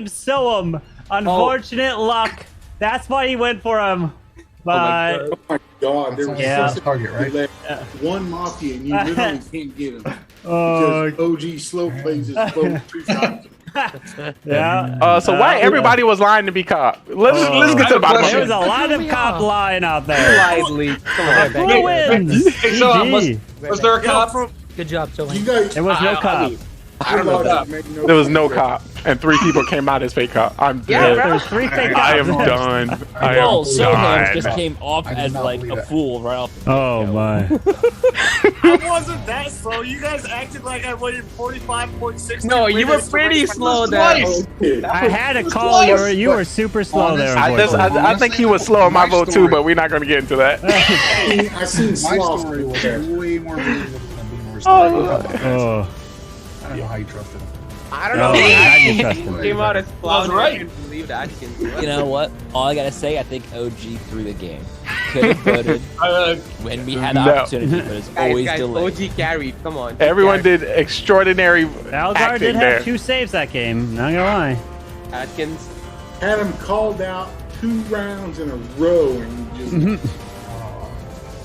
Soem. Unfortunate luck. That's why he went for him. But Oh my god, there was Yeah. such a target, right? one Mafia and you literally can't get him. oh, Because OG slow plays his slow 2 shots. yeah. So why everybody was lying to be cop? Let's get to the bottom of There was it. a lot of cop lying out there. Lively. Come on, Who wins? Hey, so, GG. was there a cop? Good job, You Soem. guys, There was no cop. I don't know that. There was no cop, and 3 people came out as fake cop. I'm Yeah, dead. There was 3 fake cops. I am done. I Well, am Soham just done. came off I did as not like believe a that. fool right off the Oh my. I wasn't that slow. You guys acted like I waited 45.6. No, you were pretty slow there. I had to call you were super slow there. I think he was slow on my vote too, but we're not going to get into that. I seen My sloth story was there. way more believable than Beamer's story. Oh. I don't know how you trusted him. I don't No, know. I didn't trust him. Came out as flawed. right. I couldn't believe Atkins. You know what? All I gotta say, I think OG threw the game. Could have voted when we had the No. opportunity, but it's always Guys, delayed. OG carried. Come on. Everyone did extraordinary Algar acting did there. have 2 saves that game. Not gonna lie. Atkins. Had him called out 2 rounds in a row and just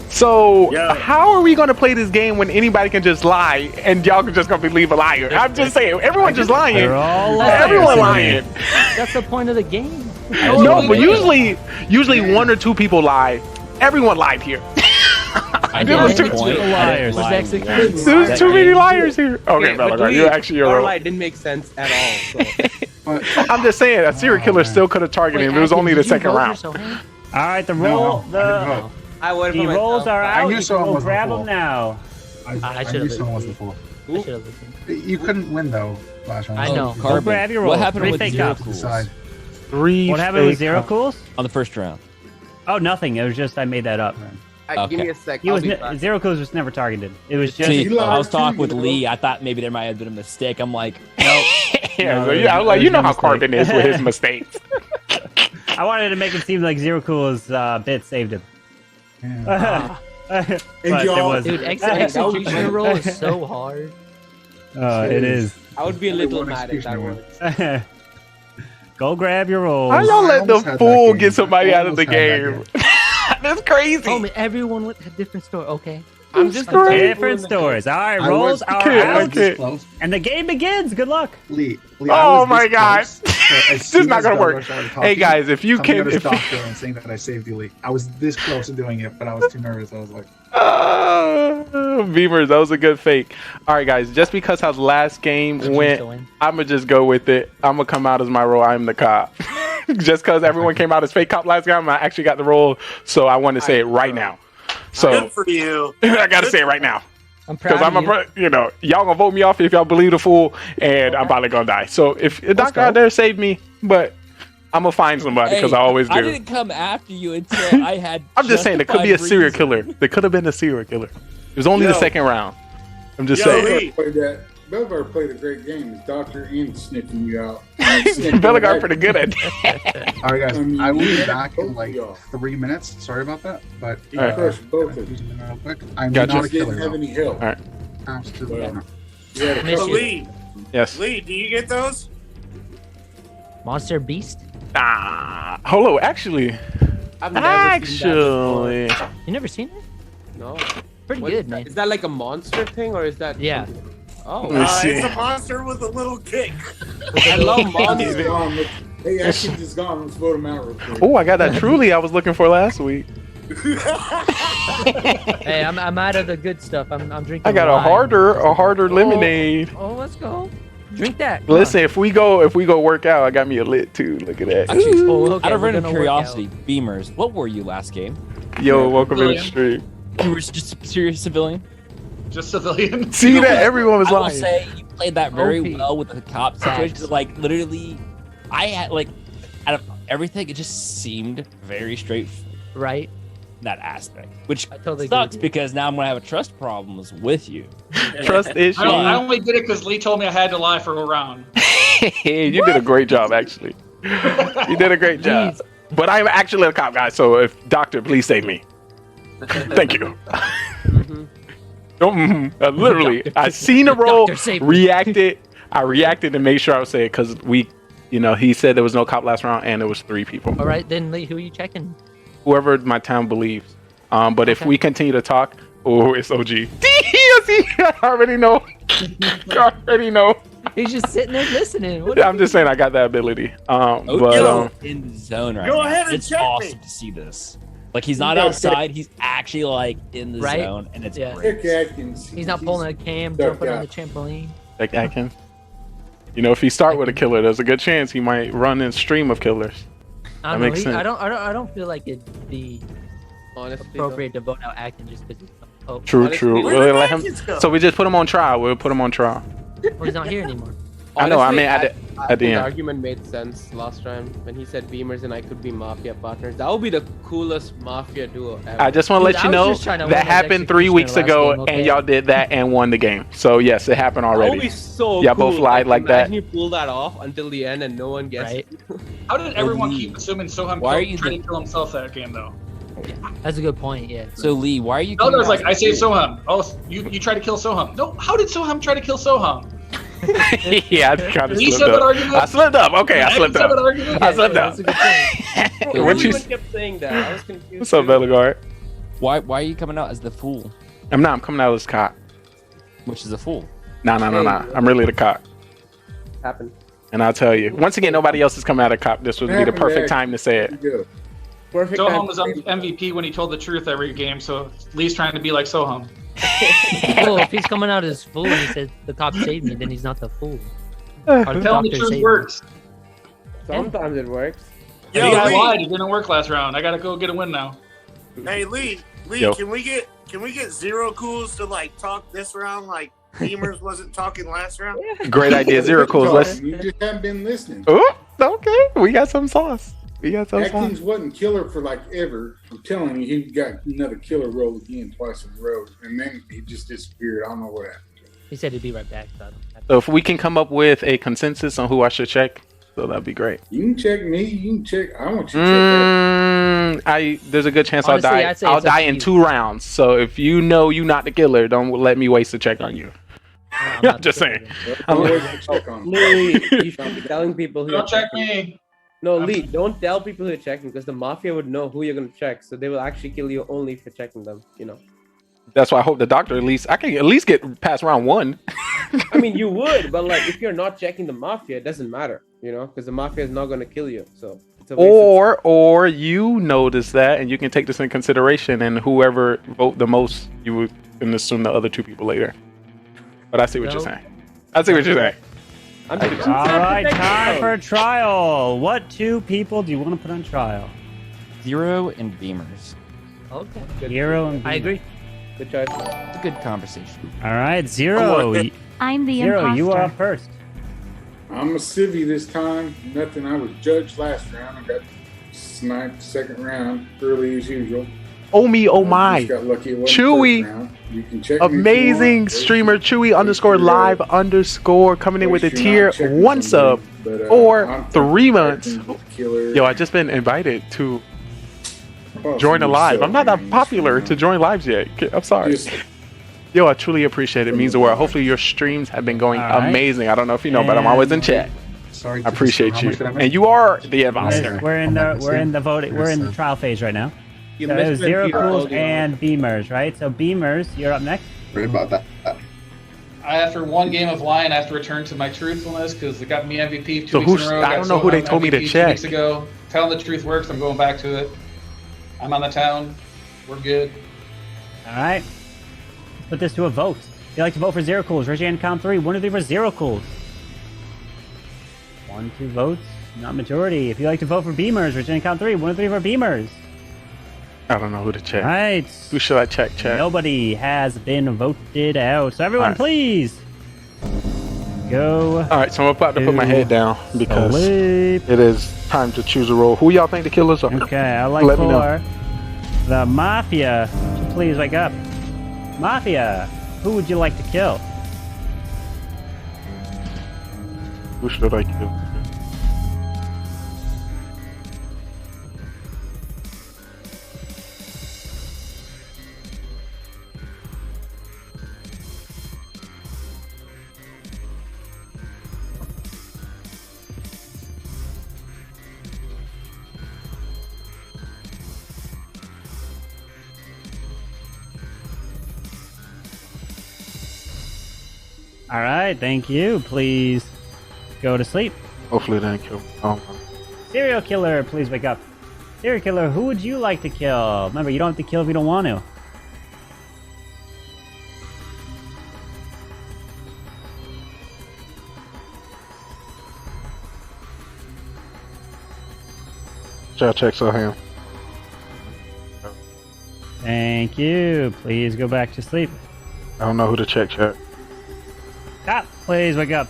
So Yeah. how are we going to play this game when anybody can just lie and y'all can just going to believe a liar? I'm just saying, everyone just lying. They're all liars. Everyone lying. That's the point of the game. No, but usually 1 or 2 people lie. Everyone lied here. I There was did too- point. liars. I Was didn't executed. lie. There's That too many game- liars here. Okay, Bella, you're actually your Our role. lie didn't make sense at all. So. I'm just saying, a serial killer still could have targeted him. It was only the second round. All right, the roll. No, I didn't vote. I would The rolls are I out. knew You someone can go was grab before. them now. I should've knew someone was the fool. I should have listened. You couldn't win though last round. I know. Carbon. grab your roll. What happened 3 with fake zero cops. cools Decide. 3 What happened with fake 0 cops. cools? on the first round? Oh, nothing. It was just I made that up. Give me Okay. a sec. He I'll was be back. 0 cools was never targeted. It was just See, You lied I was too, talking with you know? Lee. I thought maybe there might have been a mistake. I'm like, nope. Yeah, No, so yeah, I was like, there's you know no how mistake. Carbon is with his mistakes. I wanted to make it seem like 0 cools bit saved him. Yeah. But And it y'all- was. Dude, execution roll is so hard. It is. I would be a little Everyone mad if that execution was. Go grab your rolls. How y'all I let the almost had that fool game. get somebody I out of the almost had game? that That's crazy. Oh man, everyone with a different story. Okay. I'm just crazy. Different stories. All right, I rolls was- are Okay, out, I was okay. this close. and the game begins. Good luck. Lee, I Oh was my this God. close, so as This is soon not as gonna Bella work. started Hey talking, guys, if you coming can, out as if doctor and saying that I saved you, Lee. I was this close to doing it, but I was too nervous. I was like, Beamers, that was a good fake. All right, guys, just because how the last game went, I'm gonna just go with it. I'm gonna come out as my role. I'm the cop. Just because everyone came out as fake cop last time, I actually got the role, so I want to say it right now. So Good for you. I gotta say it right now. I'm proud Because of you. y'all gonna vote me off if y'all believe the fool, and I'm probably gonna die. So if a doctor out there saved me, but I'm gonna find somebody because Hey, I always do. I didn't come after you until I had. I'm just saying there could be a serial justified killer. There could have been a serial killer. It was only the Yo. second round. I'm just Yo, saying. Lee. played that. Belgar played a great game. His doctor and sniffing you out. Bella got pretty good at that. all right, guys, I mean, I will be yeah, back in both like y'all. 3 minutes. Sorry about that, but He All right. crushed both of using them. them real quick. I'm Gotcha. not a Didn't killer. have Though. any help. All right. Absolutely Yeah. not. You had a Miss So you. Lee, Yes. Lee, do you get those? Monster Beast? Hello. Actually. I've never seen that Actually. You never seen it? No. Pretty What good, is that? man. Is that like a monster thing or is that? Yeah. Oh, Let me see. It's a monster with a little kick. I love He's monsters. gone. Hey, actually, just gone. Let's vote him out real quick. Oh, I got that truly I was looking for last week. Hey, I'm out of the good stuff. I'm drinking. I got a wine. harder lemonade. Oh, let's go. Drink that. Listen, if we go work out, I got me a lit too. Look at that. Actually, Oh, okay, out of we're random gonna work curiosity, Beamers, what were you last game? Yo, welcome in the stream. You were just a serious civilian. Just civilian. See that everyone was I will lying. say you played that very OP. well with the cop situation. 'cause, like literally, I had like out of everything, it just seemed very straightforward. Right? That aspect, which I totally agree sucks with you. because now I'm gonna have a trust problems with you. Trust issue. I only did it because Lee told me I had to lie for a round. You did a great job, actually. You did a great job. But I'm actually a cop, guys. So if doctor, please save me. Thank you. Don't, literally, I seen a roll, Doctor, save me. reacted. I reacted to make sure I would say it because we You know, he said there was no cop last round, and it was 3 people. All right, then Lee, who are you checking? Whoever my town believes. But if Okay. we continue to talk, oh, it's OG. I already know. I already know. He's just sitting there listening. What I'm just saying I got that ability. But in the zone right Go now. ahead and It's check me. awesome to see this. Like he's not outside, he's actually like in the Right? zone, and it's Yeah. great. Rick Atkins. He's not pulling a cam, Duck jumping on out. the trampoline. like Atkins. You know, if he start with a killer, there's a good chance he might run in stream of killers. I don't That know. makes sense. I don't feel like it'd be Honestly, appropriate to vote out Acton just because he's True, Honestly, true. Where We'll did let him. Atkins go? So we just put him on trial. We'll put him on trial. well, he's not here anymore. I know, I honestly, mean, at the think the end. argument made sense last time when he said Beamers and I could be Mafia partners. That would be the coolest Mafia duo ever. I just want to Dude, let I you was know just trying to win that his happened 3 executioner weeks last ago, game, okay? and y'all did that and won the game. So yes, it happened That would already. be so Y'all cool. both lied like that. Imagine you pull that off until the end and no one gets Right? it. How did everyone keep assuming Soham Why are you tried to kill himself that game though? That's a good point. Yeah. So Lee, why are you? No, coming there's like out- I saved Soham. Oh, you tried to kill Soham. No, how did Soham try to kill Soham? Yeah, I kind of He slipped said that up. argument? I slipped up. Okay, I Atkins slipped said that up. argument? I slipped That's a up. good point. What you? Everyone kept saying that. I was confused. What's up, too. Veligard? Why are you coming out as the fool? I'm coming out as cop. Which is a fool. Nah. I'm really the cop. Happened. And I'll tell you, once again, nobody else is coming out of cop. This would be the Happened, perfect Atkins. time to say it. Go. Perfect. time Soham was to- MVP when he told the truth every game, so Lee's trying to be like Soham. Well, if he's coming out as fool and he says the cop saved me, then he's not the fool. Or the Telling the doctor truth saved me. works. Sometimes it works. You Yo, guys Lee. lied. It didn't work last round. I gotta go get a win now. Hey Lee, Yo. can we get Zero Cools to like talk this round like Beamers wasn't talking last round? Great idea, Zero Cools. Let's. You just haven't been listening. Oh, okay. We got some sauce. Atkins wasn't killer for like ever. I'm telling you, he got another killer roll again twice in a row, and then he just disappeared. I don't know what happened. He said he'd be right back. So I don't have So if we can come up with a consensus on who I should check, so that'd be great. You can check me. You can check. I want you to check that. There's a good chance Honestly, I'll die. I'd say I'll it's up die to in you. 2 rounds. So if you know you're not the killer, don't let me waste a check on you. I'm not Just sure. saying. Don't waste your check on him. Lee, you should be telling people who Don't you're check checking. me. No, Lee, don't tell people who you're checking because the Mafia would know who you're going to check. So they will actually kill you only for checking them, you know. That's why I hope the doctor I can at least get past round 1. I mean, you would, but like if you're not checking the Mafia, it doesn't matter, you know, because the Mafia is not going to kill you. So it's a waste of- Or you notice that and you can take this in consideration, and whoever vote the most, you would can assume the other 2 people later. But I see what you're No. saying. I see what you're saying. I'm All right, time for trial. What 2 people do you want to put on trial? Zero and Beamers. Okay. Zero and I agree. Good choice. It's a good conversation. All right, Zero. I'm the Zero, imposter. you are up first. I'm a civvy this time. Nothing. I was judged last round. I got sniped second round early as usual. Oh me, oh I my. just got lucky it wasn't Chewy. first round. You can check me if you Amazing want. streamer Chewy _ live _ coming in with a Waste your tier time checking 1 sub something, but, or I'm 3 months. Atkins was the killer. Yo, I just been invited to Oh, join a so live. I'm not that man, popular you know. to join lives yet. I'm sorry. Just- Yo, I truly appreciate it. It means the world. Hopefully your streams have been going All right. amazing. I don't know if you know, but I'm always in And- chat. Sorry. I appreciate How you. much did I miss? And you are the imposter. We're in the voting. We're in the trial phase right now. You So it missed was when Zero Peter Cools told you. and Beamers, right? So Beamers, you're up next. Sorry about that. After 1 game of lying, I have to return to my truthfulness because it got me MVP 2 So weeks who's- in a row. I got don't know who they Soham told me to MVP 2 check. weeks ago. Telling the truth works. I'm going back to it. I'm on the town. We're good. All right. Let's put this to a vote. If you'd like to vote for Zero Cools, raise your hand. Count 3. 1, 2, 3 for Zero Cools. 1, 2 votes. Not majority. If you'd like to vote for Beamers, raise your hand. Count 3. 1, 2, 3 for Beamers. I don't know who to check. All right. Who should I check? Chat. Nobody has been voted out. So everyone, All right. please go. All right, so I'm about to put my head down because Sleep. it is time to choose a role. Who y'all think the killers are? Okay, I'd like Let me know. for the Mafia to please wake up. Mafia, who would you like to kill? Who should I kill? All right, thank you. Please go to sleep. Hopefully they didn't kill me. Oh, my. Serial killer, please wake up. Serial killer, who would you like to kill? Remember, you don't have to kill if you don't want to. Shall I check Soham? Thank you. Please go back to sleep. I don't know who to check. Cop, please wake up.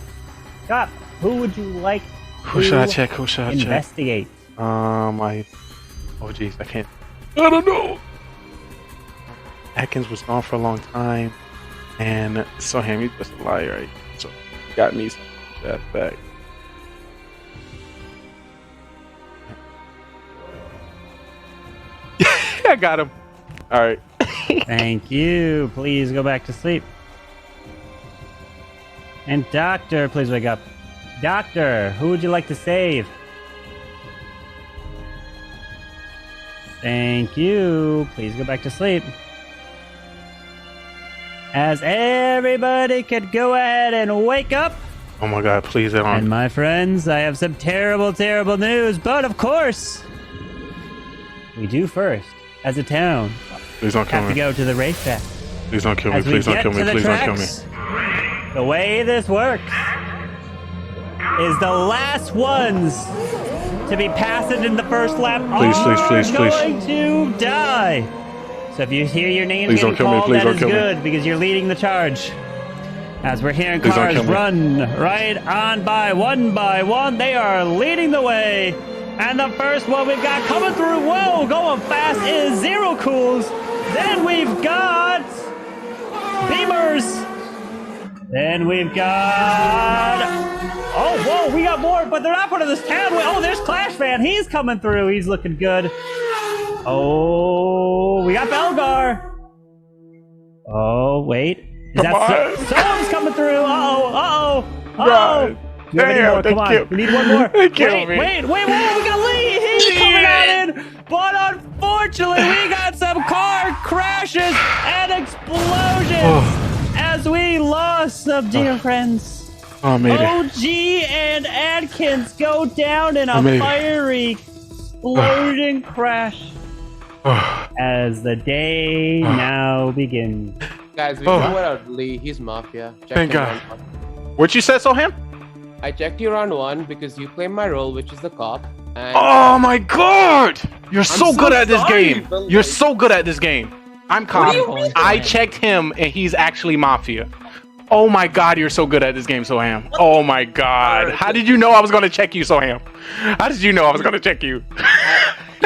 Cop, who would you like Who should I check? Who should I check? investigate? Oh jeez, I can't. I don't know. Atkins was gone for a long time, and Soham, he's just a liar, right? So got me that back. I got him. All right. Thank you. Please go back to sleep. And Doctor, please wake up. Doctor, who would you like to save? Thank you. Please go back to sleep. As everybody could go ahead and wake up. Oh my God! Please, And my friends, I have some terrible, terrible news. But of course, we do first, as a town, Please don't kill have to me. go to the racetrack. Please don't kill me. As we Please don't get kill me. to the Please don't kill me. tracks, the way this works is the last ones to be passed in the first lap Please. are going to die. So if you hear your name Please getting don't kill me. called, Please that don't is kill me. good because you're leading the charge. As we're hearing Please don't cars kill me. run right on by one, they are leading the way. And the first one we've got coming through, whoa, going fast is Zero Cools. Then we've got Beamers. Then we've got... Oh, whoa, we got more, but they're not part of this town. Oh, there's Clash Fan. He's coming through. He's looking good. Oh, we got Belgar. Oh, wait. Is that someone's coming through? Uh-oh. God. Do we have any more? Come on. We need one more. They killed me. Wait. Whoa, we got Lee. He's coming out in. But unfortunately, we got some car crashes and explosions as we lost some dear friends. Oh, I made it. OG and Adkins go down in I a made it. fiery explosion crash as the day now begins. Guys, we know about Lee. He's Mafia. Check Thank him God. out. What you said, Soham? I checked you round 1 because you claimed my role, which is the cop. And Oh my God! You're so so good at this sorry, game. but You're like- so good at this game. I'm cop. I checked him, and he's actually Mafia. Oh my God, you're so good at this game, Soham. Oh my God. How did you know I was gonna check you, Soham? How did you know I was gonna check you?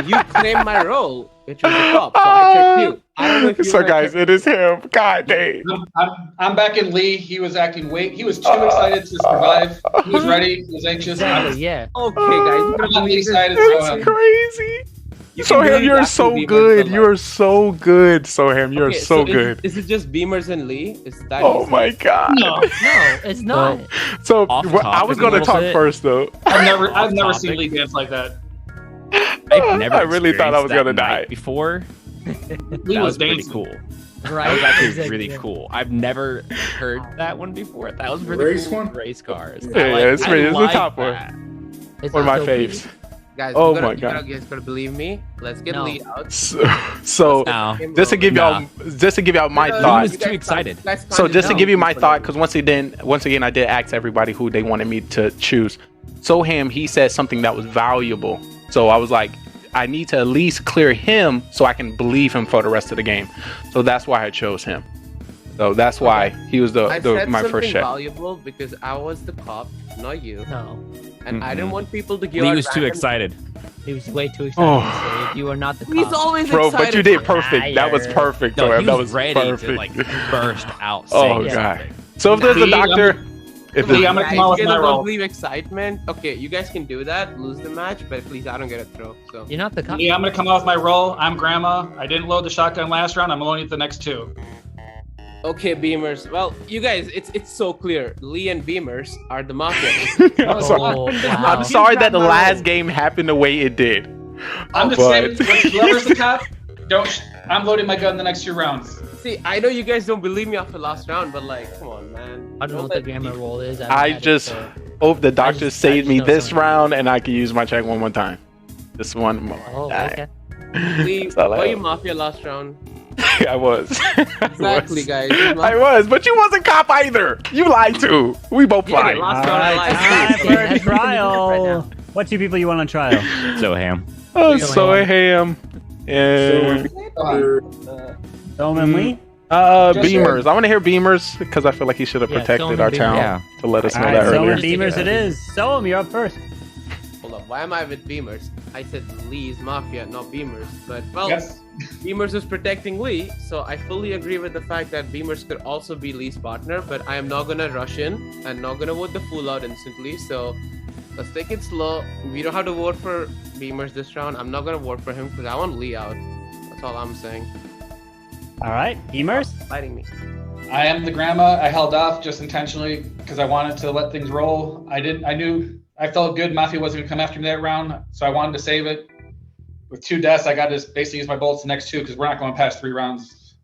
you claimed my role, which was the cop, so I checked you. I don't know if you So wanna guys, check- it is him. God dang. I'm back in Lee. He was acting he was too excited to survive. He was ready. He was anxious. Exactly, yeah. Okay, guys. You I'm on the excited. It's crazy. You can Soham, really you're back so to Beamers, good. but, You are so good, Soham. You're Okay, so is- good. Is it just Beamers and Lee? Is that Oh easy? my God. No, it's not. So Off I was topic gonna a little talk bit. first though. I've never topic. seen Lee dance like that. I've never I really thought I was experienced gonna that night die. before. Lee That was was pretty dancing. cool. Right? That was actually Exactly. really cool. I've never heard that one before. That was really Race cool. one? Race cars. Yeah, it's the top one. that. It's One of my so faves. Guys, Oh you my gotta, God. You guys gotta believe me. Let's get No. Lee out. So No. just to give y'all my He thought. was too excited. So just to give you my thought, because once again, I did ask everybody who they wanted me to choose. Soham, he said something that was valuable. So I was like, I need to at least clear him so I can believe him for the rest of the game. So that's why I chose him. So that's why he was I said my something first check. valuable because I was the cop, not you, No, and I didn't want people to give. Lee out was too random- excited. he was way too excited. Oh. to save. You are not the He's cop. always Bro, excited. but you did for perfect. That was Liar. perfect. No, Soham. he That was was ready perfect. to like burst out. Oh saying God. something. So if there's a Lee, doctor, if Lee, there's, I'm gonna Guys, come out with you my don't role. believe excitement. Okay, you guys can do that. Lose the match, but please, I don't get a throw. So You're not the cop. Lee, I'm gonna come out with my role. I'm Grandma. I didn't load the shotgun last round. I'm loading it the next two. okay, Beamers. Well, you guys, it's so clear. Lee and Beamers are the mafia. I'm sorry. Oh, wow. I'm sorry that the last game happened the way it did. I'm just But- saying, whoever's the cop, I'm loading my gun the next 2 rounds. See, I know you guys don't believe me after last round, but like, come on, man. I don't know what the grammar roll is. I just hope the doctor saved me this round and I can use my check one more time. This one more. Oh, okay. Lee, were you Mafia last round? I was. Exactly, guys. I was, but you wasn't cop either. You lied too. We both lied. Last All round, right, I lied. time for a trial. What two people you want on trial? So ham. Oh, so ham. Yeah. Dome and Lee? Beamers. I want to hear Beamers because I feel like he should have Yeah, protected Soham our and town Beamers. to let us All know right, that Soham earlier. and Beamers it is. Soham, you're up first. Hold up. Why am I with Beamers? I said Lee's Mafia, not Beamers. But, well, Yes. Beamers was protecting Lee, so I fully agree with the fact that Beamers could also be Lee's partner, but I am not gonna rush in and not gonna vote the fool out instantly, so let's take it slow. We don't have to vote for Beamers this round. I'm not gonna vote for him because I want Lee out. That's all I'm saying. All right, Beamers. Fighting me. I am the grandma. I held off just intentionally because I wanted to let things roll. I felt good Mafia wasn't going to come after me that round, so I wanted to save it. With 2 deaths, I got to basically use my bullets the next 2 because we're not going past 3 rounds.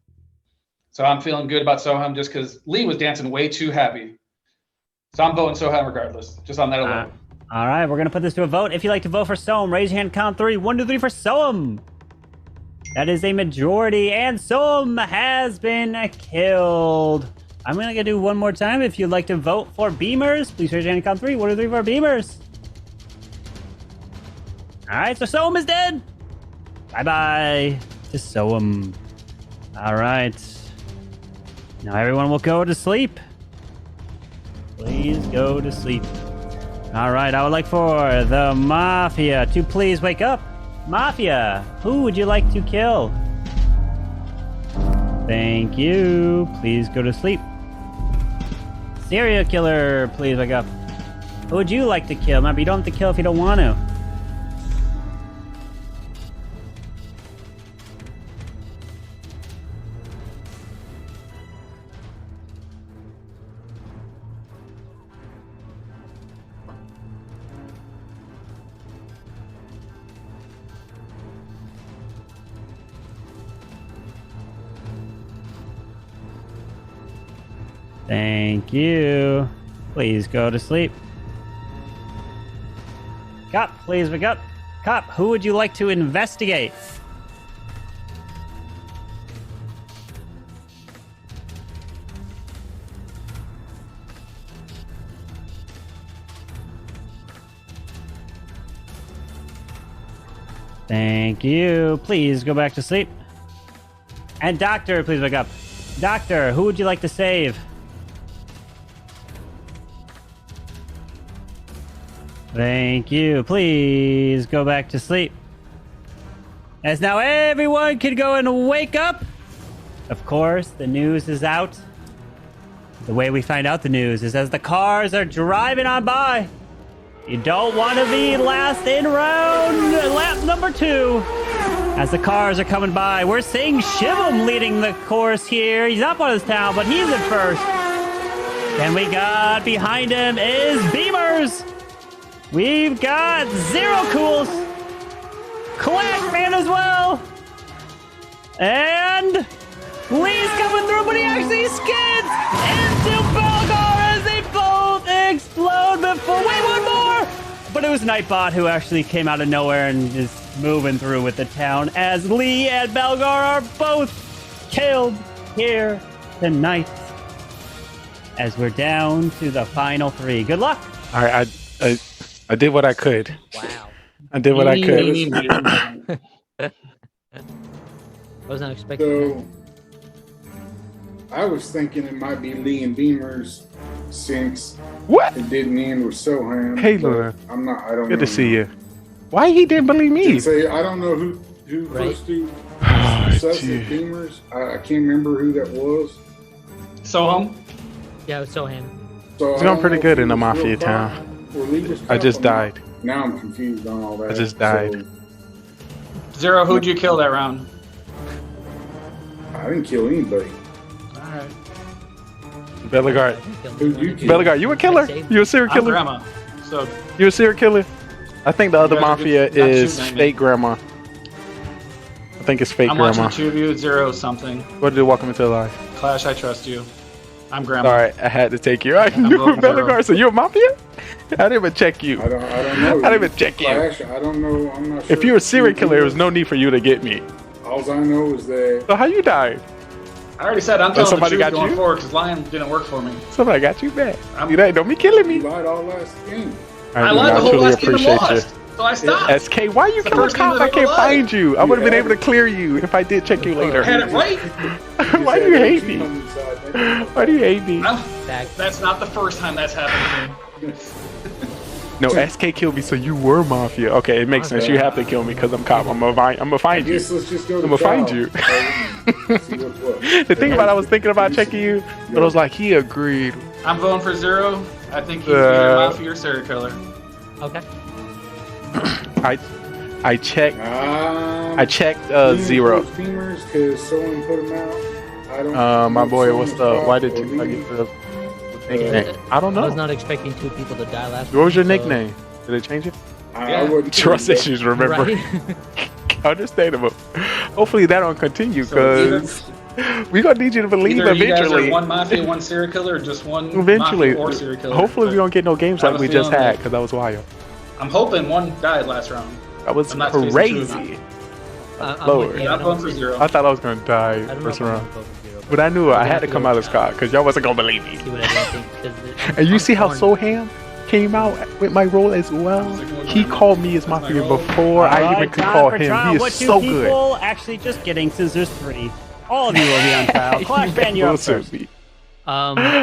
So I'm feeling good about Soham just because Lee was dancing way too happy. So I'm voting Soham regardless, just on that alone. All right, we're going to put this to a vote. If you'd like to vote for Soham, raise your hand, count 3. 1, 2, 3 for Soham. That is a majority, and Soham has been killed. I'm going to do one more time. If you'd like to vote for Beamers, please raise your hand, count 3. 1, 2, 3 for Beamers. All right, so Soham is dead. Bye-bye to Soham. All right. Now everyone will go to sleep. Please go to sleep. All right, I would like for the Mafia to please wake up. Mafia, who would you like to kill? Thank you. Please go to sleep. Serial killer, please wake up. Who would you like to kill? Maybe you don't have to kill if you don't want to. Thank you. Please go to sleep. Cop, please wake up. Cop, who would you like to investigate? Thank you. Please go back to sleep. And doctor, please wake up. Doctor, who would you like to save? Thank you. Please go back to sleep. As now everyone can go and wake up. Of course, the news is out. The way we find out the news is as the cars are driving on by. You don't want to be last in lap number 2. As the cars are coming by, we're seeing Shivum leading the course here. He's up on his town, but he's in first. And we got behind him is Beamers. We've got Zero Cools, Clash Man as well, and Lee's coming through, but he actually skids into Belgar as they both explode before. Wait, one more! But it was Nightbot who actually came out of nowhere and is moving through with the town as Lee and Belgar are both killed here tonight. As we're down to the final 3. Good luck. All right, I did what I could. Wow. I did what I could. I was not expecting So I was thinking it might be Lee and Beamers since What? it didn't end with Soham. Hey, but Laura. I'm not. I don't. Good know. to see you. Why he didn't believe me? Didn't say, I don't know who Right. first two. Oh, Sus gee. and Beamers. I can't remember who that was. Soham? that. Yeah, it was Soham. So It's I going don't pretty know good if in he the was Mafia real town. cop or Lee was I cop just or not. died. Now I'm confused on all that. I just died. So, Zero, who'd you kill that round? I didn't kill anybody. Alright. Bellegarde. Who'd you kill? Bellegarde, you a killer? You a serial I'm killer? grandma. So You a serial killer? I think the other guys are Mafia just not is shooting at me. fake grandma. I think it's fake, I'm Grandma. watching the two of you. Zero something. What did welcome into life? Clash, I trust you. I'm Grandma. All right, I had to take you. I knew voting zero. Bellegar. So you a Mafia? I didn't even check you. I don't know. I didn't even check you. Flash, I don't know. I'm not sure. If you were a serial killer, there was no need for you to get me. All I know is that So how you died? I already said I'm telling the somebody truth got going you? forward because lying didn't work for me. Somebody got you back. I'm- You don't be killing you me. lied all last game. I lied the whole last game and lost. So I stopped. SK, why you The killing first game cops? that I I can't lied. find you. I would have been Yeah. able to clear you if I did check you later. I had it right. Why do you hate me? Why do you hate me? That's not the first time that's happened to me. No, SK killed me, so you were Mafia. Okay, it makes sense. You have to kill me because I'm cop. I'm gonna find you. Guess let's just go to I'm gonna find trial. you. See what's what. The thing about I was thinking about checking you, but I was like, he agreed. I'm voting for Zero. I think he's either Mafia or serial killer. Okay. I checked. I checked Zero. Beamers because someone put them out. I don't. My boy, what's someone's up? Why fault did or you leave. get the nickname? I don't I was know. not expecting 2 people to die last What was your round, so- nickname? Did they change it? I wouldn't Trust care. issues, remember? Right? Understandable. Hopefully that don't continue, So because we gonna need you to believe Either you guys eventually. are one Mafia, one serial killer, or just one Eventually. Mafia or serial killer. Hopefully we don't get no games I have like a we just feeling had, that- because that was wild. I'm hoping one died last round. That was I'm not facing two of them. crazy. I'm Lord. with you. Yeah, I I'm don't going for see- Zero. I thought I was gonna die I don't know first if I'm round. gonna vote for Zero, But I knew I we're had gonna to come go out of Scott, because y'all wasn't gonna believe me. see what everyone thinks, 'cause And you I'm see how torn. Soham came out with my role as well? He called me as Mafia before I even could time call for him. trial. He What is two so good. people? Actually, just kidding. Since there's 3, all of you will be on trial. Clash fan, you're up Bullshit first. me.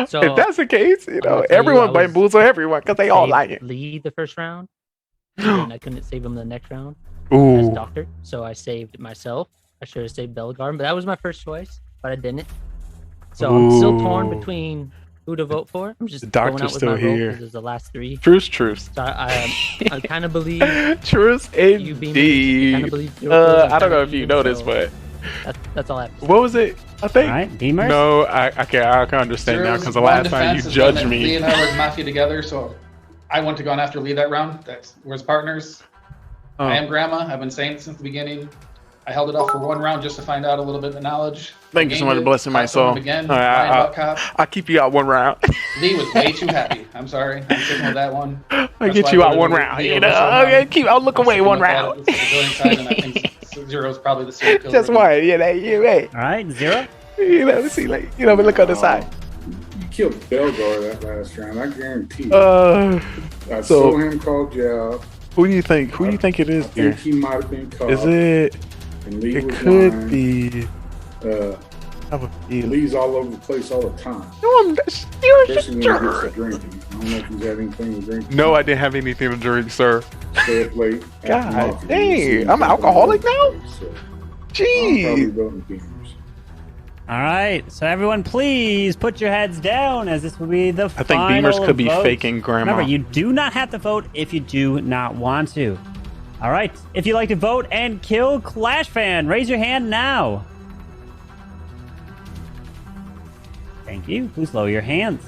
So If that's the case, you I'm know, gonna tell you, everyone I was bamboozle everyone because they all saved like it. Lee the first round, and I couldn't save him the next round as Ooh. Doctor, so I saved myself. I should have saved Bellegar, but that was my first choice, but I didn't. So I'm still torn Ooh. between who to vote for. I'm just The going Doctor's out with still my vote here. because it's the last 3. Truce. So I kind of believe Truce you being indeed. kind of believe. Zero I don't know kills if you are know this, so but that's all I have to say. what was it? I think. All right, Beamers. No, I can understand now Zero's because the one last time you defense is judged that Lee me. and I were Mafia together, so I went to go on after Lee that round. That's we're his partners. I am Grandma. I've been saying it since the beginning. I held it off for 1 round just to find out a little bit of knowledge. Thank you so much for blessing my soul. Again, All right, Ryan Buckcop. I'll keep you out 1 round. Lee was way too happy. I'm sorry. I'm sticking with that one. I'll That's get why you I out voted 1 Lee round. over You know, Soham. okay, I'll look I'm away sticking 1 with that. round. It's the civilian side, and I think Zero's probably the serial killer. Just one. Yeah, hey. All right, 0. You know, let's see, like, you know, we look on the side. You killed Belgar that last round. I guarantee you. I so- saw him called you out. Who do you think? Who do you think it is I here? think he might have been caught. Is it? And Lee It was could lying. be. Uh, I have a feeling. Lee's all over the place all the time. No, you're Especially when he gets to sure. drinking. I don't know if he's had anything to drink. No, I didn't have anything to drink, sir. Stay up late. after God Mafia. dang, You see him I'm an alcoholic now? so I'm probably Jeez. voting Beamers. All right, so everyone, please put your heads down, as this will be the I think final Beamers could be vote. faking Grandma. Remember, you do not have to vote if you do not want to. All right, if you'd like to vote and kill Clash Fan, raise your hand now. Thank you. Please lower your hands.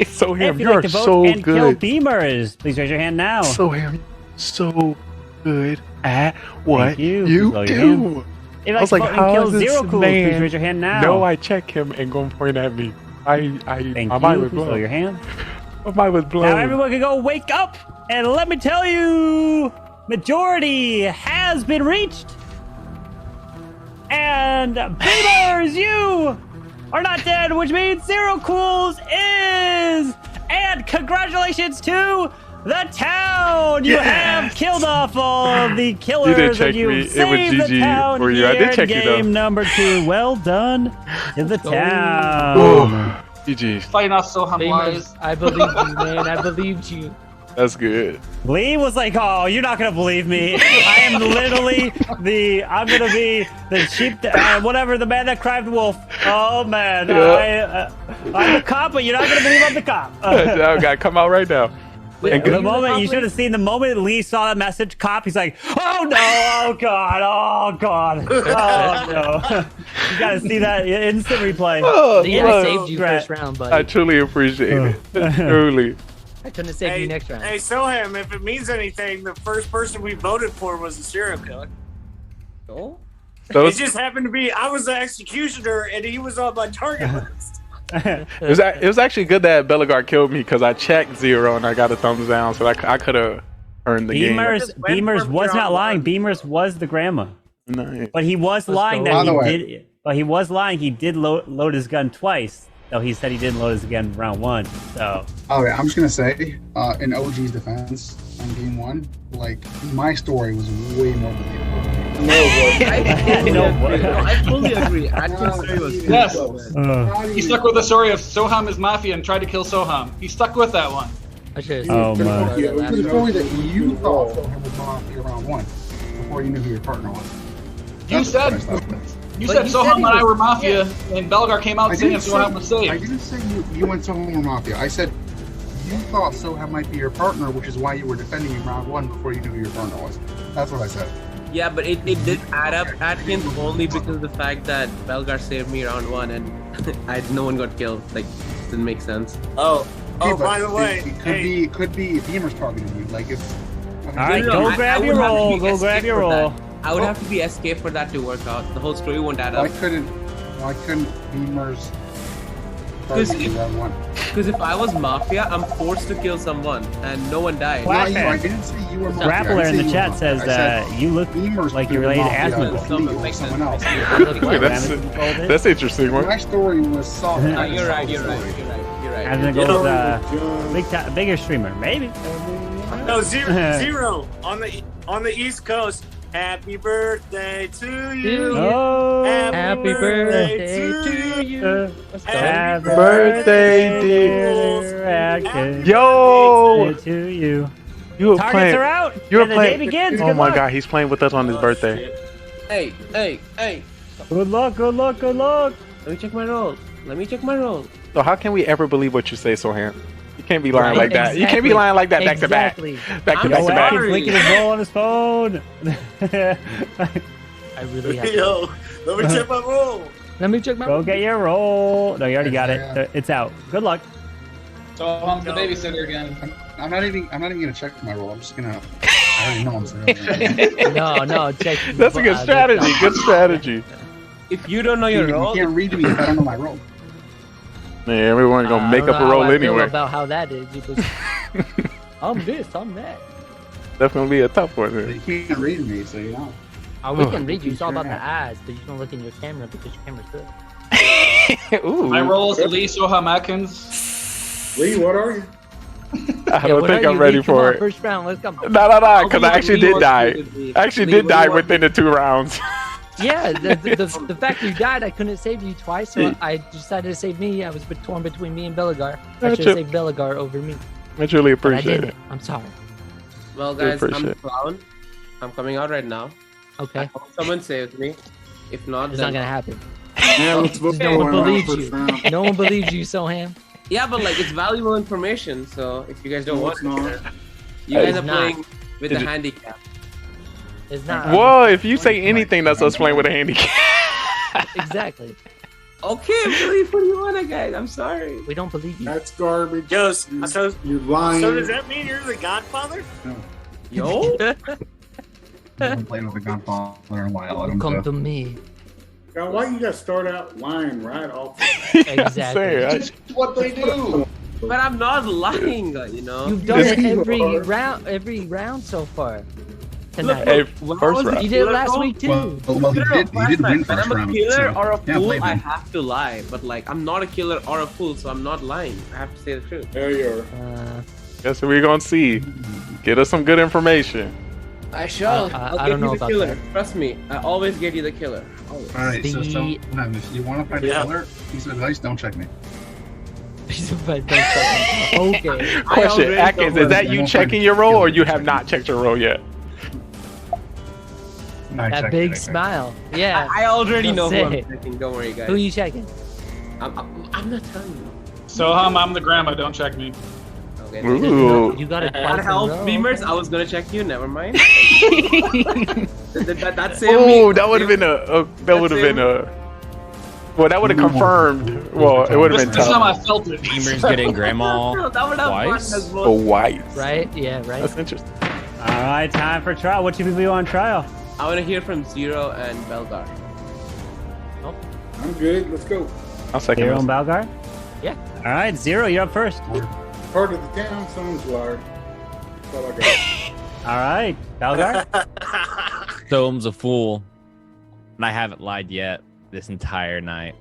So him, If you'd you're like to vote so and kill good. Beamers, please raise your hand now. So him, so good at what you. you Blow your do. If you'd I was like like, to vote and how kill is this Zero Cool, man? please raise your hand now. No, I check him and go and point at me. Thank my you. mind was Please lower blown. your hand. My mind was blown. Now everyone can go wake up, and let me tell you, majority has been reached. And Beamers, you are not dead, which means Zero Cools is. And congratulations to the town. You have killed off all of the killers. You did check and you me. It was saved the GG town for you. I here did check in you, though. game number 2. Well done to the town. Oh, GG. Fighting off Soham Famous, lies. I believed you, man. I believed you. That's good. Lee was like, "Oh, you're not gonna believe me. I am literally I'm gonna be the sheep, whatever, the man that cried wolf. Oh man, Yeah. I'm the cop, but you're not gonna believe I'm the cop." I gotta come out right now. And The good. moment you should have seen the moment Lee saw that message, cop, he's like, "Oh no, oh god, oh god, oh no." You gotta see that instant replay. Oh, Yeah, I look, saved you Brett. first round, but I truly appreciate it. Truly. I couldn't have saved you next round. Hey, Soham, if it means anything, the first person we voted for was a serial killer. Oh? It just happened to be I was the executioner and he was on my target list. It was actually good that Bellegarde killed me because I checked 0 and I got a thumbs down, so I could have earned the game. Beamers was not lying. Beamers was the grandma. Nice. But he was lying By that the he way. did. But he was lying. He did load his gun twice. Though he said he didn't load his gun round 1. So. Okay, I'm just gonna say, in OG's defense, on game 1, like my story was way more believable. I fully agree. Atkins' story was Yes. He He stuck with the story of Soham is Mafia and tried to kill Soham. He stuck with that one. I should Oh, have my. It was the story that you thought Soham was Mafia round 1 before you knew who your partner was. You That's said what I stuck with. you But said you Soham said and he I were was- Mafia, and Bellegarde came out saying Soham was I saved. didn't say you went Soham or Mafia. I said you thought Soham might be your partner, which is why you were defending him round 1 before you knew who your partner was. That's what I said. Yeah, but it did add up, Atkins, only because of the fact that Bellegarde saved me round 1 and no one got killed. Like, didn't make sense. Oh, Okay, but by the way, it could be Beamer's targeting you. Like if. All right, No, go I grab would your have to roll. be Go grab escape your for roll. that. I would have to be escape for that to work out. The whole story won't add up. Why couldn't Beamer's Because target you round 1? if I was Mafia, I'm forced to kill someone and no one died. What? Not you. I didn't say you were Mafia. I Grappler in didn't say the you chat were says Mafia. I said you look Beamer's like you're could've related to Mafia Asmongold. with me or someone else. That's interesting. My story was solid. No, you're right. You're right. Asmongold's bigger streamer, maybe. no zero on the East Coast. Happy birthday to you. Oh, Happy birthday to you. Happy birthday, dear Atkins. Yo! Birthday to you. You were Targets playing. are out. You were and playing. The day begins. Oh Good my luck. god, he's playing with us on his birthday. Hey. Good luck. Good luck. Good luck. Let me check my roll. So how can we ever believe what you say, Sohan? You can't be lying Right, like that. You can't be exactly. lying like that back to back. Exactly. Back to I'm back to Yo, back. Atkins linking his roll on his phone. I really have to. Yo, let me check my roll. Let me check my Go get your roll. No, you already got it. It's out. Good luck. Soham's the babysitter again. I'm not even gonna check my roll. I'm just gonna. I already know I'm saying. No, check. That's a good strategy. Good strategy. If you don't know your You roll, can't read me if I don't know my roll. Man, everyone's gonna I make don't up know a how roll I feel anyway. about how that is. Because I'm this, I'm that. Definitely be a tough one. You can't read me, so you know. Oh, we can read you. It's all about the eyes, but you don't look in your camera because your camera's good. Ooh. My role is Lee Soham Atkins. Lee, what are you? I don't think I'm ready for it. First round, let's go. No, because I actually did die. I actually did die within the 2 rounds. Yeah, the fact you died, I couldn't save you twice, so I decided to save me. I was torn between me and Bellegarde. I should have saved Bellegarde over me. I truly But I appreciate didn't. it. I'm sorry. well, guys, I'm appreciate it. Clown. I'm coming out right now. Okay, I hope someone saved me. If not, it's then not gonna happen. Yeah, let's vote No one for one believes first you. round. No one believes you, Soham. yeah, but like it's valuable information. So if you guys don't No, want it's not. you guys It's are not. playing with Is the it- handicap. It's not. Whoa, if you say anything, that's us playing with a handicap. Exactly. Okay, believe what you want, guys. I'm sorry. We don't believe you. That's garbage. Yo, so You're lying. does that mean you're the Godfather? Yo, I haven't played with a gunfather in a while. I don't Come know. to me. God, why you gotta start out lying right off? Exactly. It's what they do. but I'm not lying. You know. You've done Yes, it you every round so far tonight. Hey, When I first was a round. You did it last killer, week too. Well, he did win When first I'm a round. killer so or a can't fool, blame I him. have to lie. But like, I'm not a killer or a fool, so I'm not lying. I have to say the truth. There you are. Guess we're gonna see. Get us some good information. I shall. I I'll don't get know you the about killer. that. Trust me. I always get you the killer. Always. All right, so The- if you want to find a killer, piece of advice: don't check me. Okay. Question, already Atkins, know is that you checking your roll or you have not checked your roll yet? That big smile. Yeah. I already know who Say I'm it. checking. Don't worry, guys. Who you checking? I'm not telling you. Soham, I'm the grandma. Don't check me. Okay. Ooh. You got it That twice in a helps, row. Beamers. I was gonna check you. Never mind. that saved Oh, me. that would have been that would have been well, that would have confirmed. Well, it would have been This time I tough. felt it. Beamer's getting grandma That would have twice. fun as Oh, well. white. Right? Yeah, right. That's interesting. All right, time for trial. What you people do on trial? I want to hear from Zero and Belgar. I'm good. Let's go. I'll second Zero this. and Balgar? Yeah. All right, Zero, you're up first. Part of the town, someone's liar. That's all I got. All right, Balgar? Soam's a fool. And I haven't lied yet this entire night.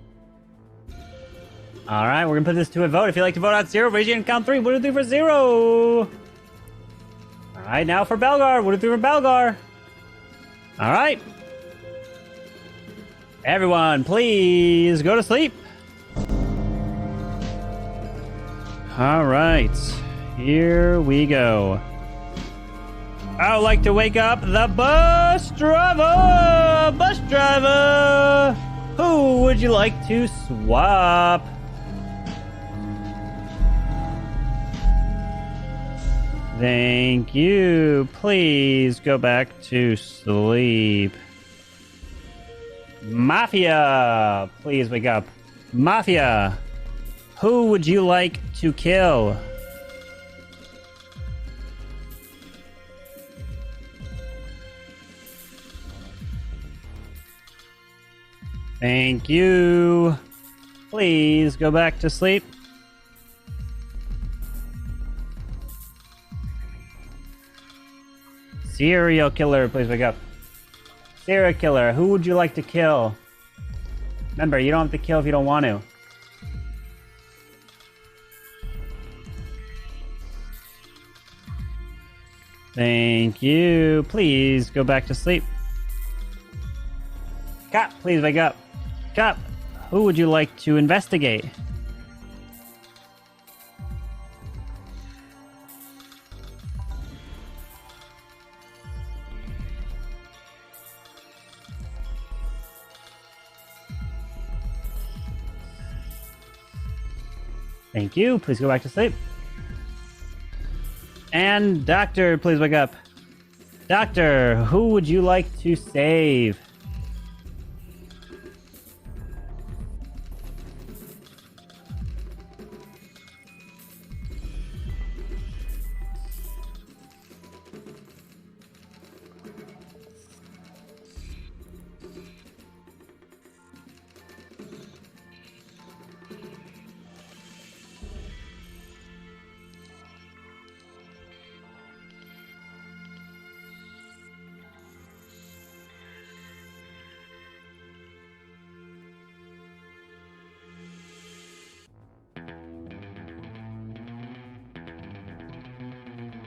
All right, we're going to put this to a vote. If you'd like to vote out Zero, raise your hand and count 3. 1, 2, 3 for Zero. All right, now for Balgar. 1, 2, 3 for Balgar. All right. Everyone, please go to sleep. All right, here we go. I would like to wake up the bus driver. Bus driver, who would you like to swap? Thank you. Please go back to sleep. Mafia, please wake up. Mafia, who would you like to kill? Thank you. Please go back to sleep. Serial killer, please wake up. Serial killer, who would you like to kill? Remember, you don't have to kill if you don't want to. Thank you. Please go back to sleep. Cop, please wake up. Cop, who would you like to investigate? Thank you. Please go back to sleep. And Doctor, please wake up. Doctor, who would you like to save?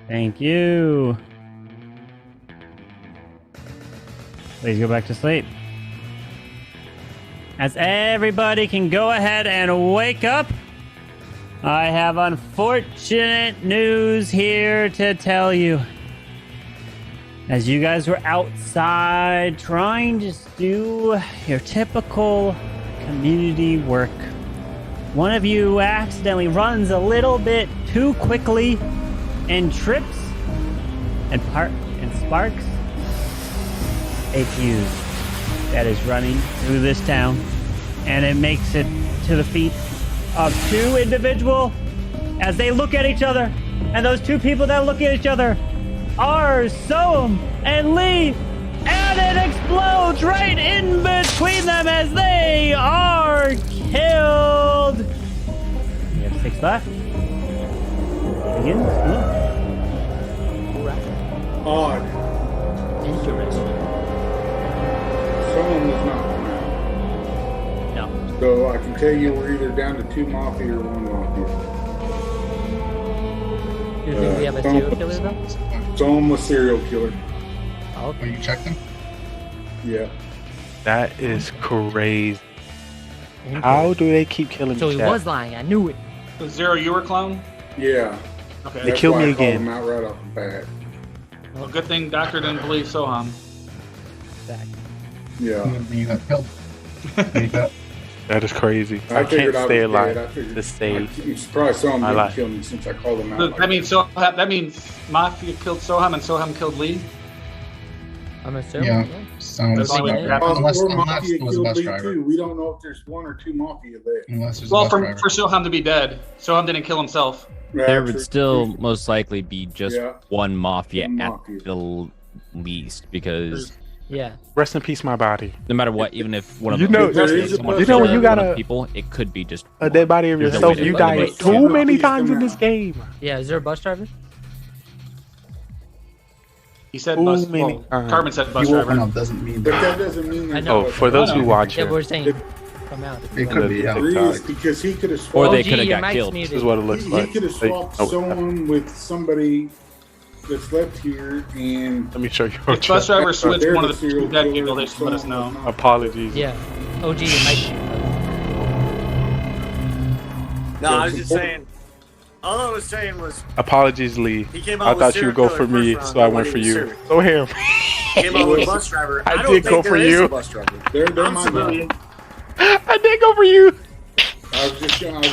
Thank you. Please go back to sleep. As everybody can go ahead and wake up, I have unfortunate news here to tell you. As you guys were outside trying to do your typical community work, one of you accidentally runs a little bit too quickly and trips and sparks a fuse that is running through this town, and it makes it to the feet of two individuals as they look at each other, and those two people that look at each other are Soam and Lee, and it explodes right in between them as they are killed. We have 6 left. Begins. Odd. Interesting. Someone was not. No. So I can tell you we're either down to 2 Mafia or 1 Mafia. Do you think we have a serial killer though? Someone was serial killer. Oh, Are you checking? Yeah. That is crazy. How do they keep killing so each he other? was lying. I knew it. So Zero, you were clone? Yeah. Okay. They That's killed why me I called again. him out right off the bat. Well, good thing Doctor didn't believe Soham. Back. Yeah. You got killed. You got- That is crazy. I can't figured I stay was dead. I alive figured- to save. I'm surprised someone my didn't life. kill me since I called him out. So like that means that means Mafia killed Soham and Soham killed Lee. I'm assuming. Yeah. Yeah. Sounds That's all like, we got. unless or Mafia it was a killed bus Lee driver. too. We don't know if there's 1 or 2 Mafia there. Unless there's a Well, bus for driver. Soham to be dead, Soham didn't kill himself. Yeah, There would true, still true. most likely be just Yeah. one mafia One at Mafia. the least, because Yeah. Rest in peace, my body. No matter what, even if one of You them know- There is is a someone bus You know when killed you one got of a- people, it could be just A dead body of There's no yourself. way to You do died it. too many Please times come in this out. game. Yeah. Is there a bus driver? He said Too bus. many Well, times. Carmen said bus You woken driver. up doesn't mean But that. that doesn't mean I there's know. a Oh, bus for those driver. who watch Yeah, it, we're saying It- come out. It could be, yeah. There is, because he could have Or swapped. they OG, could have your got mic's killed. this muted. is what it looks He like. could have They- swapped oh, someone with somebody that's left here, and Let me show you. If bus driver switched they're one the of the serial two dead killer people, they and should let us someone know. was not. Apologies. Yeah. OG, your mic's muted. No, I was just saying. All I was saying was Apologies, Lee. he came out I with thought you would go serial for killer me, first round, so I but went when for he you. was serial. So here. Came out with a bus driver. I don't did think go there for is you. a bus driver. They're I'm my civilian. I did go for you. I was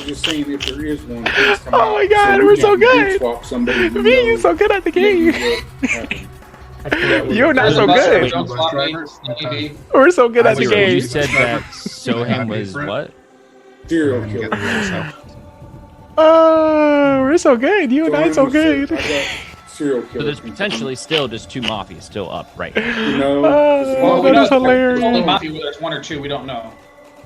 just saying if there is one, please come Oh out my God, we we're can so good. Swap somebody. who Me and you knows so good at the game. what happened. I feel You're not There's so a bus driver, good. don't swap me. Bus ED. We're so good at the Wait, You game. said that Soham was what? Serial Get killer. the real stuff. Oh, we're so good. You and I so I'm a good. I got serial So killer. there's potentially still just 2 Mafia still up right now. You know, Oh, We that know is it's only hilarious. Mafia, whether it's 1 or 2, we don't know.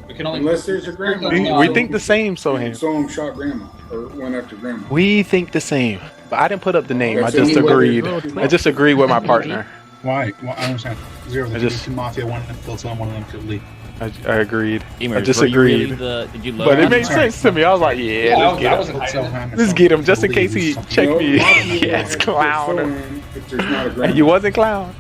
We can only. unless there's a grandma. We think the same, Soham. Someone shot grandma or went after grandma. We think the same. But I didn't put up the name. I That's just anyway, agreed. there's I just agreed with my partner. Why? Well, I don't understand. Zero. I I just- just Mafia. One of them killed someone. One of them killed Lee. I agreed. Beamer, I just were you really agreed. did you load But it on made sorry. sense to me. I was like, yeah, let's I get him. wasn't hiding it. Let's get him just in case he check No, me. Mafia will Yes, have to kill clown. someone if there's not a grandma. And you wasn't clown.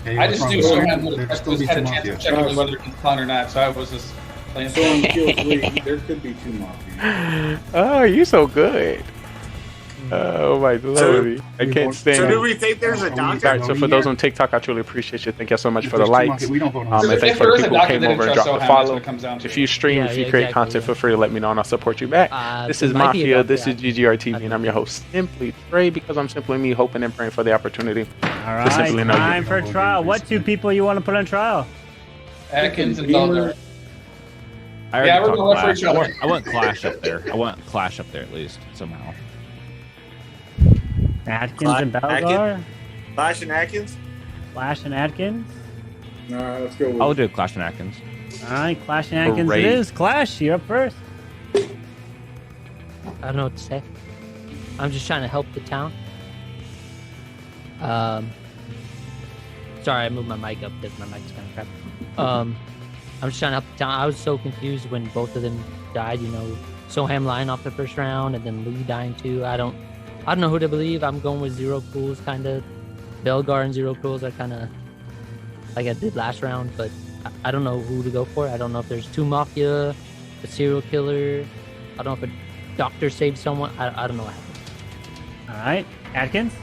I just knew Sohan would There's still have be had a two chance of Mafia. checking me whether he's clown or not, so I was just playing. Someone kills Lee, there could be two mafia. Oh, you so good. Oh my lordy. I can't stand So it. do we think there's a All doctor? right, so for those on TikTok, I truly appreciate you. Thank you so much for the likes. We don't vote on And If thanks there for the is a people who doctor came that over and trusts dropped the Sohan, that's follow. what it comes down to. If you stream, Yeah, if you yeah, create exactly, content, yeah. feel free to let me know and I'll support you back. This there is might be a Mafia, doctor this is out there. GGR TV, and I'm your host, Simply Trey, because I'm simply me hoping and praying for the opportunity. All right, simply know you. time for trial. What 2 people you want to put on trial? Atkins and Beamer. Belder. I already Yeah, we're talked going for Clash. each other. I want Clash up there. I want Clash up there at least somehow. Atkins and Atkins? Balgar? Flash and Atkins? Flash and Atkins? All right, let's go with I'll do Clash and Atkins. All right, Clash and Atkins Great. it is. Clash, you're up first. I don't know what to say. I'm just trying to help the town. Sorry, I moved my mic up because my mic's kind of crap. I'm just trying to help the town. I was so confused when both of them died. You know, Soham lying off the first round and then Lee dying too. I don't know who to believe. I'm going with Zero Cools, kind of. Belgar and Zero Cools are kind of like I did last round, but I don't know who to go for. I don't know if there's 2 Mafia, a serial killer. I don't know if a doctor saved someone. I don't know what happened. All right, Atkins?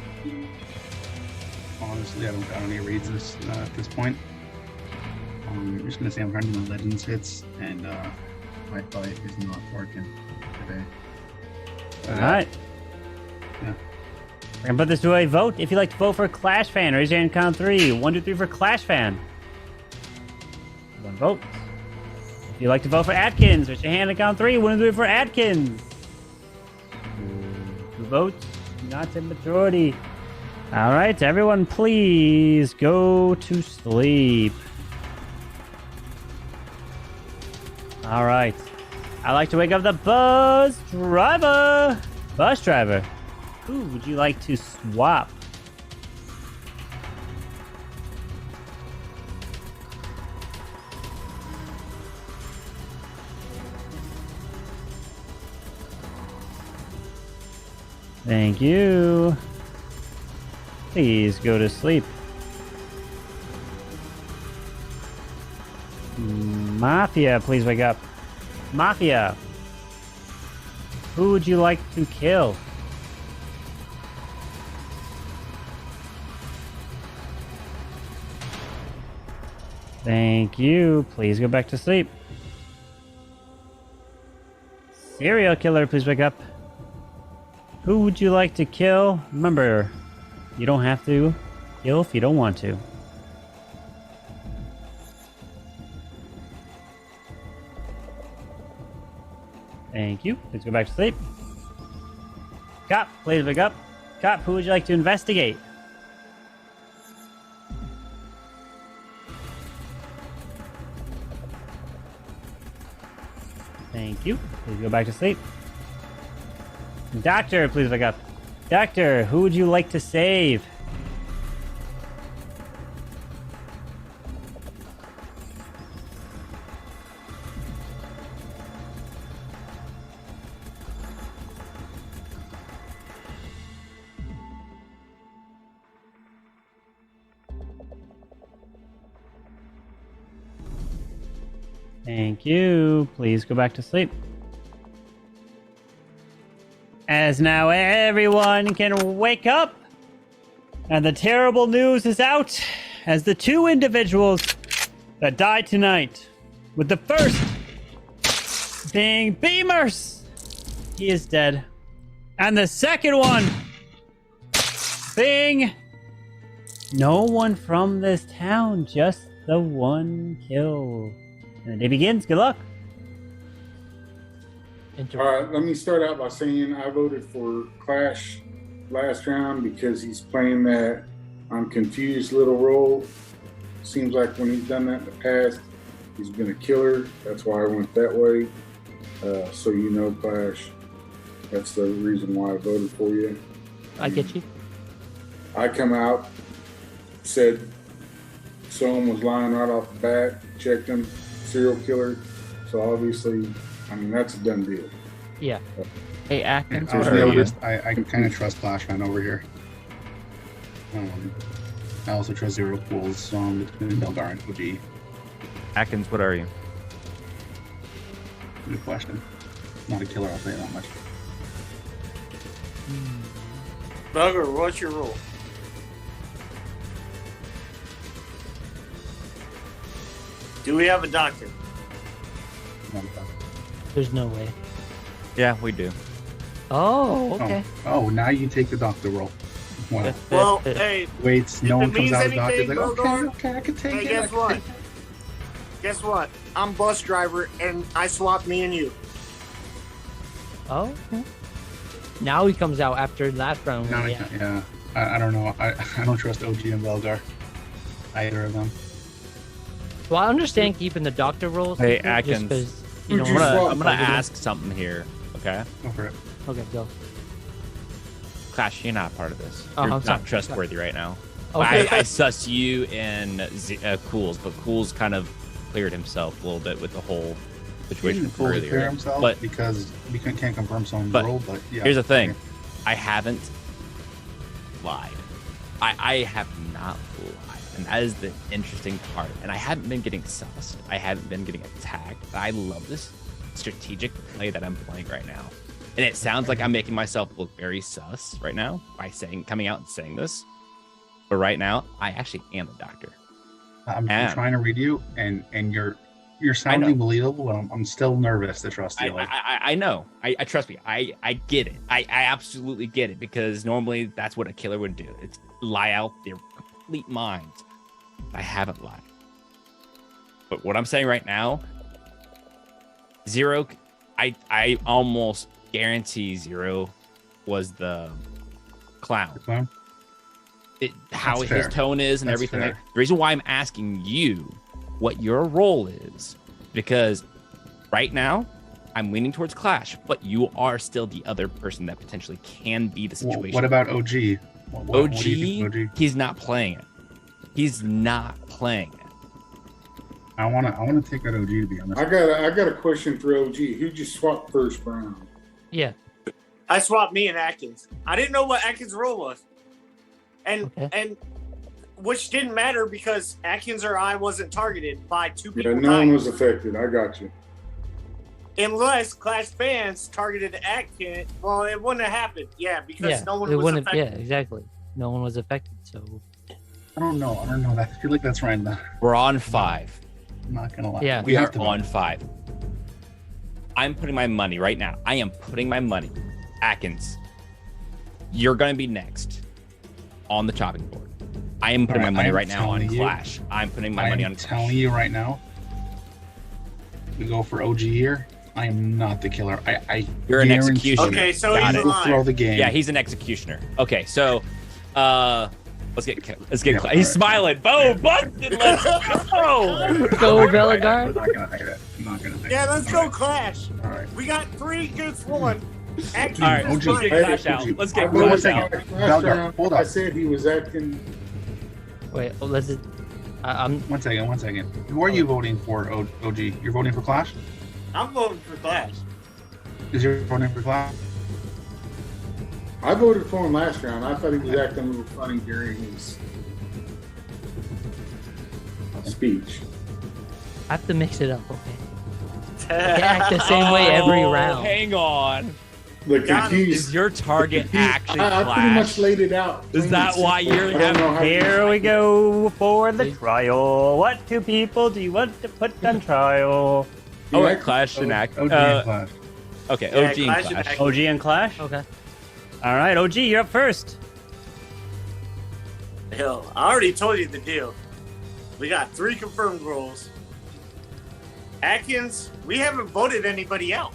Honestly, I don't need reads this at this point. I'm just gonna say I'm running the Legends hits, and my fight is not working today. All right. Yeah. We're going to put this to a vote. If you'd like to vote for Clash Fan, raise your hand, count 3. 1, 2, 3 for Clash Fan. 1 vote. If you'd like to vote for Atkins, raise your hand and count 3. 1, 2, 3 for Atkins. 2 votes. Not a majority. All right, everyone, please go to sleep. All right. I'd like to wake up the bus driver. Bus driver. Who would you like to swap? Thank you. Please go to sleep. Mafia, please wake up. Mafia. Who would you like to kill? Thank you. Please go back to sleep. Serial killer, please wake up. Who would you like to kill? Remember, you don't have to kill if you don't want to. Thank you. Please go back to sleep. Cop, please wake up. Cop, who would you like to investigate? Thank you. Please go back to sleep. Doctor, please wake up. Doctor, who would you like to save? Thank you. Please go back to sleep. As now everyone can wake up, and the terrible news is out as the two individuals that died tonight, with the first being Beamers, he is dead, and the second one being no one from this town, just the one kill. And the day begins. Good luck. All right, let me start out by saying I voted for Clash last round because he's playing that I'm confused little role. Seems like when he's done that in the past, he's been a killer. That's why I went that way. So you know, Clash, that's the reason why I voted for you. I get you. I come out, said someone was lying right off the bat, checked him, serial killer. So obviously, I mean, that's a done deal. Yeah. Hey, Atkins, I, what are you? I kind of trust Flashman over here. I also trust Zero Pools between Belgar and OG. Atkins, what are you? Good question. Not a killer, I'll tell you that much. Bugger, what's your rule? Do we have a doctor? Not a doctor. There's no way. Yeah, we do. Oh, okay. Oh, now you take the doctor role. Wow. Well, hey, Waits, no one it comes means out as doctor. anything, Like, okay, Belgar, okay, I can take hey, it. guess what? Guess what? I'm bus driver, and I swapped me and you. Oh, okay. Now he comes out after last round. No, yeah. I don't know. I don't trust OG and Belgar. Either of them. Well, I understand keeping the doctor role. Hey, secret, Atkins. just 'cause, you know, I'm gonna ask something here, okay? Go for it. Okay, go. Clash, you're not part of this. Oh, You're I'm sorry. not trustworthy right now. Okay. I suss you and Cools, but Cools kind of cleared himself a little bit with the whole He situation didn't from fully earlier. clear himself But because we can't confirm someone's But role. But yeah. here's the thing, I haven't lied. I have not lied, and that is the interesting part. And I haven't been getting sussed. I haven't been getting attacked. I love this strategic play that I'm playing right now. And it sounds like I'm making myself look very sus right now by coming out and saying this. But right now, I actually am the doctor. I'm trying to read you, and you're sounding believable. But I'm still nervous to trust you. I know. I trust me. I get it. I absolutely get it, because normally that's what a killer would do. It's lie out their complete minds. I haven't lied. But what I'm saying right now, Zero, I almost guarantee Zero was the clown. How That's his fair. tone is and That's everything. fair. The reason why I'm asking you what your role is, because right now I'm leaning towards Clash, but you are still the other person that potentially can be the situation. What about OG? What do you think, OG? He's not playing it. He's not playing it. I wanna take that OG, to be honest. I got a question for OG. Who'd you swap first round? Yeah. I swapped me and Atkins. I didn't know what Atkins' role was. And which didn't matter because Atkins or I wasn't targeted by two people. Yeah, no one was affected. I got you. Unless Clash fans targeted Atkins, well, it wouldn't have happened. Yeah, because no one it was wouldn't. affected. Yeah, exactly. No one was affected. So I don't know. I feel like that's right now. We're on 5. I'm not gonna lie. Yeah. We are on 5. I'm putting my money right now. I am putting my money. Atkins, you're going to be next on the chopping board. I am putting my money right now on Clash. I'm putting my money on Clash. I'm telling you right now, we go for OG here. I am not the killer. You're an executioner. Okay, so Got he's it. lying. Throw the game. Yeah, he's an executioner. Okay, so let's get Clash. He's smiling. Boom, busted. Let's go. Go, Belgar. I'm not gonna hide it. I'm not gonna hide Yeah, let's go Clash. All right. We got 3 against 1. Atkins All right, is OG. fine. Clash out. Let's I get voted Clash for out. Clash last Belgar, round. hold I up. said he was acting. Wait, let's. I'm. 1 second, 1 second. Who are you voting for, OG? You're voting for Clash? I'm voting for Clash. Is you're voting for Clash? I voted for him last round. I thought he was acting a little funny during his speech. I have to mix it up, okay? I can't act the same way every Oh, round. Hang on. The Got him. confused. Is your target actually I pretty much Clash? laid it out. Is that why you're I don't know how Here we go for the trial. What 2 people do you want to put on trial? Oh, wait, Clash and Act. OG and Clash. Okay, Yeah, OG and Clash and Clash. Act. OG and Clash? Okay. All right, OG, you're up first. Hell, I already told you the deal. We got 3 confirmed roles. Atkins, we haven't voted anybody out.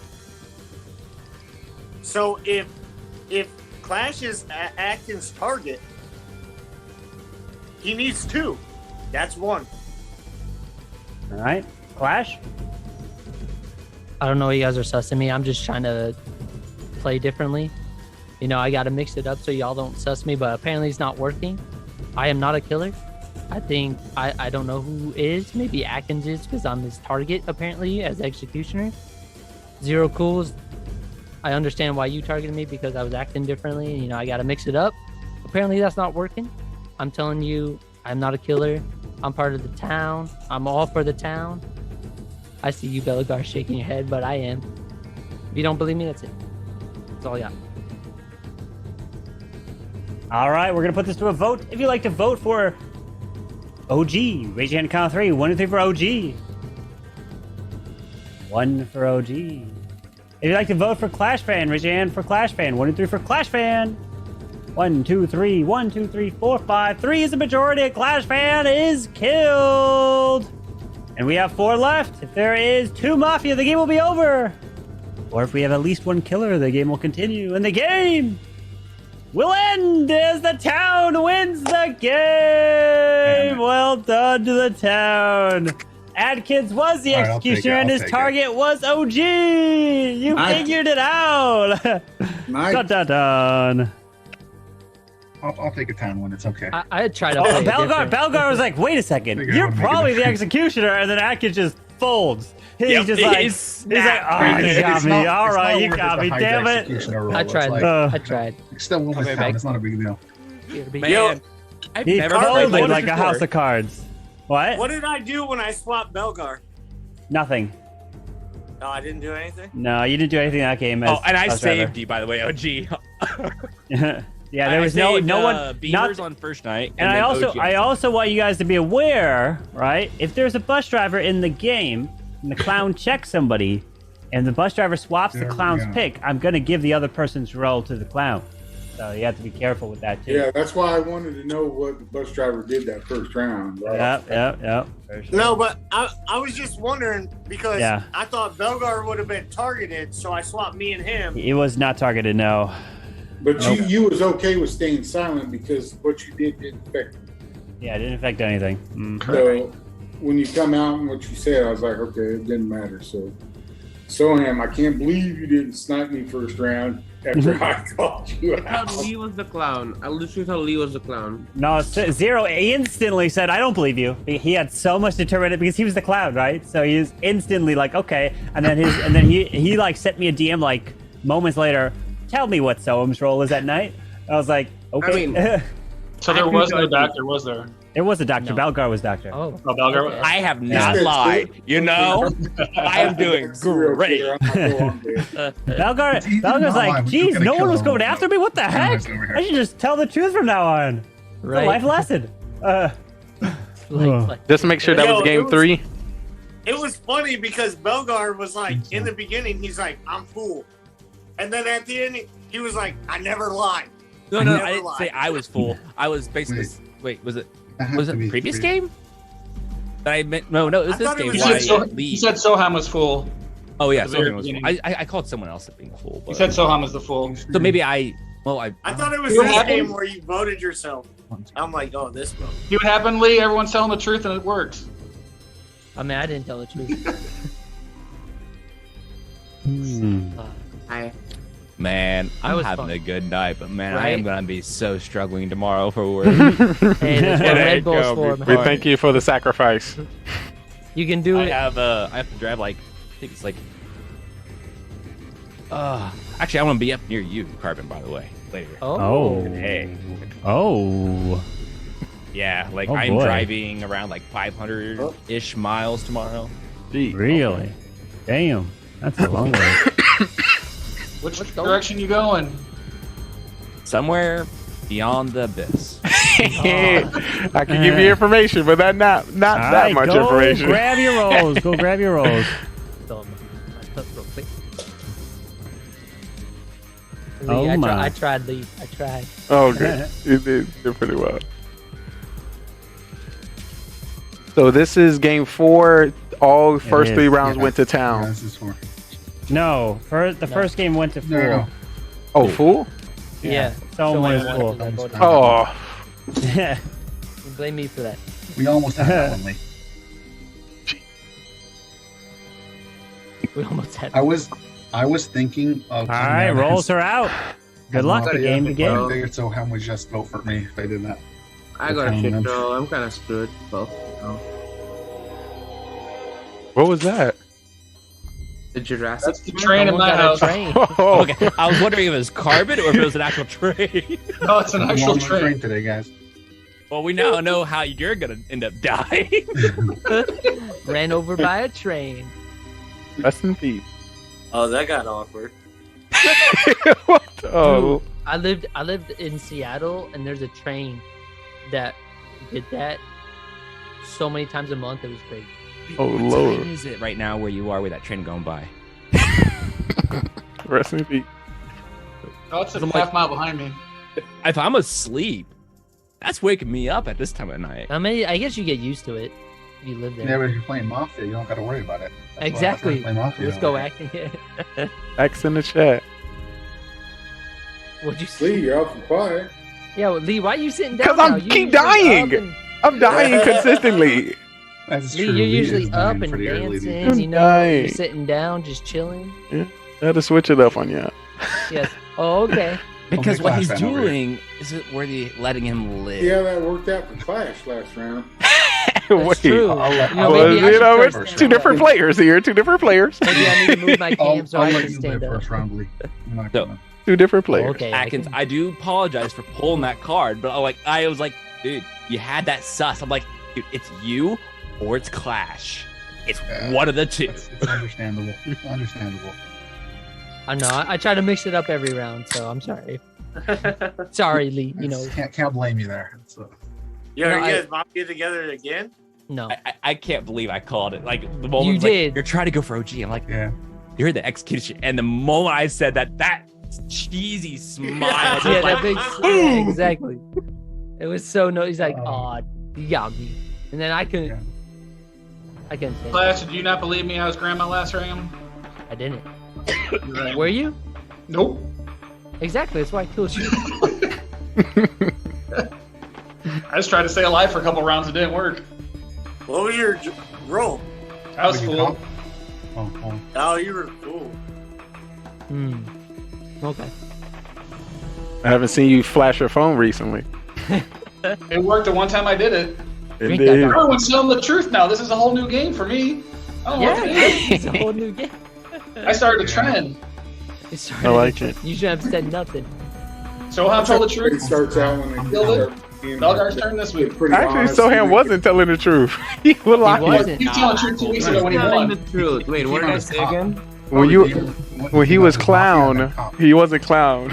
So if Clash is Atkins' target, he needs 2. That's 1. All right, Clash? I don't know what you guys are sussing me. I'm just trying to play differently. You know, I got to mix it up so y'all don't suss me, but apparently it's not working. I am not a killer. I think, I don't know who is. Maybe Atkins is because I'm his target, apparently, as executioner. Zero Cools. I understand why you targeted me because I was acting differently. You know, I got to mix it up. Apparently that's not working. I'm telling you, I'm not a killer. I'm part of the town. I'm all for the town. I see you, Belgar, shaking your head, but I am. If you don't believe me, that's it. That's all I got. All right, we're going to put this to a vote. If you'd like to vote for OG, raise your hand count of 3. 1, 2, 3 for OG. 1 for OG. If you'd like to vote for Clash Fan, raise your hand for Clash Fan. 1, 2, 3 for Clash Fan. 1, 2, 3. 1, 2, 3, 4, 5. 3 is the majority. Clash Fan is killed. And we have 4 left. If there is 2 Mafia, the game will be over. Or if we have at least 1 killer, the game will continue. And the game will end as the town wins the game. Well done to the town. Adkins was the All right, I'll take executioner, it, and I'll his take target was OG. You Nice. figured it out. Nice. Dun, dun, dun. I'll take a town one. It's okay. I tried to Oh, play it Belgar, different. Belgar was like, wait a second. Figure You're out what to make it probably the different. executioner. And then Atkins just folds. He's Yep, just it like, is he's like, oh, you It's got me. not- All it's right, not you worth got to me. hide Damn the it. executioner role. I It's tried. like, I tried. still win this Okay, town. back. It's not a big deal. Man, Yo, I've He never played folded like a before. house of cards. What? what did I do when I swapped Belgar? Nothing. No, I didn't do anything. No, you didn't do anything in that game. Oh, and I bus saved you, by the way, OG. driver. Yeah, there was no saved, one. Beamers Not, on first night, and I then also OG on I also want you guys to be aware, right? If there's a bus driver in the game and the clown checks somebody, and the bus driver swaps the There we clown's go. pick, I'm gonna give the other person's role to the clown. So you have to be careful with that too. Yeah, that's why I wanted to know what the bus driver did that first round. Right? Yep. For sure. No, but I was just wondering because Yeah. I thought Belgar would have been targeted, so I swapped me and him. It was not targeted. No. But Nope. you was okay with staying silent because what you did didn't affect me. Yeah, it didn't affect anything. Mm. So when you come out and what you said, I was like, okay, it didn't matter. So Soham, I can't believe you didn't snipe me first round after I called you I thought out. Lee was the clown. I literally thought Lee was the clown. No, Zero instantly said, "I don't believe you." He had so much determination because he was the clown, right? So he was instantly like, "Okay," and then he like sent me a DM like moments later. Tell me what Soam's role is at night. I was like, "Okay." I mean- So there was no doctor, was there? It was a doctor. No. Belgar was doctor. Oh, Oh, Belgar. okay. I have Yeah. not lied. You know, I am doing great. Belgar, It's easy to Belgar's not lie like, when you're "Geez, gonna no one kill was them. going after me. What the heck? Cameras over here. I should just tell the truth from now on." It's a Right. life lesson. Like, Just to make sure that Yo, was it game was- 3. It was funny because Belgar was like, in the beginning, he's like, I'm fool. And then at the end, he was like, I never lied. No, I no, never I didn't lied. say I was full. I was basically. Wait, was it previous game? That I meant no, it was I this thought it game. was- why He said, I he said Soham was fool. Oh yeah, at the very Soham was full. beginning. I called someone else being a fool. He But, said Soham was the fool. so maybe I. Well, I. I thought it was See what this happened? game where you voted yourself. I'm like, oh, this one. See what happened, Lee? Everyone's telling the truth and it works. I mean, I didn't tell the truth. Man, That I'm was having fun. a good night, but man, I Right? am gonna be so struggling tomorrow for work. Hey, that's what Red Bull's for, We man. thank you for the sacrifice. You can do I it. have to drive like I think it's like actually I want to be up near you, Carbon, by the way, later. Oh. Hey. Oh. Yeah, like Oh, I'm boy. driving around like 500-ish miles tomorrow. Really? Damn. That's a long way. Which direction you going? Somewhere beyond the abyss. I can give you information, but not All that right, much go information. grab your rolls. Go grab your rolls. Lee, Oh, my. I tried, Lee. I tried. Oh, good. You did pretty well. So this is game 4. All first is, 3 rounds yeah. went to Yeah, town. this is for. No, the first game went to full. No. Oh, full? Yeah. So I much full. I voted. Oh, Yeah. You blame me for that. We almost had that one, Lee. We almost had. I was thinking of. All right, rolls are out. Good luck. The game I begins. figured Soham would just vote for me if I did that. I got a shit roll. I'm kind of screwed. Well, what was that? the Jurassic. That's the train in Someone my got a house. train. Oh, Okay, I was wondering if it was Carbon or if it was an actual train. No, it's an I'm actual on the train. today, guys. Well, we now know how you're gonna end up dying. Ran over by a train. Rest in peace. Oh, that got awkward. What? Oh, I lived in Seattle, and there's a train that did that so many times a month. It was crazy. oh What Lord. time is it right now where you are with that train going by? Rest in peace. Oh, it's a I'm half like- mile behind me. If I'm asleep, that's waking me up at this time of night. I mean, I guess you get used to it. You live there. Yeah, but if you're playing Mafia, you don't got to worry about it. That's why I Exactly. play Mafia Let's go already. acting. X in the chat. What'd you Lee, say? you're awful quiet. Yeah, well, Lee, why are you sitting down? 'Cause I'm now? You keep usually up dying. and- I'm dying consistently. That's Lee, true. you're Lee usually is up dying and pretty early these dancing. days. You know, you're Dying. sitting down, just chilling. I had to switch it up on you. Yes. Oh, okay. Because Okay, what he's class fan over here. doing isn't worthy letting him live. See how that worked out for Clash last round. That's true. I'll let- You know, I'll Well, maybe I let you should know, start it's standing two up. different players here. Two different players. Maybe I need to move my I'll cam so I let can you stand live up. first round, Lee. I'm not So- gonna. Two different players. Okay. I Atkins, can- I do apologize for pulling that card, but I was like, dude, you had that sus. I'm like, dude, it's you or it's Clash. It's Yeah. one of the two. It's understandable. It's understandable. I know. I try to mix it up every round, so I'm sorry. Sorry, Lee. You know, Can't blame you there. Yo, No, are I- you guys Mafia together again? no. I can't believe I called it. Like the moment You it's like, did. you're trying to go for OG. I'm like, Yeah. you're the execution. And the moment I said that, that cheesy smile. just Yeah, like, that big. Yeah, exactly. It was so no. He's like, Oh. oh, Yagi, and then I couldn't. Yeah. I couldn't say. Clash, did you not believe me? I was grandma last round. I didn't. Were you? Nope. Exactly. That's why I killed you. I just tried to stay alive for a couple rounds. It didn't work. What was your roll? I was Would you full. comp? Oh. Oh, you were cool. Hmm. Okay. I haven't seen you flash your phone recently. It worked the one time I did it. Drink Indeed. that Everyone's telling the truth now. This is a whole new game for me. Oh, Yeah, okay. it's a whole new game. I started a trend. It started I like a- it. You should have said nothing. So how told the It truth? starts out when they Killed it. start being Belgar's turn this week. pretty Actually, honest. Sohan wasn't telling the truth. He was lying. wasn't. He's telling the truth 2 weeks ago when he telling won. the truth. Wait, what did I say again? When he was clown, he wasn't clown.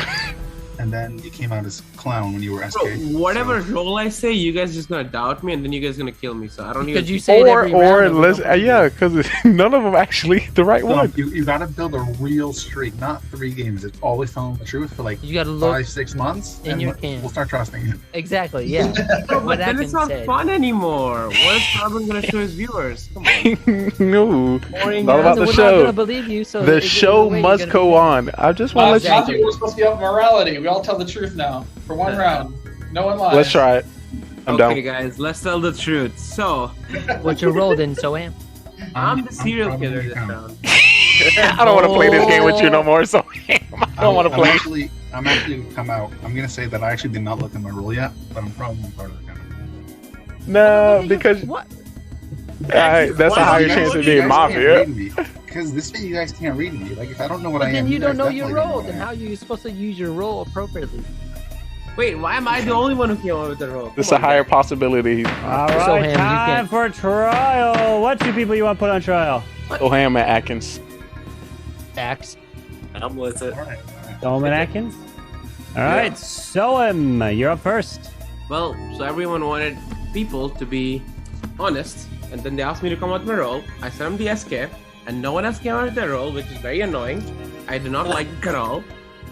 And then you came out as clown when you were SK. Bro, whatever role I say, you guys just gonna doubt me, and then you guys gonna kill me. So I don't even. Because you say it every round. let's yeah, because none of them actually the right No, one. you gotta build a real streak, not 3 games. It's always telling the truth for like You gotta look 5-6 months, in and your can. we'll start trusting you. exactly. Yeah. But what then Atkins it's not said. fun anymore. What is Carbon gonna show his viewers? Come on. No, Boring it's all about So the we're not show. gonna believe you. So The is it show the way you're must gonna go be- on. I just want to let Mafia, you. we're supposed to be up morality. We all tell the truth now for one round. No one lies. Let's try it. I'm Okay, down. guys, let's tell the truth. So, What's your role then, Soam? I'm the serial probably killer this down. round. I don't want to play this game with you no more. So I don't want to play. I'm actually gonna come out. I'm gonna say that I actually did not look at my role yet, but I'm probably part of the kind of. No, because what? That's a higher chance of being Mafia. Because this way you guys can't read me. Like if I don't know what I am, then you don't know your definitely don't role. what Then I am. how are you supposed to use your role appropriately? Wait, why am I the only one who came up with the role? It's a higher possibility. All So, right, Ham, you time can- for trial. What two people you want to put on trial? Oham and Atkins. Axe. I'm with it. All right. Solomon Atkins. All right, Soem, you're up first. Well, so everyone wanted people to be honest, and then they asked me to come out with my role. I sent them the SK, and no one else came out with their role, which is very annoying. I do not like it at all.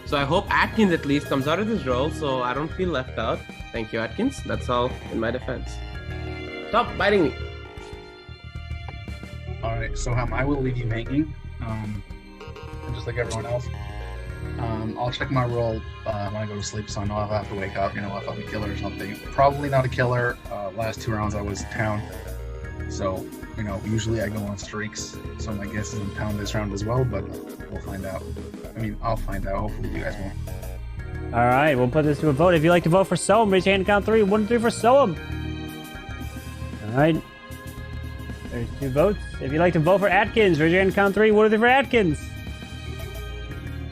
So I hope Atkins at least comes out of his role, so I don't feel left out. Thank you, Atkins. That's all in my defense. Stop biting me. All right. So I will leave you hanging, just like everyone else. I'll check my role when I go to sleep, so I know I'll have to wake up. You know, if I'm a killer or something. Probably not a killer. Last 2 rounds I was town, so you know usually I go on streaks. So my guess is I'm town this round as well, but we'll find out. I mean, I'll find out. Hopefully you guys won't. All right, we'll put this to a vote. If you'd like to vote for Soem, raise your hand and count 3. 1, 3 for Soem. All right. There's 2 votes. If you'd like to vote for Atkins, raise your hand and count 3. 1, 3 for Atkins.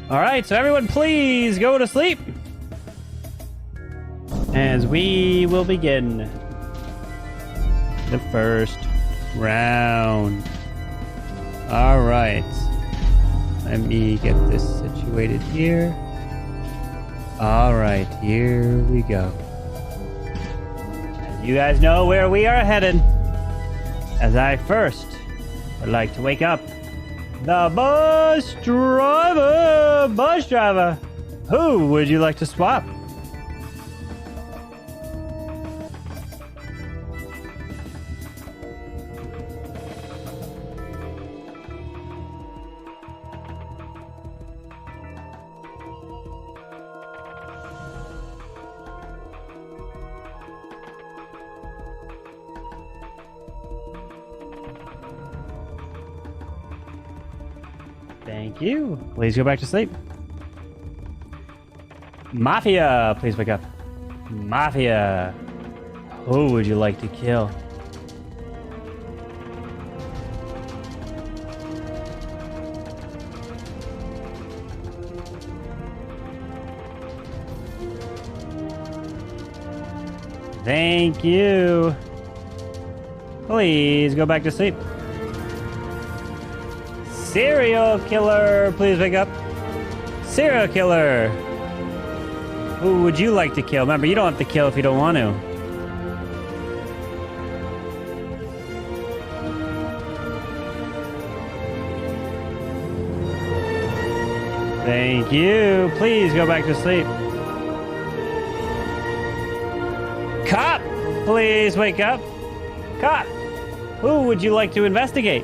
All right, so everyone please go to sleep. As we will begin the first round. All right. Let me get this situated here. All right, here we go. As you guys know where we are headed. As I first would like to wake up the bus driver. Bus driver, who would you like to swap? Thank you. Please go back to sleep. Mafia, please wake up. Mafia, who would you like to kill? Thank you. Please go back to sleep. Serial killer, please wake up. Serial killer. Who would you like to kill? Remember, you don't have to kill if you don't want to. Thank you. Please go back to sleep. Cop, please wake up. Cop, who would you like to investigate?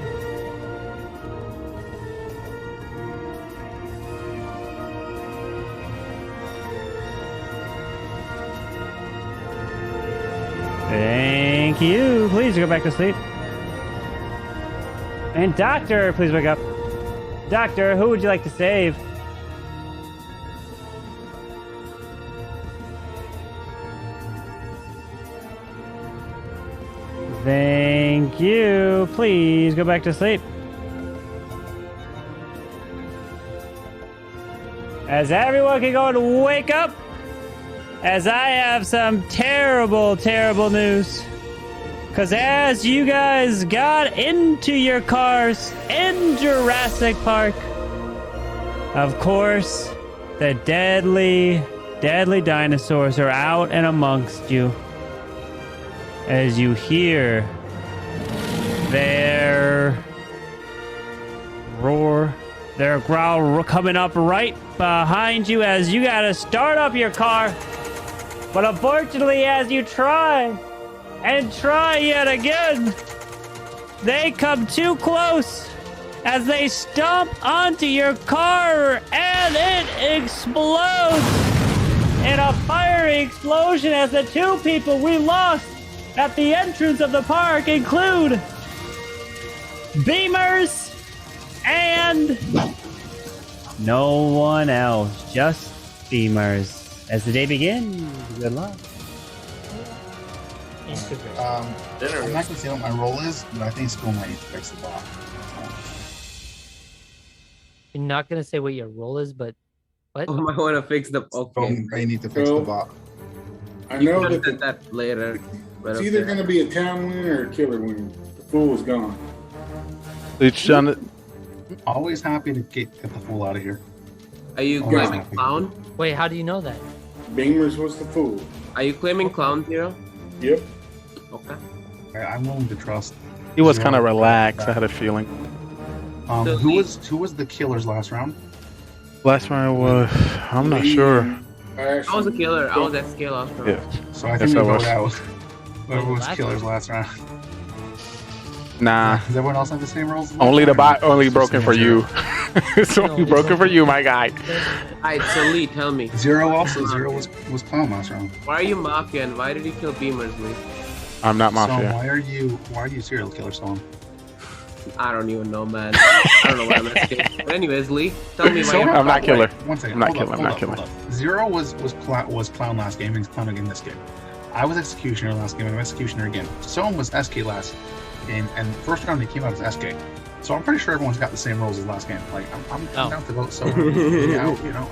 Thank you. Please go back to sleep. And doctor, please wake up. Doctor, who would you like to save? Thank you. Please go back to sleep. As everyone can go and wake up, as I have some terrible, terrible news. Because as you guys got into your cars in Jurassic Park, of course, the deadly, deadly dinosaurs are out and amongst you. As you hear their roar, their growl coming up right behind you as you gotta start up your car. But unfortunately, as you try and try yet again, they come too close as they stomp onto your car and it explodes in a fiery explosion as the 2 people we lost at the entrance of the park include Beamers And no one else, just Beamers. As the day begins, good luck. I'm not gonna say what my role is, but I think school might need to fix the bot. You're not gonna say what your role is, but what? Oh, I want to fix the. Okay. I need to fix the bot. I You know could that have said that later. But it's okay. either going to be a town win or a killer win. The fool is gone. It's trying to. Always happy to get the fool out of here. Are you Always claiming happy. clown? Wait, how do you know that? Beamers was the fool. Are you claiming clown, Zero? Yep. Okay. I'm willing to trust. He was Zero. kind of relaxed. I had a feeling. Who was the killers last round? Last round was. I'm not sure. I was a killer. I was SK last round. Yeah. So I Yes, think we I vote was. out. Whoever was Last killers last round. Nah. Does everyone else have the same rules? Only the bot. Only Just broken me for and you. Zero. It's only broken for you, my guy. Alright, so Lee, tell me. Zero also. Zero was clown last round. Why are you Mafia and why did you kill Beamers, Lee? I'm not So Mafia. why are you serial killer, Solon? I don't even know, man. I don't know why I'm SK. But anyways, Lee, tell me why So you're I'm not killer. One second. I'm not hold killer, up, I'm not hold up, killer. hold up. Zero was clown last game, and he's clown again this game. I was executioner last game, and I'm executioner again. Someone was SK last game, and first round he came out as SK. So I'm pretty sure everyone's got the same roles as last game. Like I'm down to vote so out, you know.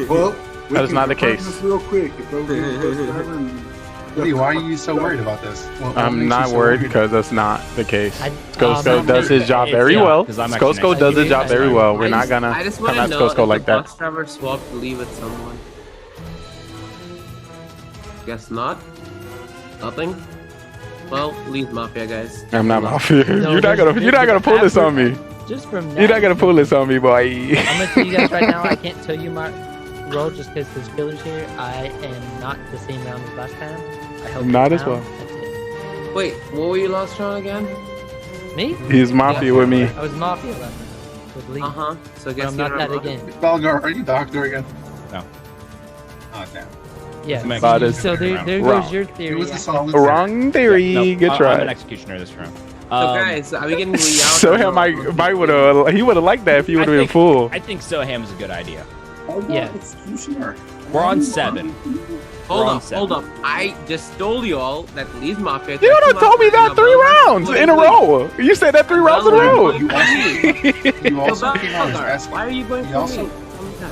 Well, we That is can not the confirm case. this real quick. If those and Lee, why are you so worried about this? What I'm makes not you so worried because that's not the case. I- Skosko does his job very yeah, well. 'cause I'm actually Skosko next. does his job I very do. well. We're not gonna I just come want to at know Skosko if like the that. bus driver swapped Lee with someone. Guess not. Nothing. Well, Lee's Mafia, guys. I'm not Mafia. No, You're not gonna pull this on me. Just from now, You're not gonna pull this on me, boy. I'm gonna tell you guys right now. I can't tell you my role just because there's killers here. I am not the same round as last time. I helped Not you as down. well. That's it. Wait, what were you last round again? Me? He's Mafia with me. I was Mafia last time with Lee. So But guess I'm not you're that Mafia. again. Belgar, are you doctor again? No. Oh damn. Yeah. That is So there wrong. goes your It theory. was a solid. Wrong theory. No, Good I'm an try. executioner this round. So guys, are we getting Lee out? So or him, no? Mike would have. He would have liked that if he would have been full. I think Soham is a good idea. Yeah. Executioner. We're on 7. Hold We're on up, 7. hold up. I just told you all that Lee's Mafia. You would have told me that 3 rounds in a row. You said that 3 rounds in a row. You also came out as SK. Why are you going You for also- me?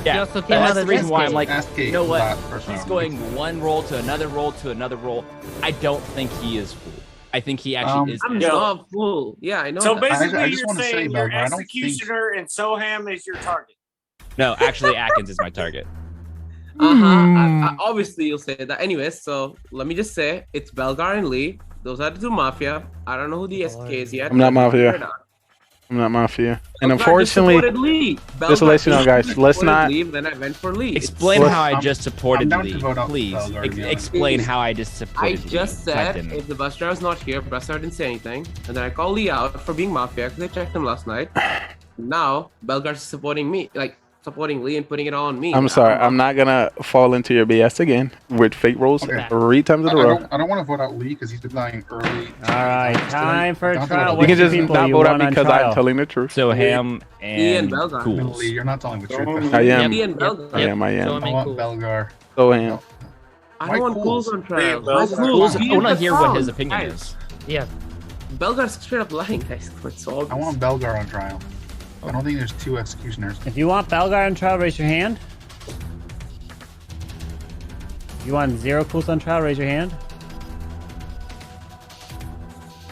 Yeah, He also came that's out the as reason why I'm SK. like, SK you know was what? that first He's round. going one roll to another roll to another roll. I don't think he is full. I think he actually is. I'm Yo. not full. Yeah, I know. So that. basically, I just you're wanna say, saying your Belgar, I don't think- executioner and Soham is your target. No, actually, Atkins is my target. Obviously, you'll say that. Anyways, so let me just say it's Belgar and Lee. Those are the 2 Mafia. I don't know who the SK is yet. I'm not but we'll Mafia. figure it out. I'm not Mafia. And Belgar unfortunately, just supported Lee. just to let you know, Belgar guys, let's supported not- Lee, then I went for Lee. Explain Let's- how I I'm- just supported I'm down Lee. to vote out Please Belgar, to be honest. explain how I just I supported Lee. just I said didn't. if the bus driver's not here, bus driver didn't say anything, and then I call Lee out for being Mafia because I checked him last night. Now Belgar's supporting me, like supporting Lee and putting it all on me. I'm sorry. I'm not gonna fall into your BS again with fake rolls Okay. 3 times in a row. I don't want to vote out Lee because he's been dying early. All right, time for a trial. You Which can just people not you vote out want on because trial? I'm telling the truth. Soham Lee and and Belgar. Cools. Lee, you're not telling the truth. Don't- I am. Lee and Belgar. I am. I So am. I I mean, want cool. Belgar. So am. I Why don't want Cools? Cools on trial. Yeah, Why Belgar. Cools? I He want to is hear the what his clown. opinion Guys, is. Yeah. Belgar's straight up lying, guys. It's all I want Belgar on trial. I don't think there's 2 executioners. If you want Belgar on trial, raise your hand. If you want 0 cools on trial, raise your hand.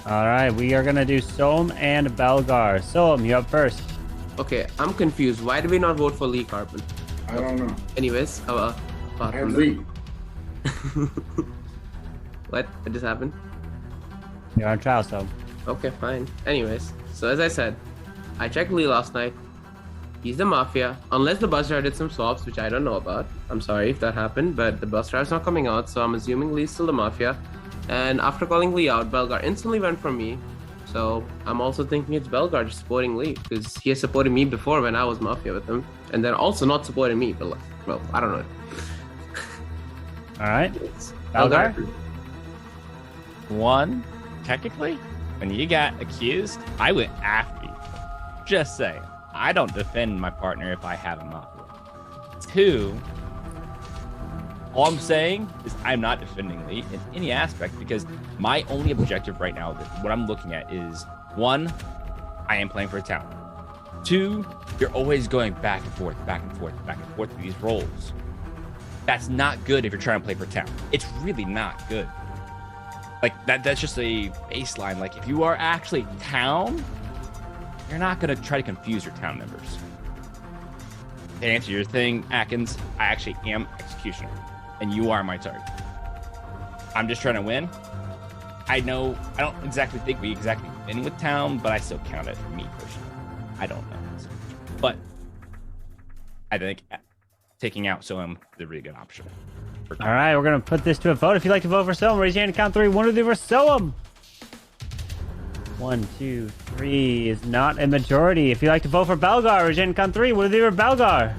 All right, we are gonna do Soam and Belgar. Soam, you up first. Okay, I'm confused. Why did we not vote for Lee Carbon? I don't know. Anyways, apart I from Lee. what just happened? You're on trial, Soam. Okay, fine. Anyways, so as I said, I checked Lee last night. He's the Mafia, unless the bus driver did some swaps, which I don't know about. I'm sorry if that happened, but the bus driver's not coming out, so I'm assuming Lee's still the Mafia. And after calling Lee out, Belgar instantly went for me. So I'm also thinking it's Belgar just supporting Lee, because he has supported me before when I was Mafia with him, and then also not supporting me, but like, well, I don't know. All right, It's Belgar. One, technically, when you got accused, I went after you. Just saying. I don't defend my partner if I have a Mafia. 2, all I'm saying is I'm not defending Lee in any aspect because my only objective right now, what I'm looking at is 1, I am playing for a town. 2, you're always going back and forth, back and forth, back and forth with these roles. That's not good if you're trying to play for town. It's really not good. Like that's just a baseline. Like if you are actually town, you're not gonna try to confuse your town members. To answer your thing, Atkins, I actually am executioner, and you are my target. I'm just trying to win. I know I don't exactly think we exactly win with town, but I still count it for me personally. I don't know, but I think taking out Soem is a really good option. All right, we're gonna put this to a vote. If you'd like to vote for Soem, raise your hand and count 3. 1, 2, 3 for Soem. 1, 2, 3 is not a majority. If you'd like to vote for Belgar, raise your hand and count 3. 1, 2, 3 for Belgar.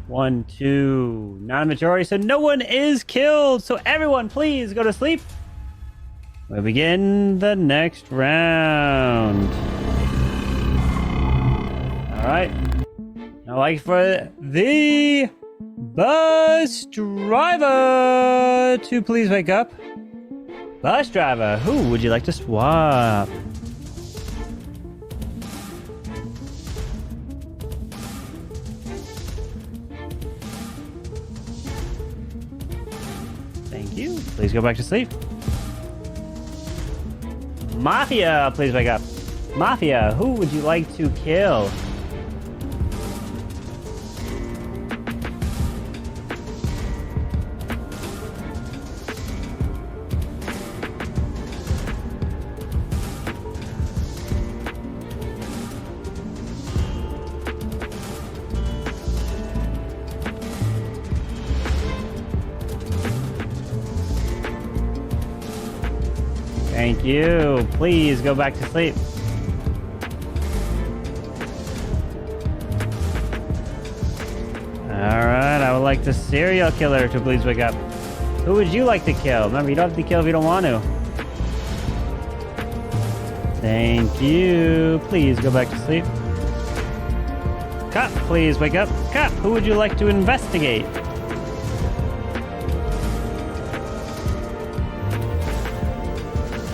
1, 2, not a majority, so no one is killed. So everyone, please go to sleep. We begin the next round. All right. Now, like for the bus driver to please wake up. Bus driver, who would you like to swap? Thank you. Please go back to sleep. Mafia, please wake up. Mafia, who would you like to kill? Thank you. Please go back to sleep. Alright, I would like the serial killer to please wake up. Who would you like to kill? Remember, you don't have to kill if you don't want to. Thank you. Please go back to sleep. Cop, please wake up. Cop, who would you like to investigate?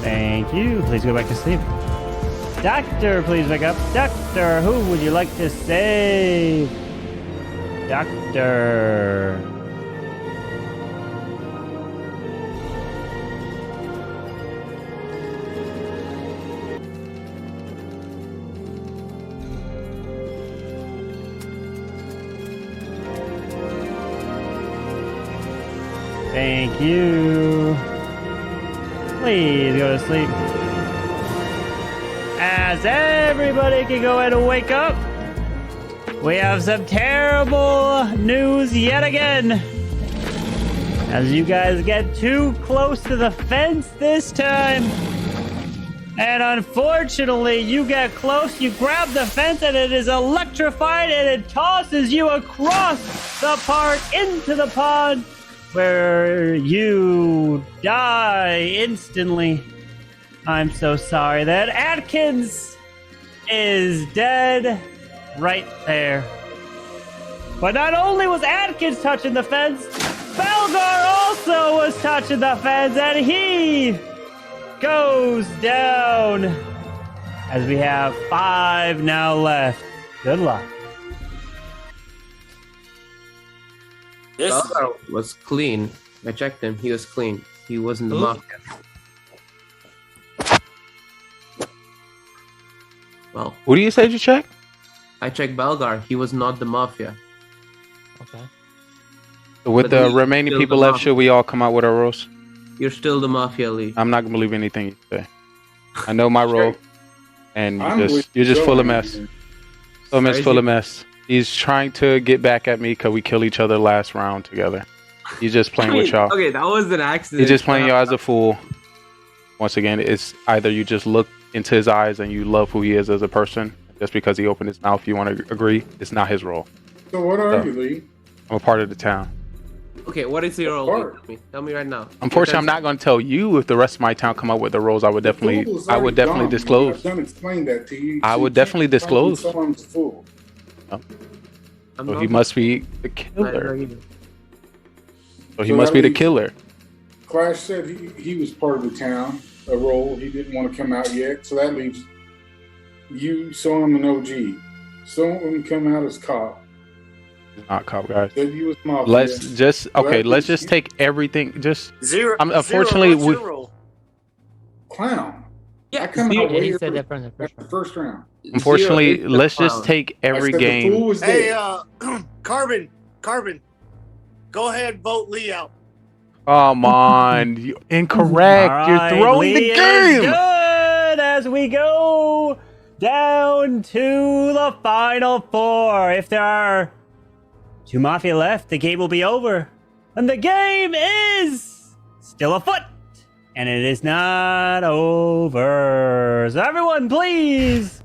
Thank you. Please go back to sleep. Doctor, please wake up. Doctor, who would you like to save? Doctor. Thank you. Please go to sleep. As everybody can go ahead and wake up, we have some terrible news yet again. As you guys get too close to the fence this time. And unfortunately, you get close, you grab the fence, and it is electrified, and it tosses you across the park into the pond, where you die instantly. I'm so sorry that Atkins is dead right there. But not only was Atkins touching the fence, Belgar also was touching the fence, and he goes down. As we have 5 now left. Good luck. Belgar was clean. I checked him. He was clean. He wasn't the Mafia. Well, Who do you say you checked? I checked Belgar. He was not the Mafia. Okay. With But the he's remaining still people the left, Mafia. should we all come out with our roles? You're still the Mafia, Lee. I'm not gonna believe anything you say. I know my role, and I'm you're just full of going mess. here. So much Crazy. full of mess. He's trying to get back at me because we killed each other last round together. He's just playing with y'all. Okay, that was an accident. He's just playing y'all as a fool. Once again, it's either you just look into his eyes and you love who he is as a person. Just because he opened his mouth, you want to agree. It's not his role. So what are you, Lee? I'm a part of the town. Okay, what is your role? Tell me right now. Unfortunately, I'm not going to tell you if the rest of my town come up with the roles. I would definitely disclose. I've done explained that to you. I So would you definitely can't claim disclose. Someone's full. So he must be the killer. So he So must that be the leaves- killer. Clash said he was part of the town, a role. He didn't want to come out yet. So that leaves you, Soham, and OG. Soham come out as cop. Not cop, guys. Said you was mafia. Let's just that let's leaves just take everything. Just Zero. unfortunately, Zero, what's your role? Clown. Yeah, I come zero. out Yeah, he here said that from the first at the round. first round. unfortunately, Zero is the let's just clown. take every I said the fool game. was Hey, dead. Carbon, go ahead, vote Lee out. Come on, incorrect. All You're right, throwing Lee the is game. good as we go down to the final four. If there are 2 Mafia left, the game will be over. And the game is still afoot. And it is not over. So everyone, please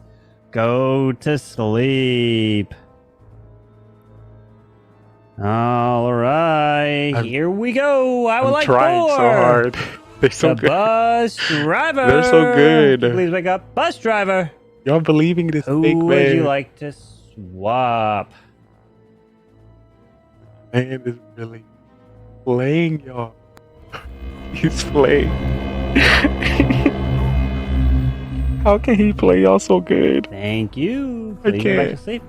go to sleep. All right, here we go. I would I'm like trying so hard. They're so the good. bus driver. They're so good. Please wake up, bus driver. Y'all believing this Who fake would man? you like to swap? Man is really playing, y'all. He's playing. How can he play y'all so good? Thank you. I Please go back can't. to sleep.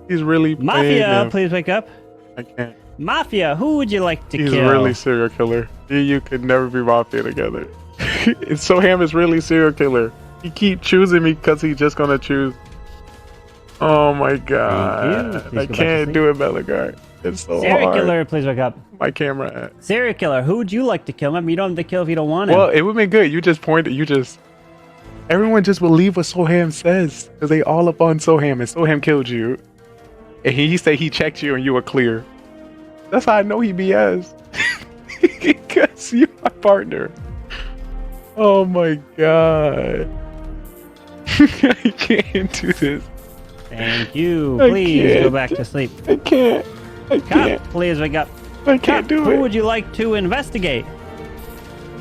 He's really playing Mafia, them. please wake up. I can't. Mafia, who would you like to He's kill? really serial killer. You could never be Mafia together. Soham is really serial killer. He keep choosing me because he's just gonna choose. Oh my god! Please I go back to can't sleep. do it, Bellegarde. It's so Serial hard. killer, please wake up. My camera at. Serial killer, who would you like to kill? Remember, you don't have to kill if you don't want to. Well, it would have been good. You just pointed. Everyone just believe what Soham says because they all up on Soham, and Soham killed you, and he said he checked you and you were clear. That's how I know he BS. Because you're my partner. Oh my god. I can't do this. Thank you. I Please can't. go back to sleep. I can't. I can't. Cop, please wake up. I can't do Who it. would you like to investigate?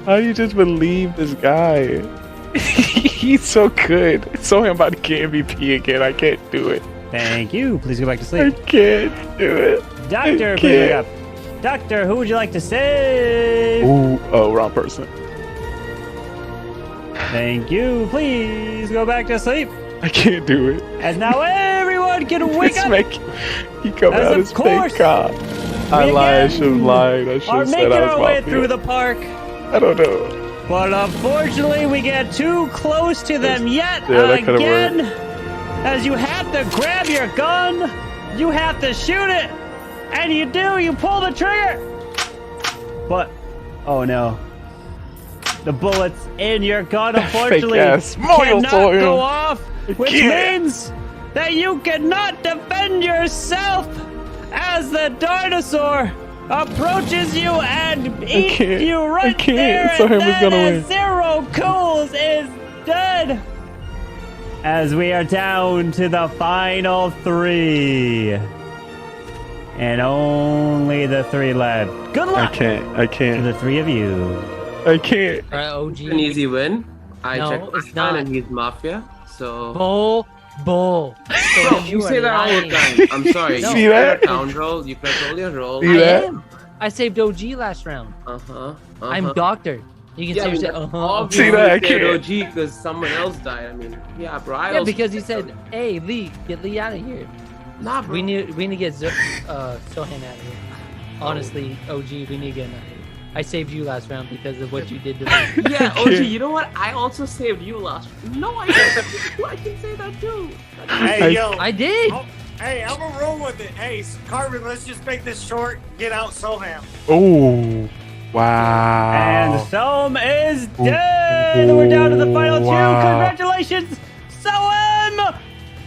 How do you just believe this guy? He's so good. Soham about to get MVP again. I can't do it. Thank you. Please go back to I sleep. can't do it. Doctor, I please wake can't. up. Doctor, who would you like to save? Ooh, oh, wrong person. Thank you. Please go back to sleep. I can't do it. As now everyone can wake It's up. he come As out of as course, fake cop. I we lied. I again should have lied. I should Are have said making I was our way Mafia. through the park. I don't know. But unfortunately, we get too close to them yet Yeah, that could've again. As you have to grab your gun, you have to shoot it, and you do, you pull the trigger. But, oh no. The bullets in your gun, unfortunately, Fake-ass Mario cannot for him. go off, which can't. means that you cannot defend yourself as the dinosaur approaches you and eats can't. you right I can't. there, So him and was then gonna as win. Zero Cools is dead. As we are down to the final 3. And only the 3 left. Good I luck can't. I to can't. the 3 of you. I can't. All right, OG. An easy win. I No, checked it's my not. gun and he's Mafia. So Bull. Bro, you say that all the time. I'm sorry. No. See You that? played a town role. You played only a role. See that? am. I saved OG last round. I'm doctor. You can Yeah, say I mean, yourself, obviously See that? I you said can't. OG because someone else died. I mean, yeah, bro. I Yeah, also because you said, "Hey, Lee, get Lee out of here." Nah, bro. We need to get Sohan out of here. Honestly, OG, we need to get him out of here. I saved you last round because of what you did to me. Yeah, OG. You know what? I also saved you last. No, I didn't. I can say that too. Hey, yo. I did. Oh, hey, I'm gonna roll with it. Hey, Carvin, let's just make this short. Get out Soham. Oh, wow. And Soham is dead. We're down to the final 2. Wow. Congratulations, Soham!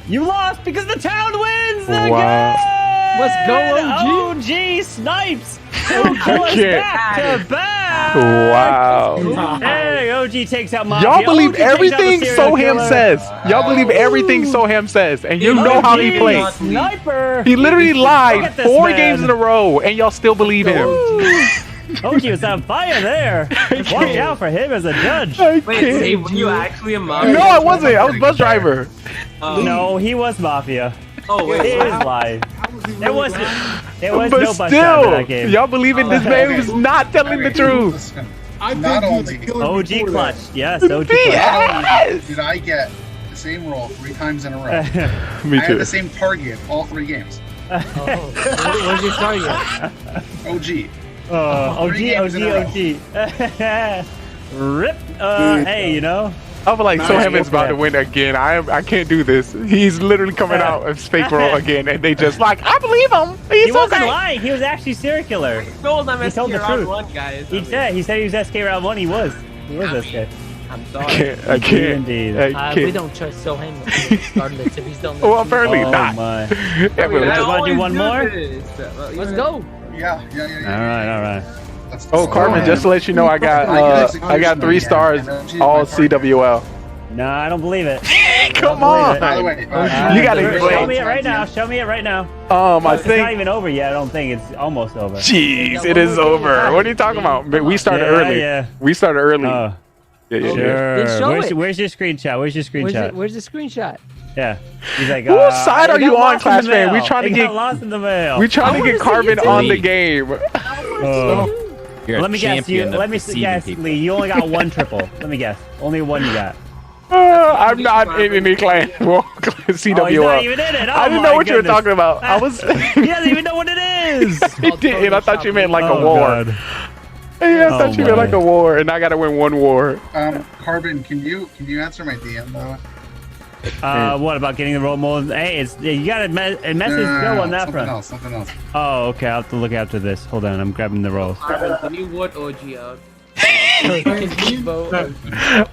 You lost because the town wins Wow. again. Let's go, OG. OG snipes 2 killers can't. back to back. Wow. Hey, OG takes out Mafia. Y'all believe OG takes out the everything serial Soham killer. says. Y'all believe everything Soham says, and you know how he OG, plays. Sniper. He literally Look lied at this 4 man. games in a row, and y'all still believe him. OG was on fire there. Watch out for him as a judge. I Wait, can't. Dave, were you actually a mafia? No, I wasn't. I was bus driver. No, he was Mafia. Oh, He wait. is lying. There was no But bus driver in that still, game. y'all believe in this man who's not telling the truth. I Not think he was a only- killer OG before clutch. that. Yes, OG clutch. Yes. Did I get the same roll 3 times in a row? Me I had too. the same target all 3 games. Oh, where's your target? OG. OG, 3 games in a row. OG. Rip. Hey, you know. I was like, Nice. Soham is about to win again. I can't do this. He's literally coming out of fake roll again, and they just like, I believe him. He He's wasn't okay. lying. He was actually serial killer. Told I'm He told the SK round truth. 1, guys. He said he was SK round 1. He was. He was SK. I'm I sorry. can't. I can't. Indeed. I We can't. don't trust Soham regardless if he's done this. Well, apparently Oh not. my. Yeah, but- I wanna do one more? Let's go. Yeah. All right. Let's Oh, go. Carmen, just to let you know, I got 3 stars, all CWL. No, I don't believe it. Come believe By it. the way, You gotta Show explain. me it right now. Show me it right now. I It's not think. even over yet. I don't think it's almost over. Jeez, it is over. What are you talking about? We started Yeah, early. yeah. We started early. Oh, Yeah. Then show sure. it. Where's your screenshot? Where's your screenshot? Where's the screenshot? Yeah. He's like, Whose side it are got you on, lost in Clash the fan? We mail. trying to It get- got lost in the mail. We trying to wanna get see Carmen you on the lead. game. You're Let a me guess. You, champion let of me deceiving guess, people. Lee. You only got 1 triple. Let me guess. Only 1 you got. I'm not in any clan. Well, CWL. Oh, he's not even in it. Oh, I didn't my know what you were goodness. talking about. I was. He doesn't even know what it is. I didn't. I thought you meant like a Oh, war. God. Yeah, I thought you meant my. like a war, and I gotta win 1 war. Carbon, can you answer my DM though? What about getting the role model? Hey, you got a message go on that front. Something else. Oh, okay. I'll have to look after this. Hold on. I'm grabbing the rolls. Can you vote OG out?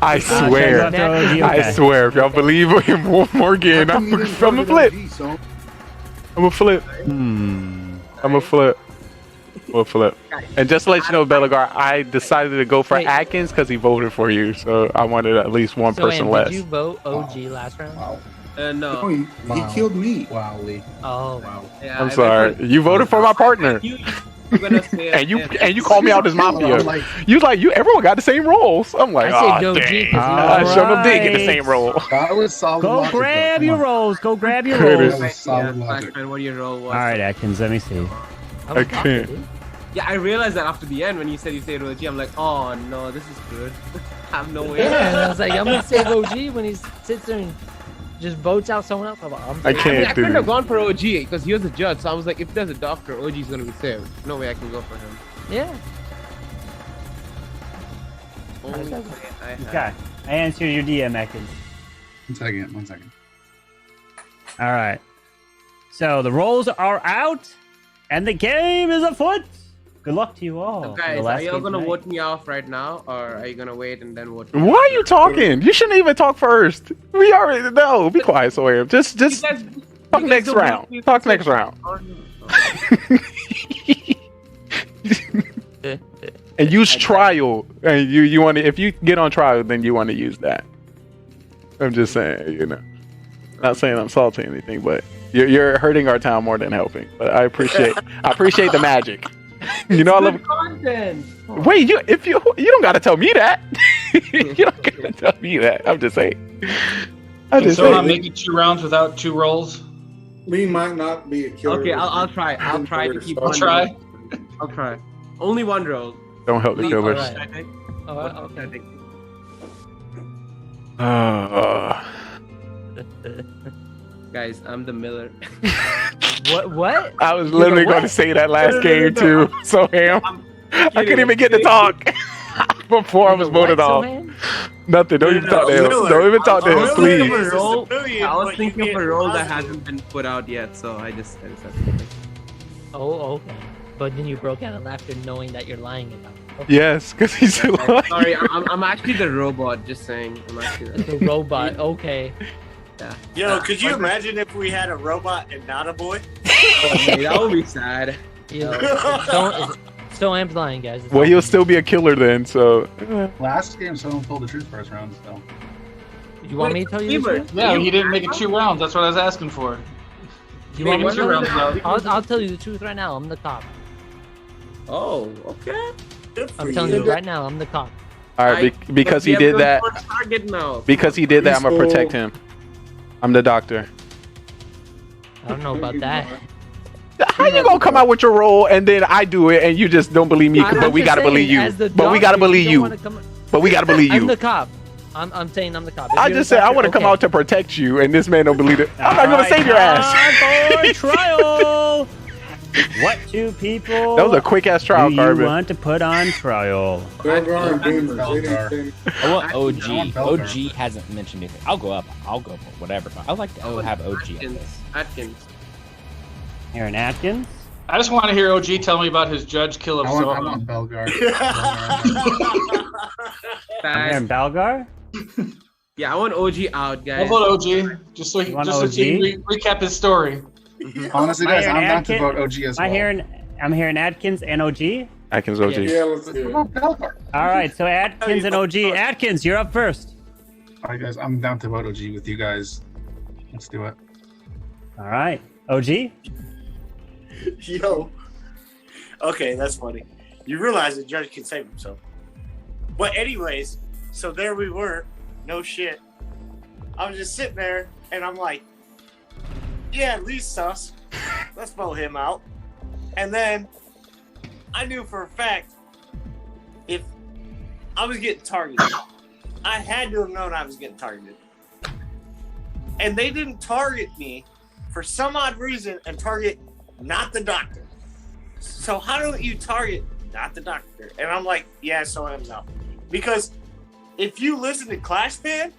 I swear. I swear. If y'all believe in Morgan, I'm gonna flip. I'm gonna flip. I'm gonna flip. We'll flip. And just to let you know, Belagar, I decided to go for Wait. Atkins because he voted for you, so I wanted at least one person less. Did you vote OG last round? Wow. No. He killed me. Wow, Lee. Oh, Wow. Yeah, I'm sorry. You voted for my partner. You're gonna say And you called me out as Mafia. I'm like, You was like, everyone got the same roles. I'm like, I said oh, OG dang. 'cause I he showed them was did get the right. same role. that was solid Go logic, though. grab Come your on. rolls. Go grab your It rolls. That was solid logic. Flashman, what your role was. All right, Atkins. Let me see. I can't. Yeah, I realized that after the end when you said OG, I'm like, oh no, this is good. I have no way. Yeah, and I was like, I'm gonna save OG when he sits there and just votes out someone else. I can't I do couldn't have this. gone for OG because he was a judge. So I was like, if there's a doctor, OG's gonna be saved. No way I can go for him. Yeah. Only way I have. Okay. I answered your DM, Atkins. 1 second. All right. So the rolls are out, and the game is afoot. Good luck to you all. So for guys, the are last y'all game gonna tonight. vote me off right now, or are you gonna wait and then vote? Me Why off? are you talking? You shouldn't even talk first. We already know. Be quiet, Sawyer. Just You guys- talk you guys next don't round. want me to Talk say- next round. And use trial. And you want to, if you get on trial, then you want to use that. I'm just saying, not saying I'm salty or anything, but you're hurting our town more than helping. But I appreciate the magic. I love. Good content. Wait, you don't gotta tell me that. You don't gotta tell me that. I'm just saying. So I'm making 2 rounds without 2 rolls. Lee might not be a killer. Okay, I'll try. I'll try to keep. I'll one try. roll. I'll try. Only 1 roll. Don't help the killers. Alright. I think. Oh, okay. Guys, I'm the Miller. What? I was literally going to say that last game too. So I couldn't even get to talk before I was voted off. Nothing. Don't even talk to him. Don't even talk to him, I please. was thinking of a role that hasn't been put out yet, so I just had to. Oh, okay. But then you broke out of laughter knowing that you're lying about it. Okay. Yes, because he's lying. Sorry, I'm actually the robot. Just saying. I'm actually The robot. Okay. Yeah. Yo, could you imagine if we had a robot and not a boy? Oh, man, that would be sad. You know, So I'm lying, guys. It's Well, all he'll me. still be a killer then. So Last game, someone told the truth first round. So You want me to tell you the Beamer, truth? Yeah, he didn't make it 2 rounds. That's what I was asking for. You want me to Two tell you rounds the now. truth? I'll tell you the truth right now. I'm the cop. Oh, okay. Good for I'm telling you right now. I'm the cop. all right, because he did that. Target now. Because he did that, I'm gonna protect him. I'm the doctor. I don't know about that. How you gonna come out with your role and then I do it and you just don't believe me? But we gotta believe you. But we gotta believe you. But we gotta believe I'm you. the cop. I'm saying I'm the cop. If I you're just the said I doctor, want to come okay. out to protect you, and this man don't believe it. I'm not gonna Alright, save your ass. time for trial. What two people? That was a quick ass trial, do you Carbon. want to put on trial? Belgar and Beamers. They Belgar. didn't say I want I want OG. Belgar. OG hasn't mentioned anything. I'll go up. I'll go for whatever. But I like to have OG up Atkins. this. Atkins. Aaron Atkins. I just want to hear OG tell me about his judge kill of I Soho. want Belgar. I'm Aaron Balgar. Yeah, I want OG out, How guys. about OG? Just so he You want just so he OG? recap his story. Honestly, Am I guys, hearing I'm down to Atkins? vote OG as well. I'm hearing Atkins and OG. Atkins OG. Yeah, let's do it. Belgar. All right, so Atkins and OG. Atkins, you're up first. All right, guys, I'm down to vote OG with you guys. Let's do it. All right, OG. Yo. Okay, that's funny. You realize the judge can save himself. But anyways, so there we were. No shit. I was just sitting there and I'm like, yeah, at least sus. Let's vote him out. And then I knew for a fact if I was getting targeted, I had to have known I was getting targeted. And they didn't target me for some odd reason and target not the doctor. So how don't you target not the doctor? And I'm like, yeah, so I am now. Because if you listen to ClashPan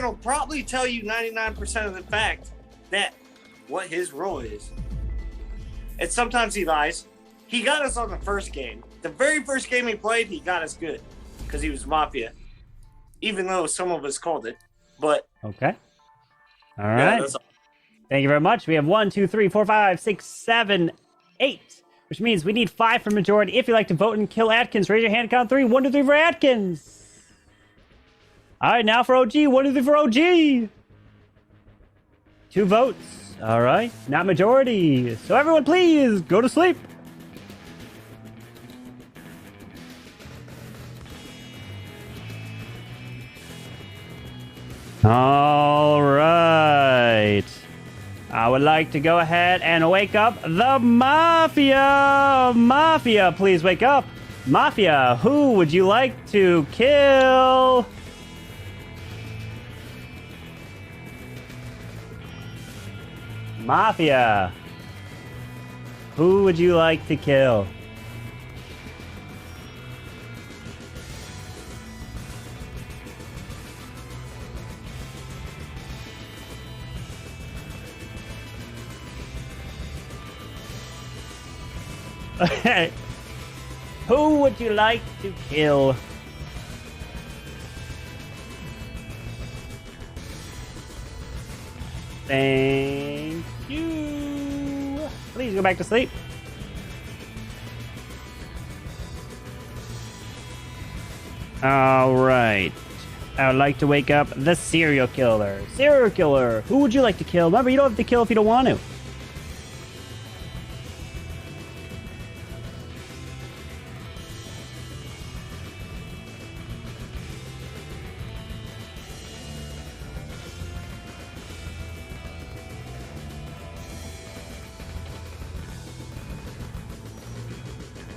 will probably tell you 99% of the fact that what his role is. And sometimes he lies. He got us on the first game. The very first game he played, he got us good. Because he was Mafia. Even though some of us called it. But Okay. All yeah, right. that's all. Thank you very much. We have 1, 2, 3, 4, 5, 6, 7, 8, which means we need 5 for majority. If you'd like to vote and kill Atkins, raise your hand. Count 3. 1, 2, 3 for Atkins. All right, now for OG. 1, 2, 3 for OG. 2 votes. All right, not majority. So everyone, please go to sleep. All right. I would like to go ahead and wake up the Mafia. Mafia, please wake up. Mafia, who would you like to kill? Mafia, who would you like to kill? Okay. Who would you like to kill? Thank you. Please go back to sleep. All right. I would like to wake up the serial killer. Serial killer. Who would you like to kill? Remember, you don't have to kill if you don't want to.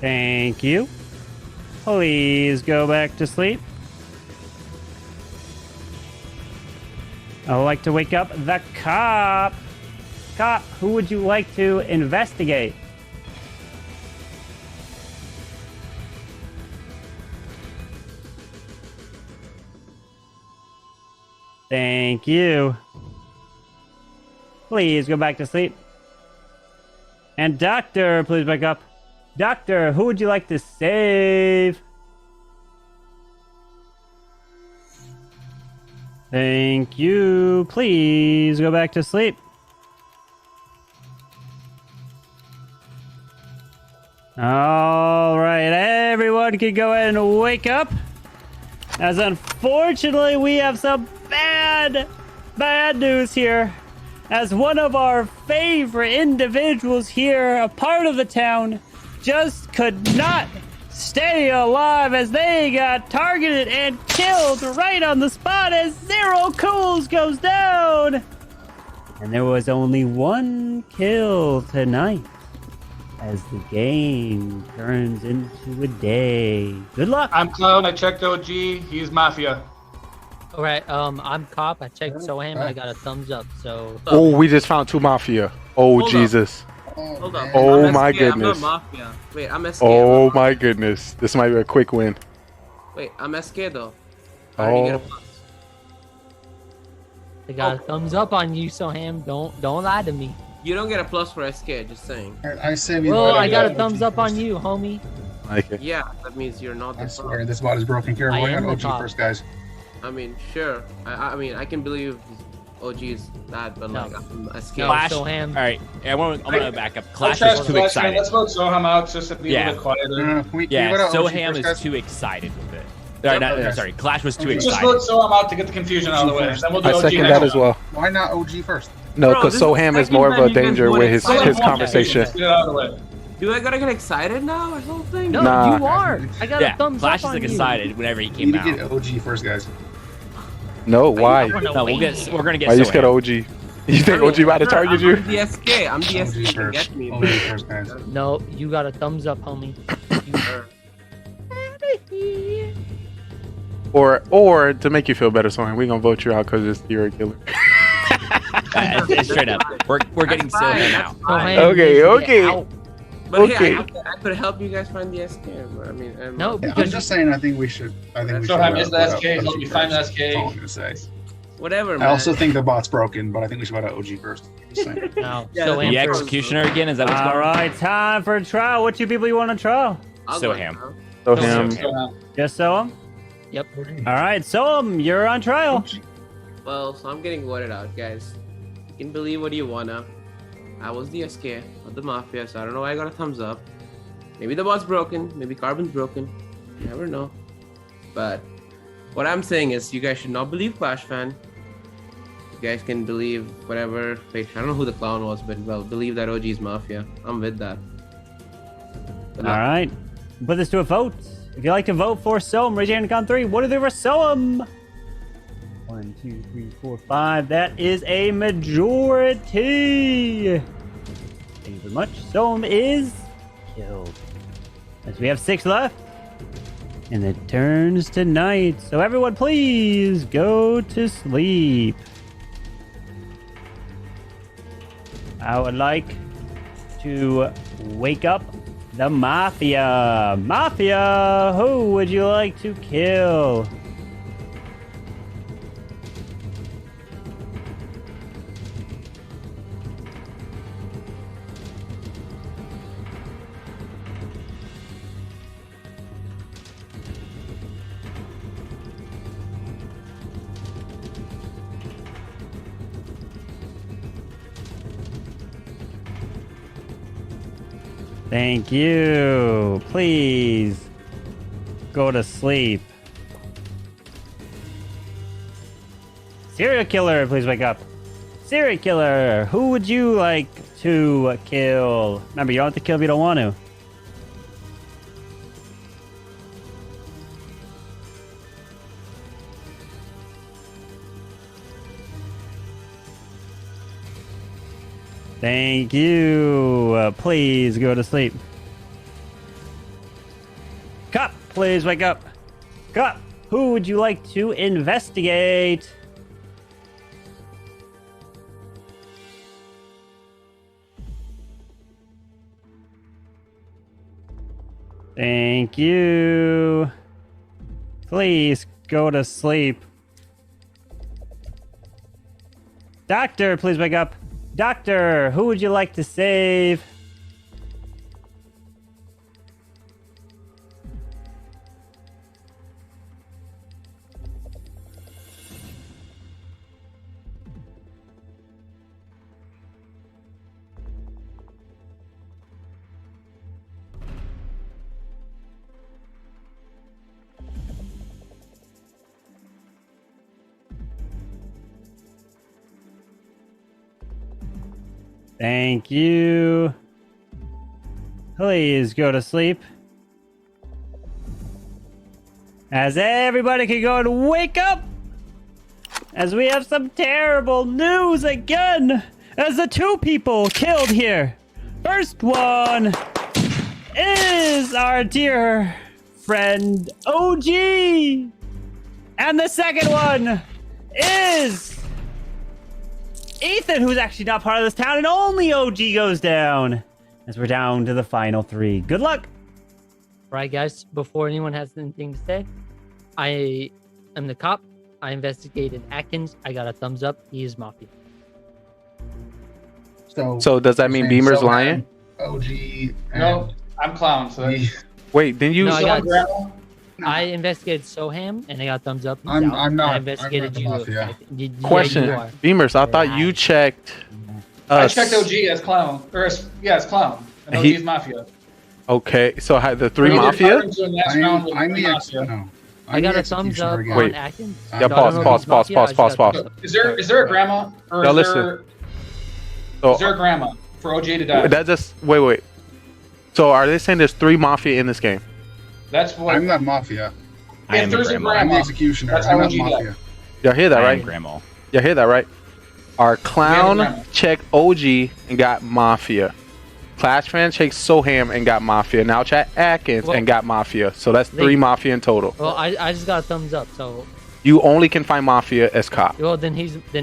Thank you. Please go back to sleep. I would like to wake up the cop. Cop, who would you like to investigate? Thank you. Please go back to sleep. And doctor, please wake up. Doctor, who would you like to save? Thank you. Please go back to sleep. All right, everyone can go ahead and wake up. As unfortunately, we have some bad news here. As one of our favorite individuals here, a part of the town, just could not stay alive as they got targeted and killed right on the spot as Zero Cools goes down. And there was only one kill tonight as the game turns into a day. Good luck. I'm Clown. I checked OG. He's Mafia. All right, I'm Cop. I checked Soham. I got a thumbs up. So. Oh, we just found 2 Mafia. Oh, Hold Jesus. Hold up. Oh, I'm my SK, goodness. I'm not Mafia. Wait, I'm SK. Oh, my goodness. This might be a quick win. Wait, I'm SK though. How did you get a plus? I got a thumbs up on you, Soham. Don't lie to me. You don't get a plus for SK, just saying. I say we. Well, vote I got a OG thumbs up on first. you, homie. Okay. Yeah, that means you're not the I top. swear, this bot is broken. Care, I we're am on the OG top. first, guys. I mean, sure. I mean, I can believe OG is that, but No. like, I'm SK. No, Clash. Soham. All right, I'm gonna back up. Let's Clash is too man. excited. Let's vote Soham out just to be Yeah. a bit quieter. No, we Yeah, vote OG Soham first, is guys. too excited with it. Sorry, Clash was too Just excited. vote Soham out to get the confusion out of the way. Then we'll do I OG second next that as time. well. Why not OG first? No, Bro, because this is the Soham is second more of time a you guys danger voted with his Soham. conversation. Get it out of the way. Do I gotta get excited now or something? No, Nah. you are. I got Yeah, a thumbs Clash up is on you. excited whenever he We came need to out. get OG first, guys. No, why? I wanna No, win. we're gonna get. Why you scared of Soham. OG? You think OG about to target you? I'm the SK. I'm the SK. OG You can first. get me. OG first, guys. No, you got a thumbs up, homie. Or to make you feel better, Soham, we gonna vote you out because you're a killer. It's straight up. We're getting That's fine, Soham that's out. fine. Soham Okay, needs to okay. get out. But Okay. hey, I could help you guys find the SK. But I mean, No, Yeah, I'm because just saying. I think we should. Soham is the vote SK. OG Help me first. find the SK. That's all I'm gonna say. whatever, man. I also think the bot's broken, but I think we should vote out OG first. Just saying. no. Yeah, Soham The first. executioner again? Is that what's All going on? right, time for a trial. What 2 people you want to trial? I'll go Soham. now. Soham. Soham. Just Soham? Yep. All right, Soham, you're on trial. Well, so I'm getting voted out, guys. You can believe what you wanna. I was the SK of the Mafia, so I don't know why I got a thumbs up. Maybe the bot's broken, maybe Carbon's broken. You never know. But what I'm saying is you guys should not believe Clash Fan. You guys can believe whatever. Wait, I don't know who the clown was, but well, believe that OG's Mafia. I'm with that. Good All luck. right, put this to a vote. If you'd like to vote for Soham, raise your hand and count 3. What are they for Soham? 1, 2, 3, 4, 5. That is a majority. Thank you very much. Soham is killed. As we have 6 left. And it turns to night. So everyone please go to sleep. I would like to wake up the Mafia. Mafia, who would you like to kill? Thank you. Please go to sleep. Serial killer, please wake up. Serial killer, who would you like to kill? Remember, you don't have to kill if you don't want to. Thank you. Please go to sleep. Cop, please wake up. Cop, who would you like to investigate? Thank you. Please go to sleep. Doctor, please wake up. Doctor, who would you like to save? Thank you. Please go to sleep. As everybody can go and wake up. As we have some terrible news again. As the 2 people killed here. First one is our dear friend OG. And the second one is Ethan, who's actually not part of this town, and only OG goes down. As we're down to the final 3. Good luck. Right, guys, before anyone has anything to say, I am the cop. I investigated Atkins. I got a thumbs up. He is Mafia. So does that mean Beamer's lying? OG. No, I'm clown. So that's... Wait, didn't you? No, I investigated Soham, and I got thumbs up. I'm not. I investigated I'm not the Mafia. Question, you are. Beamers. I thought you checked. I checked OG as clown, or as clown. And OG is Mafia. Okay, so the 3 Mafia. I'm the no. I got a thumbs up on Atkins. Yeah, pause. Is there a grandma? Or now is listen. Is there a grandma for OJ to die? That just wait. So are they saying there's 3 Mafia in this game? That's what I'm not Mafia. If there's a grandma, I'm the executioner. that's I'm how not OG Mafia. died. Y'all hear that, right? Grandma. Y'all hear that, right? Our clown grandma. checked OG and got Mafia. Clash fan checked Soham and got Mafia. Now check Atkins and got Mafia. So that's 3 Mafia in total. Well, I just got a thumbs up, so. You only can find Mafia as cop. Well, then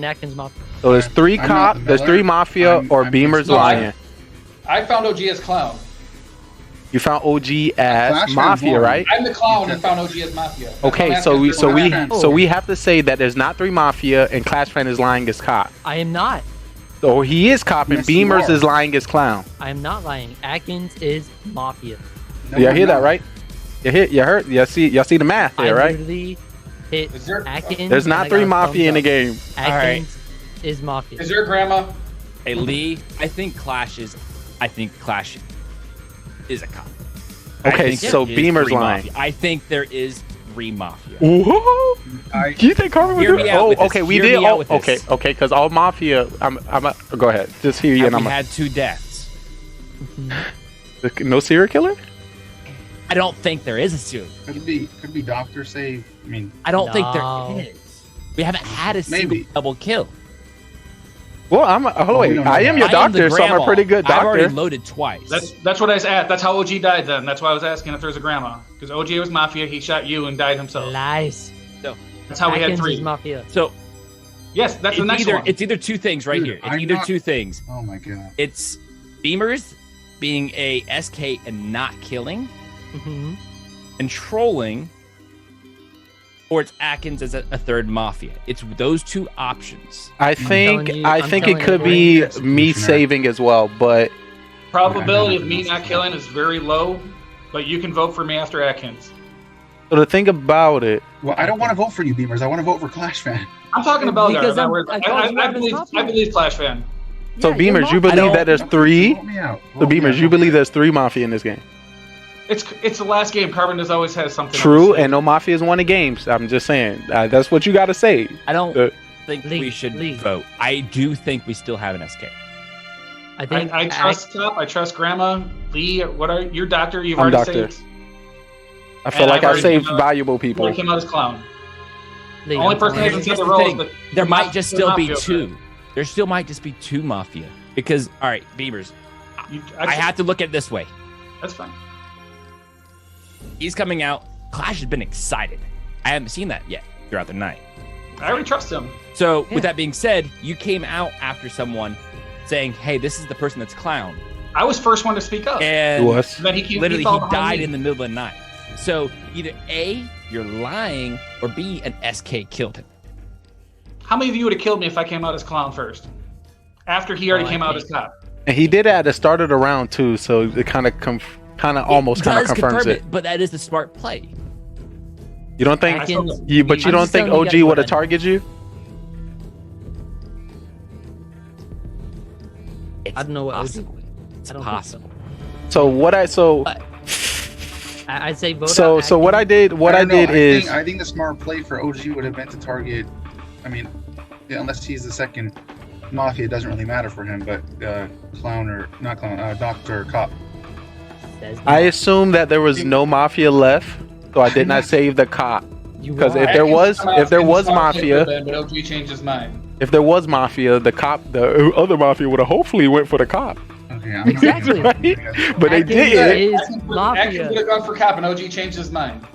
Atkins Mafia. So there's 3 cop, there's 3 Mafia, or Beamer's lying. I found OG as clown. You found OG as Mafia, right? I'm the clown and found OG as Mafia. That's Okay, why I'm so asking we have to say that there's not 3 Mafia and Clash fan is lying as cop. I am not. So he is cop and Yes, you Beamers are. is lying as clown. I am not lying. Atkins is Mafia. No, Y'all I'm hear that, not. right? You heard? Y'all see the math there, I right? literally hit Is there- Atkins. There's and I not got 3 a Mafia in the thumbs game. up. Atkins is Mafia. Is there a grandma? Hey Lee, I think Clash is a cop. I Okay, think so there is Beamer's 3 lying. Mafia. I think there is 3 Mafia. Whoa! Do you think Carmen would Hear do me it? out Oh, with this. okay, we Hear did. me out Oh, with okay, this. okay, because all Mafia. Go ahead. Just hear you, Have and we I'm. had 2 deaths? No serial killer? I don't think there is a serial. Could be Doctor Save. I mean, I don't think No. there is. We haven't had a single Maybe. double kill. Well, we don't know I am that. your I am the doctor, so I'm a grandma. pretty good I've already doctor. loaded twice. That's what I was at. That's how OG died then. That's why I was asking if there's a grandma. Because OG was Mafia, he shot you and died himself. Lies. That's how we had Atkins 3. is Mafia. So Yes, that's the next one. it's either 2 things right Dude, here. It's I'm either not- 2 things. oh my god. It's Beamers being a SK and not killing Mm-hmm. and trolling, or it's Atkins as a 3rd Mafia. It's those 2 options. I think telling you- I I'm think it telling could you. be Executioner. me saving as well, but Probability of me not killing is very low, but you can vote for me after Atkins. so the thing about it, Well, I don't want to vote for you, Beamers. I want to vote for Clash Fan. I'm talking about Because that. I'm- I believe Clash fan. so Yeah, Beamers, you you're believe that there's 3? Vote me out. So Beamers, you believe there's 3 Mafia in this game? It's the last game. Carbon does always has something. True, else. and no Mafia's won the games. I'm just saying that's what you got to say. I don't think Lee, we should Lee. vote. I do think we still have an SK. I think I trust Cop. I trust Grandma. Lee, what are your doctor? You've I'm already doctor. saved. I feel And like I've I already saved came out- valuable people. I came out as clown. Lee, Only I'm person telling that you. hasn't said Here's the the roles, thing. but There might Mafia- just still be Mafia, 2. There still might just be 2 Mafia. Because, all right, Beamers, I have to look at it this way. That's fine. He's coming out. Clash has been excited. I haven't seen that yet throughout the night. I already trust him. So, with that being said, you came out after someone saying, hey, this is the person that's clown. I was first one to speak up. And It was. Then he came, literally, followed he behind died me. in the middle of the night. So, either A, you're lying, or B, an SK killed him. How many of you would have killed me if I came out as clown first? After he already Oh, I came out think- as cop. And he did it at the start of the round too, so it kind of almost does confirms confirm it. But that is the smart play. You don't think? Atkins, But you I'm don't just think telling you OG guys would what have I- targeted you? It's I don't know what possible. I It's don't think possible. So what I so I'd say vote so out so what I Atkins. did I don't know. did is I think the smart play for OG would have been to target. I mean, yeah, unless he's the second Mafia doesn't really matter for him, but clown or not clown, doctor or cop. I assumed that there was no Mafia left, so I did not save the cop. Because if there was Mafia, but OG changed his mind. if there was Mafia, the other Mafia would have hopefully went for the cop. Okay, I'm Exactly. Right? But they did. Is Atkins Mafia. would have gone for cop, and OG changed his mind.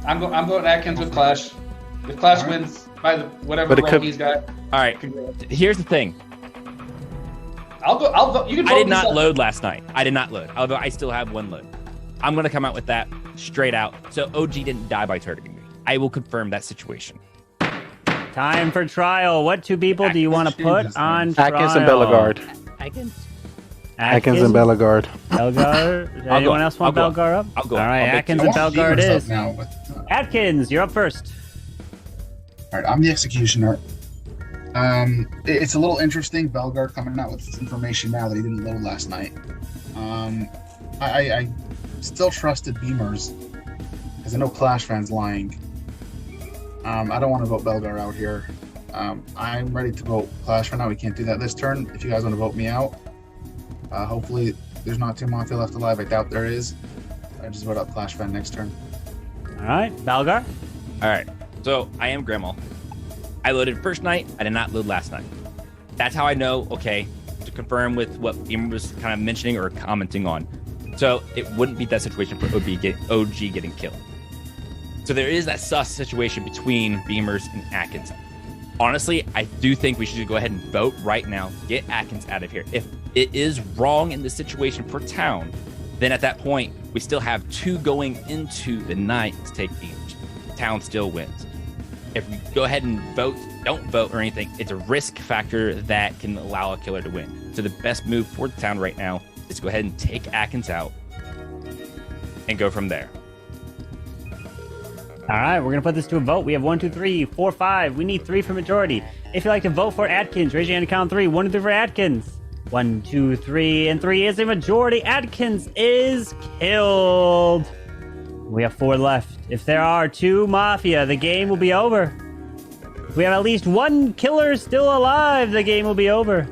I'm going Atkins with Clash. If Clash wins by whatever But it role could- he's got, All right. Here's the thing. I'll go. You can vote I did not yourself. load last night. I did not load. Although I still have one load. I'm gonna come out with that straight out. So OG didn't die by targeting me. I will confirm that situation. Time for trial. What two people do you want to put on trial? Atkins and Bellegarde. Atkins and Bellegarde. Bellegarde. Does anyone else want I'll go. Bellegarde up? I'll go. All right, I'll make Atkins I and want Bellegarde Beamer's is. up now, but, Atkins, you're up first. all right, I'm the executioner. It's a little interesting. Bellegarde coming out with this information now that he didn't load last night. I still trusted Beamers because I know Clash fans lying. I don't want to vote Bellegarde out here. I'm ready to vote Clash for now. We can't do that this turn. If you guys want to vote me out, hopefully there's not two Mafia left alive. I doubt there is. I just vote out Clash fan next turn. All right, Bellegarde. All right. So I am Grandma. I loaded first night. I did not load last night. That's how I know. Okay, to confirm with what Beamer was kind of mentioning or commenting on. So it wouldn't be that situation for OG getting killed. So there is that sus situation between Beamers and Atkins. Honestly, I do think we should go ahead and vote right now. Get Atkins out of here. If it is wrong in this situation for Town, then at that point, we still have two going into the night to take Beamers. Town still wins. If we go ahead and vote, don't vote or anything, it's a risk factor that can allow a killer to win. So the best move for the Town right now is to go ahead and take Atkins out and go from there. All right, we're gonna put this to a vote. We have 1, 2, 3, 4, 5. We need 3 for majority. If you'd like to vote for Atkins, raise your hand and count 3. 1, 2, 3 for Atkins. 1, 2, 3, and 3 is a majority. Atkins is killed. We have 4 left. If there are 2 Mafia, the game will be over. If we have at least 1 killer still alive, the game will be over.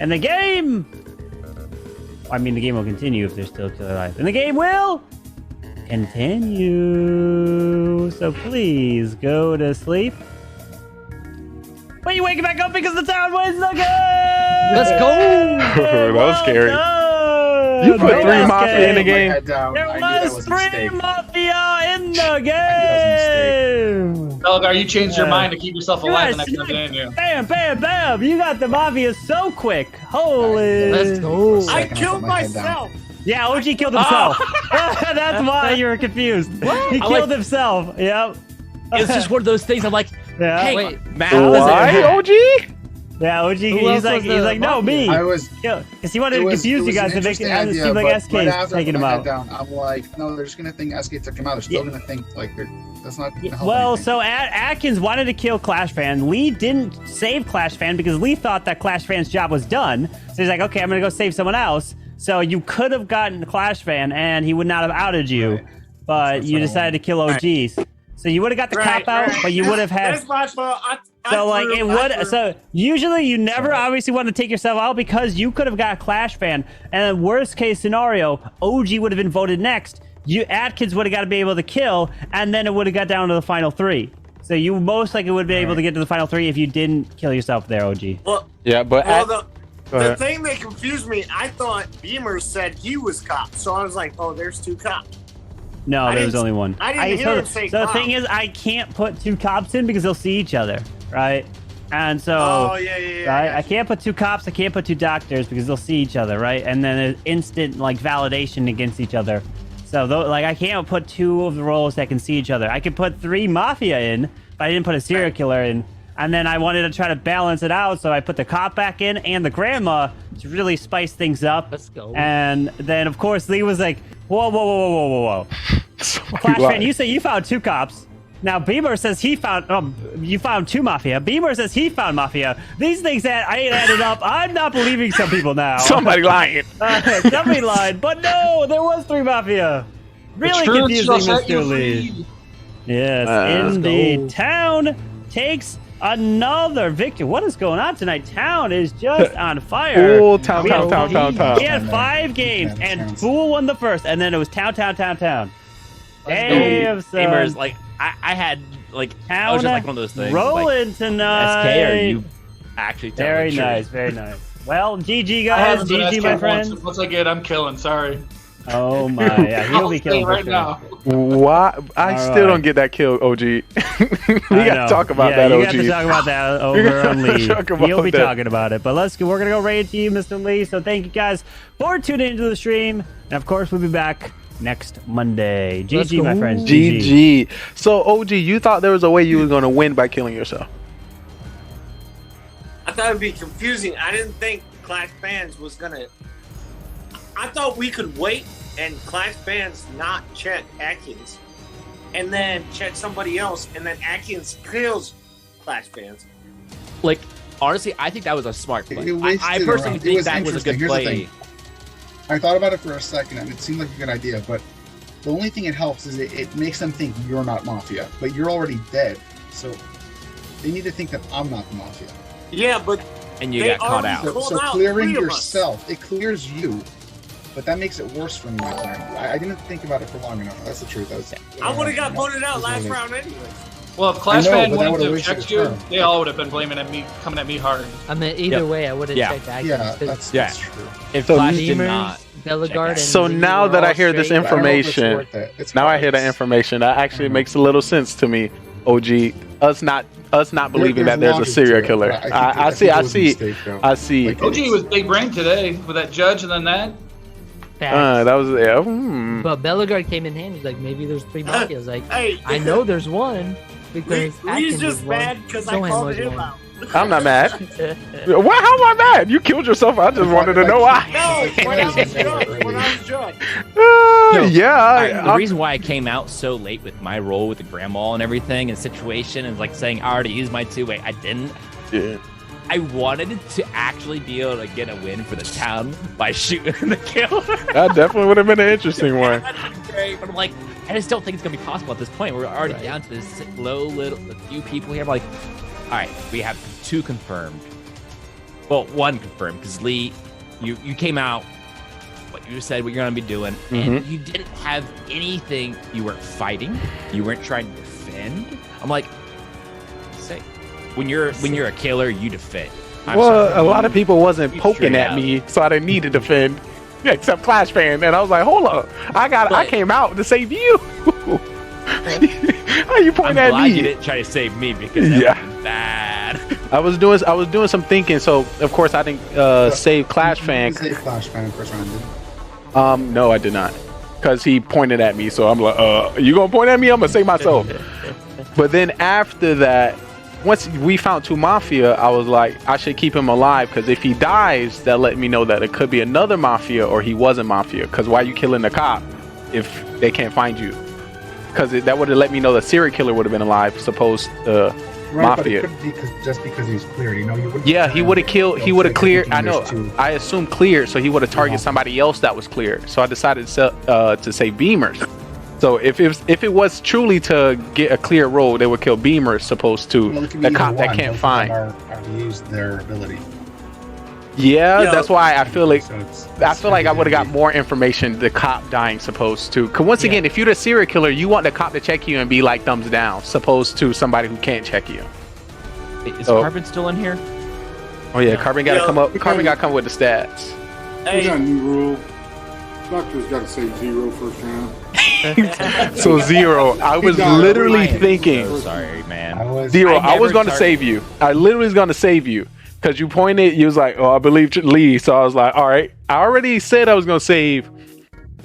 And the game... I mean, the game will continue if there's still a killer alive. And the game will... continue. So please go to sleep. But you wake back up because the Town wins the game! Let's go! That was scary. Done. You put Well 3 done. Mafia in the game. There was 3 Mafia in the game! Bellegarde, you changed your mind to keep yourself alive the next time, didn't you? Bam, bam, bam! You got the Mafia so quick. Holy. Let's go. I killed myself. Yeah, OG killed himself. That's why you were confused. He killed himself. Yep. It's just one of those things. I'm like, Yeah. hey, Wait. Matt, Why, OG? Yeah, OG. else He's was like, no, me. I was. Because he wanted It to was- confuse it you was guys an to make it interesting seem like idea, SK but is after I taking put him my head out. down, I'm like, no, they're just gonna think SK took him out. They're still gonna think like that's not. Gonna help Well, anything. so Atkins wanted to kill Clash Fan. Lee didn't save Clash Fan because Lee thought that Clash Fan's job was done. So he's like, okay, I'm gonna go save someone else. So you could have gotten Clash Fan, and he would not have outed you, Right. but you decided to kill OGs. So you would have got the cop out, but you would have had. That's my fault. So like threw- it I would. threw- So usually you never obviously want to take yourself out because you could have got a Clash Fan, and then worst case scenario, OG would have been voted next. You Atkins would have got to be able to kill, and then it would have got down to the final 3. So you most likely would be able to get to the final 3 if you didn't kill yourself there, OG. Well, Yeah, but well, Go the ahead. thing that confused me, I thought Beamer said he was cop, so I was like, oh, there's 2 cops. No, I there was didn't- only one. I didn't hear him say so the cop. thing is, I can't put 2 cops in because they'll see each other, right? And so, Oh, yeah, right? got I can't put 2 cops. I can't put 2 doctors because they'll see each other, right? And then there's instant like validation against each other. So like I can't put 2 of the roles that can see each other. I could put 3 Mafia in, but I didn't put a serial killer in. And then I wanted to try to balance it out, so I put the cop back in and the grandma to really spice things up. Let's go. And then, of course, Lee was like, whoa, whoa, whoa, whoa, whoa, whoa, whoa. Clash fan, you say you found 2 cops. Now, Beamer says he found, you found 2 Mafia. Beamer says he found Mafia. These things that I ain't added up. I'm not believing some people now. somebody lying. Somebody lied. But no, there was 3 Mafia. Really The truth confusing, shall set you Mr. Lee. free. Yes, Let's indeed. Town takes another victory. What is going on tonight? Town is just on fire. Ooh, town. We had 5 games, and Fool won the first, and then it was town. Damn, son. Gamers, like I had like I was just like one of those things. Rolling like, tonight. SK, are you actually telling the truth? Very nice. Well, GG I guys, haven't been GG SK my friends. Once I get, I'm killing. Sorry. Oh my, yeah, he'll be killing right now. Why? I still don't get that kill, OG. we gotta talk about that, OG. You have to talk about that over on Lee. He'll be talking about it. But we're gonna go right into you, Mr. Lee. So thank you guys for tuning into the stream, and of course we'll be back next Monday. GG, my friends. GG. So OG, you thought there was a way you were gonna win by killing yourself? I thought it'd be confusing. I didn't think Clash Fans was gonna. I thought we could wait and Clash Fans not check Atkins, and then check somebody else, and then Atkins kills Clash Fans. Like, honestly, I think that was a smart play. I wasted personally it think was that was a good interesting. Here's the play. thing. I thought about it for a second, and it seemed like a good idea, but the only thing it helps is it makes them think you're not Mafia, but you're already dead, so they need to think that I'm not the Mafia. Yeah, but and you got caught out. So clearing yourself, it clears you, but that makes it worse for me. I didn't think about it for long enough. That's the truth. I would have got voted out last round anyway. Well, if Clash Fan but that wouldn't would've have wasted checked you, his turn. they all would have been blaming at me, coming at me hard. I mean, either way, I would have checked Atkins. Yeah, that's true. If So Clash Beamers, did not. Bellegarde, and So Lee now were that all I hear this straight. information, now I hear the information. That actually makes a little sense to me. OG, us not believing that there's a serial killer. I see. Like, OG was big brain today with that judge and then that. Facts. That was But Bellegarde came in handy. Like, maybe there's 3 Mafias. Like, Hey, I know there's one because Lee's Atkins just is one. mad because I Sohan called was him one. out. I'm not mad. What? How am I mad? You killed yourself. I just wanted to know why. No, when I was judge. The reason why I came out so late with my role with the grandma and everything and situation and like saying I already used my 2-way, I didn't. Yeah. I wanted to actually be able to get a win for the town by shooting the kill. That definitely would have been an interesting one. Great, but I'm like, I just don't think it's gonna be possible at this point. We're already down to this a few people here. I'm like, all right, we have 2 confirmed. Well, 1 confirmed because Lee, you came out. What you said, what you're gonna be doing, and you didn't have anything. You weren't fighting. You weren't trying to defend. I'm like, say, when you're a killer, you defend. A lot of people wasn't poking at me, so I didn't need to defend. Yeah, except Clash Fan, and I was like, hold up, I came out to save you. How you pointing at glad me? You didn't try to save me because that was bad. I was doing some thinking, so of course I didn't save Clash Fan. Save Clash Fan first round. No, I did not, because he pointed at me. So I'm like, you gonna point at me? I'm gonna save myself. But then after that, once we found 2 Mafia, I was like, I should keep him alive, because if he dies, that let me know that it could be another Mafia or he wasn't Mafia. Because why are you killing the cop if they can't find you? Because that would have let me know the serial killer would have been alive, supposed to Mafia. But it couldn't be just because he was cleared. You know, he would have killed. He would have cleared. I know. I assumed cleared, so he would have targeted somebody else that was cleared. So I decided to say Beamers. So if it was truly to get a clear road, they would kill Beamers, supposed to the cop that can't find. Are used their ability. Yeah, that's why I feel like I would have got more information. The cop dying, supposed to. Because once again, if you're the serial killer, you want the cop to check you and be like thumbs down, supposed to somebody who can't check you. Is Carbon still in here? Oh yeah, Carbon got to come up. Carbon got to come with the stats. We got a new rule. Doctor's got to say 0 first round. So 0. I was literally thinking. So sorry, man. 0. I was going to save you. I literally was going to save you. Because you pointed, you was like, oh, I believe Lee. So I was like, all right. I already said I was going to save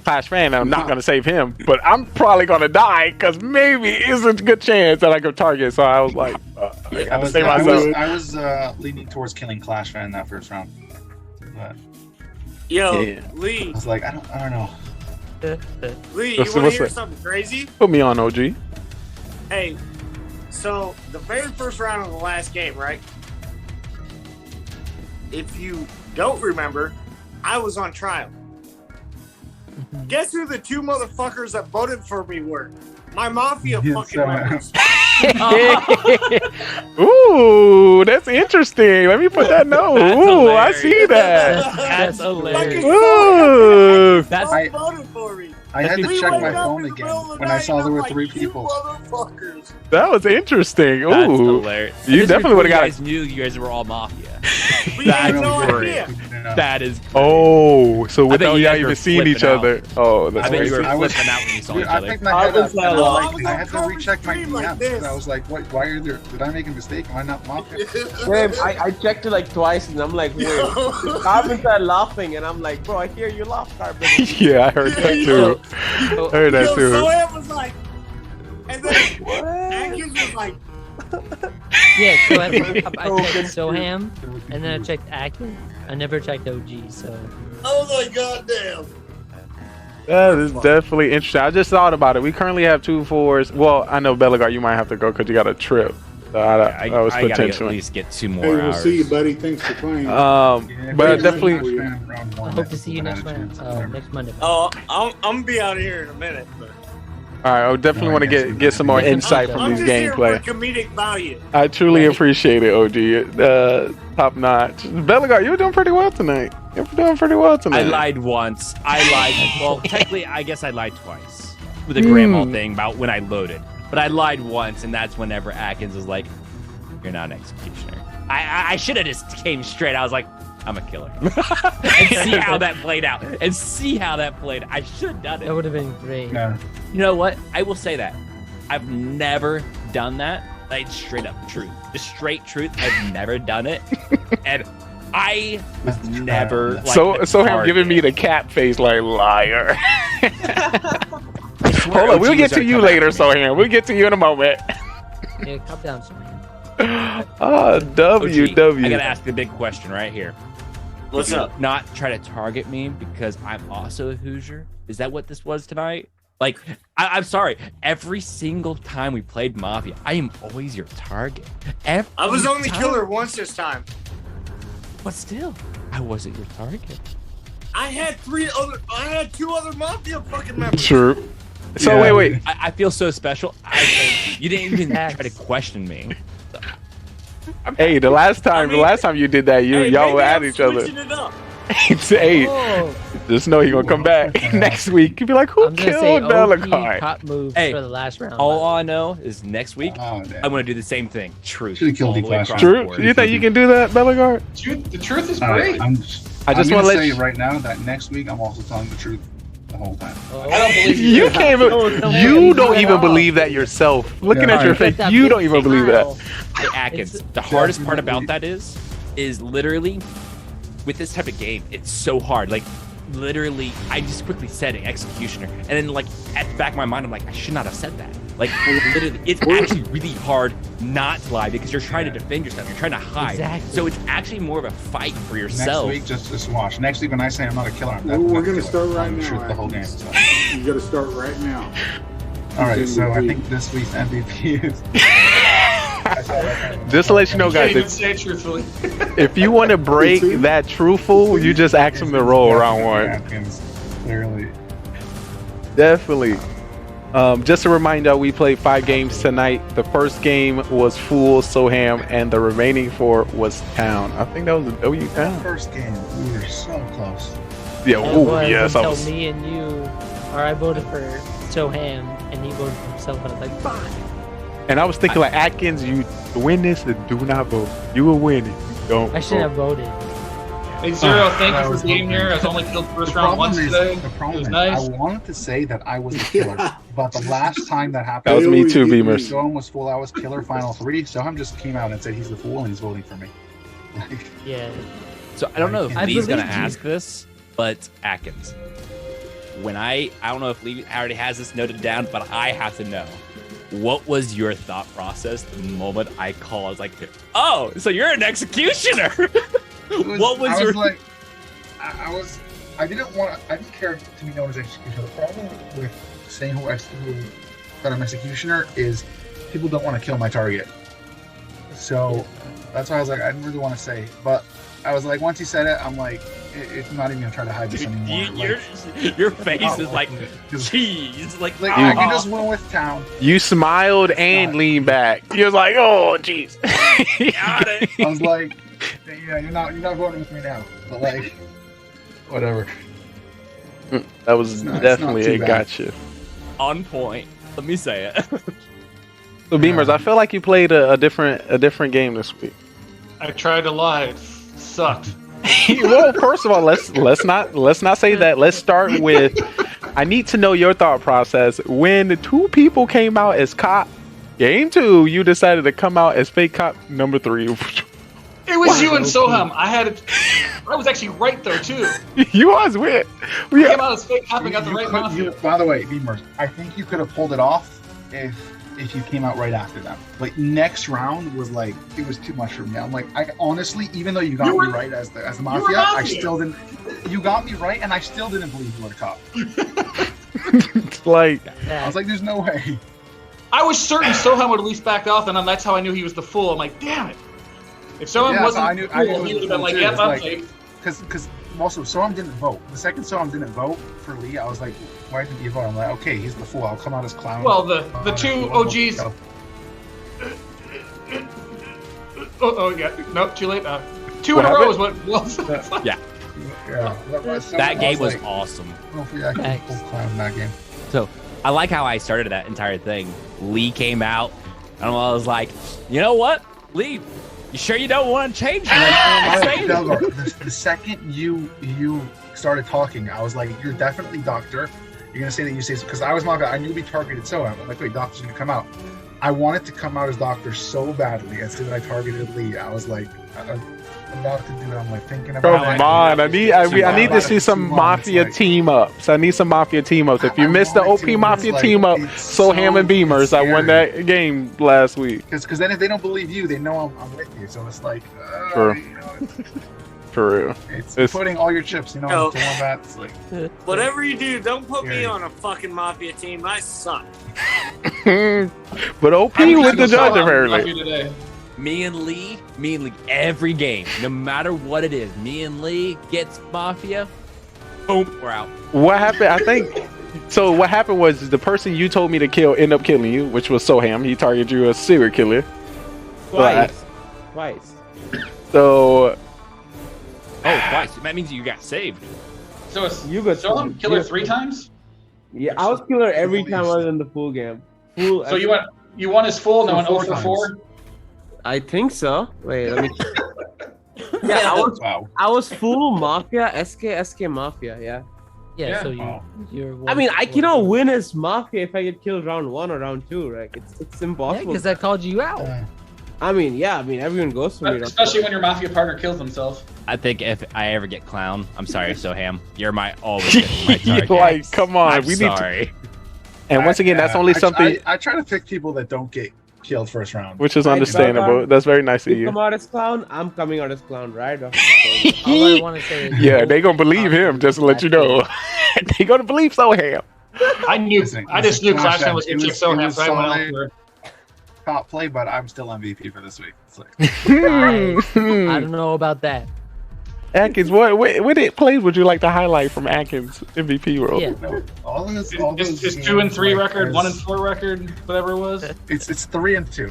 Clash Fan, and I'm not going to save him. But I'm probably going to die, because maybe it's a good chance that I could target. So I was like, I got to save myself. I was leaning towards killing Clash Fan in that first round. But Lee. I was like, I don't know. Lee, you want to hear something crazy? Put me on, OG. Hey, so the very first round of the last game, right? If you don't remember, I was on trial. Guess who the 2 motherfuckers that voted for me were? My Mafia fucking members. Ooh, that's interesting. Let me put that note. That's Ooh, I hilarious. see that. That's hilarious. Ooh. That's I voted for me. I had to We check woke my up phone in the again middle of the when I night saw and there I'm were like, 3 "You people. motherfuckers." That was interesting. That's Ooh. hilarious. You Just definitely before would've got You guys knew you guys were all mafia. We That's had no great. idea. That is. Oh, so I bet without you y'all guys were even seeing each flipping out. other. Oh, that's I bet you crazy. were I was- flipping out when you saw Dude, each I other. picked my head up and I, Oh, was I like, was I on had to Carver's recheck my stream like DMs. this. I was like, what? Why are there? Did I make a mistake? Am I not mafia? Same. I checked it like twice, and I'm like, wait. Carbon started laughing, and I'm like, bro, I hear you laugh, Carbon. Yeah, I heard that too. I heard that Yo, too. so it was like, and then Atkins was like, Yeah, so I checked Soham, and then I checked Atkins. I never checked OG, so. "Oh my goddamn!" That is definitely interesting. I just thought about it. We currently have 2 4s. Well, I know Bellegar, you might have to go because you got a trip. So I was I gotta at potentially. least get 2 more Hey, we'll hours. see you, buddy. Thanks for playing. But definitely. I hope to see you next round, next Monday. Oh, I'm gonna be out here in a minute. But All right, I definitely want to get some more insight from I'm these just here gameplay. for comedic value. I truly appreciate it, OG. Top notch. Bellegar, you were doing pretty well tonight. You're doing pretty well tonight. I lied once. I lied. Well, technically, I guess I lied twice with the grandma thing about when I loaded. But I lied once, and that's whenever Atkins was like, "You're not an executioner." I should have just came straight. I was like, "I'm a killer," and see how that played out. And see how that played. I should have done it. That would have been great. Yeah. You know what? I will say that I've never done that. Like straight up truth, just straight truth. I've never done it, and I was never like so the him target. giving me the cat face like liar. I swear Hold on, OG we'll get was to gonna you come later, after me. Soham. We'll get to you in a moment. Yeah, calm down, Soham. WW. I gotta ask the big question right here. What's Did you up? Not try to target me because I'm also a Hoosier. Is that what this was tonight? Like, I'm sorry. Every single time we played Mafia, I am always your target. Every I was only time. killer once this time. But still, I wasn't your target. I had 2 other mafia fucking members. True. So Yeah. wait. I feel so special. You didn't even try to question me. Hey, the last time you did that, Hey, y'all maybe were at I'm each other. switching it up. Hey, Oh, just know he gonna come back next week. You'd be like, who I'm gonna say killed OP Bellegar? top moves Hey, for the last round. All I know is next week, Oh, damn. I'm gonna do the same thing. Truth. Should've killed all the the way Flash. across the True. board. You think you can do that, Bellegar? The truth is All right, great. I'm I just want wanna to let say you- right now that next week I'm also telling the truth the whole time. Oh, I don't believe You you. can't. don't You believe don't that even at all. believe that yourself. Looking Yeah. at your Look at face, that you big don't even believe that. smile. Hey, Atkins, It's- the hardest part Definitely. about that is literally with this type of game, it's so hard. Like, literally, I just quickly said it, executioner, and then like at the back of my mind, I'm like, I should not have said that. Like, literally, it's actually really hard not to lie because you're trying to defend yourself. You're trying to hide. Exactly. So it's actually more of a fight for Next yourself. week, just watch. Next week when I say I'm not a killer, I'm Well, definitely we're not a gonna killer. start right I'm the now, truth the whole game. Atkins. So. You gotta start right now. All right, Who's so I MVP? think this week's MVP is. Just to let you know, You can't guys, even say it truthfully. if you want to break that truthful, you just ask him to roll round one. Atkins, clearly. Definitely. Just to remind y'all, we played 5 games tonight. The first game was Fool, Soham, and the remaining 4 was Town. I think that was a W Town. First game, we were so close. Yeah, It ooh, was yes, I until was. me and you, or I voted for Soham, and he voted for himself, and I was like, fuck. And I was thinking, like, Atkins, you win this, do not vote. You will win it. Don't. I shouldn't have vote. voted. Hey, Zero, thank I you was for being hoping. here. I was only killed first The round problem once is, today. the It problem was is, nice. I wanted to say that I was the killer, but the last time that happened, That was me too, They Beamers. Soham was full. I was killer final 3. Soham just came out and said he's the fool and he's voting for me. Like, Yeah. So I don't know if I Lee's gonna believed you. ask this, but Atkins, when I don't know if Lee already has this noted down, but I have to know. What was your thought process the moment I called? I was like, oh, so you're an executioner. What was I your was like, I didn't care to be known as executioner. The problem with saying that I'm executioner is people don't want to kill my target. So that's why I was like, I didn't really want to say. But I was like, once he said it, I'm like, it's not even gonna try to hide this anymore. Your face is like cheese. Like I can just win with town. You smiled and leaned back. You was like, oh, jeez. Got it. I was like, yeah, you're not voting with me now. But like, whatever. That was definitely a gotcha. On point. Let me say it. So Beamers, I feel like you played a different game this week. I tried to lie. It sucked. Well, first of all, let's not say that. Let's start with I need to know your thought process. When the two people came out as cop game 2, you decided to come out as fake cop number 3. It was you and Soham. I was actually right there too. You was with. I came out as fake cop and got the right Mafia. By the way, Beamers, I think you could have pulled it off if you came out right after them. Like next round was like it was too much for me. I'm like, I honestly, even though you got me right as the Mafia, I still didn't. You got me right, and I still didn't believe you were a cop. Like I was like, there's no way. I was certain Soham would at least back off, and then that's how I knew he was the fool. I'm like, damn it. If Soham wasn't I knew the fool, he would have been like, yep, I'm safe. Because also Soham didn't vote. The second Soham didn't vote for Lee, I was like, why didn't you vote? I'm like, okay, he's the fool. I'll come out as clown. Well, the two OGs. Oh yeah, no, too late. 2 in a row is what it was. Yeah. That game was awesome. Hopefully I can pull clown in that game. So I like how I started that entire thing. Lee came out, and I was like, you know what, Lee? You sure you don't want to change it? The second you started talking, I was like, you're definitely Doctor. You're gonna say that you say because I was Mafia. I knew we targeted Soham. I'm like, wait, Doctor's gonna come out. I wanted to come out as Doctor so badly. As soon as I targeted Lee, I was like, I'm about to do it. I'm like thinking about. Come on, I need to see some Mafia team ups. I need some Mafia team ups. If you missed the OP Mafia team up, Soham and Beamers, I won that game last week. Because then if they don't believe you, they know I'm with you. So it's like, True. You know, For real. It's putting all your chips, into one bat. It's like, whatever you do, don't put me on a fucking Mafia team. I suck. But OP with the judge apparently. Me and Lee, every game, no matter what it is, me and Lee gets Mafia, boom, we're out. What happened? I think. So what happened was the person you told me to kill ended up killing you, which was Soham. He targeted you as a serial killer. Twice. So. Twice. That means you got saved. So you got Soham killer 3 times? Yeah, I was killer every time I was in the full game. So you won his full, now an 0 for 4? I think so. Wait, let me. Yeah, I was full Mafia, SK Mafia, yeah. Yeah, so you're. I mean, I cannot win as Mafia if I get killed round 1 or round 2, right? It's impossible. Yeah, because I called you out. I mean, everyone goes for me. Especially when your Mafia partner kills themselves. I think if I ever get clown, I'm sorry, Soham. You're always my target. Like, come on, I'm sorry. And once again, that's only something. I try to pick people that don't get killed first round, which is understandable. That's very nice of you. Come out as clown, I'm coming out as clown, right? All I want to say is yeah, they gonna believe him. Just to let you know, they gonna believe Soham. I just knew Clash was gonna kick Soham, so I went out top play, but I'm still MVP for this week. It's like, I don't know about that. Atkins, what plays would you like to highlight from Atkins MVP role? Yeah. No, his 2 and 3 record, 1 and 4 record, whatever it was. It's 3 and 2.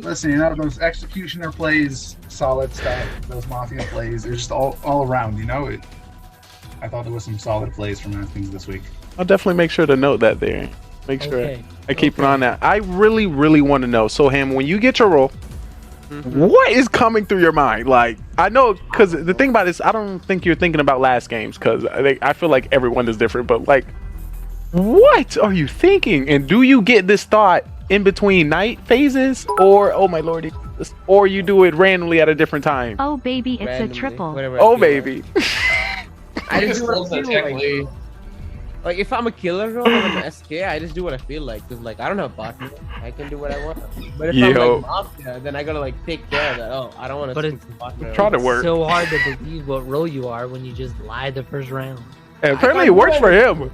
Listen, you know, those executioner plays, solid stuff. Those Mafia plays, they're just all around. You know, I thought there was some solid plays from Atkins this week. I'll definitely make sure to note that there. Make sure I keep an eye on that. I really, really want to know. So, Ham, when you get your role, what is coming through your mind? Like, I know, because the thing about this, I don't think you're thinking about last games, because I feel like everyone is different, but like, what are you thinking? And do you get this thought in between night phases, or, oh my lordy, or you do it randomly at a different time? Oh, baby, it's a triple. Oh, baby. I just do what I feel like if I'm a killer role and I'm an SK, I just do what I feel like. Because, like, I don't have bot. I can do what I want. But if I'm like Mafia, then I gotta, like, take care of that. Oh, I don't want to it's try to work. So hard to believe what role you are when you just lie the first round. And apparently it works for him.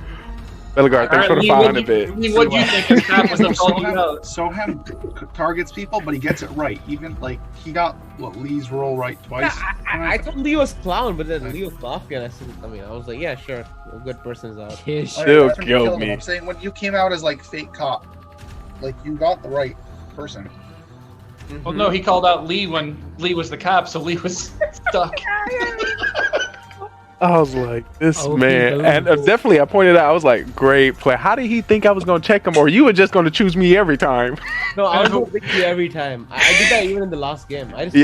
Bellegarde, thanks for the 500 bit. What do you think his cap was called you out? Soham targets people, but he gets it right. Even like he got Lee's roll right twice. I thought Lee was clown, but then Lee was Mafia, and I was like, yeah, sure, a good person's out. Still killed me. I'm saying when you came out as like fake cop, like you got the right person. Well, no, he called out Lee when Lee was the cop, so Lee was stuck. I was like, this man, and definitely I pointed out, I was like, great play. How did he think I was going to check him, or you were just going to choose me every time? No, I was going to pick you every time. I did that even in the last game. I just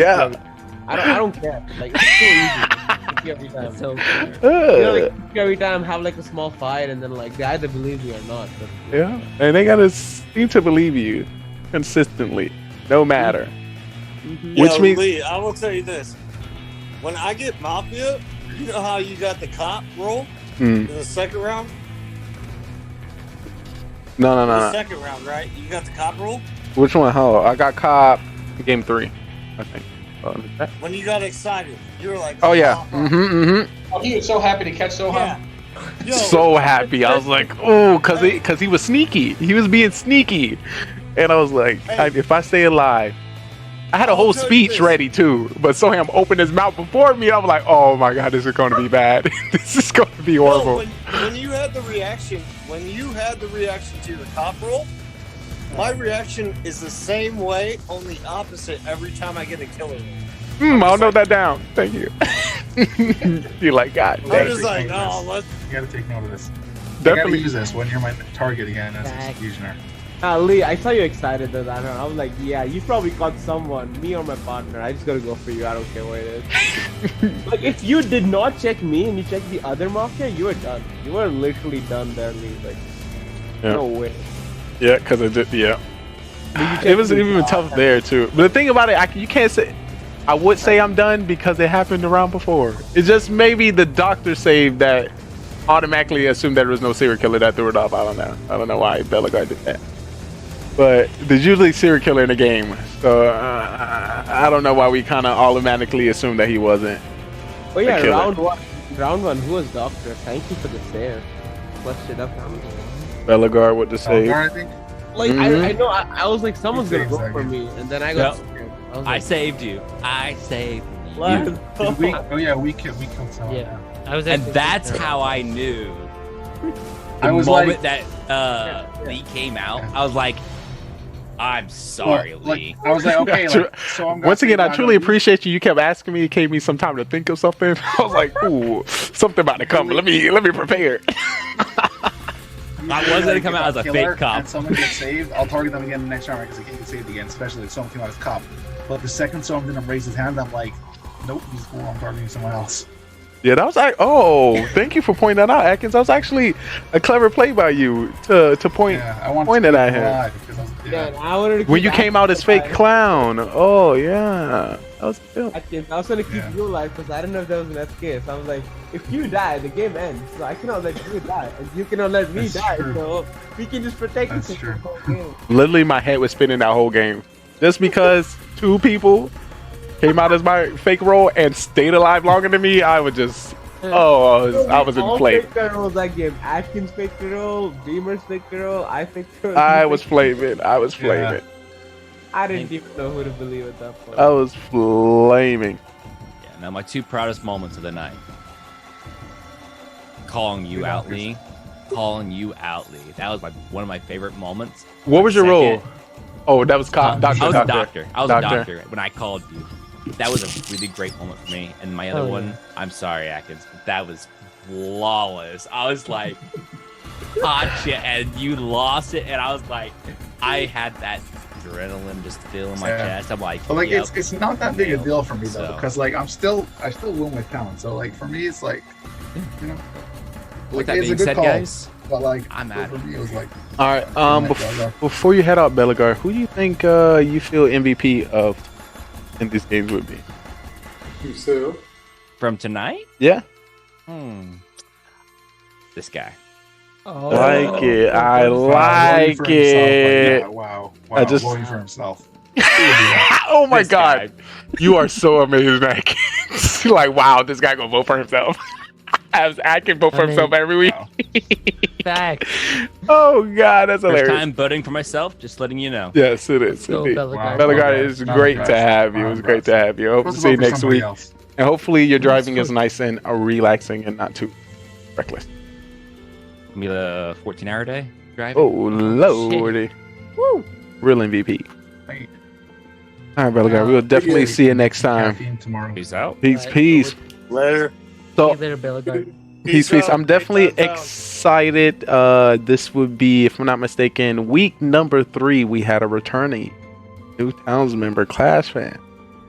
I don't care. Like, it's so easy. Pick you every time. So, pick you every time, have like a small fight, and then like they either believe you or not. But, yeah, and they gotta seem to believe you consistently, no matter. Which means, Lee, I will tell you this: when I get Mafia, you know how you got the cop roll in the second round? No. The second round, right? You got the cop roll? Which one? How? I got cop game 3, I think. When you got excited, you were like, oh yeah. Oh, he was so happy to catch Soham. Yeah. So happy. I was like, oh, because he was sneaky. He was being sneaky. And I was like, if I stay alive. I had a whole speech ready too, but Soham opened his mouth before me. I was like, "Oh my god, this is going to be bad. This is going to be horrible." No, when you had the reaction, to your cop roll, my reaction is the same way, only opposite every time I get a killer roll. I'll note that down. Thank you. You're like, God. I'm just like, you got to take note of this. Definitely use this when you're my target again as executioner. Lee, I saw you excited though that round. I was like, yeah, you probably caught someone, me or my partner. I just gotta go for you. I don't care what it is. Like, if you did not check me and you checked the other Mafia, you were done. You were literally done there, Lee. Like, no way. Yeah, because I did. Yeah, it was even tough there too. But the thing about it, you can't say. I would say I'm done because it happened the round before. It's just maybe the doctor saved that automatically assumed there was no serial killer that threw it off. I don't know why Bellegarde did that. But there's usually serial killer in the game, so I don't know why we kind of automatically assumed that he wasn't. Oh yeah, round one. Who was doctor? Thank you for the save. Clutched it up. Bellegarde with the save. I think. Like I know. I was like, someone's gonna go for me, and then I got scared. I saved you. I saved you. We killed someone. Yeah, I was. And that's how I knew. The I was moment like, that Lee came out, I was like, I'm sorry, Lee. I was like, okay. So I'm once again, I truly appreciate you. You kept asking me. It gave me some time to think of something. I was like, ooh, something about to come. Let me prepare. I was gonna come out as a fake cop. And someone gets saved, I'll target them again the next round because they can't get saved again, especially if someone came out as cop. But the second someone didn't raise his hand, I'm like, nope, he's cool. I'm targeting someone else. Yeah, that was like, oh, thank you for pointing that out, Atkins. That was actually a clever play by you to point it at him. When you came out as fake clown. Oh yeah, that was good. I was gonna keep you alive because I didn't know if there was an escape. So I was like, if you die, the game ends. So I cannot let you die, and you cannot let me die. True. So we can just protect That's each true. other the whole game. Literally, my head was spinning that whole game, just because 2 people came out as my fake role and stayed alive longer than me. I would just, I was in play. Fake roles that game. Atkins faked the role, Beamer's faked the role, I faked the role. I was flaming. I didn't even know who to believe at that point. I was flaming. Yeah, now my 2 proudest moments of the night. Calling you out, Lee. Calling you out, Lee. That was one of my favorite moments. What was your role? Oh, that was doctor. I was a doctor. I was a doctor when I called you. That was a really great moment for me. And my other one, I'm sorry, Atkins, but that was flawless. I was like, gotcha, and you lost it, and I was like, I had that adrenaline just filling my chest. I'm like, but like, it's not that big a deal for me though, because like I still win with talent. So like for me, it's like, you know, with that being said, guys, but like I'm at for me, it was like. All right. Before you head out, Bellegarde, who do you think you feel MVP of in these games would be? Yourself. From tonight? Yeah. This guy. Oh, like it. I like it. Yeah, wow. I just voting for himself. Oh my god. You are so amazing, Atkins. Like, wow, this guy gonna vote for himself. Has Akin vote for I mean- himself every week. Facts. Oh God, that's First hilarious. time voting for myself, just letting you know. Yes, it is. Go indeed. Bellegarde. Bellegarde, it's Not great impressed. to have you. It was Not great to have you. I hope to Supposed see you vote for next somebody week. else. And hopefully your driving That's is nice and relaxing and not too reckless. It'll be the 14-hour day driving. Oh lordy. Woo. Real MVP. Wait, All right, Bellegarde. We'll definitely see you next time. caffeine tomorrow. Peace out. Peace, Right. peace. Later. So See you later, Bellegarde. peace, peace. out. I'm definitely Peace out. excited. This would be, if I'm not mistaken, week number 3. We had a returning new towns member, Clash fan.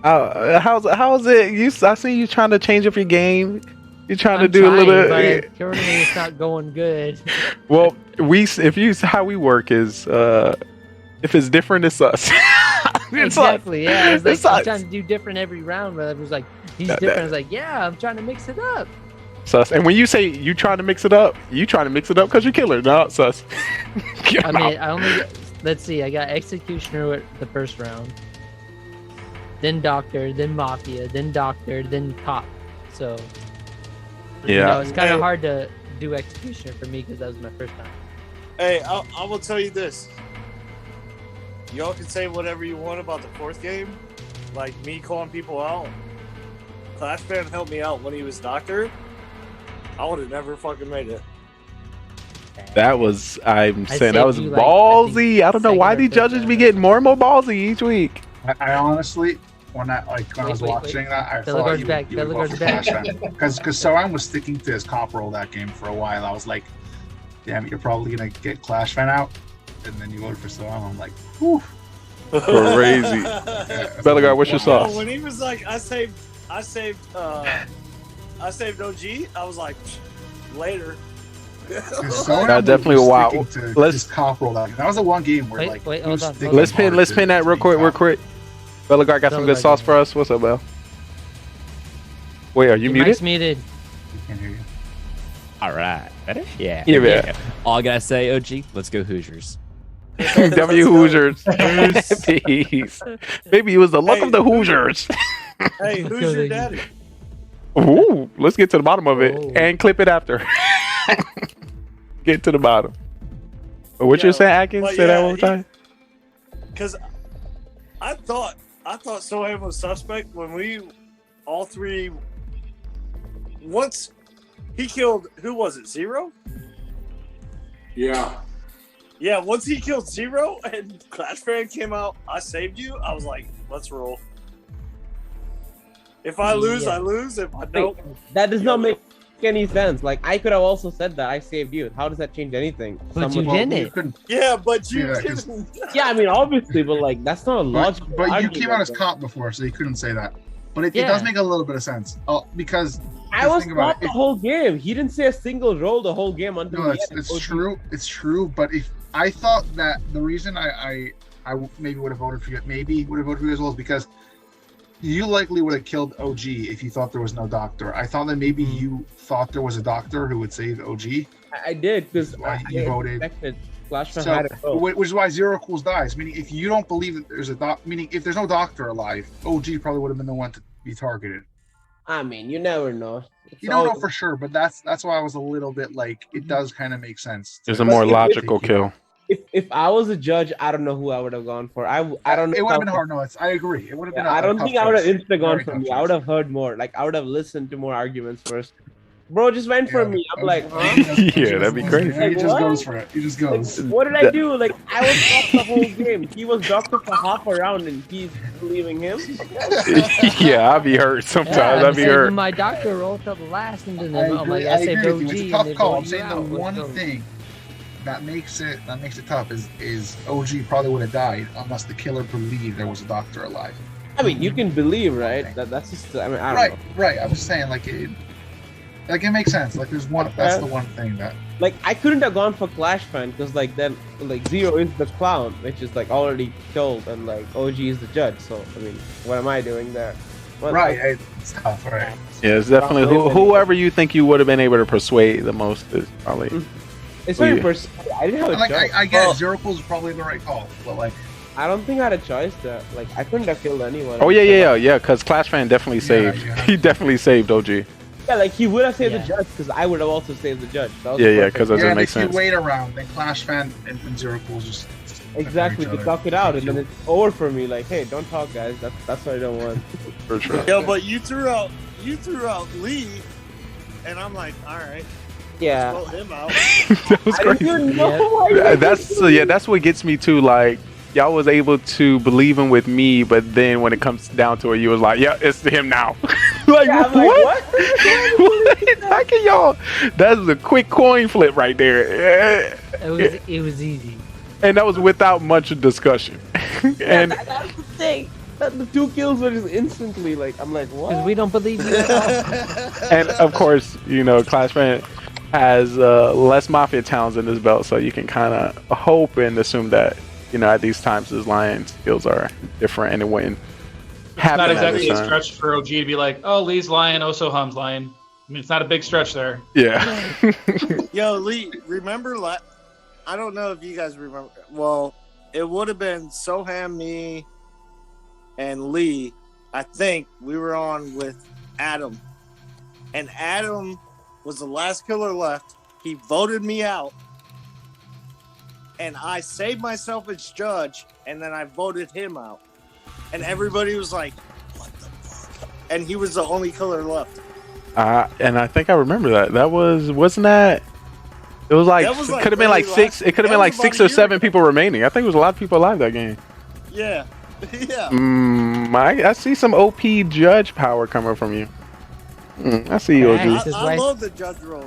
How's it? I see you trying to change up your game. You're trying to I'm do a trying, little. but currently it's not going good. Well, how we work is if it's different, it's us. It's us. Exactly. Yeah. It's like It's I'm us. trying to do different every round. But it was like he's That- different. I was like, yeah, I'm trying to mix it up. Sus. And when you say you trying to mix it up, you trying to mix it up because you're killer. No, sus. Get I him mean, out. I only let's see. I got Executioner with the first round, then Doctor, then Mafia, then Doctor, then Cop. So you know, Yeah. it's kind Hey. of hard to do Executioner for me because that was my first time. Hey, I will tell you this. Y'all can say whatever you want about the 4th game, like me calling people out. Clash fan helped me out when he was doctor. I would have never fucking made it. That was, I'm I saying, that was saved you, like, I ballsy. think, I don't know second why or these third judges round. be getting more and more ballsy each week. I honestly, when I was wait, watching that, I Bellegarde's thought you back, would vote for Bellegarde's Clash fan. Because Soam was sticking to his cop role that game for a while. I was like, damn it, you're probably gonna get Clash fan out, and then you voted for Soam. I'm like, whew. Crazy. Yeah, Bellegarde, what's your wow. sauce? When he was like, I saved OG, I was like, later. 'Cause Soam That definitely was wow. sticking to Let's- his cop role that game. That was the one game where Wait, like wait, he was hold on, sticking hold on. Let's hard pin to that real being quick. cop. Bellegarde got some good Bellegarde, sauce go. for us. What's up, Bell? Wait, are you Your muted? mic's muted. We can't hear you. All right. Better? Yeah. Yeah, man. All I gotta say, OG, let's go Hoosiers. W Hoosiers. Peace. Maybe it was the luck Hey, of the Hoosiers. Hey, who's your daddy? Ooh, let's get to the bottom of it Oh. and clip it after. Get to the bottom. What Yo, you're saying, Atkins? but Say that yeah, one more time. Because I thought Soham was suspect when we all three. Once he killed, who was it? Zero? Yeah. Yeah, once he killed Zero and Clash Fan came out, I saved you. I was like, let's roll. If I lose, Yeah. I lose. If I don't, That does not make any sense. Like I could have also said that I saved you. How does that change anything? But you Well, didn't. you couldn't, yeah, but you Yeah, 'cause- didn't. Yeah, I mean obviously, but like that's not a but, logical. but you argument, came out as though. cop before, so you couldn't say that. But it Yeah. does make a little bit of sense. Oh, because I just was think about cop it. the whole game. He didn't say a single roll the whole game until No, the end. it's true. It's true. But if I thought that the reason I maybe would have voted for you, as well, is because you likely would have killed OG if you thought there was no doctor. I thought that maybe you thought there was a doctor who would save OG. I did because Why I you voted. expected Flashman So, had a vote. which is why Zero Cools dies. Meaning, if you don't believe that there's meaning if there's no doctor alive, OG probably would have been the one to be targeted. I mean, you never know. It's You don't know always- for sure, but that's why I was a little bit like it does kind of make sense. There's a But more if- logical kill. If I was a judge, I don't know who I would have gone for. I don't know. It would have how- been hard. No, I agree. It would have Yeah, been. I don't think I would have insta gone Very for tough me. I choice. would have heard more. Like I would have listened to more arguments first. Bro just went for Yeah. me. I'm like, huh? Yeah, that'd be crazy. He just What? goes for it. He just goes. Like, what did I do? Like I was off the whole game. He was doctor for half a round, and he's believing him. Yeah, I'd be hurt sometimes. Yeah, I'd be saving hurt. my doctor roll till the last, and then I I'm agree, like, I I saved agree OG, with you. It's a and tough they call. vote I'm you saying the out. Let's one go. thing that makes it tough is OG probably would have died unless the killer believed there was a doctor alive. I mean, you can believe, right? That's just. I mean, I don't know. Right. I'm just saying, like it makes sense. Like there's one. That's the one thing that. Like I couldn't have gone for Clash Fan because like then like Zero is the clown, which is like already killed, and like OG is the judge. So I mean, what am I doing there? But, Right. like, It's tough. Right. Yeah, it's definitely whoever you think you would have been able to persuade the most is probably. it's very yeah. personal. I didn't have a Like choice. I guess Well, Zero Cool is probably the right call, but like I don't think I had a choice there. Like I couldn't have killed anyone. Oh yeah. Because Clash Fan definitely saved. yeah. He definitely saved OG. Yeah, like he would have saved Yeah. the judge because I would have also saved the judge. That was Yeah, perfect. because that Yeah, doesn't and make if you sense. wait around, then Clash Fan and Zero Cool's just Exactly, each they other. talk it out, and then it's over for me. Like, hey, don't talk, guys. That's what I don't want. For sure. Yo, but you threw out Lee, and I'm like, all right, Yeah. vote him out. That was I didn't crazy. even know. That's what gets me too. Like y'all was able to believe him with me, but then when it comes down to it, you was like, yeah, it's him now. Like, Yeah, I'm what? like, what? What? How can y'all? That's a quick coin flip right there. It was easy. And that was without much discussion. And That's the thing. That the 2 kills were just instantly like, I'm like, what? Because we don't believe you at all. and of course, you know, Clash Fan has less Mafia towns in this belt, so you can kind of hope and assume that, you know, at these times his Lion skills are different and it wouldn't It's happen not at exactly this a time. stretch for OG to be like, oh, Lee's Lion, Oso Hum's Lion. I mean, it's not a big stretch there. Yeah. Yo, Lee, remember? I don't know if you guys remember. Well, it would have been Soham, me, and Lee. I think we were on with Adam, and Adam was the last killer left. He voted me out, and I saved myself as judge, and then I voted him out, and everybody was like, "What the fuck?" And he was the only killer left. And I think I remember that. That wasn't that. It was like, That was like could have been like really six. It could have that been like was about 6 a or year 7 ago. people remaining. I think it was a lot of people alive that game. Yeah, yeah. I see some OP judge power coming from you. I see you, Yeah. OG. I love the judge roll.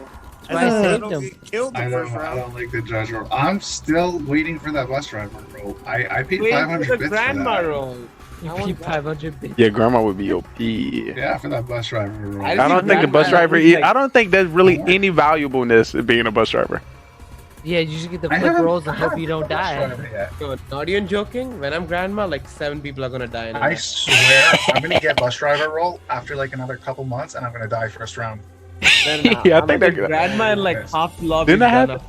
That's why I I saved don't him. get killed the I first don't round. like the judge roll. I'm still waiting for that bus driver roll. I paid Wait 500 for the bits for grandma that. roll. You I paid want that. 500 bits. Yeah, grandma would be OP. Yeah, for that bus driver roll. I I don't think the bus Grandma driver. was like- I don't think there's really Don't worry. any valuableness in being a bus driver. Yeah, you just get the I flip haven't- rolls and I hope haven't you don't put a bus die. driver yet. No, not even joking. When I'm grandma, like 7 people are gonna die. In a I match. swear I'm gonna get bus driver roll after like another couple months, and I'm gonna die first round. Then, Yeah, I I'm think like that- grandma and like Yes. half the lobby. Didn't that happen?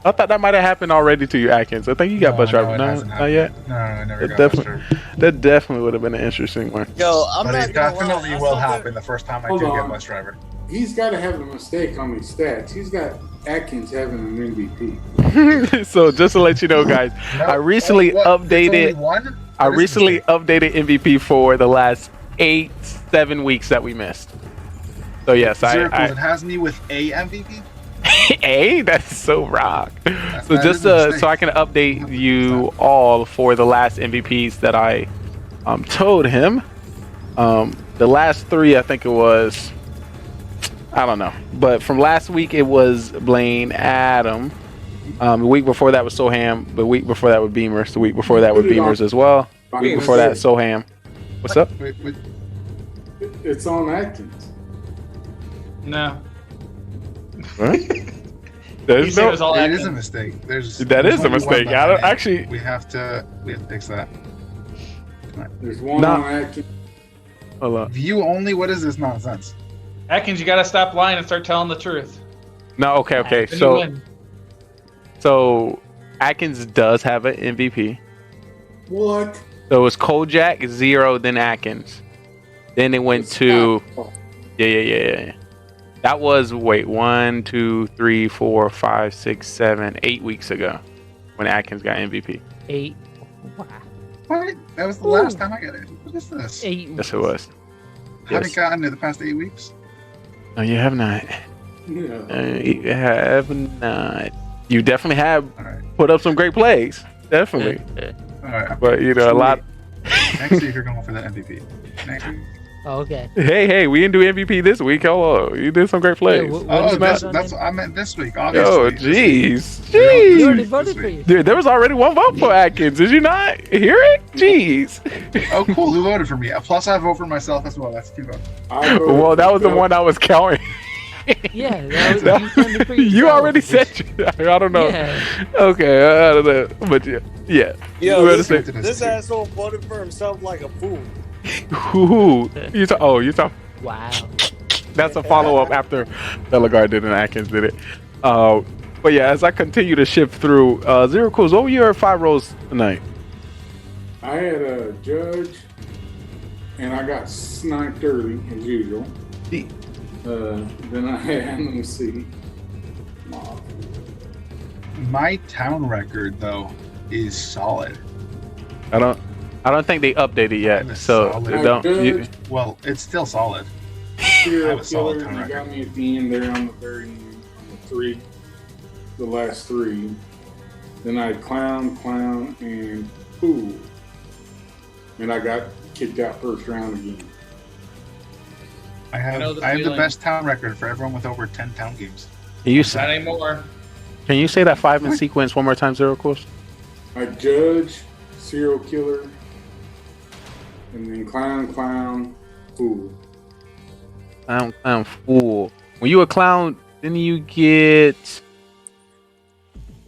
I thought that might have happened already to you, Atkins. I think you got bus driver. it No, hasn't not happened yet. No, I never It got bus definitely- driver. That definitely would have been an interesting one. Yo, I'm But not it gonna lie. definitely I will thought that- happen the first time I Hold do on. get bus driver. He's got to have a mistake on these stats. He's got Atkins having an MVP. So just to let you know, guys, No, I recently what? updated. It's only one? I What is recently mistake? updated MVP for the last 8-7 weeks that we missed. So yes, Zero Cool, I it has me with a MVP. hey, that's so rock. So That just is a mistake. so I can update you all for the last MVPs that I told him. The last 3, I think it was. I don't know, but from last week it was Blaine, Adam. The week before that was Soham. The week before that was Beamers. The week before that was Beamers as well. The week before that, Soham. What's up? Wait, It's on Atkins. No. Huh? You There's said it no. was all it Atkins. is a mistake. There's That is a only one mistake. by I don't name. actually. We have to fix that. There's one Nah. on Atkins. Hold on. View only. What is this nonsense? Atkins, you gotta stop lying and start telling the truth. No, okay. Then you So win. Atkins does have an MVP. What? So it was Kojak 0, then Atkins. Then it went to yeah. That was 1, 2, 3, 4, 5, 6, 7, 8 weeks ago when Atkins got MVP. 8. Wow. What? That was the last time I got it. What is this? 8. Yes, it was. Haven't Yes. gotten it the past 8 weeks. No, you have not. Yeah. You have not. You definitely have All right. put up some great plays. Definitely. All right. But you know, a lot. Next week you're going for the MVP. Next week. Oh, okay. Hey, we didn't do MVP this week. Hello, you did some great plays. Yeah, what Oh, is that's that? what I meant this week. Yo, Obviously. jeez, You already jeez. voted for you. Dude, there was already one vote for Atkins. Did you not hear it? Jeez. Oh, cool. Who voted for me? Plus, I vote for myself as well. That's 2 votes. I voted Well, that for was the Bill. one I was counting. Yeah, that was, you sent it for You yourself. already said you. I don't know. Yeah. Okay, I don't know. But yeah. Yo, You better this, say- this asshole voted for himself like a fool. Who? You talk. Wow. That's a follow up after Bellegarde did and Atkins did it. But yeah, as I continue to shift through, Zero Cool, what were your 5 rolls tonight? I had a judge, and I got sniped early as usual. Then I had, let me see. My town record though is solid. I don't think they updated yet. Mine is So solid. don't. Well, it's still solid. Serial have a solid killer, town you record. got me at the end there on the very end, on the last three. Then I had clown, and fool. And I got kicked out first round again. I have the feeling. best town record for everyone with over 10 town games. Can you Not anymore. can you say that 5 in sequence one more time, Zero Course? I judge, serial killer, and then clown, fool. I'm fool. When you were a clown, didn't you get?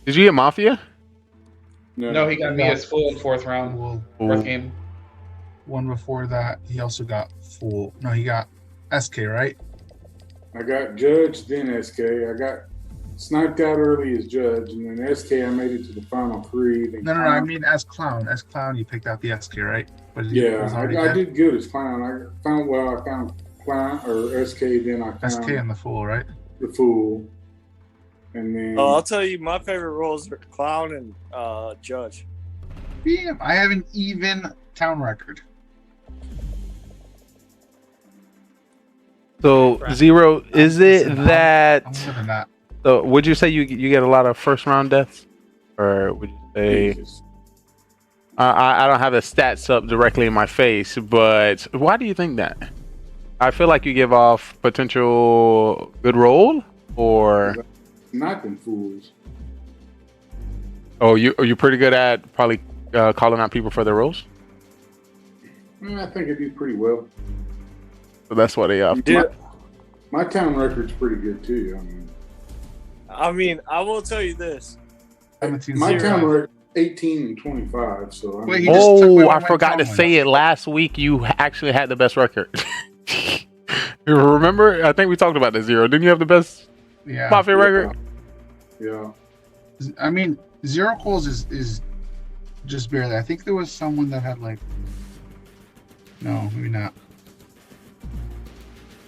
Did you get Mafia? No, he got me as full in fourth round. Fool. Fourth game. One before that, he also got Fool. No, he got SK, right? I got judge, then SK. I got sniped out early as judge, and then SK I made it to the final three. Then No, I mean as clown. As clown, you picked out the SK, right? But he yeah, was already I dead. did good as clown. I found clown or SK, then I found SK and the Fool, right? the fool, and then Oh, I'll tell you, my favorite roles are clown and judge. Damn, I have an even town record. So Zero, is it Listen, that? I'm more than that. So would you say you get a lot of first round deaths, or would you say? I don't have the stats up directly in my face, but why do you think that? I feel like you give off potential good roll, or sniping fools. oh, you're pretty good at probably calling out people for their rolls. I think I do pretty well. So that's what they are. My town record's pretty good too. I mean, I will tell you this. 17-0. My town record 18 and 25. So I Wait, mean, he just took away Oh, I my forgot to town say it last week. You actually had the best record. You remember? I think we talked about this, Zero. Didn't you have the best Yeah. Mafia record? yeah. I mean, Zero Calls is just barely. I think there was someone that had like. No, maybe not.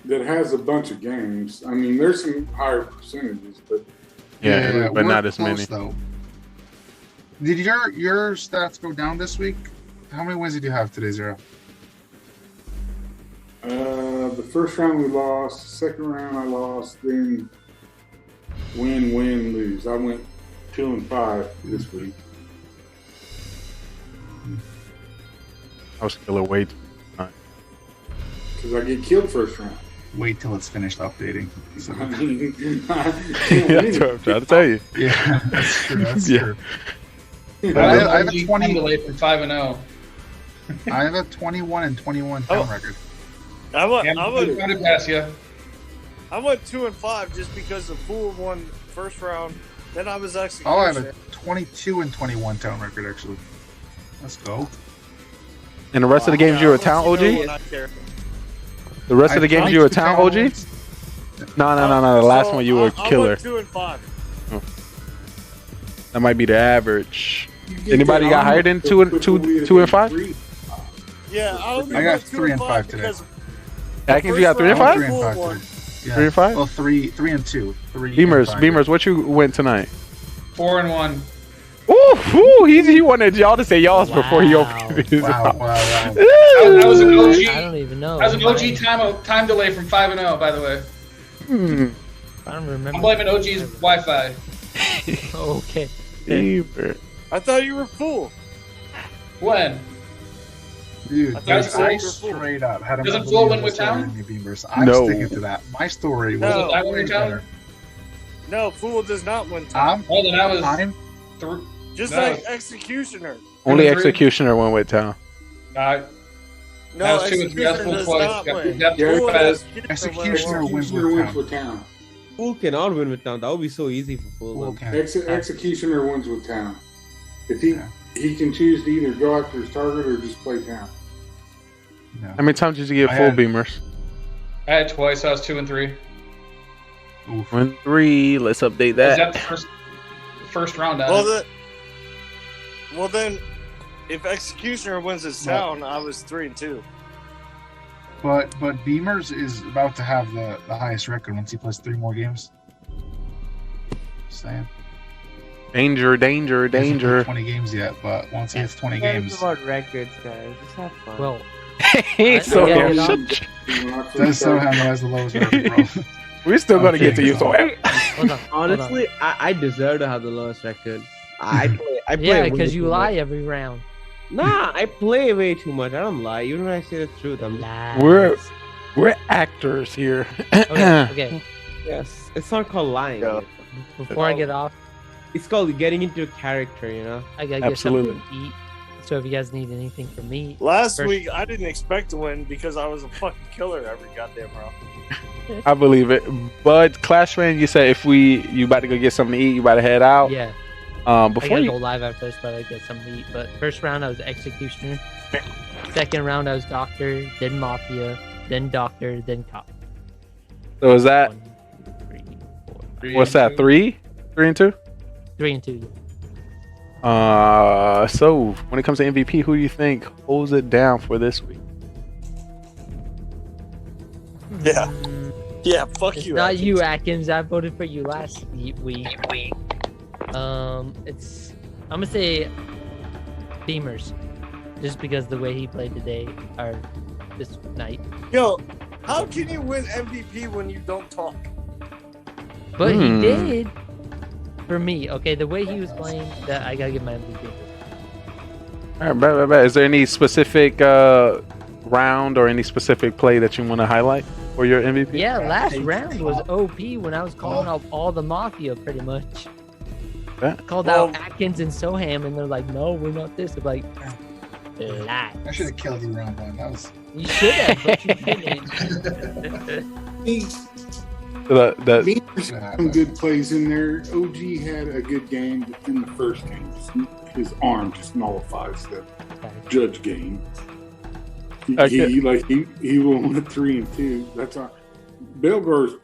That has a bunch of games. I mean, there's some higher percentages, but Yeah, but we're not as close, many. Though. Did your stats go down this week? How many wins did you have today, Zero? the first round we lost. Second round I lost. Then win, lose. I went 2 and 5 this week. I was killer way too much. Because I get killed first round. Wait till it's finished updating. So, I mean, That's what I'm trying to tell you. yeah, that's true. That's Yeah. true. I have a 20 delay from 5 and 0. I have a 21 and 21 town record. I went Trying to pass you. 2 and 5 just because the fool won first round. Then I was actually. Oh, I have a 22 and 21 town record actually. Let's go. And the rest of the games you were a town OG? The rest of the games you were a town OG? No. The last one you were a killer. I went 2 and 5. That might be the average. You get Anybody that got armor higher than so two and quickly two to and five? 3. Yeah, I only I got went 2 3 and 5 5 today. because Atkins, you got 3 and First 5? 3 and 5 Fool today. Yeah. 3 and 5? Well, 3 and 2. 3 Beamers, and 5. Beamers, what you went tonight? 4 and 1. Ooh, he wanted y'all to say y'all's before he opened his Wow. mouth. That was an OG. I don't even know. That was an OG time delay from 5 and 0, by the way. I don't remember. I'm blaming OG's Wi-Fi. Okay. Beamer. I thought you were fool. When? Dude, Guys, I Fool- straight up had a Doesn't Fool win with story town? in me, Beamers. I'm No. sticking to that. My story was No. I win with town? better. No, fool does not win time. Oh, then I was I'm Just no. like executioner. Only 2 and 3? Executioner went with town. No, No, was 2 and 3. That's executioner full does twice. not Got win. depth Yeah, full it fast. Executioner wins Executioner with wins town. with town. Fool cannot win with town. That would be so easy for Fool. Fool man. can. Executioner wins with town. If he Yeah. he can choose to either go after his target or just play town. No. How many times did you get I full had- Beamers? I had twice. So I was 2 and 3. Oof. 1-3. Let's update Is that. that the first round? Well then, if executioner wins his town, I was 3 and 2. But Beamers is about to have the highest record once he plays 3 more games. Just saying. Danger, danger, He hasn't played danger. 20 games yet, but once he hits 20 Who cares games, about records, guys? Just have fun. Well, So yeah, yeah, yeah. does Soham has the lowest record, bro. we're still gonna get to you. So hold on. Honestly, I deserve to have the lowest record. I play Yeah, way because too you much. lie every round. Nah, I play way too much. I don't lie. Even when I say the truth, I'm Lies. we're actors here. Okay. yes. It's not called lying. Yeah. Before I get off, It's called getting into a character. You know. I gotta get something Absolutely. to eat. So if you guys need anything from me, Last First- week, I didn't expect to win because I was a fucking killer every goddamn round. I believe it. But Clash fan, you said if you about to go get something to eat, you about to head out. yeah, I Before gotta you go live after this, but I get something to eat. But first round I was Executioner. Second round I was Doctor, then Mafia, then Doctor, then Cop. so is that 1, 2, 3, 4, what's that 3 and 2? 3 and 2. So when it comes to MVP, who do you think holds it down for this week? Yeah. Yeah, fuck It's you. not Atkins. you, Atkins. I voted for you last week. It's I'm gonna say Beamers, just because the way he played today or this night. Yo, how can you win MVP when you don't talk? But he did for me. Okay, the way he was playing, that I gotta give my MVP. All right, bet. Is there any specific round or any specific play that you want to highlight for your MVP? Yeah, last round was OP when I was calling out all the Mafia pretty much. Yeah. Called out Atkins and Soham, and they're like, "No, we're not this." I'm like, lie. I should have killed you round 1. That was. You should have, but you didn't. Some good plays in there. OG had a good game, but in the first game, his arm just nullifies the judge game. He will win 3 and 2. That's all. Belgar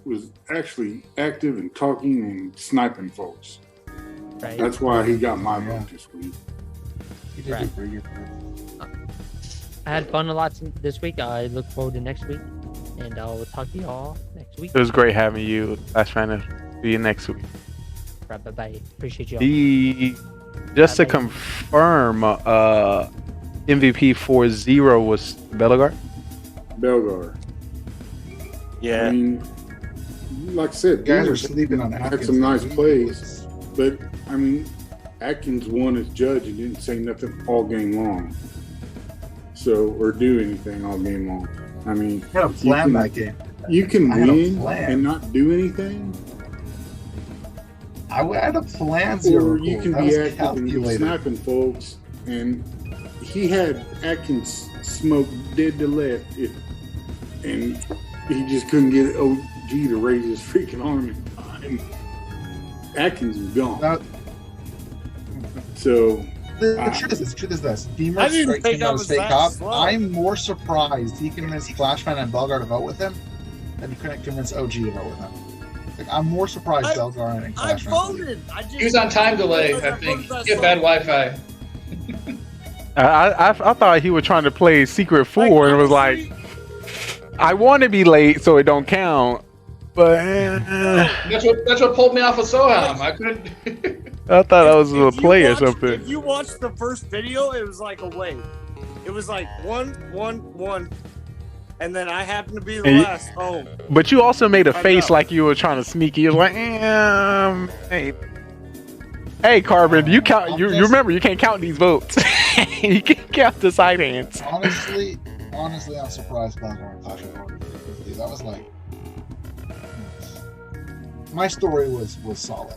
was actually active and talking and sniping folks. Right. That's why he got my vote this week. He did Right. do pretty good. I had fun a lot this week. I look forward to next week, and I'll talk to y'all next week. It was great having you. Clash fan. See you next week. Bye bye. Appreciate y'all. Just to confirm, MVP 4-0 was Belgar. Belgar. Yeah. I mean, like I said, Guys are Beamers sleeping on had Atkins. some nice plays, but I mean, Atkins won as judge and didn't say nothing all game long. So, or do anything all game long. I mean, I had a plan that game. You can I had a win plan. and not do anything, I had a plan. or you can That be was active and be calculated. sniping folks. And he had Atkins smoke dead to left, and he just couldn't get OG to raise his freaking arm in time. Atkins was gone. So The truth is this. I Beamer didn't strikes think him I out was as fake that cop. slow. I'm more surprised he convinced Flashman and Belgar to vote with him than he couldn't convince OG to vote with him. Like, I'm more surprised Belgar and I Flashman. voted. I just He was on time delay, I think. He had bad Wi-Fi. I thought he was trying to play Secret 4 and was like, I want to be late so it don't count. But That's what pulled me off of Soham. I couldn't. I thought I was a If you play or watch- something. If you watched the first video, it was like a wave. It was like 1, 1, 1, and then I happened to be the And you- last home. But you also made a I face know. like you were trying to sneak. You was like, hey, Carbon, you count. You remember you can't count these votes. You can't count the side hands. Honestly, I'm surprised Belgar and Flashman voted for 50. That was like. My story was solid.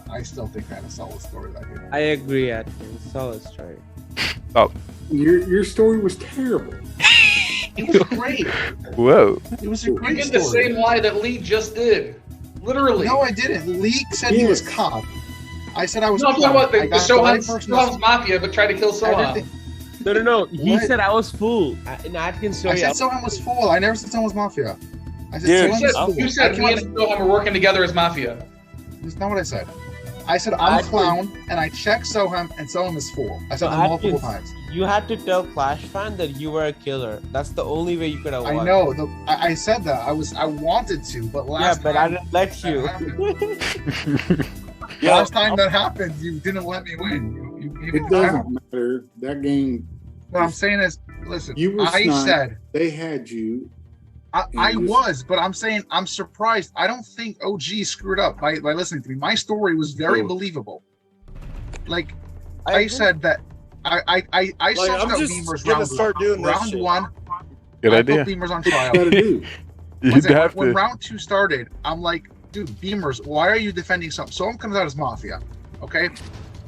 I still think I had a solid story that game. I agree, Atkins. Solid story. Oh, your story was terrible. It was great. whoa. It was a You great did the story. same lie that Lee just did. Literally. No, I didn't. Leak said he was cop. I said I was No, I'm cop. talking about the I got Soham's first Mafia, but tried to kill Soham. Everything- No. He What? said I was fool. In Atkins' I story, said Soham was fool. I never said Soham was mafia. I said Dude, Soham You was said, fool. you said I me and Soham were working together as Mafia. That's not what I said. I said I'm a clown, and I checked Soham, and Soham is fool. I said that multiple times. You had to tell Clash fan that you were a killer. That's the only way you could have won. I know. I said that. I wanted to, but last but time, I didn't let you. Last time that happened, you didn't let me win. It doesn't matter. That game. What I'm saying is, listen. You were I sniped. said They had you. I was, but I'm saying I'm surprised. I don't think OG screwed up by listening to me. My story was very believable. Like I said that I sussed out Beamer's round one. Good I idea. put Beamer's on trial. When round 2 started, I'm like, dude, Beamers, why are you defending something? Someone comes out as Mafia, okay?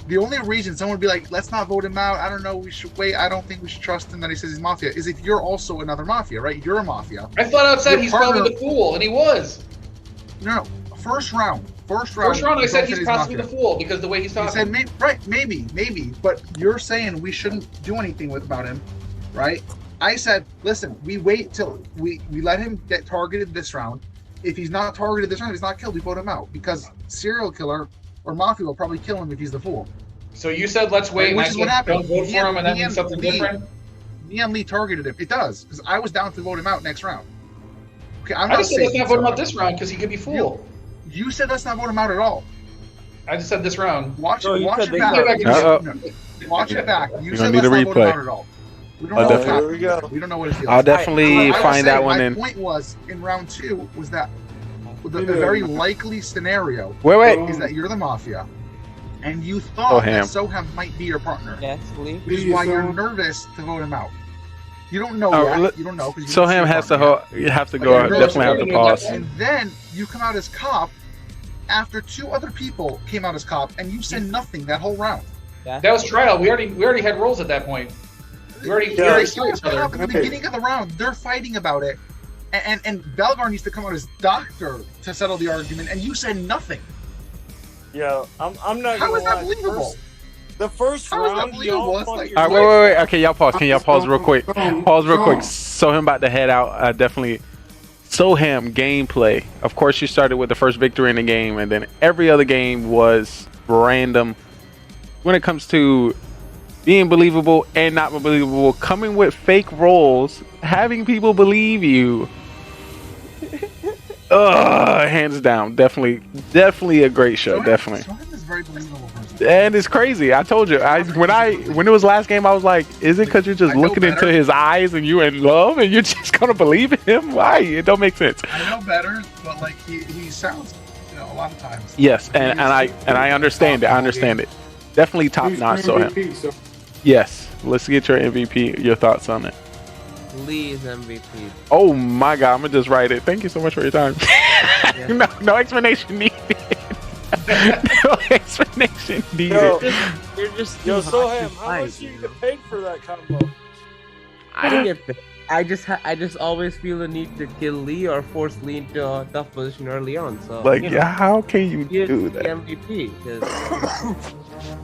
The only reason someone would be like, let's not vote him out. I don't know. We should wait. I don't think we should trust him that he says he's Mafia. Is if you're also another Mafia, right? You're a Mafia. I thought outside he's probably the fool, and he was. No. First round. I said he's possibly the fool because the way he's talking. He said, maybe. But you're saying we shouldn't do anything about him, right? I said, listen, we wait till we let him get targeted this round. If he's not targeted this round, if he's not killed, we vote him out because serial killer or Mafia will probably kill him if he's the fool. So you said let's wait, which is what happened. Don't vote for him, and that means something different. Neon Lee targeted him. It does because I was down to vote him out next round. Okay, I just said let's not vote him out this round because he could be fool. You said let's not vote him out at all. I just said this round. Watch it back. Watch it back. You said let's not vote him out at all. We don't know Here we go. We don't know what his deal is. I'll definitely find that one in. My point was in round 2 was that the very likely scenario is that you're the Mafia, and you thought that Soham might be your partner. Yes, which is why you're nervous to vote him out. You don't know yet. You don't know because Soham has to have to go. Definitely have to pause. And then you come out as cop after 2 other people came out as cop, and you said nothing that whole round. That was trial. We already had roles at that point. We already saw each other. At the beginning of the round, they're fighting about it. And Belgar needs to come out as doctor to settle the argument, and you said nothing. Yeah, I'm not. How is that believable? The first round, all right, wait. Okay, y'all pause. Can y'all pause real quick? Pause real quick. Soham about to head out. Definitely. Soham gameplay. Of course, you started with the first victory in the game, and then every other game was random. When it comes to being believable and not believable, coming with fake roles, having people believe you. Hands down, definitely a great show. Definitely. Soham is a very believable person. And it's crazy. I told you, when it was last game, I was like, is it because you're just looking into his eyes and you're in love and you're just gonna believe him? Why? It don't make sense. I know better, but like he sounds, a lot of times. Yes, and I understand it. I understand it. Definitely top notch. Soham. Yes. Let's get your MVP. Your thoughts on it. Lee is MVP. Oh my God! I'm gonna just write it. Thank you so much for your time. No explanation needed. No explanation needed. You're just Soham, how much do you get paid for that combo? I didn't get paid. I just always feel the need to kill Lee or force Lee into a tough position early on. So how can you do that? MVP because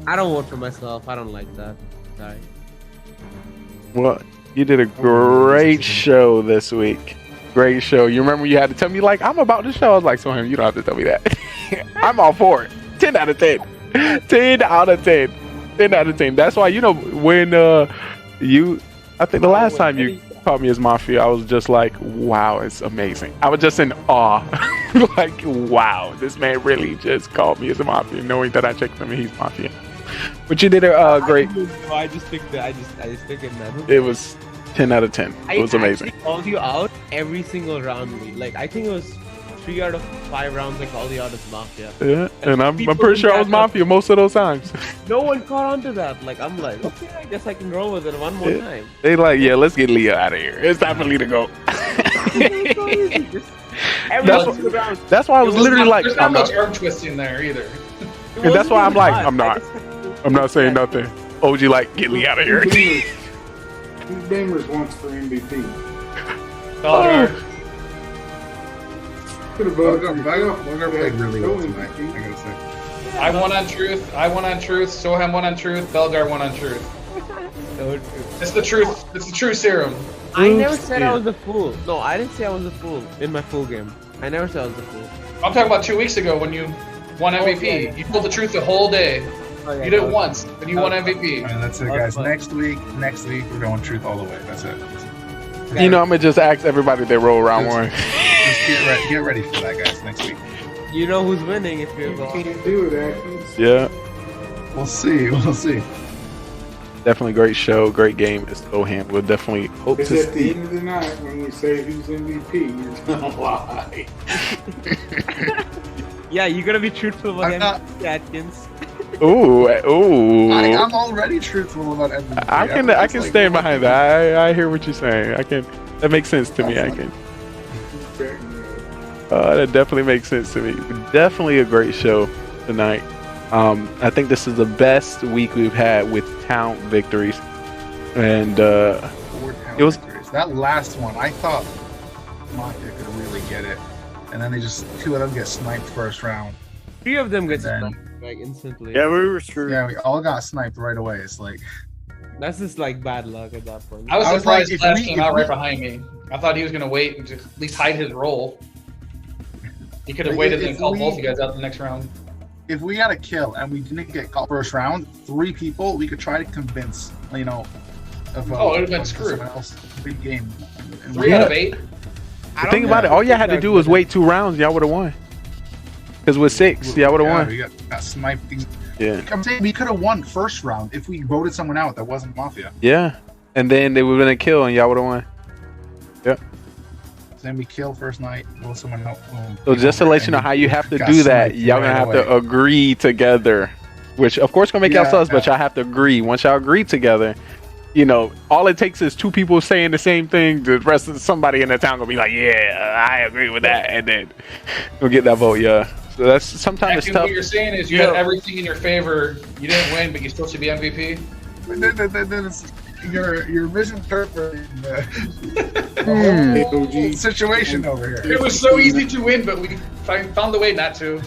I don't vote for myself. I don't like that. Sorry. Well, you did a great show this week. Great show. You remember you had to tell me like I'm about the show. I was like, Soham, you don't have to tell me that. I'm all for it. 10 out of 10. 10 out of 10. 10 out of 10. That's why when I think the last time you called me as Mafia, I was just like, wow, it's amazing. I was just in awe. Like, wow, this man really just called me as a Mafia, knowing that I checked him and he's Mafia. But you did a great. I just took it, man. It was 10 out of 10. It was amazing. I called you out every single round, Lee. Like I think it was 3 out of 5 rounds I called you out as Mafia. Yeah, and I'm pretty sure I was Mafia most of those times. No one caught on to that. Like I'm like, okay, I guess I can roll with it one more time. They like, yeah, let's get Leah out of here. It's time for Lee to go. That's why I was literally like, there's not much arm twisting there either. And that's why I'm like, I'm not saying nothing. OG like, get Lee out of here. Who's Gamers wants for MVP? Belgar played really well tonight, I gotta say. I won on truth. Soham won on truth. Belgar won on truth. It's the truth. It's the true serum. I never said I was a fool. No, I didn't say I was a fool in my full game. I never said I was a fool. I'm talking about 2 weeks ago when you Won MVP. You told the truth the whole day. You did it once, but you won MVP. All right, that's it, guys. Next week, we're going truth all the way. That's it. You know, I'm gonna just ask everybody they roll round one. Just get ready for that, guys. Next week. You know who's winning if you're You going. can't do it, Atkins. Yeah, We'll see. We'll see. definitely great show, great game. It's Soham. We'll definitely hope It's to at the see. end of the night when we say who's MVP. You're gonna lie. Yeah, you're gonna be truthful about I'm not- MVP, Atkins. Ooh, I'm already truthful about everything. I can stand behind that. I hear what you're saying. That makes sense to me. That definitely makes sense to me. Definitely a great show tonight. I think this is the best week we've had with town victories, and it was that last one. I thought Mafia could really get it, and then two of them get sniped first round. 3 of them get And then- sniped like instantly. Yeah, we were screwed. Yeah, we all got sniped right away. It's like That's just like bad luck at that point. I was surprised like, if Flash we- came if out we- right behind me. I thought he was gonna wait and just at least hide his role. He could have If- waited if and called we- both you guys out the next round. if we got a kill and we didn't get caught first round, 3 people we could try to convince. Of, Oh, it would've been screwed. someone else. Big game. And 3 out of 8. the thing about it. All you had to do was wait 2 rounds. Y'all would have won. Because with 6, y'all would have won. We got sniped. Yeah. I'm saying we could have won first round if we voted someone out that wasn't Mafia. Yeah. And then they would have been a kill, and y'all would have won. Yep. Then we kill first night, vote someone out. So just to let you know how you have to do that, y'all gonna have to agree together, which of course gonna make y'all sus, but y'all have to agree. Once y'all agree together, all it takes is 2 people saying the same thing. The rest of somebody in the town gonna be like, "Yeah, I agree with that," and then we'll get that vote. Yeah. So that's sometimes it's Actually, tough. what you're saying is you had everything in your favor. You didn't win, but you still should be MVP. You're misinterpreting the OG. situation over here. It was so easy to win, but we found the way not to.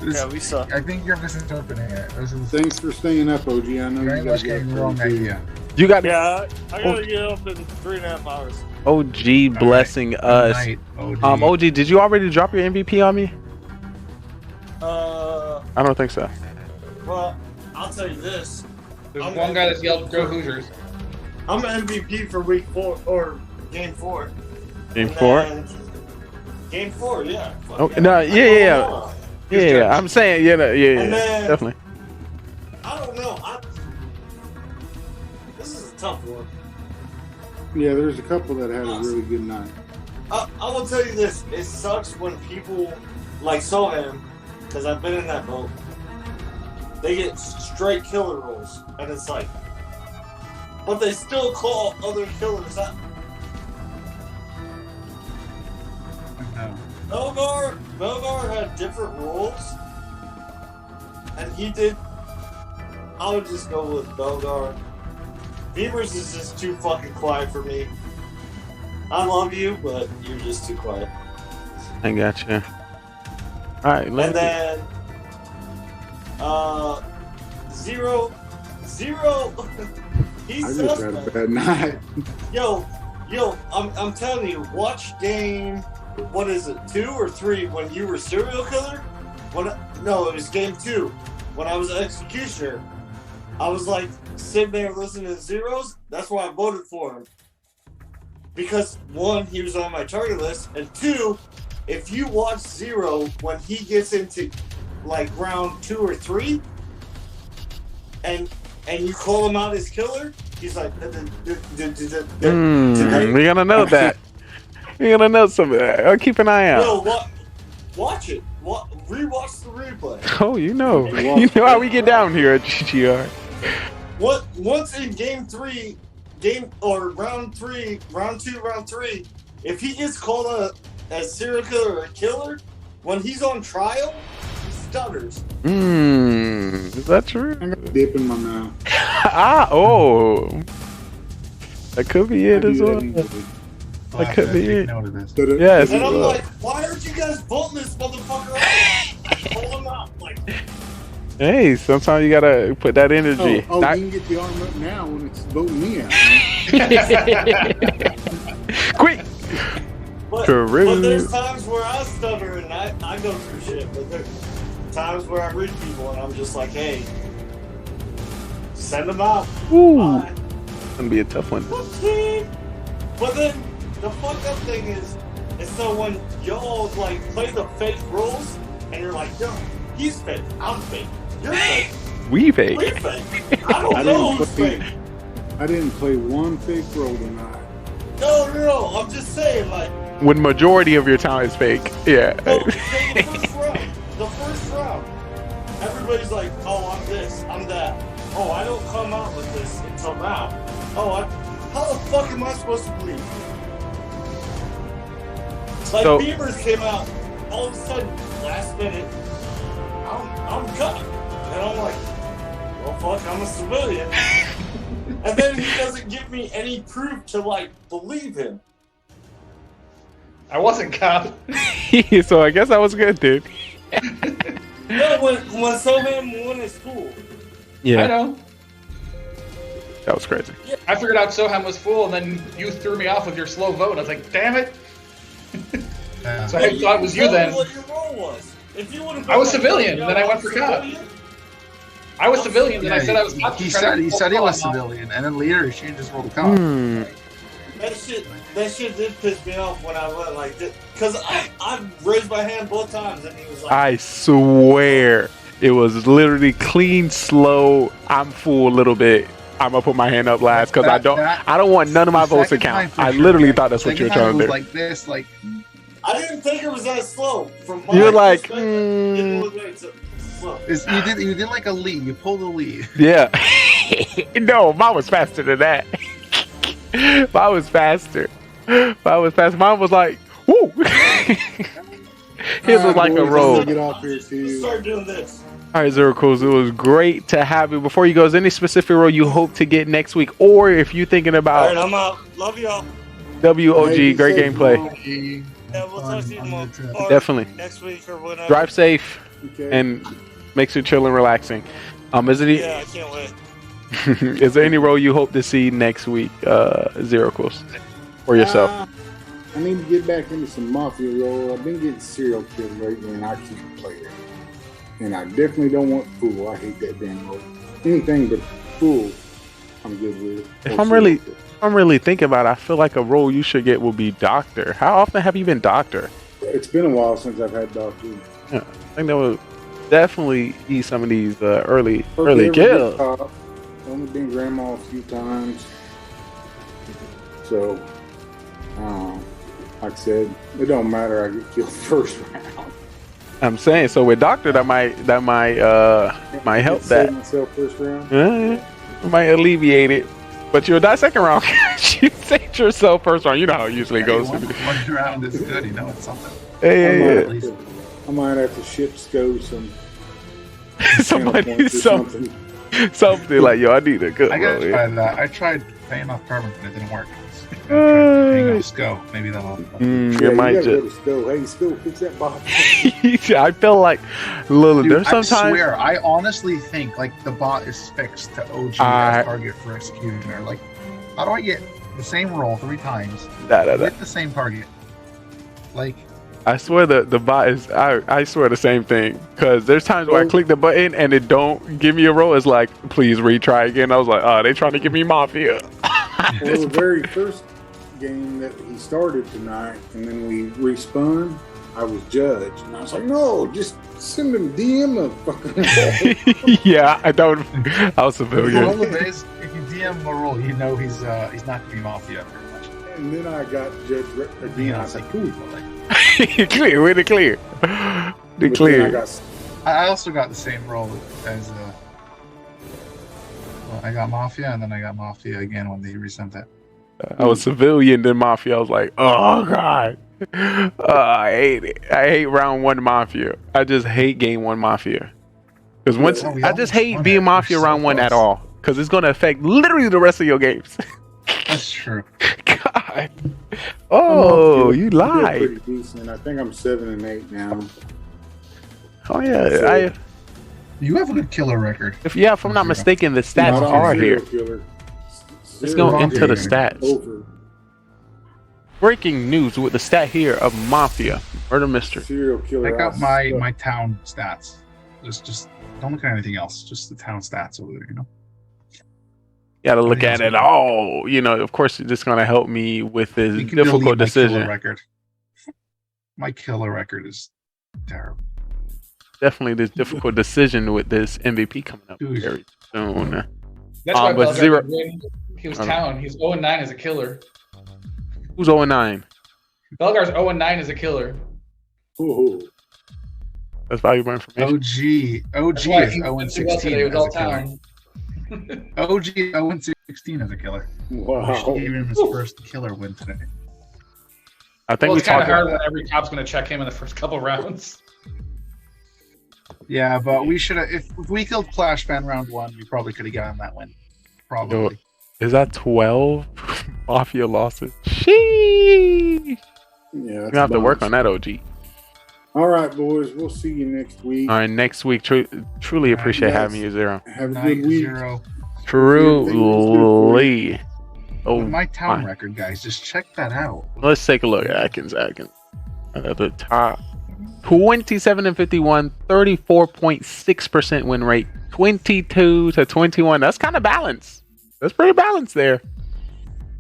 Yeah, we suck. I think you're misinterpreting it. Thanks for staying up, OG. I know Very you much gotta getting get the wrong idea. You got Yeah, I gotta get up in 3.5 hours. OG blessing us. Night, OG, did you already drop your MVP on me? Uh, I don't think so. well, I'll tell you this. There's one guy that's yelled "Go Hoosiers." I'm MVP for week 4 or game 4. Game And 4? then- Game 4, yeah. Fuck Oh, yeah. no, I'm yeah. going on. Yeah, I'm saying, yeah, And then- definitely. I don't know. This is a tough one. Yeah, there's a couple that had a really good night. I will tell you this. It sucks when people like Soham, because I've been in that boat, they get straight killer rolls. And it's like, but they still call other killers out. Belgar had different roles, and he did. I would just go with Belgar. Beavers is just too fucking quiet for me. I love you, but you're just too quiet. I got you. All right, And then, Zero, he's I just had a bad night. Yo, I'm telling you, watch game, what is it, 2 or 3 when you were serial killer? No, it was game 2. When I was an executioner, I was like sitting there listening to Zeros. That's why I voted for him. Because 1, he was on my target list, and 2, if you watch Zero when he gets into like round 2 or 3, and you call him out as killer, he's like, we gotta know that. We gotta know some of that. I'll keep an eye out. No, watch it. Rewatch the replay. Oh, you know how we get down here at GGR. Once in game 3, round 2, round 3, if he gets called out as serial killer or a killer, when he's on trial, he stutters. Is that true? I got dip in my mouth. That could be it as well. That could be it. Yes. And I'm like, why aren't you guys voting this motherfucker out? Call him out. Like, Hey, sometimes you gotta put that energy. Oh, you can get the arm up now when it's voting me out. Quick! But there's times where I stutter and I go through shit. But there's times where I read people and I'm just like, hey, send them out. Ooh. Bye. It's gonna be a tough one. Whoopsie. But then the fucked up thing is so when y'all like play the fake roles and you're like, yo, he's fake, I'm fake, you're fake, We fake. we're fake. I don't know who's fake. I didn't play one fake role tonight. No, I'm just saying, like, When majority of your time is fake. Yeah. no, so the first round, everybody's like, oh, I'm this, I'm that. Oh, I don't come out with this until now. Oh, how the fuck am I supposed to believe? Like, So- Beavers came out, all of a sudden, last minute, I'm cut. And I'm like, well, fuck, I'm a civilian. And then he doesn't give me any proof to, like, believe him. I wasn't cop. So I guess that was good, dude. No, when Soham won his school. I know. That was crazy. I figured out Soham was full, and then you threw me off with your slow vote. I was like, damn it. So I thought it was you then. What your role was. If you would have I was civilian, then I went for cop. I was civilian, then I said I was cop. He said he was civilian, and then later he changed his role to cop. That shit did piss me off when I went like this. Because I raised my hand both times, and he was like... I swear it was literally clean, slow. I'm full a little bit. I'm gonna put my hand up last because I don't want none of my votes to count. I literally thought that's what you were trying to do. Like this, like I didn't think it was that slow. From my You're like, perspective, it didn't look like it's slow. you did like a lead. You pulled a lead. Yeah. No, mine was faster than that. Mine was faster. Mine was like, woo. His was like a roll. Get off here too. Start doing this. All right, Zero Cools, it was great to have you. Before you go, is any specific role you hope to get next week? Or if you're thinking about... All right, I'm out. Love y'all. WOG, great gameplay. Yeah, we'll talk to you tomorrow. Or Definitely. next week or whatever. Drive safe and makes it chill and relaxing. Is it? Yeah, I can't wait. Is there any role you hope to see next week, Zero Cools, or yourself? I need to get back into some Mafia role. I've been getting serial killed lately, and I can't play it. And I definitely don't want Fool. I hate that damn role. Anything but Fool, I'm good with. If I'm really thinking about it, I feel like a role you should get will be Doctor. How often have you been Doctor? It's been a while since I've had Doctor. Yeah, I think that would definitely ease some of these early Okay, kills. Only been grandma a few times. So, like I said, it don't matter. I get killed first round. I'm saying so with Doctor that might help that. Myself first round. It might alleviate it. But you'll die second round. You saved yourself first round. You know how it usually goes. One round is good, it's something. Yeah. I might have to ship Sco some. Something like, yo, I need a good I gotta one. try that. I tried paying off carbon, but it didn't work. Hang off SCO. Maybe that'll. It might just. Hey, Sco, fix that box. I feel like, Lil, Dude, there's sometimes. I swear, I honestly think like the bot is fixed to OG as target for executioner. Like, how do I get the same roll 3 times with the same target? Like, I swear the bot is. I swear the same thing because there's times where I click the button and it don't give me a roll. It's like, please retry again. I was like, oh, they trying to give me Mafia. Well, the very first game that he started tonight, and then we respun, I was judged, and I was like, no, just send him DM a fucking Yeah, I don't. I was the civilian. problem is, if you DM a roll, you know he's not gonna be Mafia very much. And then I got judged again. I was like, cool. Clear, way to clear. The clear. I also got the same role as I got Mafia, and then I got Mafia again when they resent it. I was civilian, then Mafia. I was like, oh god, I hate it. I hate round 1 Mafia. I just hate game 1 Mafia. Because I just hate being Mafia round 1 at all. Because it's gonna affect literally the rest of your games. That's true. God. Oh, you lied. Pretty decent. I think I'm 7 and 8 now. Oh yeah, You have a good killer record. If I'm not mistaken, the stats are here. Killer. Let's go into the stats. breaking news with the stat here of Mafia Murder Mystery. Serial killer. Check out my town stats. Just don't look at anything else. Just the town stats over there. You know. You got to look at it all. You know, of course, it's just gonna help me with this difficult decision. My killer record is terrible. Definitely this difficult decision with this MVP coming up very soon. That's why but zero. He was town. He's 0-9 as a killer. Who's 0-9? Belgar's 0-9 as a killer. Ooh. That's valuable information. OG is 0-16 as a killer. OG 0-16 as a killer. Wow. He gave him his first killer win today. I think it's kind of hard when every cop's going to check him in the first couple rounds. Yeah, but we should have. If we killed Clash Fan round 1, we probably could have gotten that win. Probably. Is that 12 Mafia losses? Sheesh. Yeah, you have to work on that, OG. All right, boys. We'll see you next week. All right, next week. Truly appreciate having you, Zero. Have a good week. Truly. Oh, my town record, guys. Just check that out. Let's take a look at Atkins. At the top. 27-51, 34.6% win rate, 22-21. That's kind of balanced. That's pretty balanced there.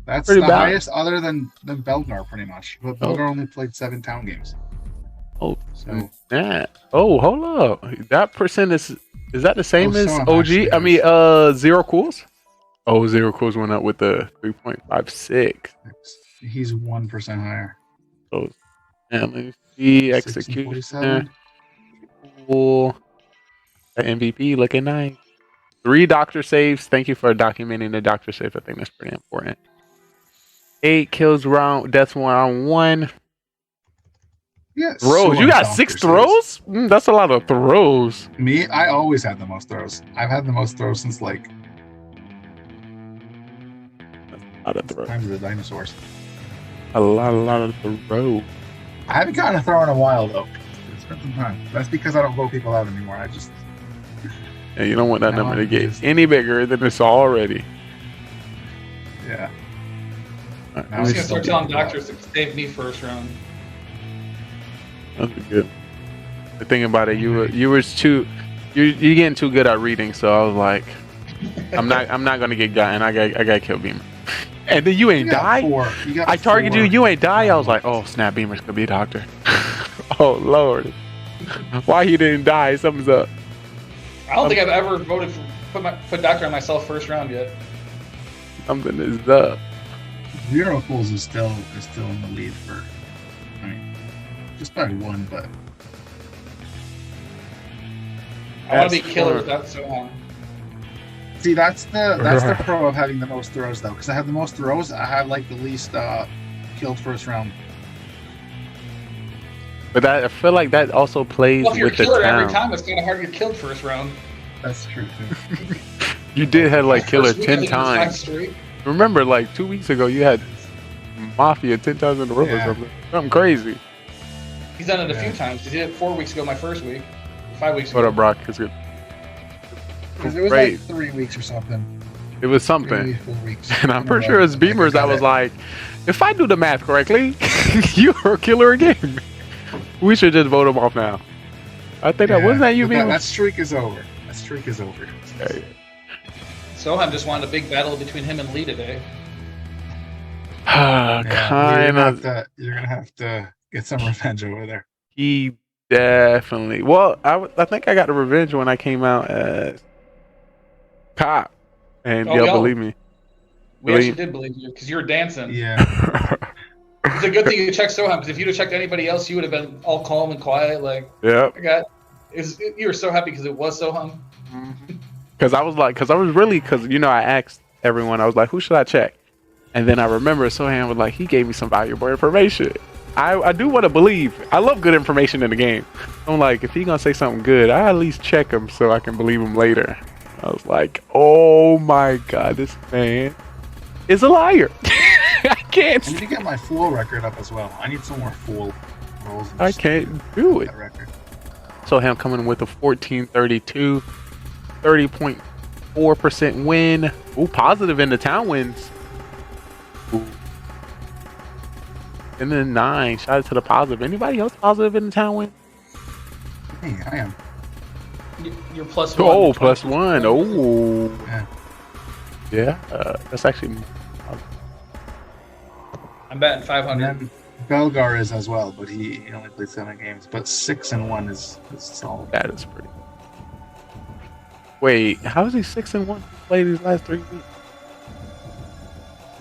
That's pretty the highest other than Belgar, pretty much. But Belgar only played 7 town games. Oh, so yeah. Oh, hold up. That percent is that the same as OG? I mean, Zero Cools? Oh, Zero Cools went up with the 3.56. He's 1% higher. So, yeah, let me see. Execution. Cool. That MVP looking nice. 3 doctor saves. Thank you for documenting the doctor save. I think that's pretty important. 8 kills round, deaths round 1. Yeah, throws. You got 6 throws? That's a lot of throws. Me, I always had the most throws. I've had the most throws since like a lot of throws. Times of the dinosaurs. A lot of throws. I haven't gotten a throw in a while though. It's been some time. That's because I don't vote people out anymore. I just you don't want that number to get any bigger than it's already. Yeah. Right, I'm just gonna start telling doctors to save me first round. That's good. The thing about it, you're getting too good at reading, so I was like, I'm not gonna get got, and I got kill Beamer. And then you ain't die. I targeted you, you ain't die. I was like, oh snap, Beamer's gonna be a doctor. Oh Lord, why he didn't die? Something's up. I don't think I've ever voted for put doctor on myself first round yet. Something is up. Zero Fools is still in the lead for. I mean, just by 1, but I want to be killer without so long. See, that's the pro of having the most throws though, because I have the most throws. I have like the least killed first round. But I feel like that also plays if you're with the killer town. every time, it's kind of hard to get killed first round. That's true too. You did have like killer 10 times. Remember, like 2 weeks ago, you had Mafia 10 times in a row or something. Something crazy. He's done it a few times. He did it 4 weeks ago, my first week. 5 weeks ago. What up, Brock? It's good. Because it was like 3 weeks or something. It was something. 3 4 weeks. And I'm pretty sure it's Beamers that was like, if I do the math correctly, you're a killer again. We should just vote him off now. I think that wasn't that you, Beamers? That streak is over. That streak is over. Okay. Soham just wanted a big battle between him and Lee today. Kind of. You're gonna have to get some revenge over there. He definitely. Well, I think I got the revenge when I came out as cop, and y'all believe me. We actually did believe you because you were dancing. Yeah. It's a good thing you checked Soham, because if you'd have checked anybody else, you would have been all calm and quiet. Like, yep. You were so happy because it was Soham. Because I was you know, I asked everyone, I was like, who should I check? And then I remember Soham was like, he gave me some valuable information. I do want to believe. I love good information in the game. I'm like, if he's going to say something good, I at least check him so I can believe him later. I was like, oh my God, this man is a liar. I can't. I need to get my fool record up as well. I need some more fool rolls. I can't do it. Record. Soham coming with a 14-32, 30.4% win. Ooh, positive in the town wins. Ooh. And then 9. Shout out to the positive. Anybody else positive in the town win? Hey, I am. You're +1. Oh, +1. Oh. Yeah. Yeah. That's actually. I'm betting And 500. then Belgar is as well, but he only played 7 games. But 6-1 is solid. That is pretty. Wait, how is he 6-1? Played these last 3 weeks.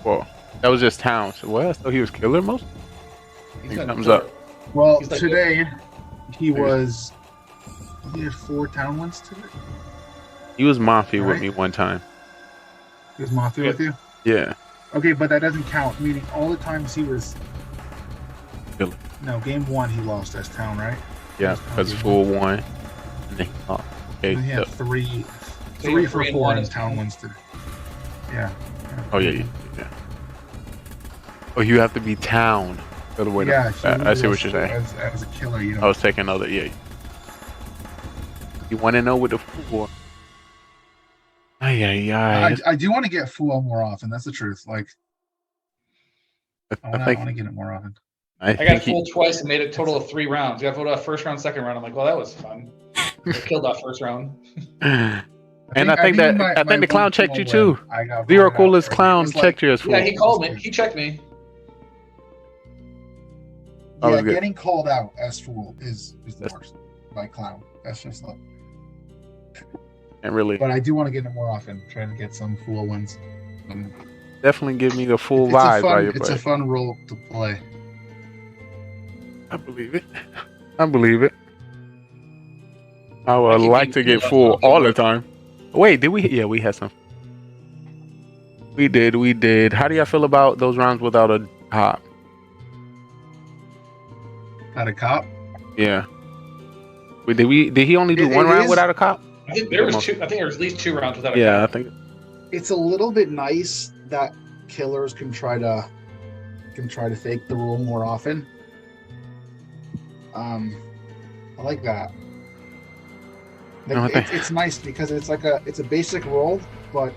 Well, that was just town. So, well, so he was killer most. He's gonna Thumbs kill up. it. Well, He's like- today he had 4 town wins today. He was Mafia with Right. me one time. He was Mafia with you? Yeah. Okay, but that doesn't count. Meaning all the times he was. Killer. No, game 1 he lost as town, right? Yeah, because full 1. And then he lost. Okay. And he had so- 3 So you're for 3 and 4 1 in is town wins today. Yeah. Oh yeah. Oh, you have to be town. The other way. Yeah, I see what you're saying. As a killer, you know. I was taking another. Yeah. You want to know what the fool? Ay. I do want to get full more often. That's the truth. Like, I want to get it more often. I got full twice and made a total of 3 rounds. You got voted off first round, second round. I'm like, well, that was fun. I killed off first round. And I think the clown checked you too. Zero coolest clown checked you as full. Yeah, he called me. He checked me. Yeah, getting called out as fool is the worst by clown. That's just like. And really. But I do want to get it more often. Trying to get some fool wins. Definitely give me the full It's vibe. It's a fun role to play. I believe it. I would like to get full all the time. Wait, did we? Yeah, we had some. We did. How do y'all feel about those rounds without a hop? Not a cop? Yeah. Did he only do one round without a cop? I think there was 2. I think there was at least 2 rounds without a Yeah, cop. I think. It's a little bit nice that killers can try to fake the rule more often. I like that. Like, it's nice because it's a basic role, but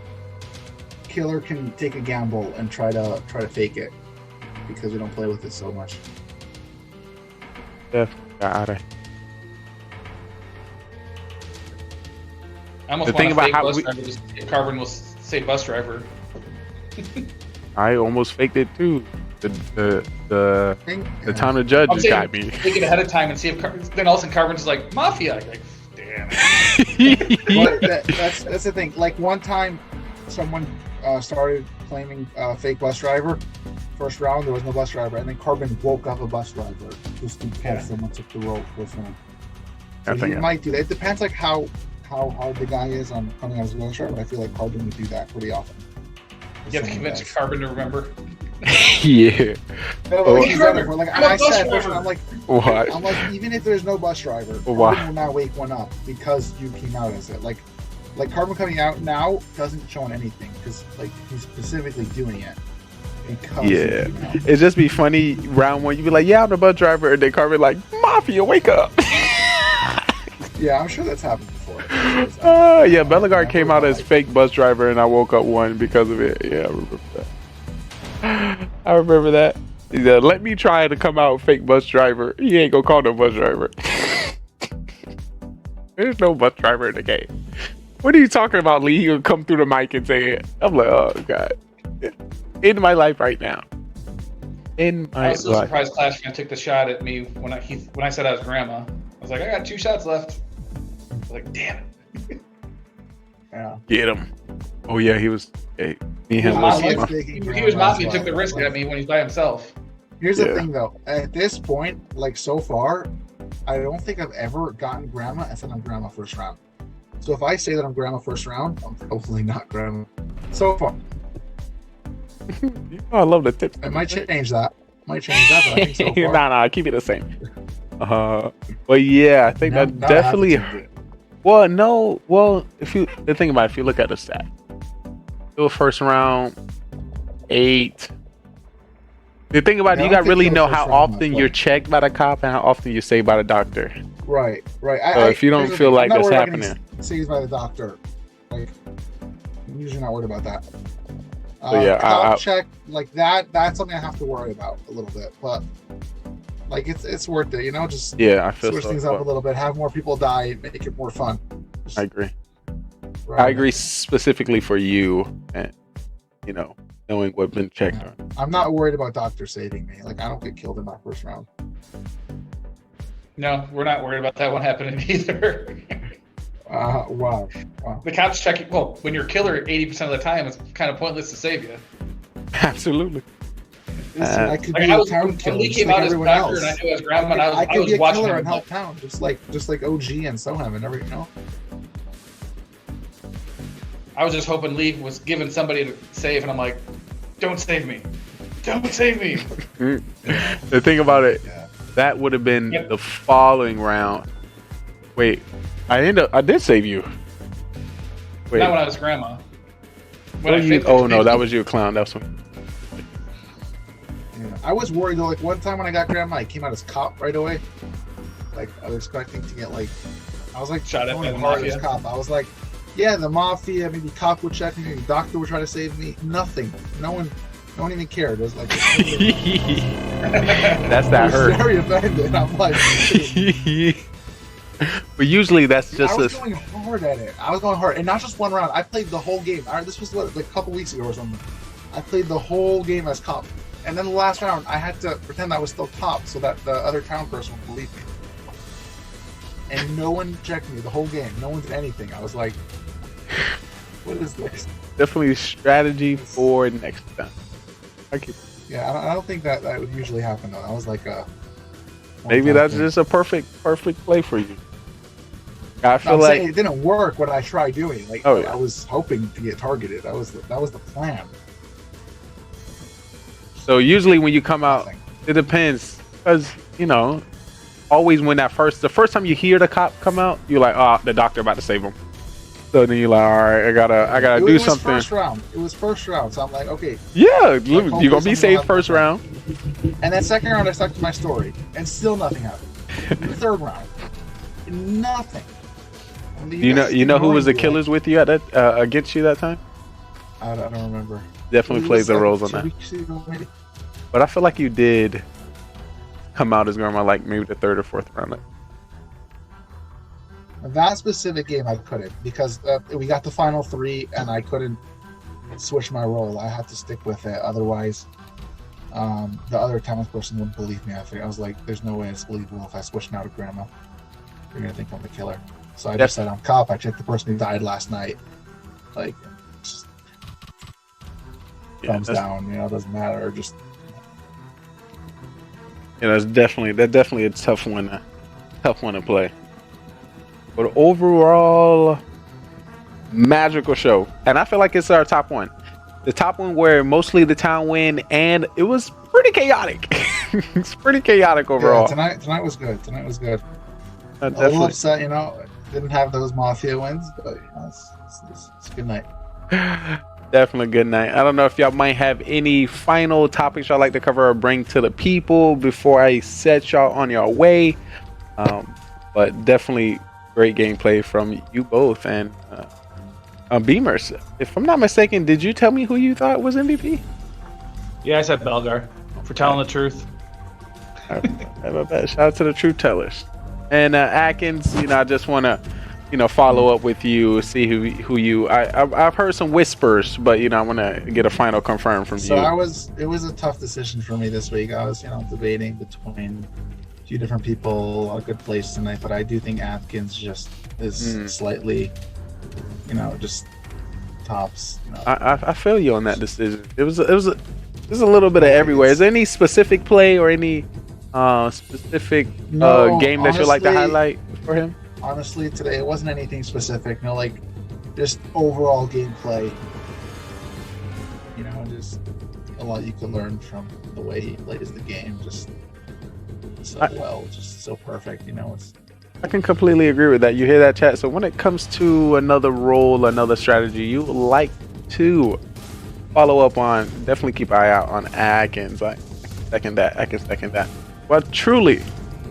killer can take a gamble and try to fake it because we don't play with it so much. Definitely got it. I almost The thing want to about fake how bus driver. Just Carbon will say bus driver. I almost faked it too. The town of judge I'm saying, got me. take it ahead of time and see if then all of a sudden Carbon's just like Mafia. Like, damn. But that's the thing. Like one time, someone started claiming fake bus driver. First round, there was no bus driver, and then Carbon woke up a bus driver just in case someone took the role first round. So he might do that. It depends like how hard the guy is on coming out as a bus driver. I feel like Carbon would do that pretty often. You have to convince Carbon to remember. Yeah. No, like, he's done it for, like I said, I'm like, what? I'm like, even if there's no bus driver, Why? Carbon will now wake one up because you came out as it. Like Carbon coming out now doesn't show on anything because like he's specifically doing it. Yeah, it just be funny. Round 1, you be like, "Yeah, I'm the bus driver," and then Carbon like, "Mafia, wake up!" Yeah, I'm sure that's happened before. Yeah, Bellegarde came out as fake bus driver, and I woke up one because of it. Yeah, I remember that. He said, "Let me try to come out fake bus driver." He ain't gonna call no bus driver. There's no bus driver in the game. What are you talking about, Lee? He'll come through the mic and say it. I'm like, oh god. In my life right now. In my I was so life. surprised Clash fan took the shot at me when I said I was grandma. I was like, I got 2 shots left. I was like, damn it. Yeah. Get him. Oh yeah, he was. Hey, me and him He was Mafia and took the risk at me when he's by himself. Here's the thing though. At this point, like so far, I don't think I've ever gotten grandma and said I'm grandma first round. So if I say that I'm grandma first round, I'm probably not grandma. So far. I love the tips. I might change that. But I think so far. Nah, keep it the same. But yeah, I think Now- that now I have to definitely. change it. Well, no. Well, if you think about it, if you look at the stat, do a first round 8. The thing about it, you I got don't really think know so how first round, often but- you're checked by the cop and how often you're saved by the doctor. Right. So if you don't here's the feel thing, like I'm not that's worried about happening, getting saved by the doctor. Like, I'm usually not worried about that. Yeah, Cop check like that's something I have to worry about a little bit, but like it's worth it, you know. Just I feel switch things up a little bit, have more people die, make it more fun. I agree. I agree specifically for you, and you know, knowing what's been checked on. I'm not worried about Doctor saving me. Like I don't get killed in my first round. No, we're not worried about that one happening either. Wow. The cops checking. Well, when you're killer 80% of the time, it's kind of pointless to save you. Absolutely. Listen, I could be a town killer just like everyone else. And I knew his grandma, and I could was be a watching killer him. and help town, just like OG and Soham and everything, you know. I was just hoping Lee was giving somebody to save, and I'm like, don't save me. Don't save me. The thing about it, that would have been the following round. Wait, I did save you. Wait. Not when I was grandma. Oh no, that was you, clown. That was one. Yeah. I was worried though. Like one time when I got grandma, I came out as cop right away. Like I was expecting to get like, I was like shot at by the hard Mafia. as cop. I was like, yeah, the Mafia, maybe cop would check me, maybe doctor would try to save me. Nothing. No one even cared. It was like that's that hurt. I was very offended. I'm like, but usually that's just. I was going hard at it. I was going hard, and not just one round. I played the whole game. This was like a couple weeks ago or something. I played the whole game as cop, and then the last round, I had to pretend I was still cop so that the other town person would believe me. And no one checked me the whole game. No one did anything. I was like, "What is this?" Definitely strategy for next time. Yeah, I don't think that would usually happen though. That was like a. Maybe that's just a perfect play for you. I feel like it didn't work what I tried doing. Like Oh, yeah. I was hoping to get targeted. That was the plan. so. Usually when you come out, it depends because you know, always when the first time you hear the cop come out, you're like, oh, the doctor about to save him. So then you're like, all right, I gotta do something. First round. It was first round, so I'm like, okay. Yeah, you're gonna be saved first round. And then second round, I stuck to my story, and still nothing happened. Third round, nothing. You know who was the killers with you at that against you that time? I don't remember. Definitely played the roles on that. But I feel like you did come out as grandma like maybe the third or fourth round. That specific game I couldn't because we got the final three and I couldn't switch my role. I had to stick with it. Otherwise, the other talent person wouldn't believe me. I was like, there's no way it's believable if I switch now to grandma. You're going to think I'm the killer. So I just said I'm cop. I checked the person who died last night. Like, just thumbs down, you know, it doesn't matter. Just. Yeah, that's definitely a tough one to play. But overall, magical show, and I feel like it's our top one. The top one where mostly the town win, and it was pretty chaotic. It's pretty chaotic overall. Yeah, tonight was good. A little upset, you know, didn't have those Mafia wins, but you know, it's a good night. Definitely a good night. I don't know if y'all might have any final topics y'all like to cover or bring to the people before I set y'all on your way. But definitely great gameplay from you both. And Beamers, if I'm not mistaken, did you tell me who you thought was MVP? Yeah, I said Belgar for telling the truth. Shout out to the truth tellers. And Atkins, you know, I just want to, you know, follow up with you, see who you. I've heard some whispers, but you know, I want to get a final confirm from you. So it was a tough decision for me this week. I was, you know, debating between a few different people, a lot of good plays tonight, but I do think Atkins just is slightly, you know, just tops. You know. I feel you on that decision. It was a little bit of everywhere. Is there any specific play or any specific game that you'd like to highlight for him? Honestly, today it wasn't anything specific. No, like just overall gameplay. You know, just a lot you could learn from the way he plays the game. Just so well, just so perfect. You know, I can completely agree with that. You hear that, chat? So when it comes to another role, another strategy you would like to follow up on, definitely keep an eye out on Atkins. I can second that. Well, truly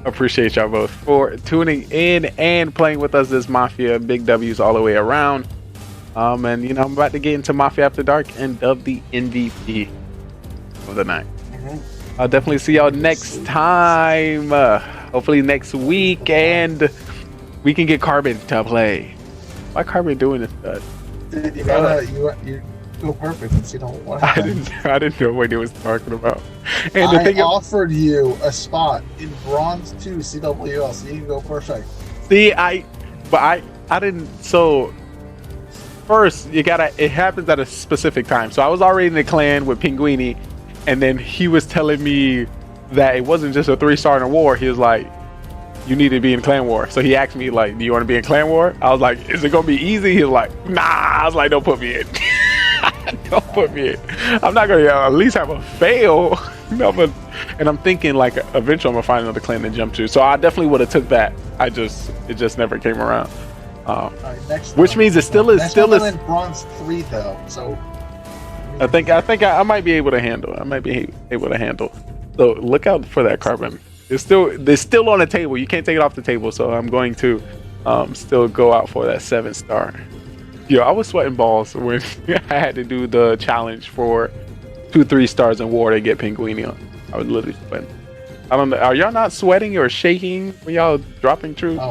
appreciate y'all both for tuning in and playing with us this Mafia. Big W's all the way around. And you know, I'm about to get into Mafia After Dark and dub the MVP of the night. I'll definitely see y'all next time. Hopefully next week, and we can get Carbon to play. Why Carbon doing this stuff? You go perfect and see what happens. I didn't know what he was talking about. And I offered you a spot in Bronze 2 CWL, so you can go perfect. See, I didn't. So first, it happens at a specific time. So I was already in the clan with Pinguini, and then he was telling me that it wasn't just a 3-star in a war. He was like, you need to be in clan war. So he asked me, like, do you want to be in clan war? I was like, is it gonna be easy? He was like, nah. I was like, don't put me in. Don't put me in. I'm not gonna at least have a fail. No, but, and I'm thinking like eventually I'm gonna find another clan to jump to. So I definitely would have took that. It just never came around. Which means it still is in Bronze 3 though. So I think I might be able to handle. So look out for that Carbon. It's still on the table. You can't take it off the table. So I'm going to still go out for that 7-star. Yo, I was sweating balls when I had to do the challenge for 2 3-stars in war to get Pinguini on. I was literally sweating. I don't know. Are y'all not sweating or shaking when y'all dropping troops?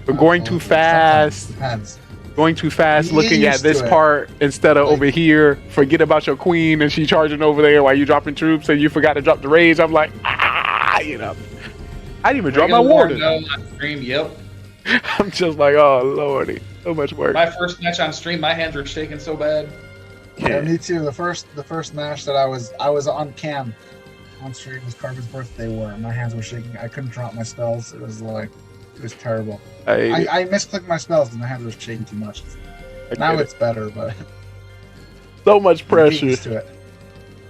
But going too fast. Depends. Going too fast, You looking at used this to it. part instead of over here. Forget about your queen and she charging over there while you dropping troops and you forgot to drop the rage. I'm like, you know. I didn't even drop my warden. No, on stream, yep. I'm just like, oh lordy, so much work. My first match on stream, my hands were shaking so bad. Yeah, me too. The first match that I was on cam on stream was Carbon's birthday war. My hands were shaking. I couldn't drop my spells. It was terrible. I misclicked my spells because my hands were shaking too much. Now it's better, but so much pressure. Used to it.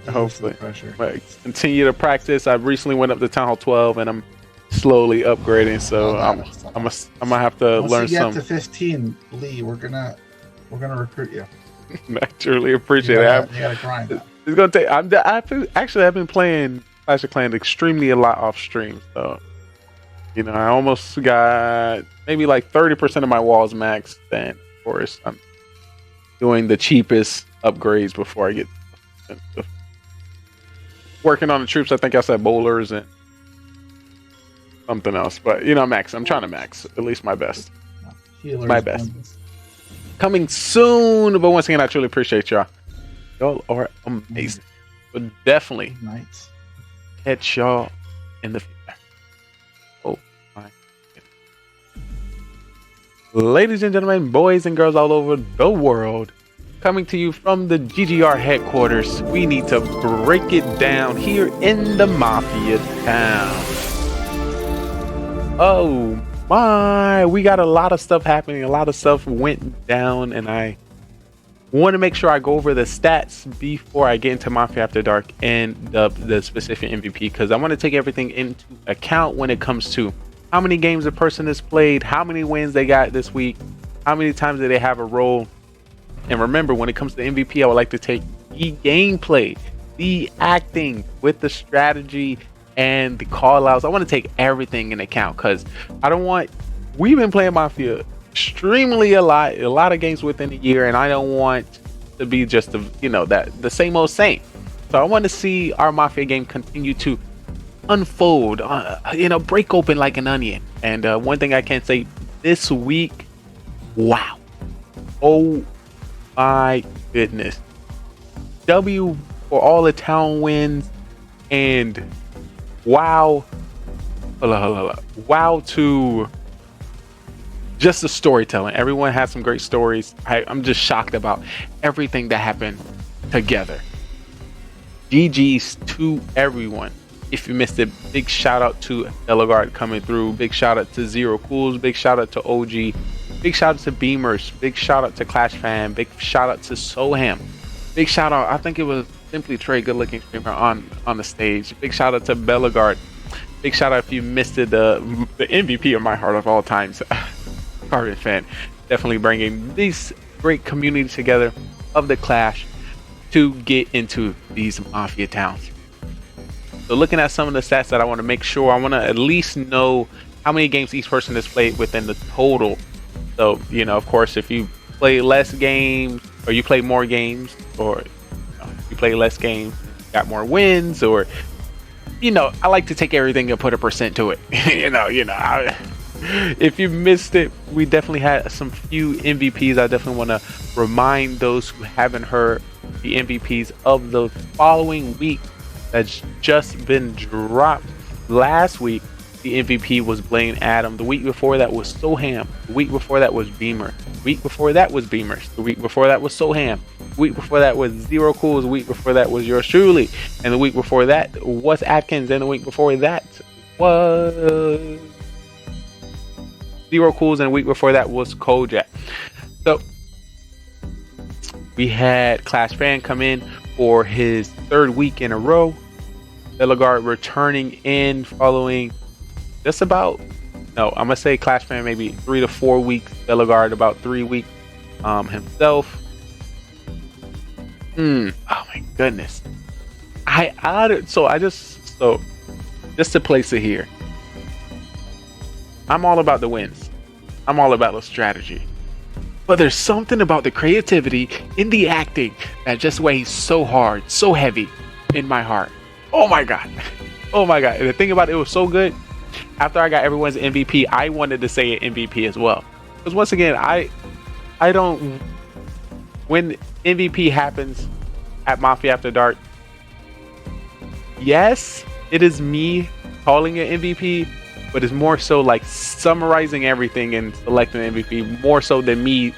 Hopefully, pressure. But continue to practice. I recently went up to Town Hall 12, and I'm slowly upgrading. So I'm gonna have to learn some. Once you get to 15, Lee, we're gonna recruit you. I truly appreciate it. You gotta grind that. It's gonna take. I've been playing Clash of Clans extremely a lot off stream. So, you know, I almost got maybe like 30% of my walls maxed. And of course, I'm doing the cheapest upgrades before I get working on the troops. I think I said bowlers and something else, but you know, max. I'm trying to max at least my best. Healers, my best. Coming soon, but once again, I truly appreciate y'all. Y'all are amazing. But definitely catch y'all in the future. Oh my goodness. Ladies and gentlemen, boys and girls all over the world, coming to you from the GGR headquarters. We need to break it down here in the Mafia town. Oh my, we got a lot of stuff happening. A lot of stuff went down, and I want to make sure I go over the stats before I get into Mafia After Dark and the specific MVP, because I want to take everything into account when it comes to how many games a person has played, how many wins they got this week, how many times did they have a role. And remember, when it comes to MVP, I would like to take the gameplay, the acting with the strategy and the call outs. I want to take everything in account, because I don't want, we've been playing Mafia extremely a lot of games within a year, and I don't want to be just the same old same. So I want to see our Mafia game continue to unfold, break open like an onion. And one thing I can say this week, wow, oh my goodness, W for all the town wins, and wow to just the storytelling. Everyone has some great stories. I'm just shocked about everything that happened together. GG's to everyone. If you missed it, big shout out to Elegard coming through. Big shout out to Zero Cools. Big shout out to OG. Big shout out to Beamers. Big shout out to Clash Fan. Big shout out to Soham. Big shout out, I think it was Simply Trey, good looking streamer on the stage. Big shout out to Bellegarde. Big shout out if you missed it, the MVP of my heart of all times, Carbon Fan. Definitely bringing these great communities together of the Clash to get into these Mafia towns. So looking at some of the stats that I want to make sure, I want to at least know how many games each person has played within the total. So, of course, if you play less games, or you play more games, or you play less games, got more wins, or I like to take everything and put a percent to it. If you missed it, we definitely had some few MVPs. I definitely want to remind those who haven't heard the MVPs of the following week that's just been dropped. Last week, the MVP was Blaine Adam. The week before that was Soham. The week before that was Beamer. The week before that was Beamers. The week before that was Soham. The week before that was Zero Cools. The week before that was yours truly. And the week before that was Atkins. And the week before that was Zero Cools. And the week before that was Kojak. So we had Clash Fan come in for his third week in a row. Delegard returning in following just about, I'm gonna say Clash Fan maybe 3 to 4 weeks. Delegard about 3 weeks himself. Oh my goodness. Just to place it here, I'm all about the wins. I'm all about the strategy. But there's something about the creativity in the acting that just weighs so hard, so heavy in my heart. Oh my god. Oh my god. And the thing about it was so good. After I got everyone's MVP, I wanted to say an MVP as well. Because once again, I don't, when MVP happens at Mafia After Dark, yes, it is me calling it MVP, but it's more so like summarizing everything and selecting MVP, more so than me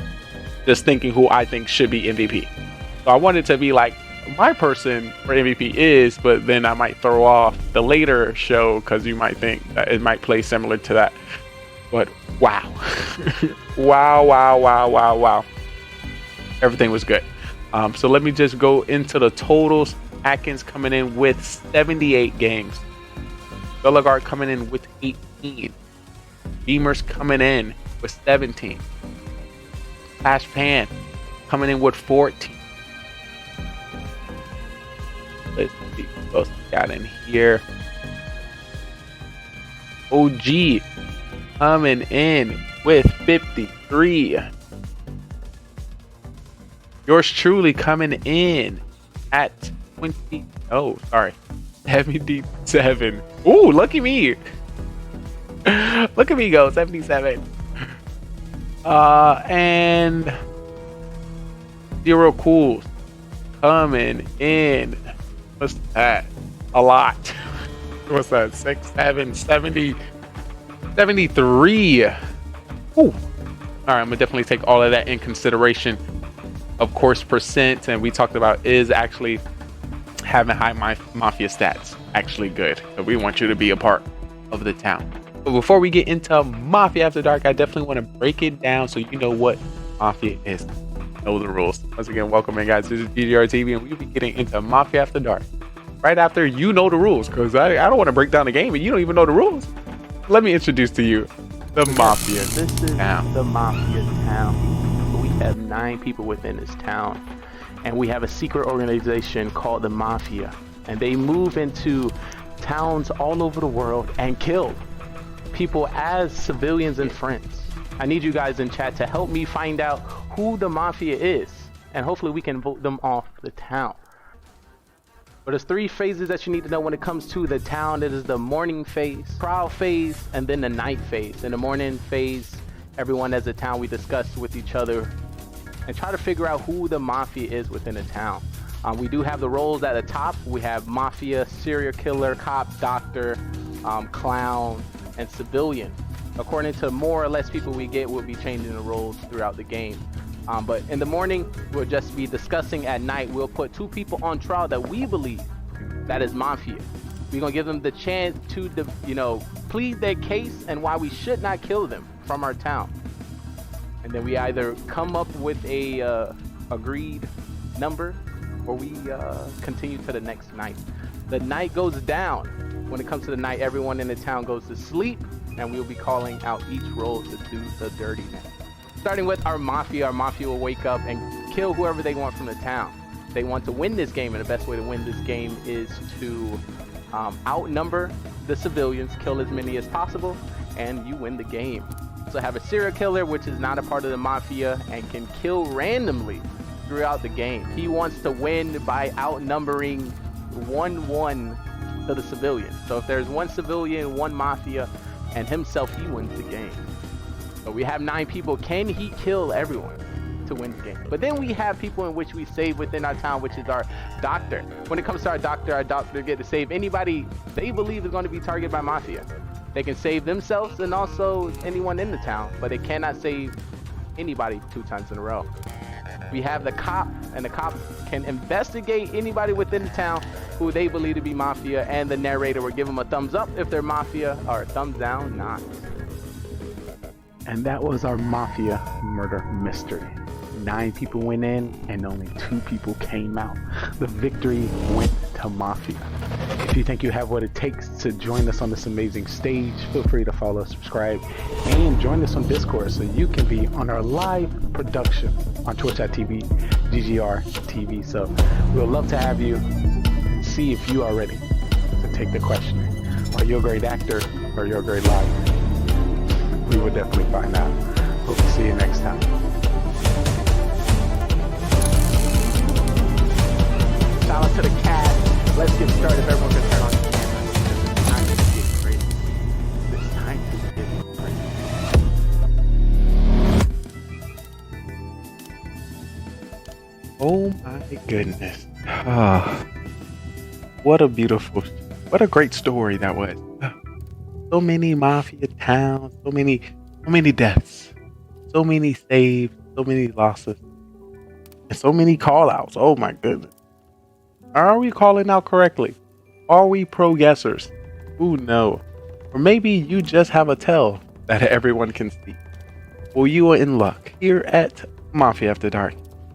just thinking who I think should be MVP. So I wanted to be like, my person for MVP is, but then I might throw off the later show because you might think that it might play similar to that. But wow. wow. Everything was good. So let me just go into the totals. Atkins coming in with 78 games. Delegard coming in with 18. Beamers coming in with 17. Clash Pan coming in with 14. Let's see what else we got in here. OG coming in with 53. Yours truly coming in at 77. Ooh, look at me. Look at me go, 77. And Zero Cools coming in. What's that? A lot. What's that? 6, 7, 70, 73. Ooh. All right, I'm gonna definitely take all of that in consideration. Of course, percent, and we talked about is actually having high Mafia stats. Actually good. So we want you to be a part of the town. But before we get into Mafia After Dark, I definitely want to break it down so you know what Mafia is. Know the rules. Once again, welcome in, guys. This is GGR TV, and we'll be getting into Mafia After Dark right after you know the rules, because I don't want to break down the game and you don't even know the rules. Let me introduce to you the Mafia. This is the Mafia town. We have 9 people within this town, and we have a secret organization called the Mafia, and they move into towns all over the world and kill people as civilians and friends. I need you guys in chat to help me find out who the Mafia is, and hopefully we can vote them off the town. But there's 3 phases that you need to know when it comes to the town. It is the morning phase, trial phase, and then the night phase. In the morning phase, everyone as a town, we discuss with each other and try to figure out who the Mafia is within a town. We do have the roles at the top. We have Mafia, serial killer, cop, doctor, clown, and civilian. According to more or less people we get, we'll be changing the roles throughout the game. But in the morning, we'll just be discussing. At night, we'll put 2 people on trial that we believe that is Mafia. We're gonna give them the chance to, plead their case and why we should not kill them from our town. And then we either come up with a agreed number, or we continue to the next night. The night goes down. When it comes to the night, everyone in the town goes to sleep, and we'll be calling out each role to do the dirtiness. Starting with our Mafia will wake up and kill whoever they want from the town. They want to win this game, and the best way to win this game is to outnumber the civilians, kill as many as possible, and you win the game. So have a serial killer, which is not a part of the Mafia and can kill randomly throughout the game. He wants to win by outnumbering 1-1 to the civilian. So if there's one civilian, one Mafia, and himself, he wins the game. So we have 9 people. Can he kill everyone to win the game? But then we have people in which we save within our town, which is our doctor. When it comes to our doctor get to save anybody they believe is going to be targeted by Mafia. They can save themselves and also anyone in the town, but they cannot save anybody 2 times in a row. We have the cop, and the cop can investigate anybody within the town who they believe to be Mafia, and the narrator will give them a thumbs up if they're Mafia, or a thumbs down not. And that was our Mafia murder mystery. 9 people went in and only 2 people came out. The victory went to Mafia. If you think you have what it takes to join us on this amazing stage, feel free to follow, subscribe, and join us on Discord so you can be on our live production on twitch.tv, GGR TV. So we'll love to have you. See if you are ready to take the question. Are you a great actor or you're a great liar? We will definitely find out. Hope to see you next time. Shout out to the cast. Let's get started. If everyone can turn on the camera. It's time to get crazy. It's time to get crazy. Oh my goodness. What a great story that was. So many Mafia towns, so many deaths, so many saves, so many losses, and so many call outs. Oh my goodness. Are we calling out correctly? Are we pro guessers? Who knows? Or maybe you just have a tell that everyone can see. Well, you are in luck. Here at Mafia After Dark,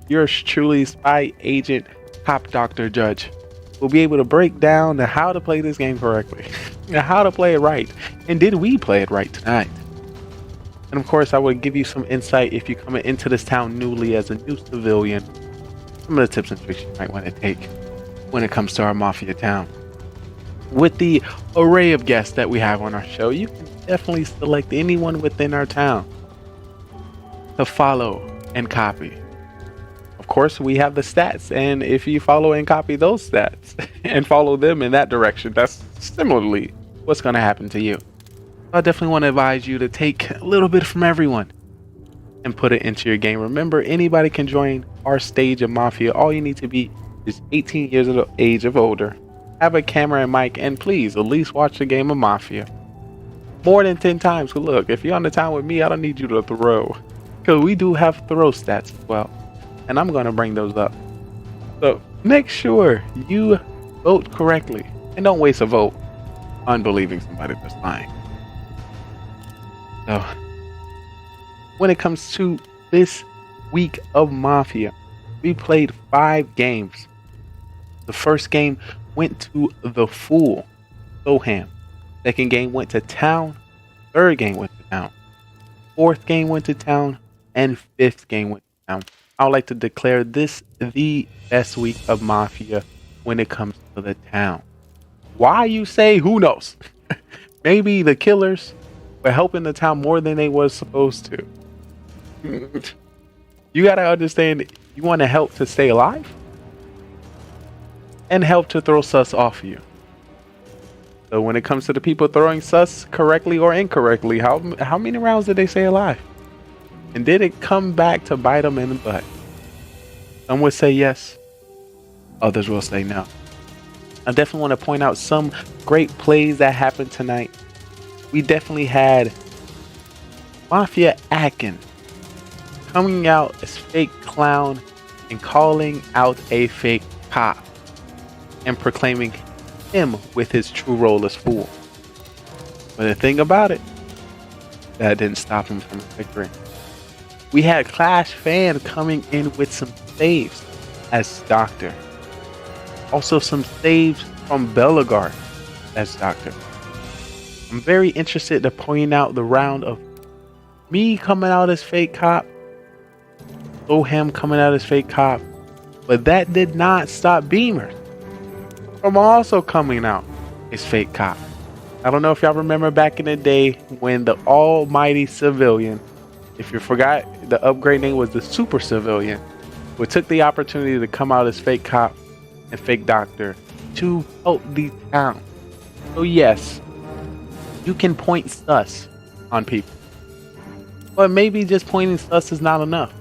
yours truly, spy agent, cop, doctor, judge, will be able to break down how to play this game correctly, and how to play it right, and did we play it right tonight? And of course, I would give you some insight if you're coming into this town newly as a new civilian, some of the tips and tricks you might want to take when it comes to our Mafia town. With the array of guests that we have on our show, you can definitely select anyone within our town to follow and copy. Of course, we have the stats, and if you follow and copy those stats and follow them in that direction, that's similarly what's going to happen to you. I definitely want to advise you to take a little bit from everyone and put it into your game. Remember, anybody can join our stage of Mafia. All you need to be is 18 years of age of older, have a camera and mic, and please at least watch the game of Mafia more than 10 times. So look, if you're on the town with me, I don't need you to throw, because we do have throw stats as well, and I'm going to bring those up. So make sure you vote correctly and don't waste a vote unbelieving somebody that's lying. So when it comes to this week of Mafia, we played 5 games. The first game went to the Fool, Soham. Second game went to Town. Third game went to Town. Fourth game went to Town. And fifth game went to Town. I would like to declare this the best week of Mafia when it comes to the town. Why, you say? Who knows? Maybe the killers were helping the town more than they was supposed to. You gotta understand, you want to help to stay alive and help to throw sus off you. So when it comes to the people throwing sus correctly or incorrectly, how many rounds did they stay alive? And did it come back to bite them in the butt? Some would say yes, others will say no. I definitely want to point out some great plays that happened tonight. We definitely had Mafia Atkins coming out as fake clown and calling out a fake cop and proclaiming him with his true role as Fool. But the thing about it, that didn't stop him from victory. We had Clash Fan coming in with some saves as Doctor. Also some saves from Bellegarde as Doctor. I'm very interested to point out the round of me coming out as fake cop, Soham coming out as fake cop, but that did not stop Beamer from also coming out as fake cop. I don't know if y'all remember back in the day when the almighty civilian, if you forgot, the upgrade name was the super civilian, who took the opportunity to come out as fake cop and fake doctor to help the town. So yes, you can point sus on people, but maybe just pointing sus is not enough.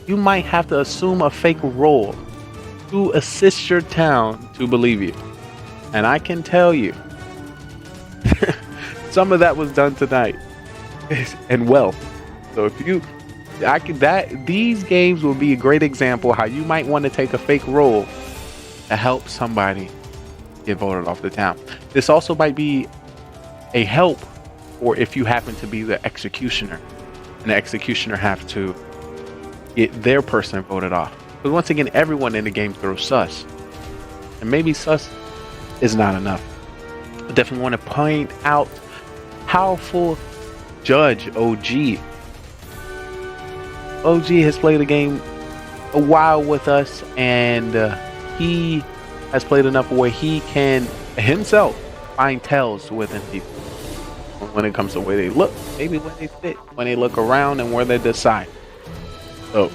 You might have to assume a fake role to assist your town to believe you. And I can tell you, some of that was done tonight, and well. So if you, these games will be a great example how you might want to take a fake role to help somebody get voted off the town. This also might be a help, or if you happen to be the executioner, and the executioner have to get their person voted off. Because once again, everyone in the game throws sus, and maybe sus is not enough. I definitely want to point out powerful Judge OG. OG has played the game a while with us, and he has played enough where he can himself find tells within people when it comes to where they look, maybe where they sit, when they look around, and where they decide. So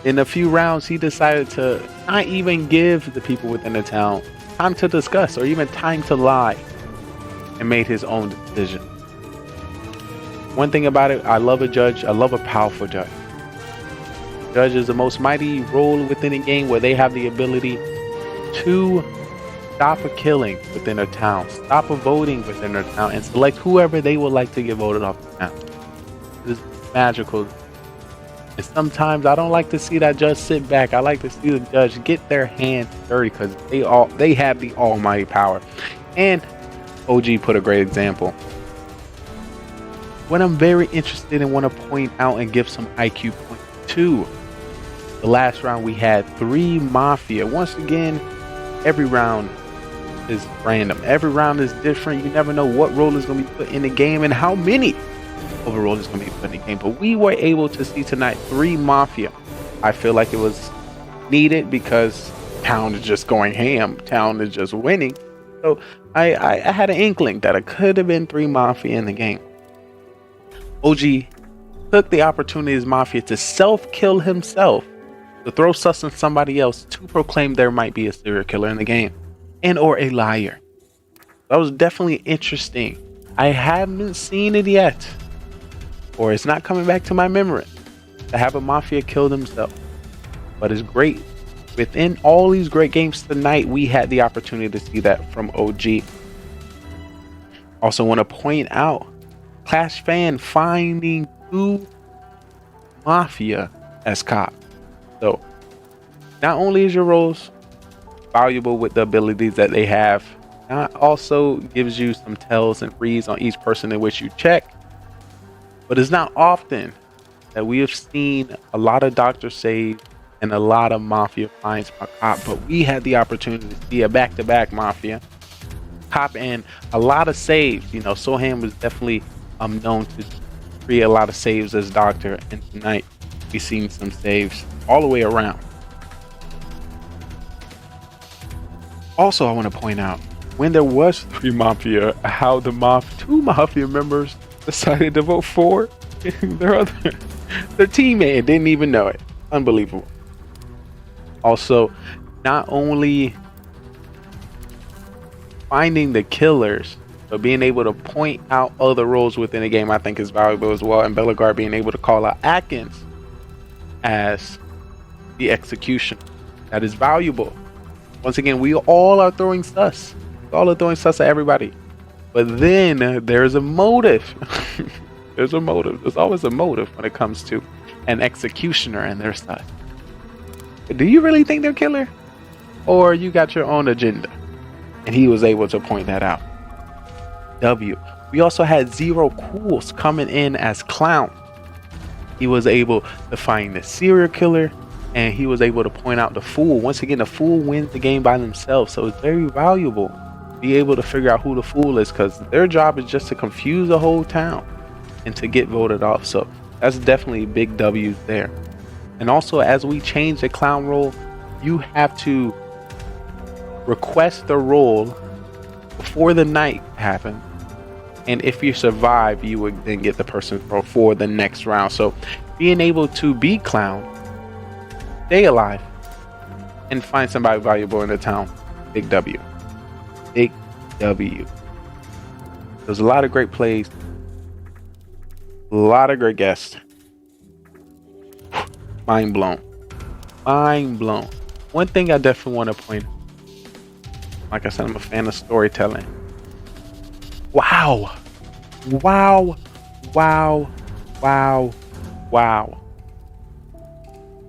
in a few rounds, he decided to not even give the people within the town time to discuss or even time to lie, and made his own decision. One thing about it, I love a judge. I love a powerful judge. Judge is the most mighty role within a game where they have the ability to stop a killing within a town, stop a voting within their town, and select whoever they would like to get voted off the town. It is magical. And sometimes I don't like to see that judge sit back. I like to see the judge get their hands dirty, because they have the almighty power. And OG put a great example. What I'm very interested in, want to point out and give some IQ points to. The last round we had 3 Mafia. Once again, every round is random. Every round is different. You never know what role is going to be put in the game and how many overall is going to be put in the game. But we were able to see tonight 3 Mafia. I feel like it was needed because town is just going ham. Town is just winning. So I had an inkling that it could have been 3 Mafia in the game. OG took the opportunity as Mafia to self-kill himself, to throw sus on somebody else, to proclaim there might be a serial killer in the game, and or a liar. That was definitely interesting. I haven't seen it yet, or it's not coming back to my memory, to have a Mafia kill himself. But it's great. Within all these great games tonight, we had the opportunity to see that from OG. Also want to point out, Clash Fan finding 2 Mafia as cop. So not only is your roles valuable with the abilities that they have, it also gives you some tells and reads on each person in which you check. But it's not often that we have seen a lot of doctor save and a lot of Mafia finds per cop, but we had the opportunity to see a back-to-back Mafia cop and a lot of saves. You know, Soham was definitely known to create a lot of saves as doctor, and tonight we've seen some saves all the way around. Also, I want to point out, when there was 3 Mafia, how the 2 Mafia members decided to vote for their teammate and didn't even know it. Unbelievable. Also, not only finding the killers, but being able to point out other roles within the game, I think is valuable as well. And Bellegarde being able to call out Atkins as the execution, that is valuable. Once again, we all are throwing sus. We all are throwing sus at everybody. But then there's a motive. There's a motive. There's always a motive when it comes to an executioner and their sus. Do you really think they're killer? Or you got your own agenda? And he was able to point that out. W. We also had Zero Cools coming in as clown. He was able to find the serial killer, and he was able to point out the fool. Once again, the fool wins the game by themselves, so it's very valuable to be able to figure out who the fool is, because their job is just to confuse the whole town and to get voted off. So that's definitely big W's there. And also, as we change the clown role, you have to request the role before the night happens And if you survive, you would then get the person for the next round. So being able to be clown, stay alive, and find somebody valuable in the town, big W. Big W. There's a lot of great plays, a lot of great guests. Mind blown. Mind blown. One thing I definitely want to point out, like I said, I'm a fan of storytelling. Wow. Wow. Wow. Wow. Wow.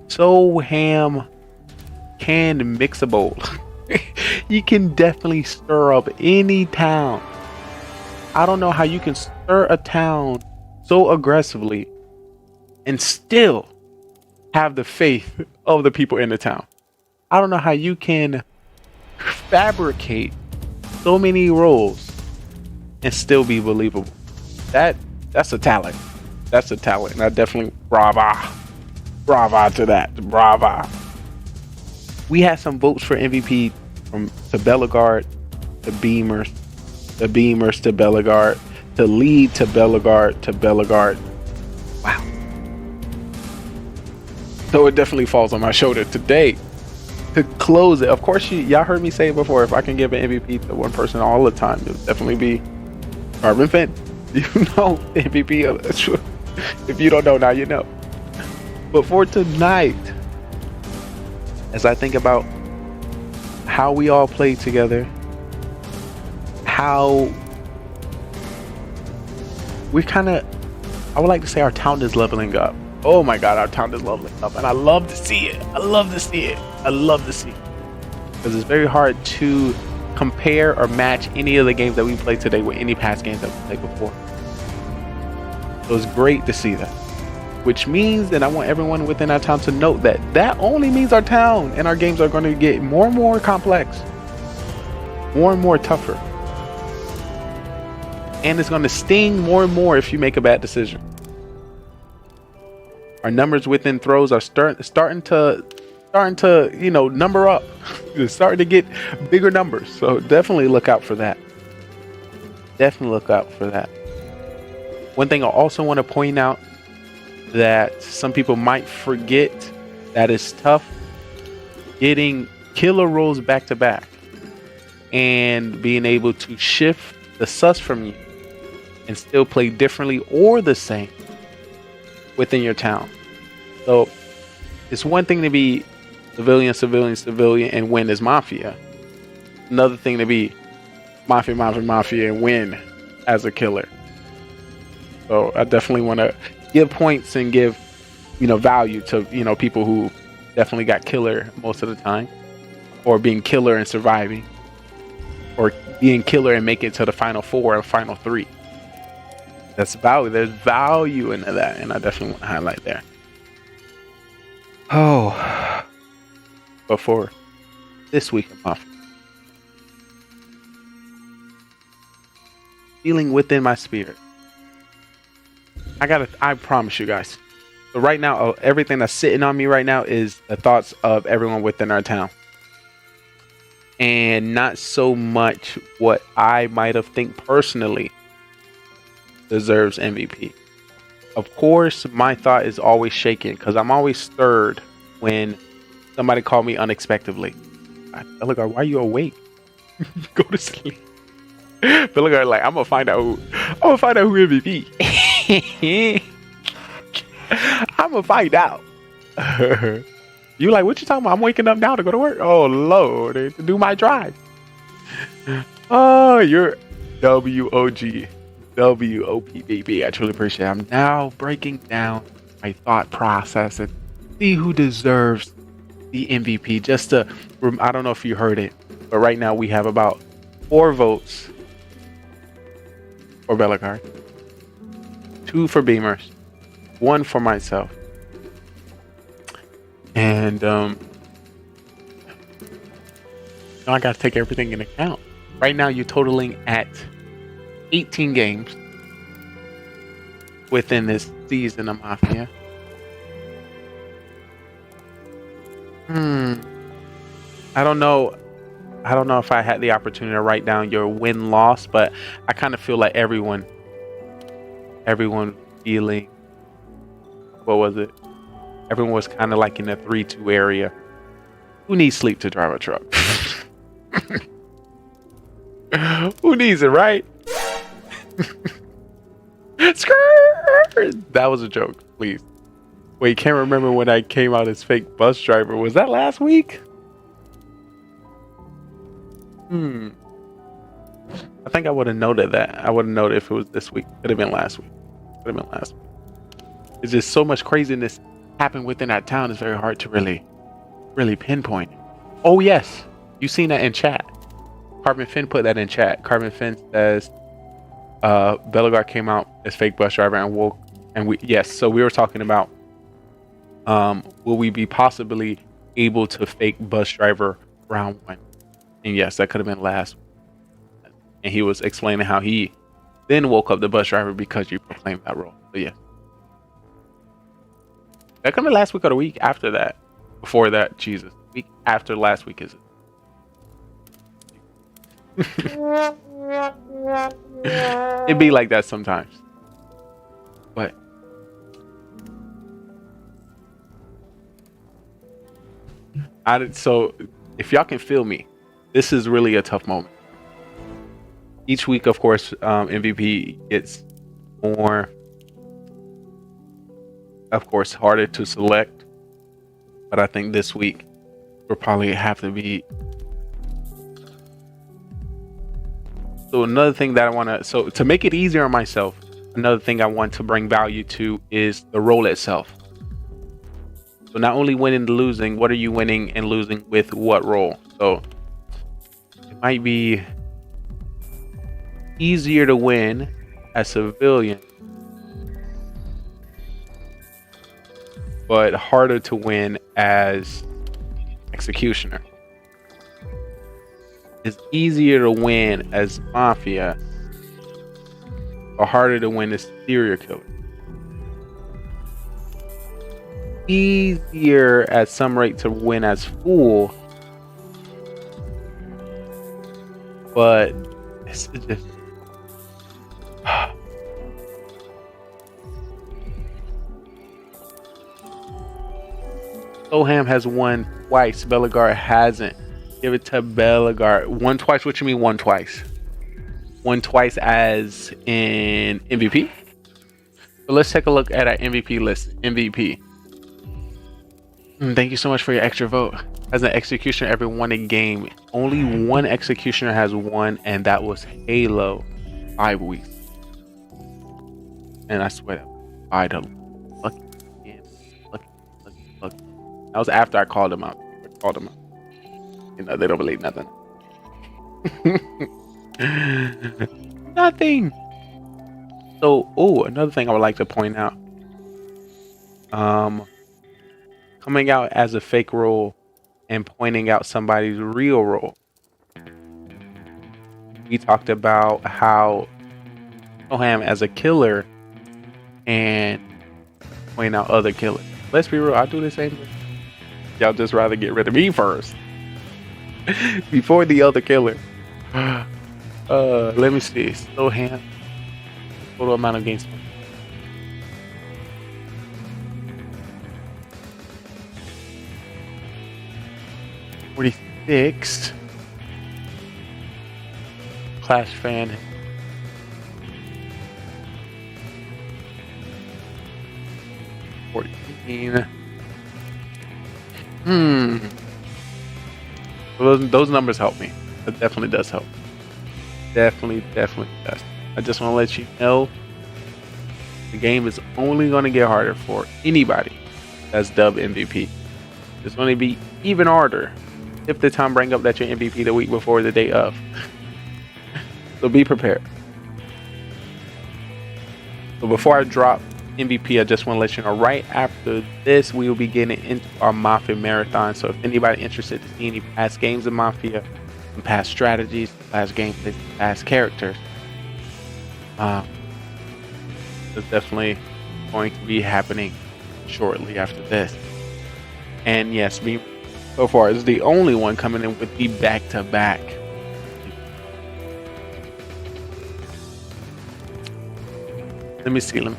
So Ham can mix a bowl. You can definitely stir up any town. I don't know how you can stir a town so aggressively and still have the faith of the people in the town. I don't know how you can fabricate so many roles and still be believable. That's a talent. That's a talent. And I definitely brava to that. Brava. We had some votes for MVP to Bellegarde, to Beamers, to Bellegarde, to Lead to Bellegarde. Wow. So it definitely falls on my shoulder today to close it. Of course, y'all heard me say it before. If I can give an MVP to one person all the time, it would definitely be Carbon Finn. You know, MVP. If you don't know now, you know. But for tonight, as I think about how we all play together, how we I would like to say our town is leveling up. Oh my God, our town is leveling up, and I love to see it. I love to see it. Because it's very hard to compare or match any of the games that we played today with any past games that we played before. So it's great to see that. Which means that I want everyone within our town to note that only means our town and our games are going to get more and more complex, more and more tougher. And it's going to sting more and more if you make a bad decision. Our numbers within throws are starting to number up. It's starting to get bigger numbers. So definitely look out for that. One thing I also want to point out that some people might forget that it's tough getting killer rolls back to back and being able to shift the sus from you and still play differently or the same within your town. So it's one thing to be civilian and win as Mafia. Another thing to be Mafia and win as a killer. So I definitely want to give points and give, value to, people who definitely got killer most of the time, or being killer and surviving, or being killer and make it to the final 4 or final 3. That's value. There's value into that, and I definitely want to highlight there. Oh, but for this week in Mafia, feeling within my spirit, I promise you guys. So right now, everything that's sitting on me right now is the thoughts of everyone within our town. And not so much what I might have think personally deserves MVP. Of course, my thought is always shaken because I'm always stirred when somebody called me unexpectedly. Bellegarde, why are you awake? Go to sleep. Bellegarde, like, I'm gonna find out who MVP. I'm gonna find out. You like, what you talking about? I'm waking up now to go to work. Oh Lord, to do my drive. Oh, you're WOG. WOP, baby. I truly appreciate it. I'm now breaking down my thought process and see who deserves the MVP. I don't know if you heard it, but right now we have about 4 votes for Bellegarde, 2 for Beamers, 1 for myself. And I gotta take everything into account. Right now you're totaling at 18 games within this season of Mafia. I don't know I don't know if I had the opportunity to write down your win-loss, but I kind of feel like everyone feeling, what was it? Everyone was kind of like in the 3-2 area. Who needs sleep to drive a truck? Who needs it, right? Skirt! That was a joke, please. Wait, can't remember when I came out as fake bus driver. Was that last week? I think I would have noted that. I would have noted if it was this week. Could have been last week. It's just so much craziness happened within that town. It's very hard to really pinpoint. Oh yes, you seen that in chat. Carbon Finn put that in chat. Carbon Finn says Bellegarde came out as fake bus driver and woke. And so we were talking about will we be possibly able to fake bus driver round 1? And yes, that could have been last. And he was explaining how he then woke up the bus driver because you proclaimed that role. So yeah. That could have been last week or the week after that. Before that, Jesus. Week after last week is it? It'd be like that sometimes. But so if y'all can feel me, this is really a tough moment. Each week, of course, MVP gets more, of course, harder to select. But I think this week will probably have to be. So another thing that I want to make it easier on myself, another thing I want to bring value to is the role itself. So not only winning and losing, what are you winning and losing with what role? So it might be easier to win as civilian, but harder to win as executioner. It's easier to win as Mafia, or harder to win as serial killer. Easier at some rate to win as Fool, but it's just Soham has won twice. Bellegarde hasn't. Give it to Bellegarde. Won twice? What you mean won twice? Won twice as in MVP? So let's take a look at our MVP list. MVP. Thank you so much for your extra vote. As an executioner, ever won a game. Only one executioner has won, and that was Halo 5 weeks. And I swear that was lucky. That was after I called him out. You know, they don't believe nothing. Nothing. So, another thing I would like to point out. Coming out as a fake role and pointing out somebody's real role. We talked about how Soham as a killer and point out other killers. Let's be real, I do the same thing. Y'all just rather get rid of me first before the other killer. Let me see. Soham. Total amount of games. 46. Clash fan. 14. Those numbers help me. That definitely does help. Definitely does. I just want to let you know the game is only going to get harder for anybody that's dubbed MVP. It's going to be even harder if the time bring up that you're MVP the week before the day of. So be prepared. So before I drop MVP, I just want to let you know right after this we will be getting into our Mafia marathon. So if anybody interested to see any past games of Mafia, and past strategies, past gameplay, past characters, it's definitely going to be happening shortly after this. And yes, so far is the only one coming in with the back-to-back. Let me see them.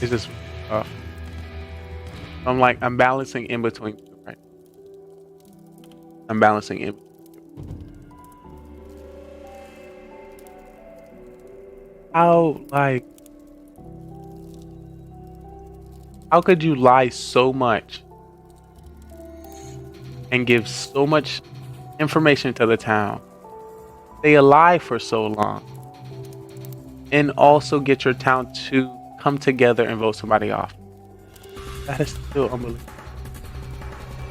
It's just tough. I'm balancing in between, right? I'm balancing in. How could you lie so much and give so much information to the town, stay alive for so long, and also get your town to come together and vote somebody off? That is still unbelievable.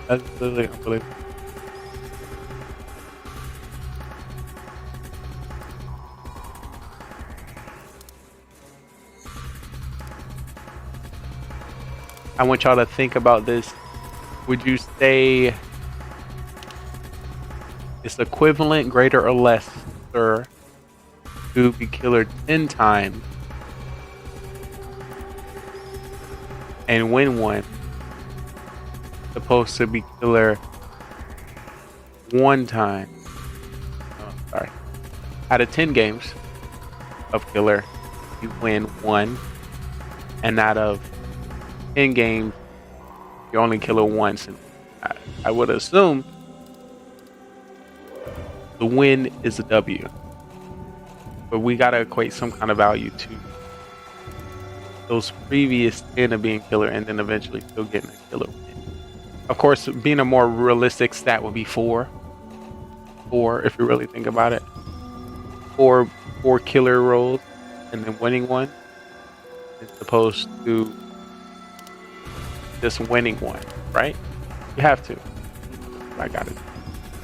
That's literally unbelievable. I want y'all to think about this. Would you say it's equivalent, greater, or less, sir, to be killer 10 times and win one, supposed to be killer 1 time? Oh, sorry. Out of 10 games of killer, you win 1, and out of 10 games, you only killer once. And I would assume the win is a W, but we gotta equate some kind of value to those previous 10 of being killer, and then eventually still getting a killer win. Of course, being a more realistic stat would be 4. 4, if you really think about it. 4 killer rolls and then winning one, as opposed to just winning one, right? You have to. I got it.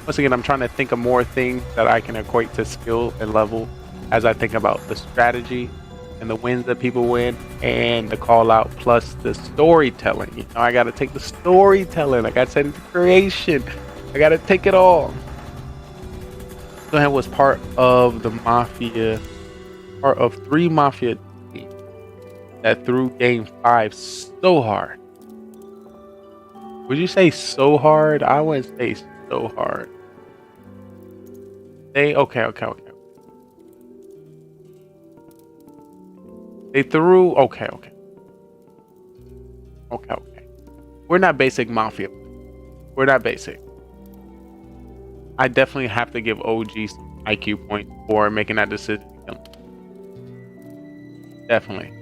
Once again, I'm trying to think of more things that I can equate to skill and level as I think about the strategy and the wins that people win and the call out plus the storytelling. You know, I got to take the storytelling. I got to take the creation. I got to take it all. So that was part of the Mafia, part of 3 Mafia teams that threw game 5 so hard. Would you say so hard? I wouldn't say so hard. Okay. They threw okay. We're not basic Mafia. We're not basic. I definitely have to give OG some IQ points for making that decision. Definitely.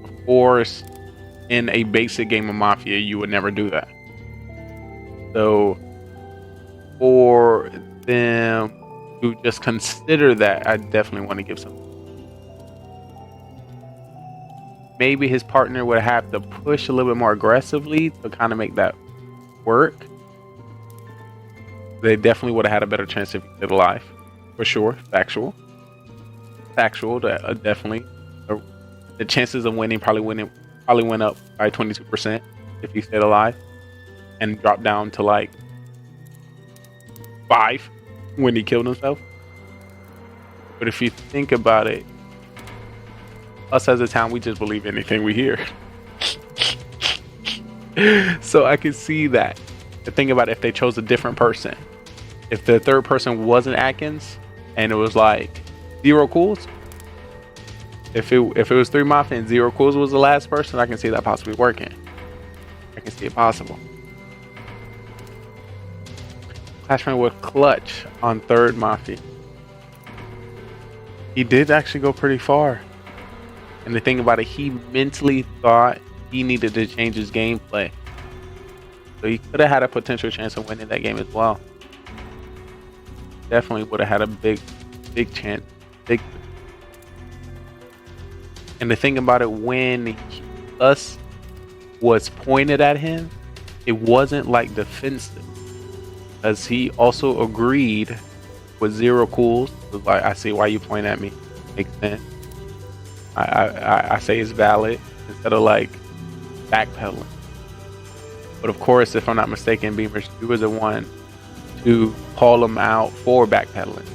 Of course, in a basic game of Mafia, you would never do that. So for them to just consider that, I definitely want to give some. Maybe his partner would have to push a little bit more aggressively to kind of make that work. They definitely would have had a better chance if he stayed alive, for sure. Factual. That definitely. The chances of winning probably went up by 22% if he stayed alive, and dropped down to like 5 when he killed himself. But if you think about it, us as a town, we just believe anything we hear. So I can see that. The thing about it, if they chose a different person, if the third person wasn't Atkins and it was like 0 cools, if it was 3 Mafia and 0 cools was the last person, I can see that possibly working. I can see it possible. Clashman with Clutch on 3rd Mafia. He did actually go pretty far. And the thing about it, he mentally thought he needed to change his gameplay. So he could have had a potential chance of winning that game as well. Definitely would have had a big chance. And the thing about it, when us was pointed at him, it wasn't like defensive, as he also agreed with 0 cools. Like, I see why you point at me. Makes sense. I say it's valid instead of like backpedaling. But of course, if I'm not mistaken, Beamers, you were the one to call him out for backpedaling.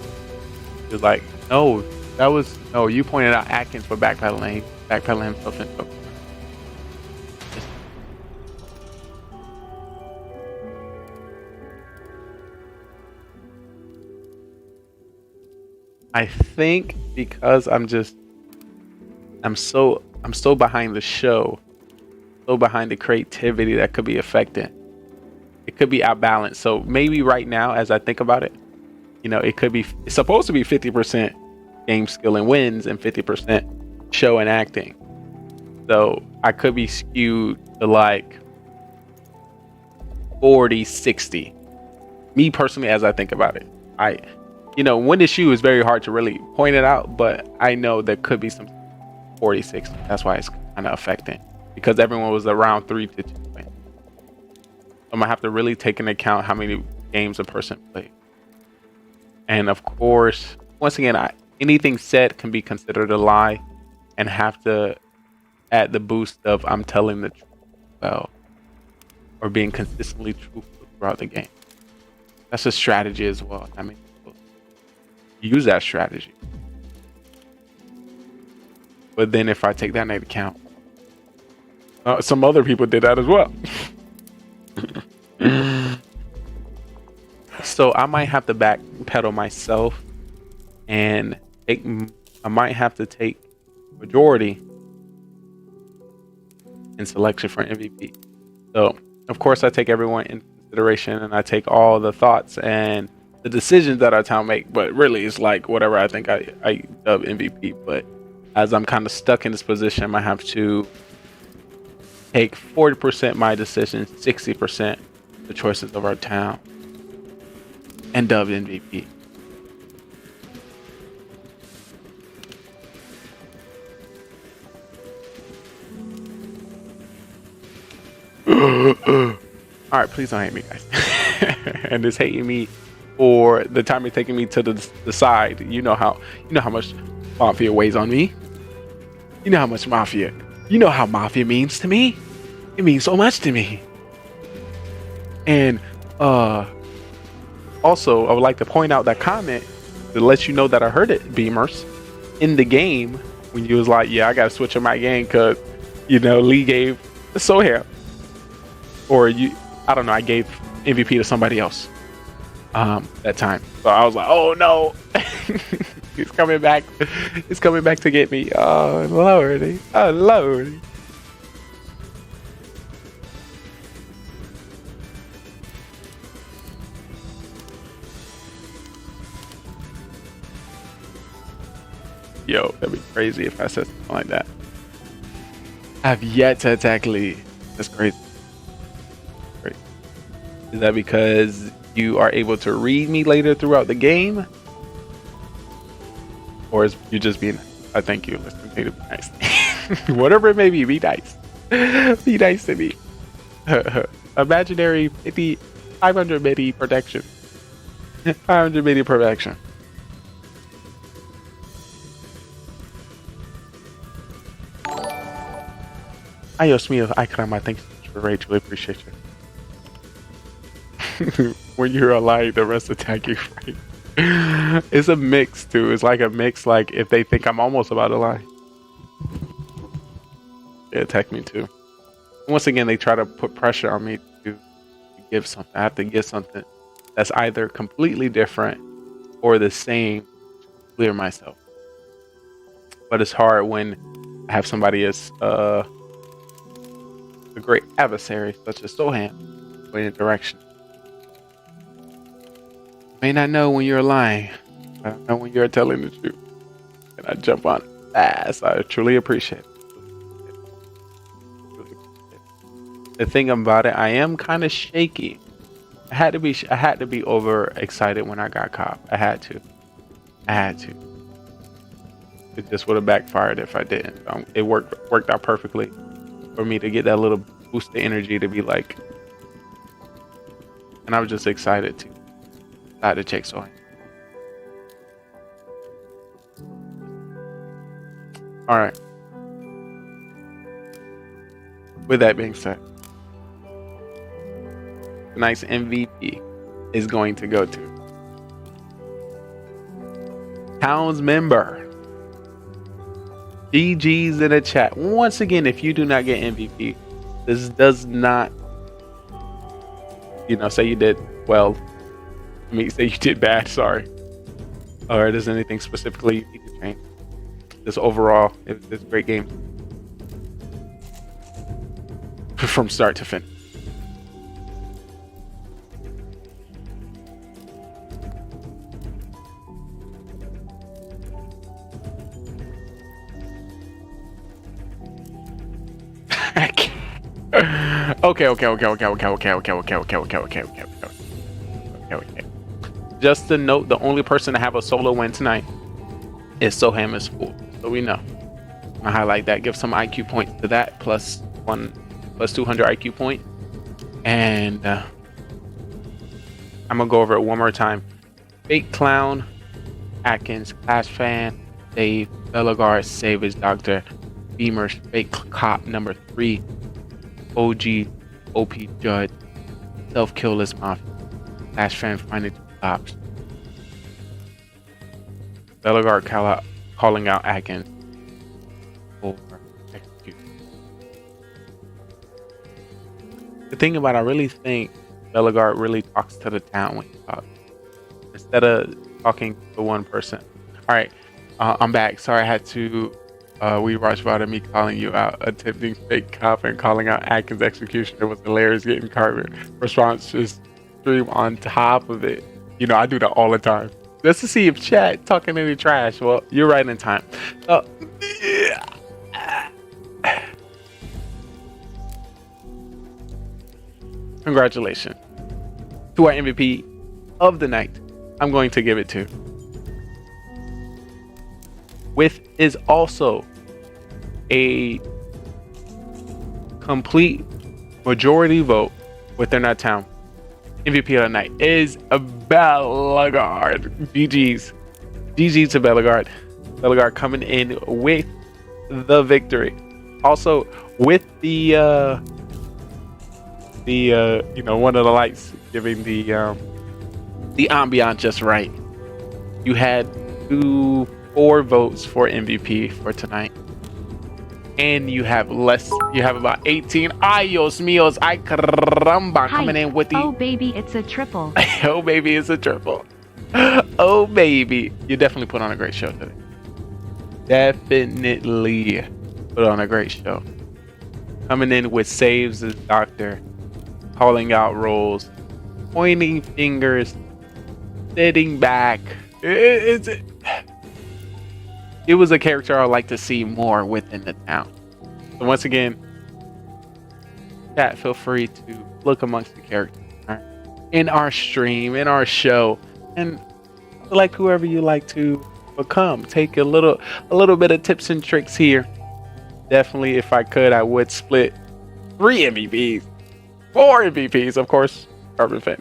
He was like, no, you pointed out Atkins for backpedaling himself into. I think because I'm so behind the show, so behind the creativity that could be affected. It could be outbalanced. So maybe right now, as I think about it, it's supposed to be 50% game skill and wins and 50% show and acting. So I could be skewed to like 40-60. Me personally, as I think about it, win the shoe is very hard to really point it out, but I know there could be some 40-60. That's why it's kind of affecting, because everyone was around 3-2 win. I'm gonna have to really take into account how many games a person played. And of course, once again, anything said can be considered a lie and have to add the boost of I'm telling the truth well, or being consistently truthful throughout the game. That's a strategy as well. I mean, use that strategy. But then if I take that into account, some other people did that as well. So I might have to backpedal myself, and I might have to take majority in selection for MVP. So of course I take everyone in consideration, and I take all the thoughts and the decisions that our town make, but really it's like whatever I think I dub MVP. But as I'm kind of stuck in this position, I might have to take 40% my decisions, 60% the choices of our town, and dub MVP. All right, please don't hate me, guys. And this hating me for the time it's taking me to the side. You know how much Mafia weighs on me. You know how much Mafia. You know how Mafia means to me. It means so much to me. And also, I would like to point out that comment to let you know that I heard it, Beamers, in the game when you was like, yeah, I gotta switch up my game because Lee gave Soham, or I don't know, I gave MVP to somebody else that time. So I was like, oh no. He's coming back. He's coming back to get me. Oh lordy. Oh lordy. Yo, that'd be crazy if I said something like that. I've yet to attack Lee. That's crazy. Great. Is that because you are able to read me later throughout the game? Or is you just being, I thank you. Let's continue to be nice. Whatever it may be nice. Be nice to me. Imaginary 500 midi protection. 500 midi protection. Adios mío, Ikrama, thanks for Rachel, I appreciate you. When you're alive, the rest attack you, right? It's a mix too. It's like a mix, like if they think I'm almost about to lie, they attack me too. Once again, they try to put pressure on me to give something. I have to give something that's either completely different or the same to clear myself. But it's hard when I have somebody as a great adversary such as Soham in direction. May not know when you're lying. I don't know when you're telling the truth. And I jump on it fast. I truly appreciate it. The thing about it, I am kind of shaky. I had to be over excited when I got caught. I had to. It just would have backfired if I didn't. It worked out perfectly for me to get that little boost of energy to be like, and I was just excited to check Soham. All right. With that being said, tonight's MVP is going to go to Towns member. GG's in the chat. Once again, if you do not get MVP, this does not, say you did well. I mean, say you did bad, sorry. Or there's anything specifically you need to change. Just overall, it's a great game. From start to finish. Okay. Just to note, the only person to have a solo win tonight is Soham is full. So we know. I highlight that. Give some IQ points to that. Plus 200 IQ point. And I'm gonna go over it one more time. Fake Clown, Atkins, Clash Fan, Dave, Belagard, Savage Doctor, Beamer, Fake Cop number 3, OG, OP Judge, Self-Killless Mafia, Clash Fan finding 2 cops. Belagard calling out Atkins for execution. The thing about it, I really think Belagard really talks to the town when he talks. Instead of talking to one person. Alright, I'm back. Sorry I had to we watched about me calling you out, attempting fake cop and calling out Atkins execution. It was hilarious getting carbon response just stream on top of it. I do that all the time. Just to see if chat talking any trash. Well, you're right in time. Congratulations to our MVP of the night. I'm going to give it to. With is also a complete majority vote within our town. MVP of the night is Belagard. GG's to Belagard. Belagard coming in with the victory. Also with the one of the lights giving the ambiance just right. You had 4 votes for MVP for tonight. And you have about 18. Ay, Dios míos, ay caramba, coming in with the... Oh, baby, it's a triple. Oh, baby, it's a triple. Oh, baby. You definitely put on a great show today. Definitely put on a great show. Coming in with saves as doctor, calling out roles, pointing fingers, sitting back. It was a character I'd like to see more within the town. So once again, chat, feel free to look amongst the characters in our stream, in our show, and select whoever you like to become. Take a little bit of tips and tricks here. Definitely, if I could, I would split 3 MVPs, 4 MVPs, of course, Carbon Fan.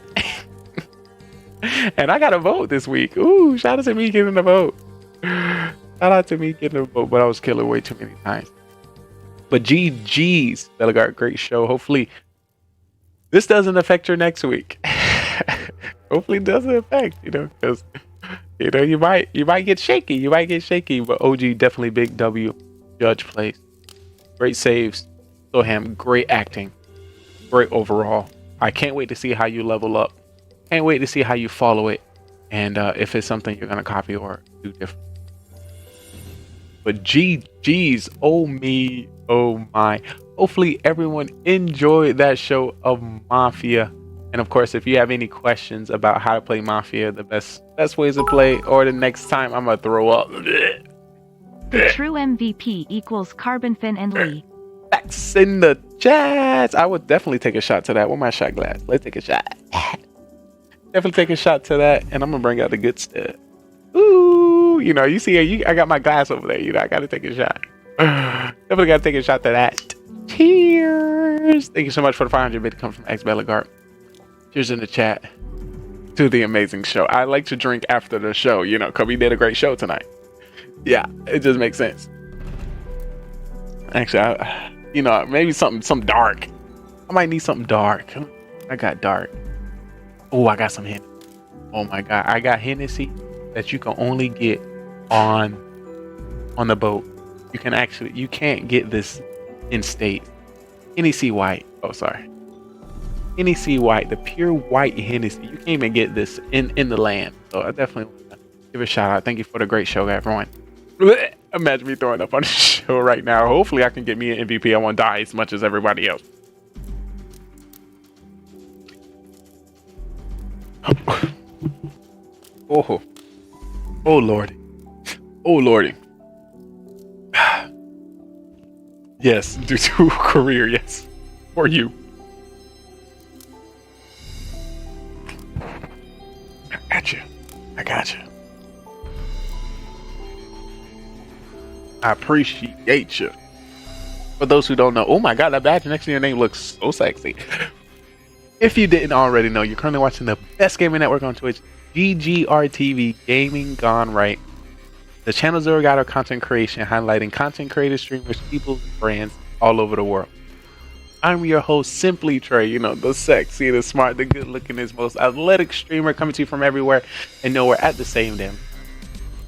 And I got a vote this week. Ooh, shout out to me getting a vote. Shout out to me getting a vote, but I was killing way too many times. But GG's, Belagard, great show. Hopefully, this doesn't affect your next week. Hopefully, it doesn't affect, because you might get shaky. You might get shaky. But OG definitely big W. Judge plays, great saves. Soham, great acting, great overall. I can't wait to see how you level up. Can't wait to see how you follow it, and if it's something you're gonna copy or do different. But GG's, oh me, oh my. Hopefully everyone enjoyed that show of Mafia. And of course, if you have any questions about how to play Mafia, the best ways to play, or the next time I'm gonna throw up. The true MVP equals Carbon Fin and Lee. That's in the chat. I would definitely take a shot to that. Where's my shot glass? Let's take a shot. Definitely take a shot to that, and I'm gonna bring out the good stuff. Ooh, you see, I got my glass over there. I gotta take a shot. Definitely gotta take a shot to that. Cheers! Thank you so much for the 500 bit coming from X Belagard. Cheers in the chat to the amazing show. I like to drink after the show, because we did a great show tonight. Yeah, it just makes sense. Actually, maybe something dark. I might need something dark. I got dark. Oh, I got some Hennessy. Oh my God, I got Hennessy that you can only get on the boat. You can't get this in state. Hennessy White. Oh, sorry. Hennessy White, the pure white Hennessy. You can't even get this in the land. So I definitely want to give a shout out. Thank you for the great show, everyone. Imagine me throwing up on the show right now. Hopefully I can get me an MVP. I won't die as much as everybody else. Oh Lordy. Oh Lordy. Yes, due to career, yes. For you. I got you. I appreciate you. For those who don't know, oh my God, that badge next to your name looks so sexy. If you didn't already know, you're currently watching the best gaming network on Twitch, GGRTV, Gaming GoneRight. The channel's our guide of content creation, highlighting content creators, streamers, people, and brands all over the world. I'm your host, Simply Trey, you know, the sexy, the smart, the good looking, most athletic streamer coming to you from everywhere and nowhere at the same time.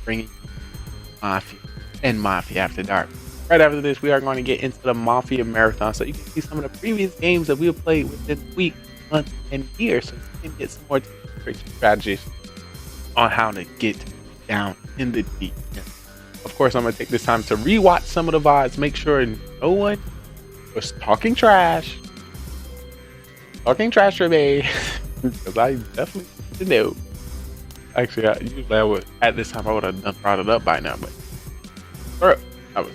Bringing Mafia and Mafia After Dark. Right after this, we are going to get into the Mafia Marathon so you can see some of the previous games that we have played within weeks, months, and years so you can get some more strategies on how to get down in the deep. Of course, I'm going to take this time to rewatch some of the VODs, make sure no one was talking trash for me, because I definitely didn't know. Actually, usually I would, at this time, I would have done brought it up by now, but I was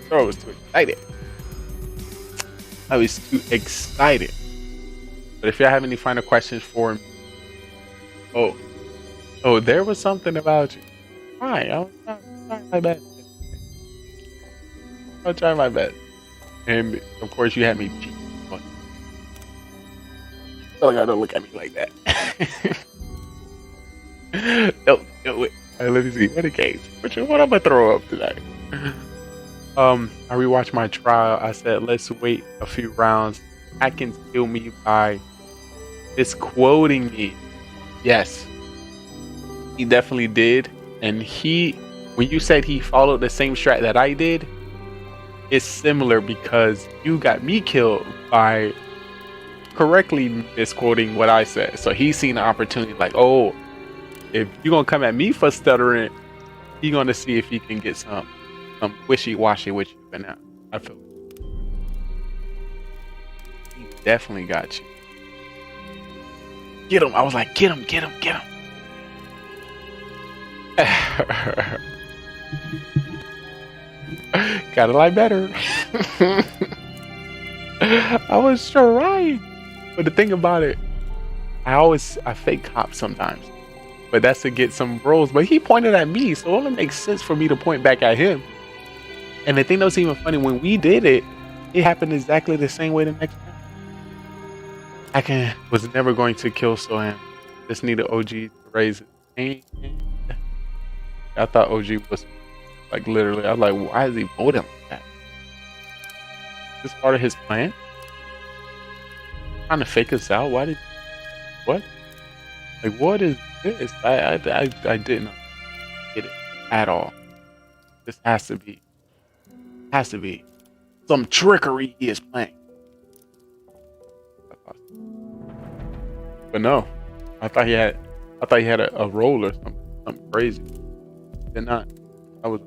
too excited. But if y'all have any final questions for me, oh, there was something about you. Fine, I'll try my best. I'll try my best. And of course, you had me cheat. Oh, God, don't look at me like that. No, wait. Let me see. What a case. What I'm gonna throw up tonight? I rewatched my trial. I said, let's wait a few rounds. Atkins killed me by misquoting me. Yes, he definitely did. And when you said he followed the same strat that I did, it's similar because you got me killed by correctly misquoting what I said. So he's seen the opportunity like, oh, if you're going to come at me for stuttering, he's going to see if he can get some wishy-washy with you. But now, I feel it. He definitely got you. Get him. I was like, get him. Gotta lie better. I was trying. But the thing about it, I fake cop sometimes. But that's to get some bros. But he pointed at me, so it only makes sense for me to point back at him. And the thing that was even funny, when we did it, it happened exactly the same way the next time. I was never going to kill Soham. Just needed OG to raise his hand. I thought OG was like literally, I was like, why is he voting like that? Is this part of his plan? Trying to fake us out? What? Like, what is this? I did not get it at all. This has to be some trickery he is playing. But no, I thought he had a role or something crazy. Did not. I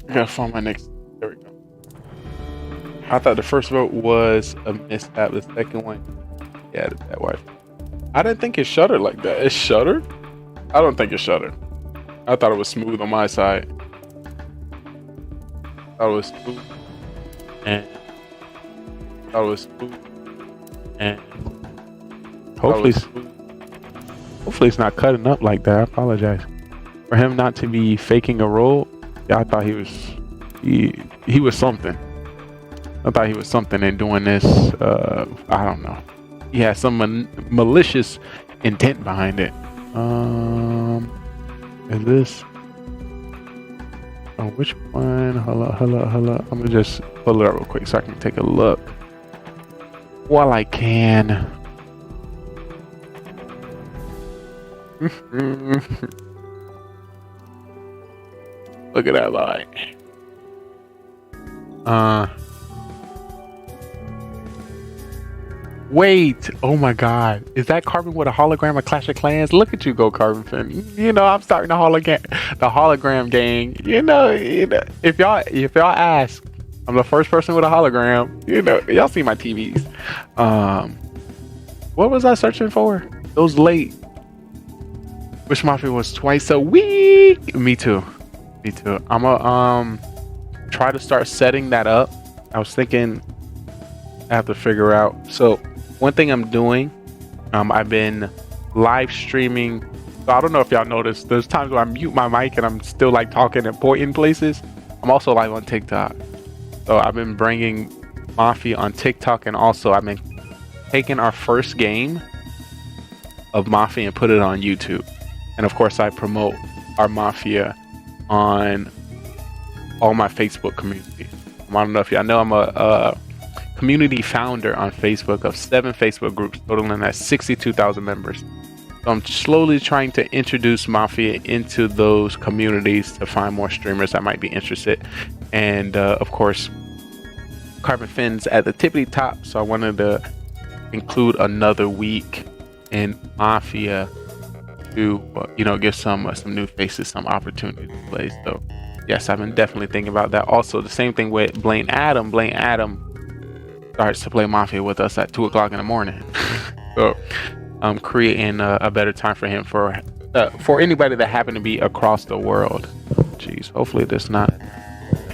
gotta find my next. There we go. I thought the first vote was a mishap. The second one, yeah, that wife. I didn't think it shuttered like that. It shuttered? I don't think it shuttered. I thought it was smooth on my side. I thought it was smooth. And hopefully it's not cutting up like that. I apologize. For him not to be faking a role, yeah, I thought he was something. I thought he was something in doing this. I don't know. He had some malicious intent behind it. Is this? Oh, which one? Hold up. I'm gonna just pull it up real quick so I can take a look. while I can. Look at that line. Wait, oh my god. Is that Carbon with a hologram of Clash of Clans? Look at you go, Carbon Fin. You know, I'm starting the hologram gang. You know, if y'all ask, I'm the first person with a hologram. You know, y'all see my TVs. What was I searching for? Those late. Wish Mafia was twice a week. Me too. I'ma try to start setting that up. I was thinking I have to figure out. So one thing I'm doing, I've been live streaming. So I don't know if y'all noticed, there's times where I mute my mic and I'm still like talking and pointing places. I'm also live on TikTok. So I've been bringing Mafia on TikTok, and also I've been taking our first game of Mafia and put it on YouTube. And of course I promote our Mafia on all my Facebook community. I don't know if y'all know, I'm a community founder on Facebook of 7 Facebook groups totaling at 62,000 members. So I'm slowly trying to introduce Mafia into those communities to find more streamers that might be interested. And of course, Carbon Fin's at the tippity top, so I wanted to include another week in Mafia to give some new faces some opportunity to play. So yes, I've been definitely thinking about that. Also, the same thing with Blaine Adam. Blaine Adam starts to play Mafia with us at 2 o'clock in the morning. So I'm creating a better time for him for anybody that happen to be across the world. Jeez, hopefully this not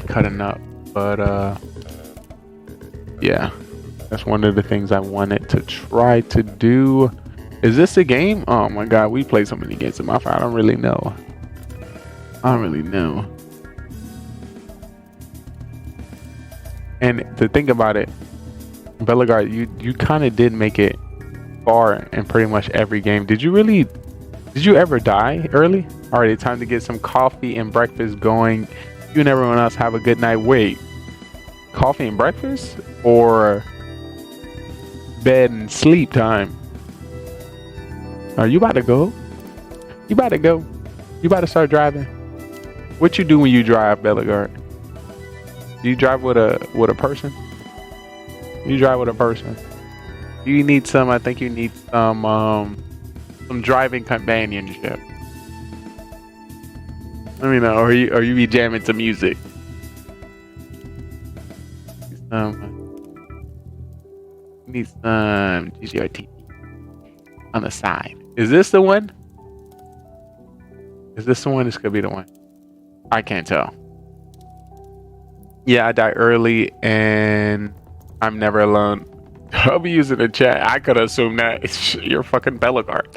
cutting up, but yeah, that's one of the things I wanted to try to do. Is this a game? Oh my god, we played so many games in Mafia. I don't really know. And to think about it, Bellegarde, you kind of did make it far in pretty much every game. Did you ever die early? Alright, time to get some coffee and breakfast going. You and everyone else have a good night. Wait, coffee and breakfast or bed and sleep time? Are you about to go? You about to start driving? What you do when you drive, Bellegarde? Do you drive with a person? You drive with a person. You need some. I think you need some driving companionship. Let me know. Or you be jamming to music. You need some GGRT on the side. Is this the one? This could be the one. I can't tell. Yeah, I die early and I'm never alone. I'll be using the chat. I could assume that you're fucking Bellegarde.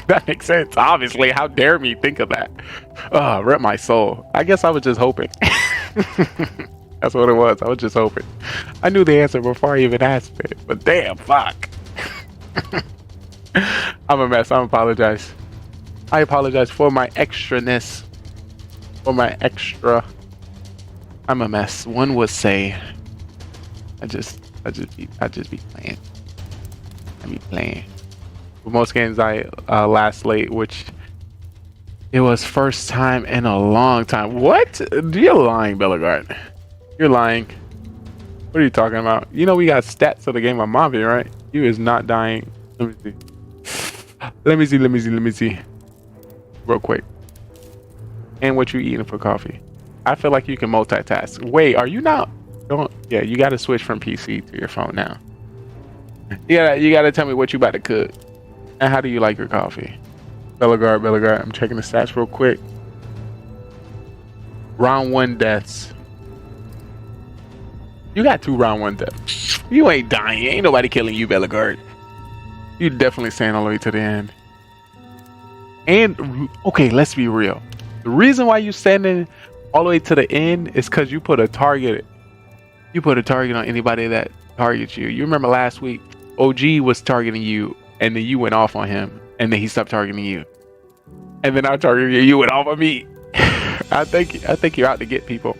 That makes sense. Obviously, how dare me think of that? Rip my soul. I guess I was just hoping. That's what it was. I was just hoping. I knew the answer before I even asked it. But damn, fuck. I'm a mess. I apologize. I apologize for my extraness. For my extra. I'm a mess. One would say. I just be playing. I be playing. For most games I last late, which it was first time in a long time. What? You're lying, Bellegarde. You're lying. What are you talking about? You know we got stats of the game of Mafia, right? You is not dying. Let me see. Real quick. And what you eating for coffee? I feel like you can multitask. Wait, are you not? Yeah, you gotta switch from PC to your phone now. You gotta tell me what you about to cook. And how do you like your coffee? Bellegarde, I'm checking the stats real quick. Round 1 deaths. You got 2 round 1 deaths. You ain't dying. Ain't nobody killing you, Bellegarde. You definitely staying all the way to the end. And okay, let's be real. The reason why you standing all the way to the end is because you put a target. You put a target on anybody that targets you. You remember last week, OG was targeting you, and then you went off on him, and then he stopped targeting you. And then I targeted you, you went off on me. I think you're out to get people.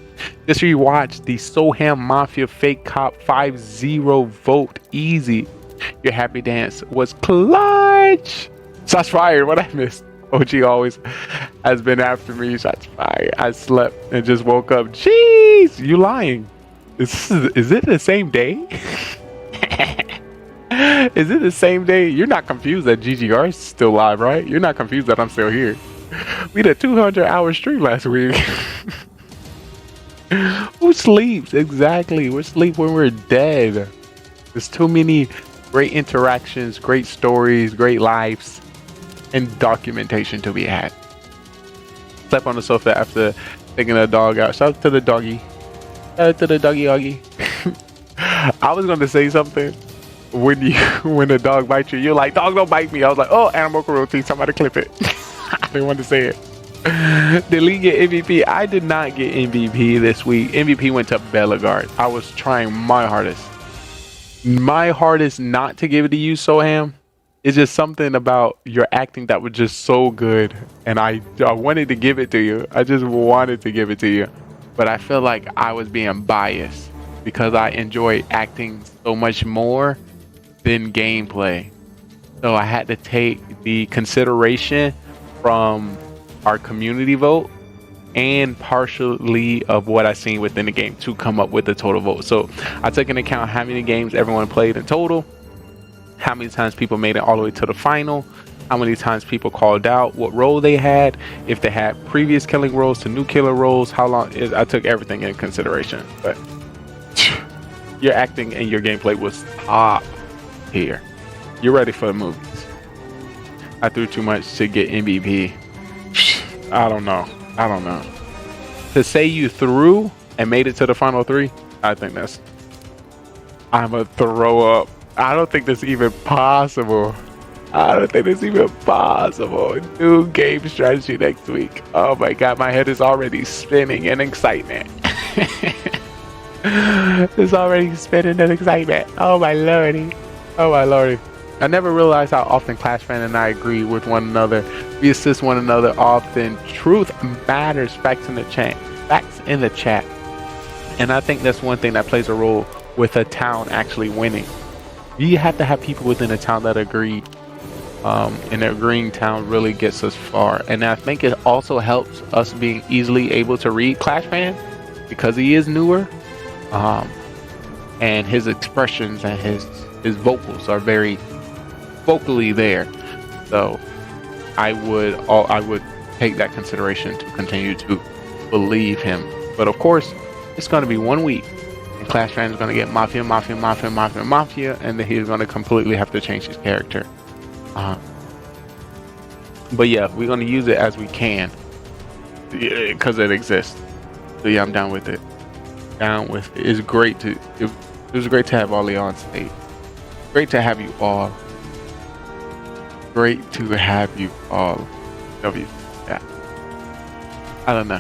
Just rewatch the Soham Mafia Fake Cop 5-0 vote easy. Your happy dance was clutch. Shots fired. What I missed. OG always has been after me. Shots fired. I slept and just woke up. Jeez, you lying. Is it the same day? Is it the same day? You're not confused that GGR is still live, right? You're not confused that I'm still here. We did a 200-hour stream last week. Who sleeps? Exactly. We sleep when we're dead. There's too many great interactions, great stories, great lives, and documentation to be had. Slept on the sofa after taking a dog out. Shout out to the doggy. Shout out to the doggy. I was going to say something when the dog bites you. You're like, dog, don't bite me. I was like, oh, animal cruelty. Somebody clip it. I didn't want to say it. Did Lee get MVP? I did not get MVP this week. MVP went to Bellegarde. I was trying my hardest. My hardest not to give it to you, Soham. It's just something about your acting that was just so good. And I wanted to give it to you. I just wanted to give it to you. But I feel like I was being biased because I enjoy acting so much more than gameplay. So I had to take the consideration from our community vote and partially of what I seen within the game to come up with the total vote. So I took into account how many games everyone played in total, how many times people made it all the way to the final, how many times people called out, what role they had, if they had previous killing roles to new killer roles, how long is. I took everything in consideration. But your acting and your gameplay was top here. You're ready for the movies. I threw too much to get MVP. I don't know. To say you threw and made it to the final three, I think I'm a throw up. I don't think that's even possible. New game strategy next week. Oh my god, my head is already spinning in excitement. It's already spinning in excitement. Oh my lordy. I never realized how often Clash Fan and I agree with one another. We assist one another often. Truth matters. Facts in the chat. And I think that's one thing that plays a role with a town actually winning. You have to have people within a town that agree. And the agreeing town really gets us far. And I think it also helps us being easily able to read Clash Fan because he is newer. And his expressions and his vocals are very vocally there. So I would take that consideration to continue to believe him. But of course, it's going to be 1 week and Clash Fan is going to get Mafia, and then he's going to completely have to change his character. But yeah, we're going to use it as we can because it exists. So yeah, I'm down with it. It's great it was great to have Ollie on stage. Great to have you all. W. Yeah. I don't know.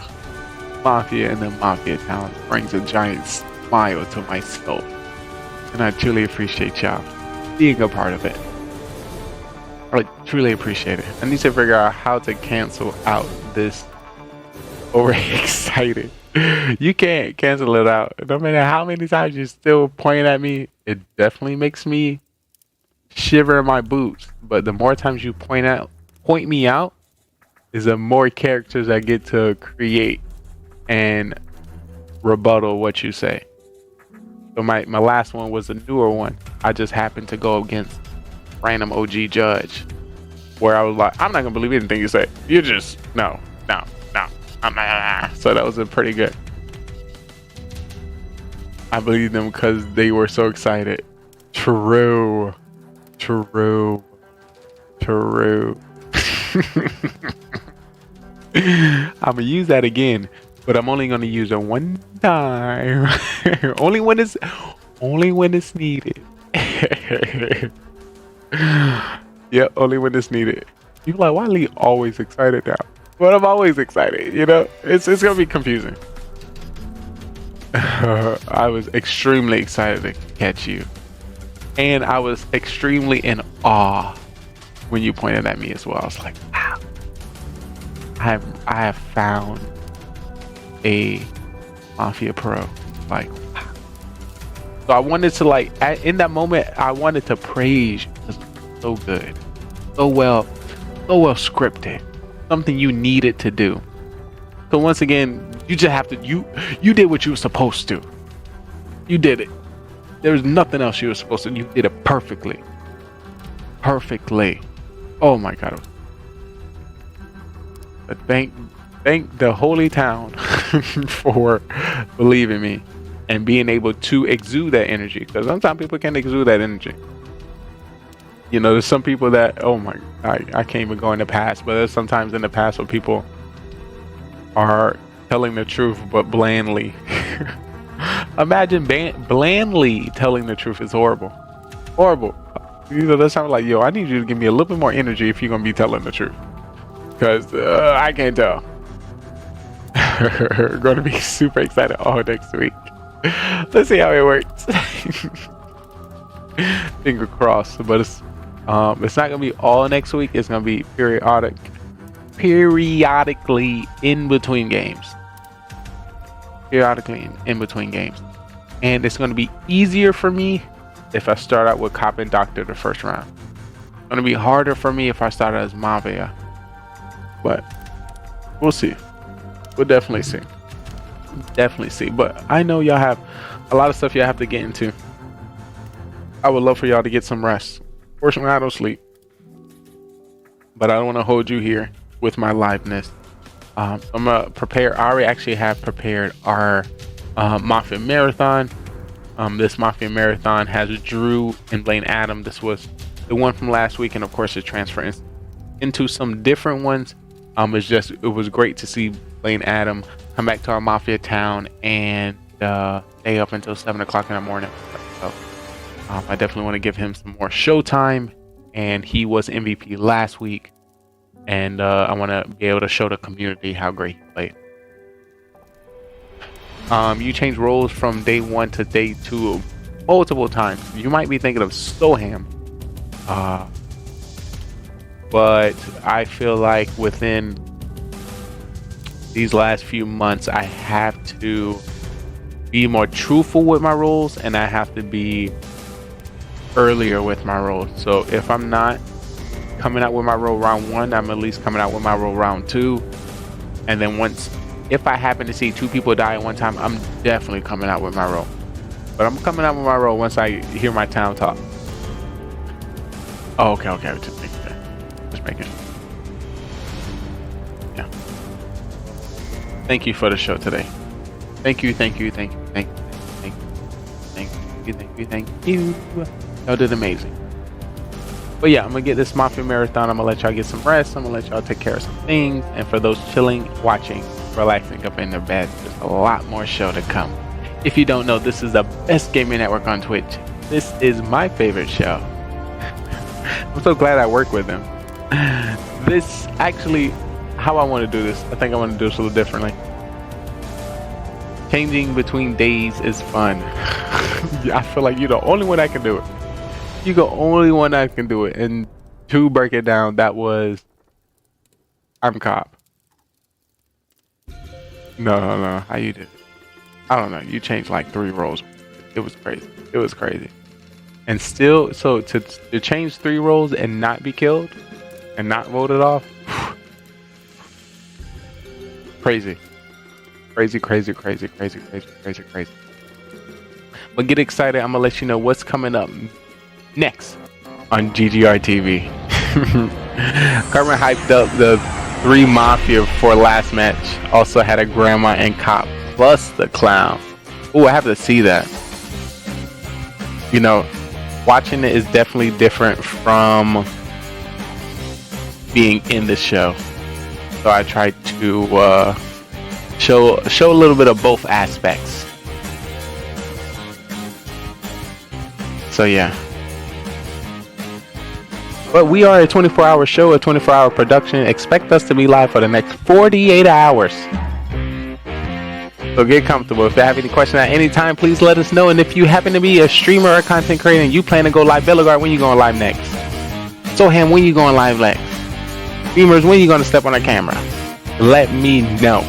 Mafia and the Mafia talent brings a giant smile to my soul. And I truly appreciate y'all being a part of it. I truly appreciate it. I need to figure out how to cancel out this overexcited. You can't cancel it out. No matter how many times you're still pointing at me, it definitely makes me shiver in my boots. But the more times you point me out, is the more characters I get to create and rebuttal what you say. So my last one was a newer one. I just happened to go against random OG judge where I was like, I'm not gonna believe anything you say. You just no. So that was a pretty good. I believe them because they were so excited. True. I'm gonna use that again, but I'm only gonna use it one time. only when it's needed. Yeah, only when it's needed. You're like, why Lee always excited now? But I'm always excited, you know? It's gonna be confusing. I was extremely excited to catch you. And I was extremely in awe when you pointed at me as well. I was like, wow. I have found a Mafia pro. Like, wow. So I wanted to in that moment, I wanted to praise you. It's so good, so well scripted, something you needed to do. So once again, you just have to you did what you were supposed to. You did it. There was nothing else you were supposed to. You did it perfectly. Oh my God. But thank the holy town for believing me and being able to exude that energy. Because sometimes people can't exude that energy. You know, there's some people that, I can't even go in the past, but there's sometimes in the past where people are telling the truth, but blandly. Imagine blandly telling the truth is horrible. Horrible. You know, that sounds like, yo, I need you to give me a little bit more energy if you're going to be telling the truth. Because I can't tell. We're going to be super excited all next week. Let's see how it works. Finger crossed. But it's not going to be all next week. It's going to be periodically in between games. And it's going to be easier for me if I start out with Cop and Doctor the first round. It's going to be harder for me if I start out as Mafia. But we'll see. We'll definitely see. But I know y'all have a lot of stuff y'all have to get into. I would love for y'all to get some rest. Fortunately, I don't sleep. But I don't want to hold you here with my liveness. I'm going to prepare. I already actually have prepared our Mafia Marathon. This Mafia Marathon has Drew and Blaine Adam. This was the one from last week. And of course, it transfers into some different ones. It was great to see Blaine Adam come back to our Mafia town and stay up until 7 o'clock in the morning. So I definitely want to give him some more show time. And he was MVP last week. And I want to be able to show the community how great he played. You change roles from day 1 to day 2 multiple times. You might be thinking of Soham. But I feel like within these last few months, I have to be more truthful with my roles, and I have to be earlier with my roles. So if I'm not coming out with my role round 1, I'm at least coming out with my role round 2. And then if I happen to see 2 people die at one time, I'm definitely coming out with my role. But I'm coming out with my role once I hear my town talk. Oh, okay. Just making sure. Yeah. Thank you for the show today. Thank you. Y'all did amazing. But yeah, I'm gonna get this Mafia Marathon. I'm gonna let y'all get some rest. I'm gonna let y'all take care of some things. And for those chilling, watching, relaxing up in their bed, there's a lot more show to come. If you don't know, this is the best gaming network on Twitch. This is my favorite show. I'm so glad I work with them. This actually, how I want to do this, I think I want to do this a little differently. Changing between days is fun. I feel like you're the only one that can do it. You're the only one that can do it. And to break it down, that was I'm Cop. No. How you did it? I don't know. You changed like 3 roles. It was crazy. And still, so to change 3 roles and not be killed and not voted off. Crazy. But get excited. I'm gonna let you know what's coming up next on GGR TV. Carmen hyped up the 3 Mafia for last match. Also had a grandma and Cop plus the clown. Oh, I have to see that. You know, watching it is definitely different from being in the show. So I tried to show a little bit of both aspects. So yeah. But we are a 24-hour show, a 24-hour production. Expect us to be live for the next 48 hours. So get comfortable. If you have any questions at any time, please let us know. And if you happen to be a streamer or content creator and you plan to go live, Bellegarde, when you going live next? Soham, when you going live next? Beamers, when you going to step on the camera? Let me know,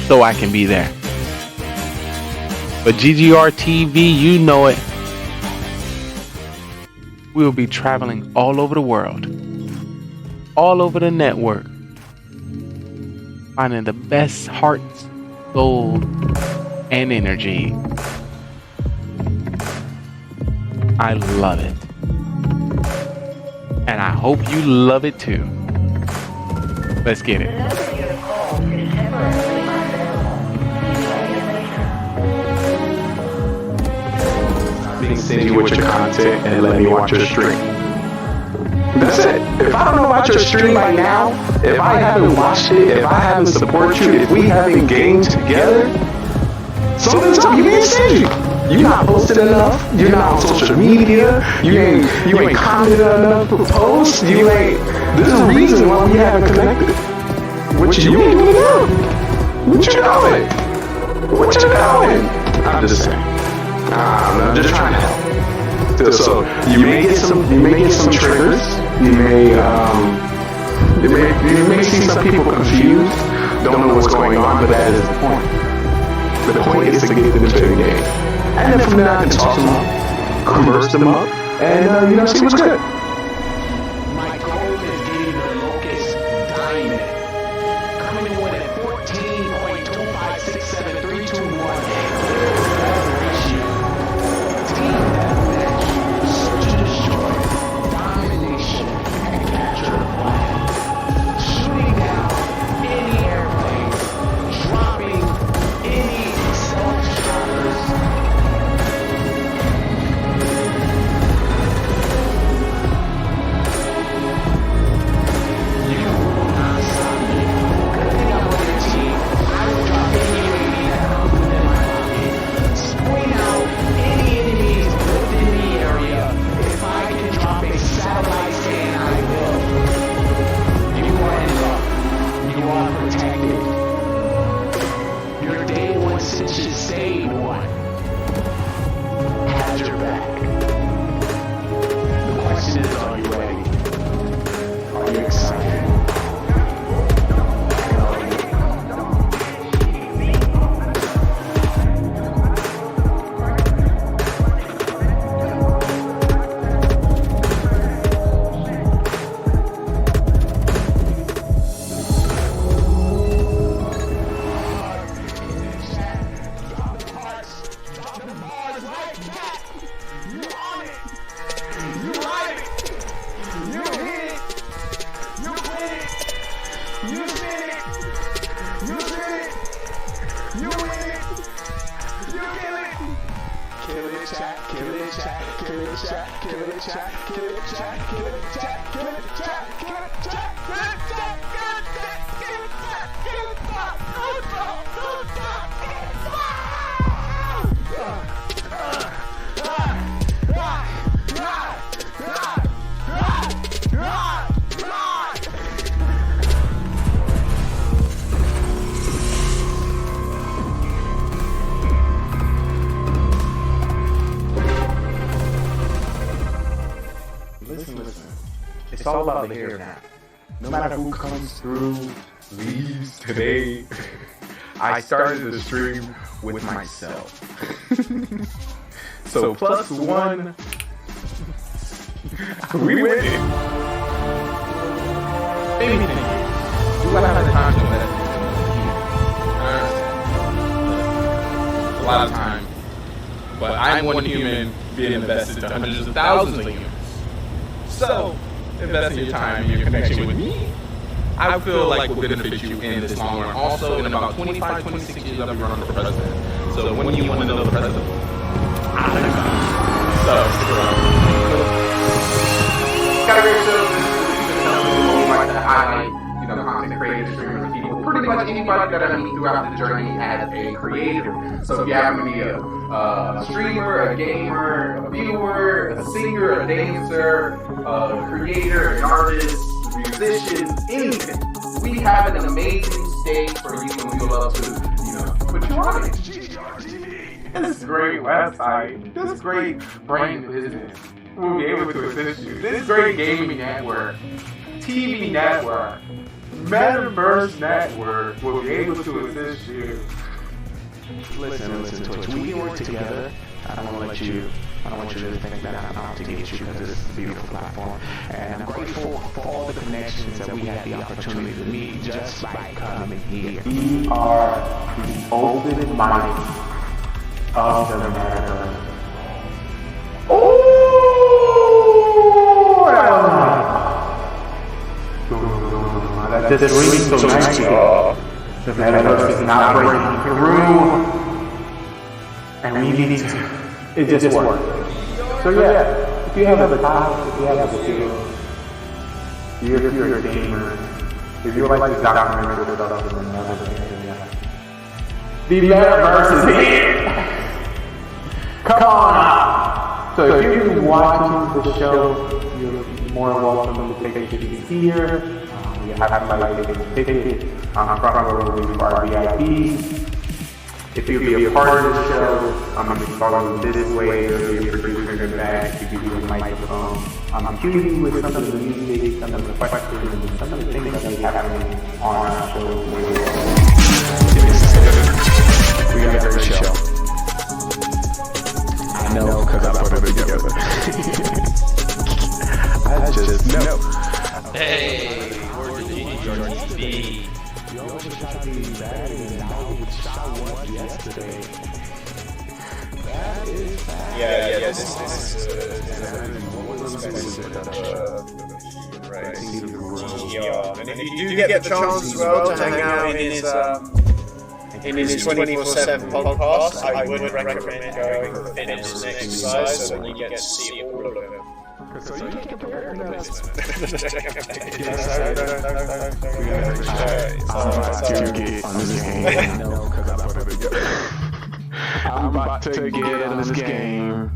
so I can be there. But GGR TV, you know it. We will be traveling all over the world, all over the network, finding the best hearts, soul, and energy. I love it. And I hope you love it too. Let's get it. Being stingy with your content and let me watch your stream. That's it. If I don't know about your stream by now, if I haven't watched it, if I haven't supported you, if we haven't gamed together, something's up. You being stingy. You're not posting enough. You're not on social media. You ain't commented on enough posts. You ain't. There's a reason why we haven't connected. What you ain't doing now? What you doing? What you doing? I'm just saying. I'm just trying to help. So you may get some triggers. You may see some people confused, don't know what's going on, but that is the point. The point is to get them into the game. And then from there I can toss them up, converse them up, and see what's good. My goal is getting the Locust Diamond. Coming in at 14.2567321. Team Deathmatch, search and destroy, domination, and capture the flag. Shooting down any airplane, dropping any self-destructors. It's all about the here now. No matter who comes through, leaves today, I started the stream with myself. So +1, we win it. Anything. Do I have the time to let a lot of time. But I'm one human being invested to hundreds of thousands of humans. So, investing your time and your connection with me, I feel like will benefit you in this long run. Also, in about 25, 26 years, I'll be running for president. So when you want to know the president, I'll let you know. So, got a great show. Like to highlight, content creators, streamers, people, pretty much anybody that I meet throughout the journey as a creator. So if you happen to be a streamer, a gamer, a viewer, a singer, a dancer, a creator, an artist, musician, anything, we have an amazing stage for you and we would love to, put you on it. This great website, this great brand business will be able to assist you. This great gaming network, TV network, Metaverse network will be able to assist you Listen, Twitch. We can work together. I don't want you to think that I'm out to get you because this is a beautiful platform. And I'm grateful for all the connections that we had the opportunity to meet just by coming here. We are the open mind of the America. That just reads so nicely. The metaverse is not breaking through. And we need to. It just works. So yeah, if you have a talent, if you have a skill, if you're a gamer, if you like to document your stuff in another area, the metaverse is here. Come on out. So if you're watching the show, you're more welcome to take a seat here. We have like a ticket on front row for our VIPs. If you'll be a part of the show, I'm going to be following this way. There'll be a producer in the back to give you a microphone. I'm cueing you with some of the music, some of the questions, and some of the things that may be happening on our show today. We got a great show. I know because I put it together. I just know. Hey, we're the GG Jordan TV. Yesterday. Yeah, this is and if you do get the chance as well to hang out in his 24/7 podcast, I would recommend going for fitness and exercise so that you get to see all of them. So you can compare I'm about to get on this game.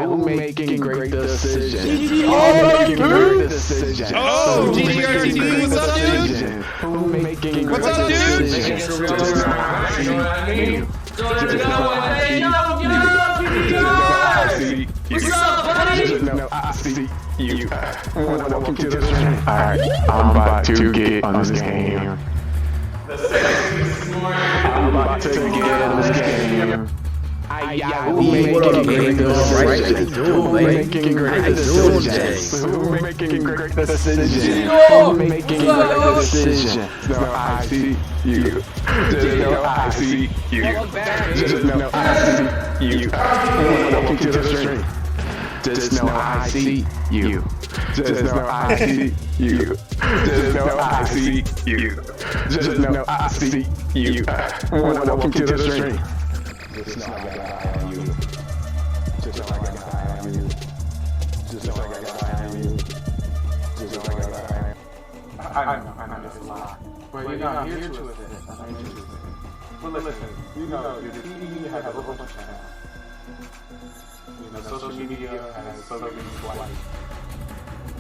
Who making great decisions? Making great decisions. Oh, GGRTV, what's up, dude? Who making great decisions? I see you. Welcome to the stream. Alright, I'm about to get on this game. I'm about to get on this game. Who making great decisions? Who making great decisions? Who making great decisions? Who making great decisions? No, I see you. Just know I see you. Just know I see you. Welcome to the stream. Just know I see you. Just know I see you. Just know I see you. Just know I see you. Welcome to the stream. Just know I got an eye on you. Just know I got an eye on you. Just know I got an eye on you. Just know I got an eye on you. I know this is a lot. But you're not here to with this. I'm here to with it. But listen, you know, your TV has a whole bunch of channels. Social media has so many slides.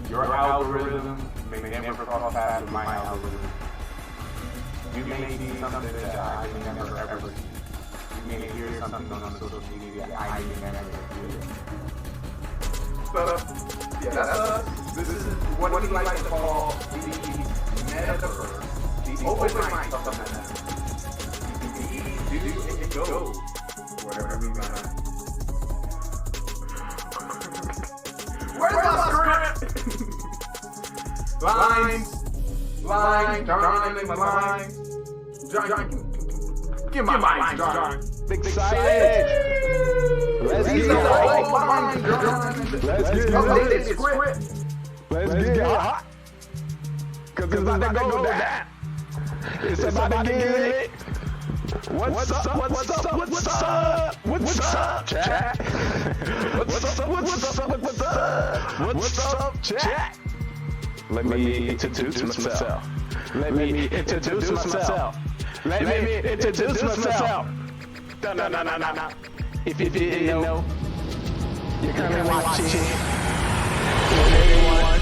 Your algorithm may never cross paths with my algorithm. You may see something that I may never ever see. You may hear something on social media that I may never hear. But yeah, that's us. This is what we like to call the metaverse, the open mind of the metaverse. It goes wherever we want. Where's my script? Lines, John, give my lines, John. Excited. Let's get it hot. Let's get it script. Let's get it hot. Cause it's about to go down. It's about to get it. What's up? What's up? What's up? What's up, chat? What's up? What's up? What's up? What's up, chat? Let me introduce myself. Let me introduce myself. Let me introduce myself. No. If you didn't know, you're currently watching everyone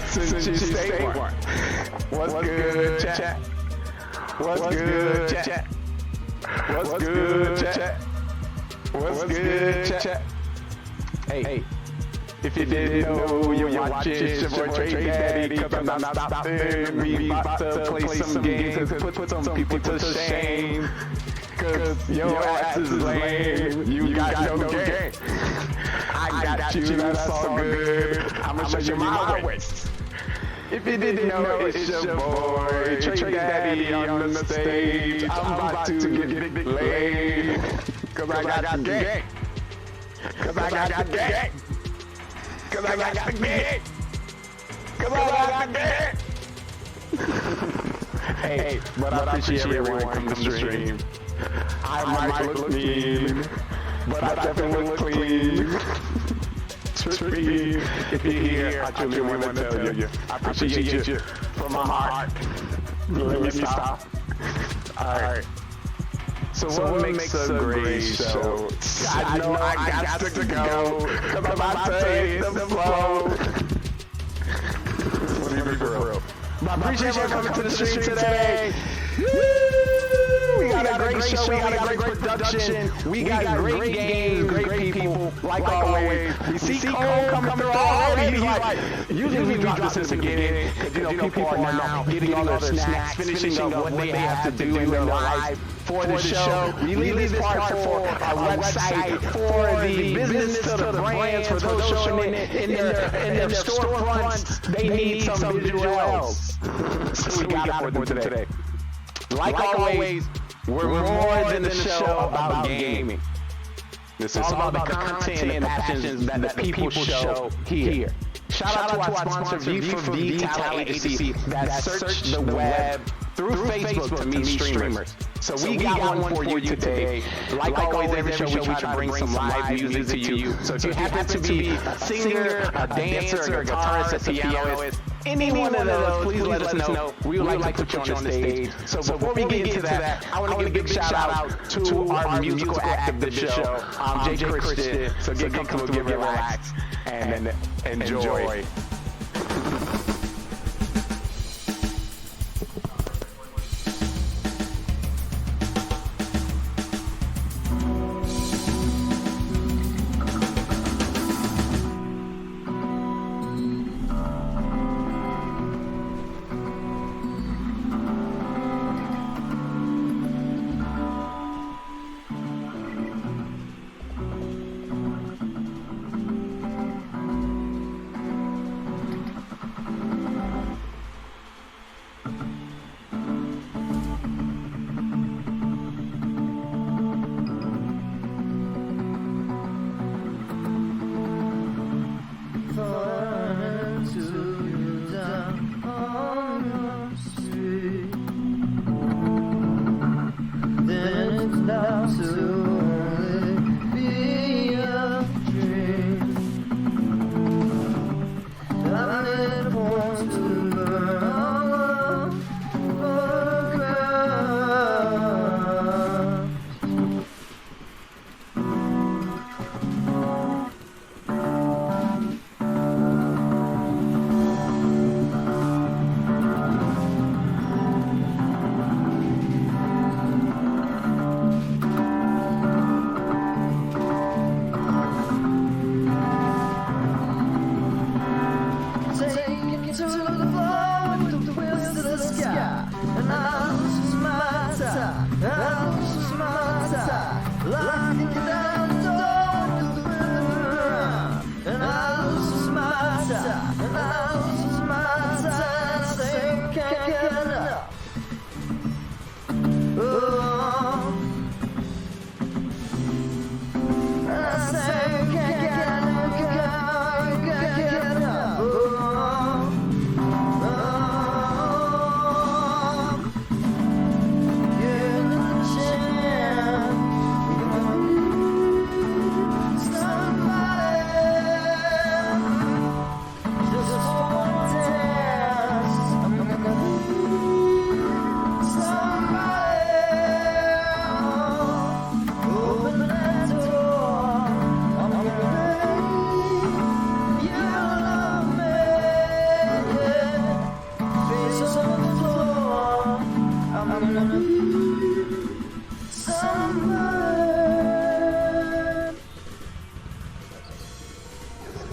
since you stay one. What's good, chat? What's good, chat? What's good, chat? What's good, chat? Hey, if you didn't know, you're watching your boy Trey Daddy, cause I'm not stopping. We about to play some games and put some people to shame. Cause your ass is lame. You got no game. I got you, that's all good. I'ma show you my way. If you didn't know, it's your boy, Trey Daddy on the stage. I'm about to get laid. Cause I got the game. Cause I got the game. Cause I got the game. Cause I got the game. Hey, but I appreciate everyone coming to the stream. I might look mean, but I definitely look clean. Trippy, if you're here, I truly want to tell you, I appreciate you from my heart. Let me stop. Alright. So what makes a great show? I know I got to go, cause I'm about to hit the flow. Let me be for real. I appreciate you coming to the stream today. We got a great show, we got a great production, we got great games, great people, like always. We see Cole coming through already. He's like, usually we drop this in the beginning, because you know people are now getting all their snacks, finishing up what they have to do in their life for the show. We leave this part for our website, for the business to the brands, for those showing it in their storefronts. They need some visuals. So we got it for them today. Like always, we're more than a show about gaming. This is all about the content and the passions that the people show here. Shout out to our sponsor, V4V Talent Agency, that search the web through Facebook to meet streamers. So we got one for you today. Like always, every show we try to bring some live music to you. So if you happen to be a singer, a dancer, a guitarist, a pianist, any one of those, please let us know. We would like to put you on the stage. So before we get into that, I want to give a big shout out to our musical act of the show, Jay Christian. So get comfortable, get relaxed, and enjoy.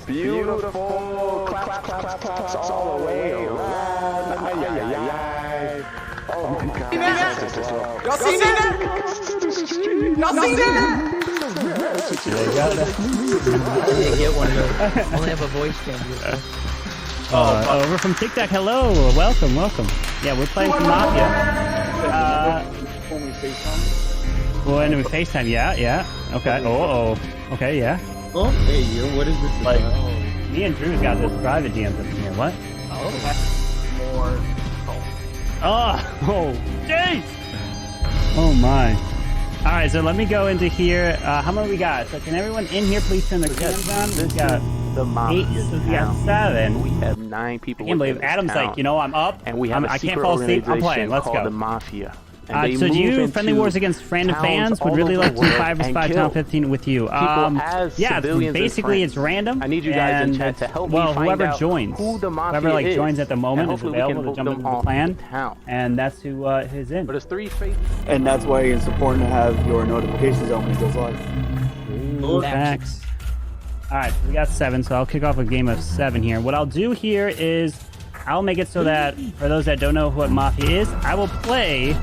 Beautiful. Clap, clap, claps all the way around. Ay, ay, ay, ay. Oh my God. Y'all seen that? Nothing there. Get one of those. Only have a voice changer. Over from TikTok. Hello, welcome. Yeah, we're playing some Mafia. When we FaceTime? When we FaceTime, yeah. Okay. Okay, yeah. Oh, hey, yo, what is this? Like, me and Drew's got this private DMs up in here. What? More. Oh, jeez. Oh my. All right, so let me go into here. How many we got? So can everyone in here please turn their cams on? We've got the Mafia 8, we got 7. We have 9 people. I can't believe Adam's town. like, you know, I'm up. And we have a I secret can't fall asleep. I'm organization playing. Let's called go. the Mafia. So do you friendly wars against random fans? Would really like to do 5 vs 5 town 15 with you. Yeah, basically it's random. I need you guys in chat to help me find whoever out joins, who the Mafia whoever like is, joins at the moment is available to jump into the plan, and that's who is in. But it's 3 faces. And that's why it's important to have your notifications on when it goes live. Ooh, facts. All right, we got 7, so I'll kick off a game of 7 here. What I'll do here is I'll make it so that for those that don't know what Mafia is, I will play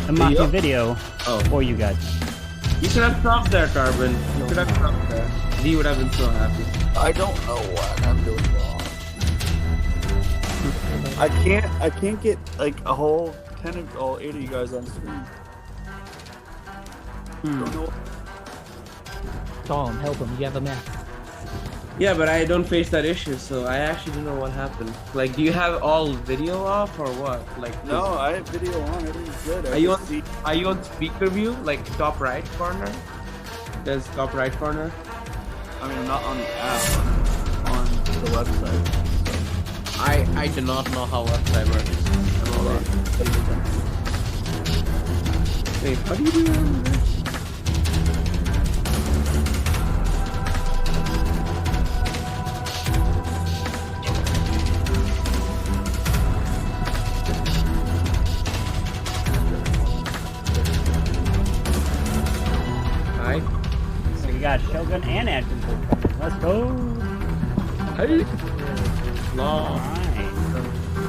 the Mafia video for you guys. You should have stopped there, Carbon. You should have stopped there. He would have been so happy. I don't know what I'm doing wrong. I can't get like a whole 10 of all 8 of you guys on screen. Don't know. Call him, help him. You have a map. Yeah, but I don't face that issue, so I actually don't know what happened. Like, do you have all video off or what? Like, No, I have video on. Everything's good. Are you on speaker view? Like top right corner? There's top right corner. I mean, I'm not on the app. I'm on the website. I do not know how website works. Hold on. Wait, how do you do that? So we got Shogun and Atkins. Let's go. Hey. Long.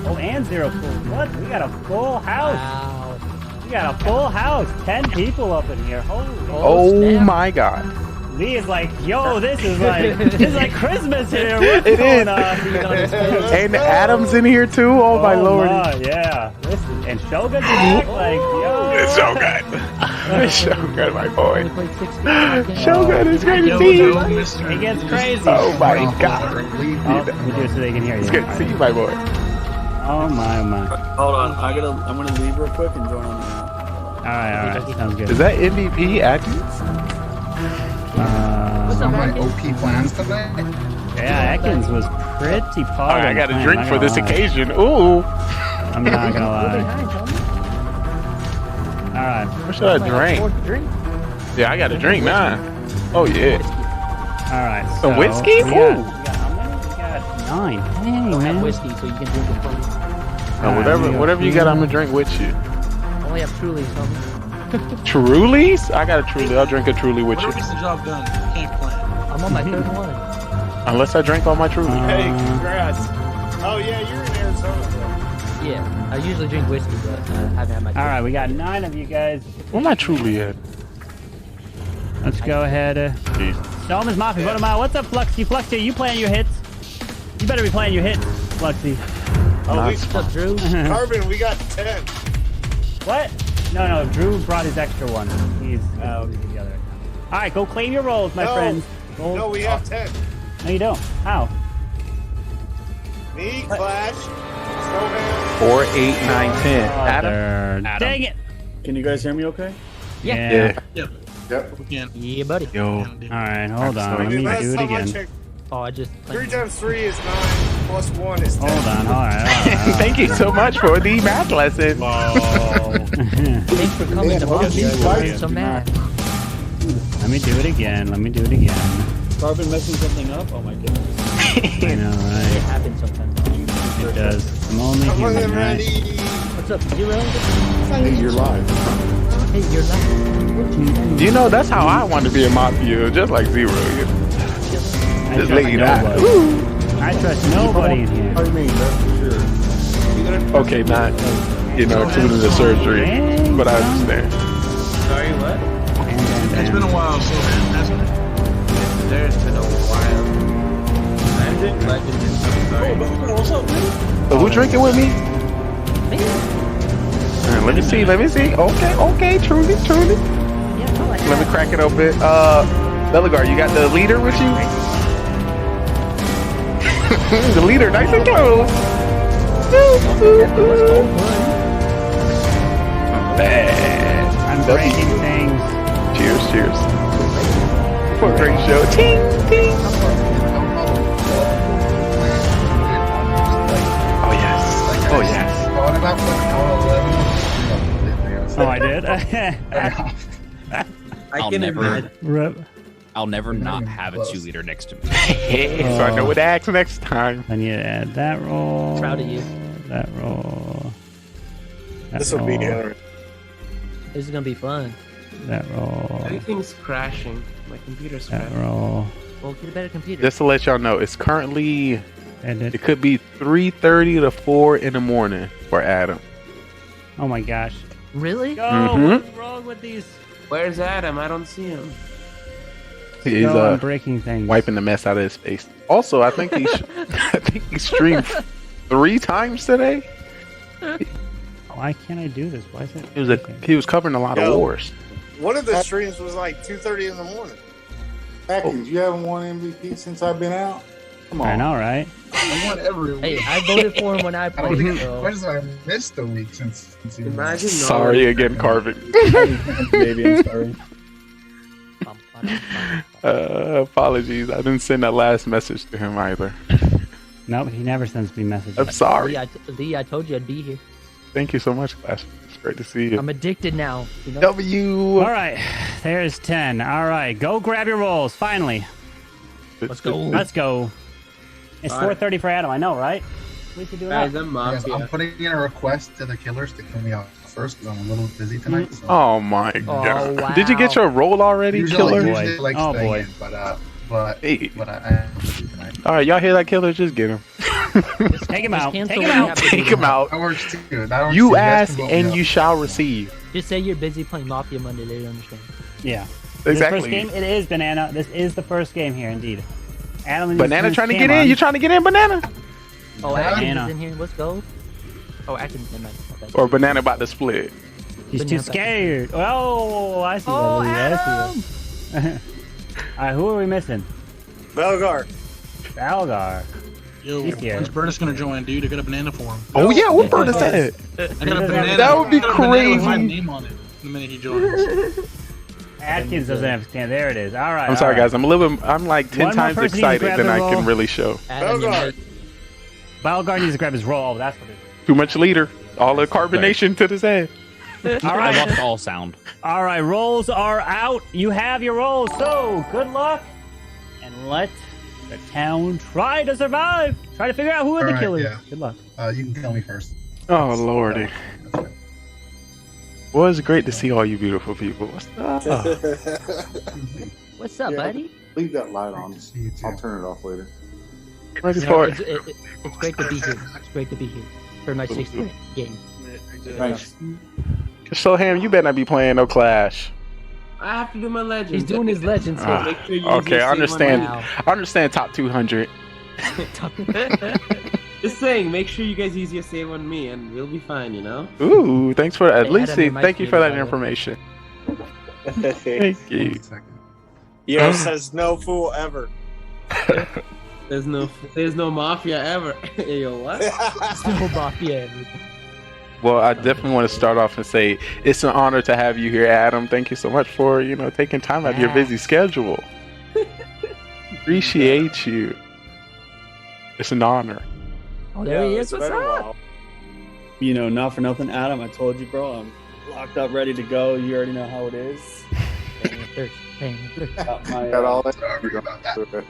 Oh, and Zero Cool. What? We got a full house. Wow. We got a full house. 10 people up in here. Holy. Oh my god. Lee is like, yo, this is like Christmas here. What's It going is. on? And Adam's in here too. Oh my lord. Yeah. Listen, and Shogun's back. Like, yo. It's so good. It's so good, my boy. Shogun, it's great to see you. It gets crazy. Oh my god. Oh, we do it so they can hear you. It's good to see you, my boy. Oh my. Hold on, I'm gonna leave real quick and join on the app. All right, sounds good. Is that MVP Atkins? Some of my OP plans today. Yeah, Atkins was pretty I part. got a drink for this occasion. Ooh. I'm not gonna lie. All right. What should I drink? Yeah, I got a drink now. Oh yeah. All right. Some whiskey? We Ooh. got 9. Hey, I don't man. have whiskey, so you can drink it from me. Whatever you got, I'm gonna drink with you. I only have Truly's, homie. Truly's? I got a Truly. I'll drink a Truly with you. Whatever gets the job done, can't plan. I'm on my third one. Unless I drink all my Truly. Hey, congrats. Oh yeah, you're in Arizona, bro. Yeah, I usually drink whiskey, but I haven't had my. All right, we got 9 of you guys. Where my Truly at? Let's go ahead. Solomons Mafia, vote him out. What's up, Fluxy? Fluxy, you playing your hits? You better be playing your hits, Fluxy. Oh, What's up, Drew? Carbon, we got 10. What? No, Drew brought his extra one. He's together. All right, go claim your rolls, my friends. No, we have 10. No, you don't. How? Me, Clash, Snowman. 4, 8, 9, 10. Adam. Dang it! Can you guys hear me okay? Yeah. Yep. Yep. We can. Yeah, buddy. Yo. All right, hold on. Let me Last do it time I again. checked, Oh, I just. 3 times 3 is 9, plus 1 is 10. Hold on. All right. Thank you so much for the math lesson. Thanks for coming to Mafia. Learn some math. Let me do it again. Carbon messing something up? Oh my goodness. I know, It right? happens sometimes. It does. I'm only human, right? What's up, Zero? Hey, you're live. Hey, you're live. You know, that's how I want to be a Mafia, just like Zero. Just lay it out. I trust nobody in here. What do you mean? That's for sure. Okay, not, including the surgery, but I understand. Sorry, what? It's been a while, so hasn't it? There's been a while. What's up, man? So who drinking with me? Let me see. Okay, truly. Let me crack it open. Belagar, you got the leader with you? The leader, nice and close. Bad. I'm breaking things. Cheers. For a great show. Ting, ting. Oh yes. Oh, I did. I'll never not have a 2-liter next to me. So I know what to ask next time. I need to add that roll. Proud of you. That roll. This will be interesting. This is gonna be fun. That roll. Everything's crashing. My computer's That crashing. roll. Well, get a better computer. Just to let y'all know, it's currently it could be 3:30 to 4 in the morning for Adam. Oh my gosh. Really? What's wrong with these? Where's Adam? I don't see him. He's I'm breaking things. wiping the mess out of his face. Also, I think he streamed 3 times today. Why can't I do this? Why is it? He was covering a lot of wars. One of the streams was like 2:30 in the morning. Atkins, you haven't won MVP since I've been out? Come on. I know, right? I won every week. Hey, I voted for him when I played. So. Why did I missed a week since you Imagine Sorry again, Carvin. Baby, I'm sorry. Apologies. I didn't send that last message to him either. Nope, he never sends me messages. I'm sorry. Lee, I told you I'd be here. Thank you so much, Clash. It's great to see you. I'm addicted now. You know? W. All right, there's 10. All right, go grab your rolls. Finally. Let's go. Let's go. It's All right. 4:30 for Adam. I know, right? We should do Guys, that. I'm Guys, Mafia. I'm putting in a request to the killers to kill me off first because I'm a little busy tonight. So. Oh my god! wow. Did you get your roll already, killer? Usually like Oh, staying boy. in, but Hey. I am busy tonight. All right, y'all hear that, killer? Just get him. Take him out. cancel Take him what you out. have to Take do. him out. That works too. That works You too. guys ask can vote me and up. you shall receive. Just say you're busy playing Mafia Monday. They don't understand. Yeah. This Exactly. first game, it is Banana. This is the first game here, indeed. Adam needs Banana his trying to cam get in. on. You trying to get in, Banana? Oh, Atkins Banana. is in here. Let's go. Oh, Atkins in my. Or Banana about to split? He's too scared. Oh, I see. Oh, that. I see. All right, who are we missing? Belgar. Balgar. Yo, He's here. when's Bertus gonna join, dude? I got a banana for him. Oh yeah, what bird is that? I got a banana. That would be I got a banana with my crazy. name on it the minute he joins. Atkins doesn't have a stand. There it is. All right. I'm sorry, all right. guys. I'm like 10 One more times person needs to excited grab than the I roll. can really show. Adam, you Belgar. might- Balgar needs to grab his roll. Oh, that's what it is. Too much leader. All the carbonation to this head. All I right. lost all sound. All right, rolls are out. You have your rolls. So, good luck. And let the town try to survive. Try to figure out who are the Alright, killers. yeah. Good luck. You can kill me first. Oh lordy. Well, it's great to see all you beautiful people. What's up? What's up, Yeah. buddy? Leave that light on. See you too. I'll turn it off later. Ready for It's, it. it's great to be here. It's great to be here for my 16th game. Thanks. Soham, you better not be playing no Clash. I have to do my legends. He's doing his legends. Ah, Make sure you use okay, your I save understand. on I understand top 200. Just saying, make sure you guys use your save on me, and we'll be fine. You know. Ooh, thanks for at Hey, least Adam, your mic's thank you for muted, that by the way. information. Thank you. 1 second. Yo says no fool ever. There's no mafia ever. Yo, what? No Mafia. Well, I definitely want to start off and say it's an honor to have you here, Adam. Thank you so much for taking time out of your busy schedule. Appreciate you. It's an honor. Oh, there he it's is. What's been a up? while. You know, not for nothing, Adam. I told you, bro. I'm locked up, ready to go. You already know how it is. Got my, Got all that. Sorry about that.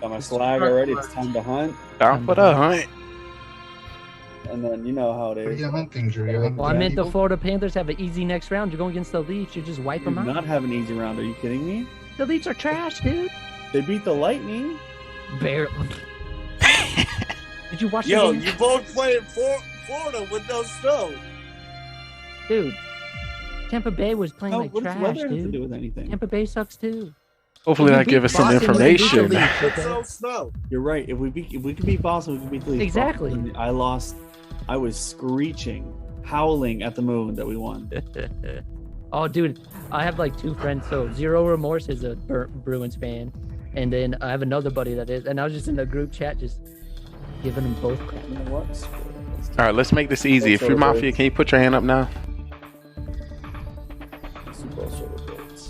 got my swag already. It's time to hunt. Down for the hunt. And then you know how it What are is. you hunting, Drew? You hunting Well, I meant the people? Florida Panthers have an easy next round. You're going against the Leafs. You just wipe Do them out. not have an easy round. Are you kidding me? The Leafs are trash, dude. They beat the Lightning. Barely. Did you watch Yo, the game? you both play in Florida with no snow. Dude, Tampa Bay was playing No, like what does trash, weather have to dude. do with anything? Tampa Bay sucks too. Hopefully If we that give beat us some Boston, we can beat the information. Leafs, okay? So snow. You're right. If we could beat Boston, we could beat the Leafs. Exactly. And I lost. I was screeching, howling at the moon that we won. Oh, dude, I have like 2 friends. So Zero Remorse is a Bruins fan, and then I have another buddy that is. And I was just in the group chat, just giving them both crap. You know what? All right, let's make this easy. If you're Mafia, can you put your hand up now?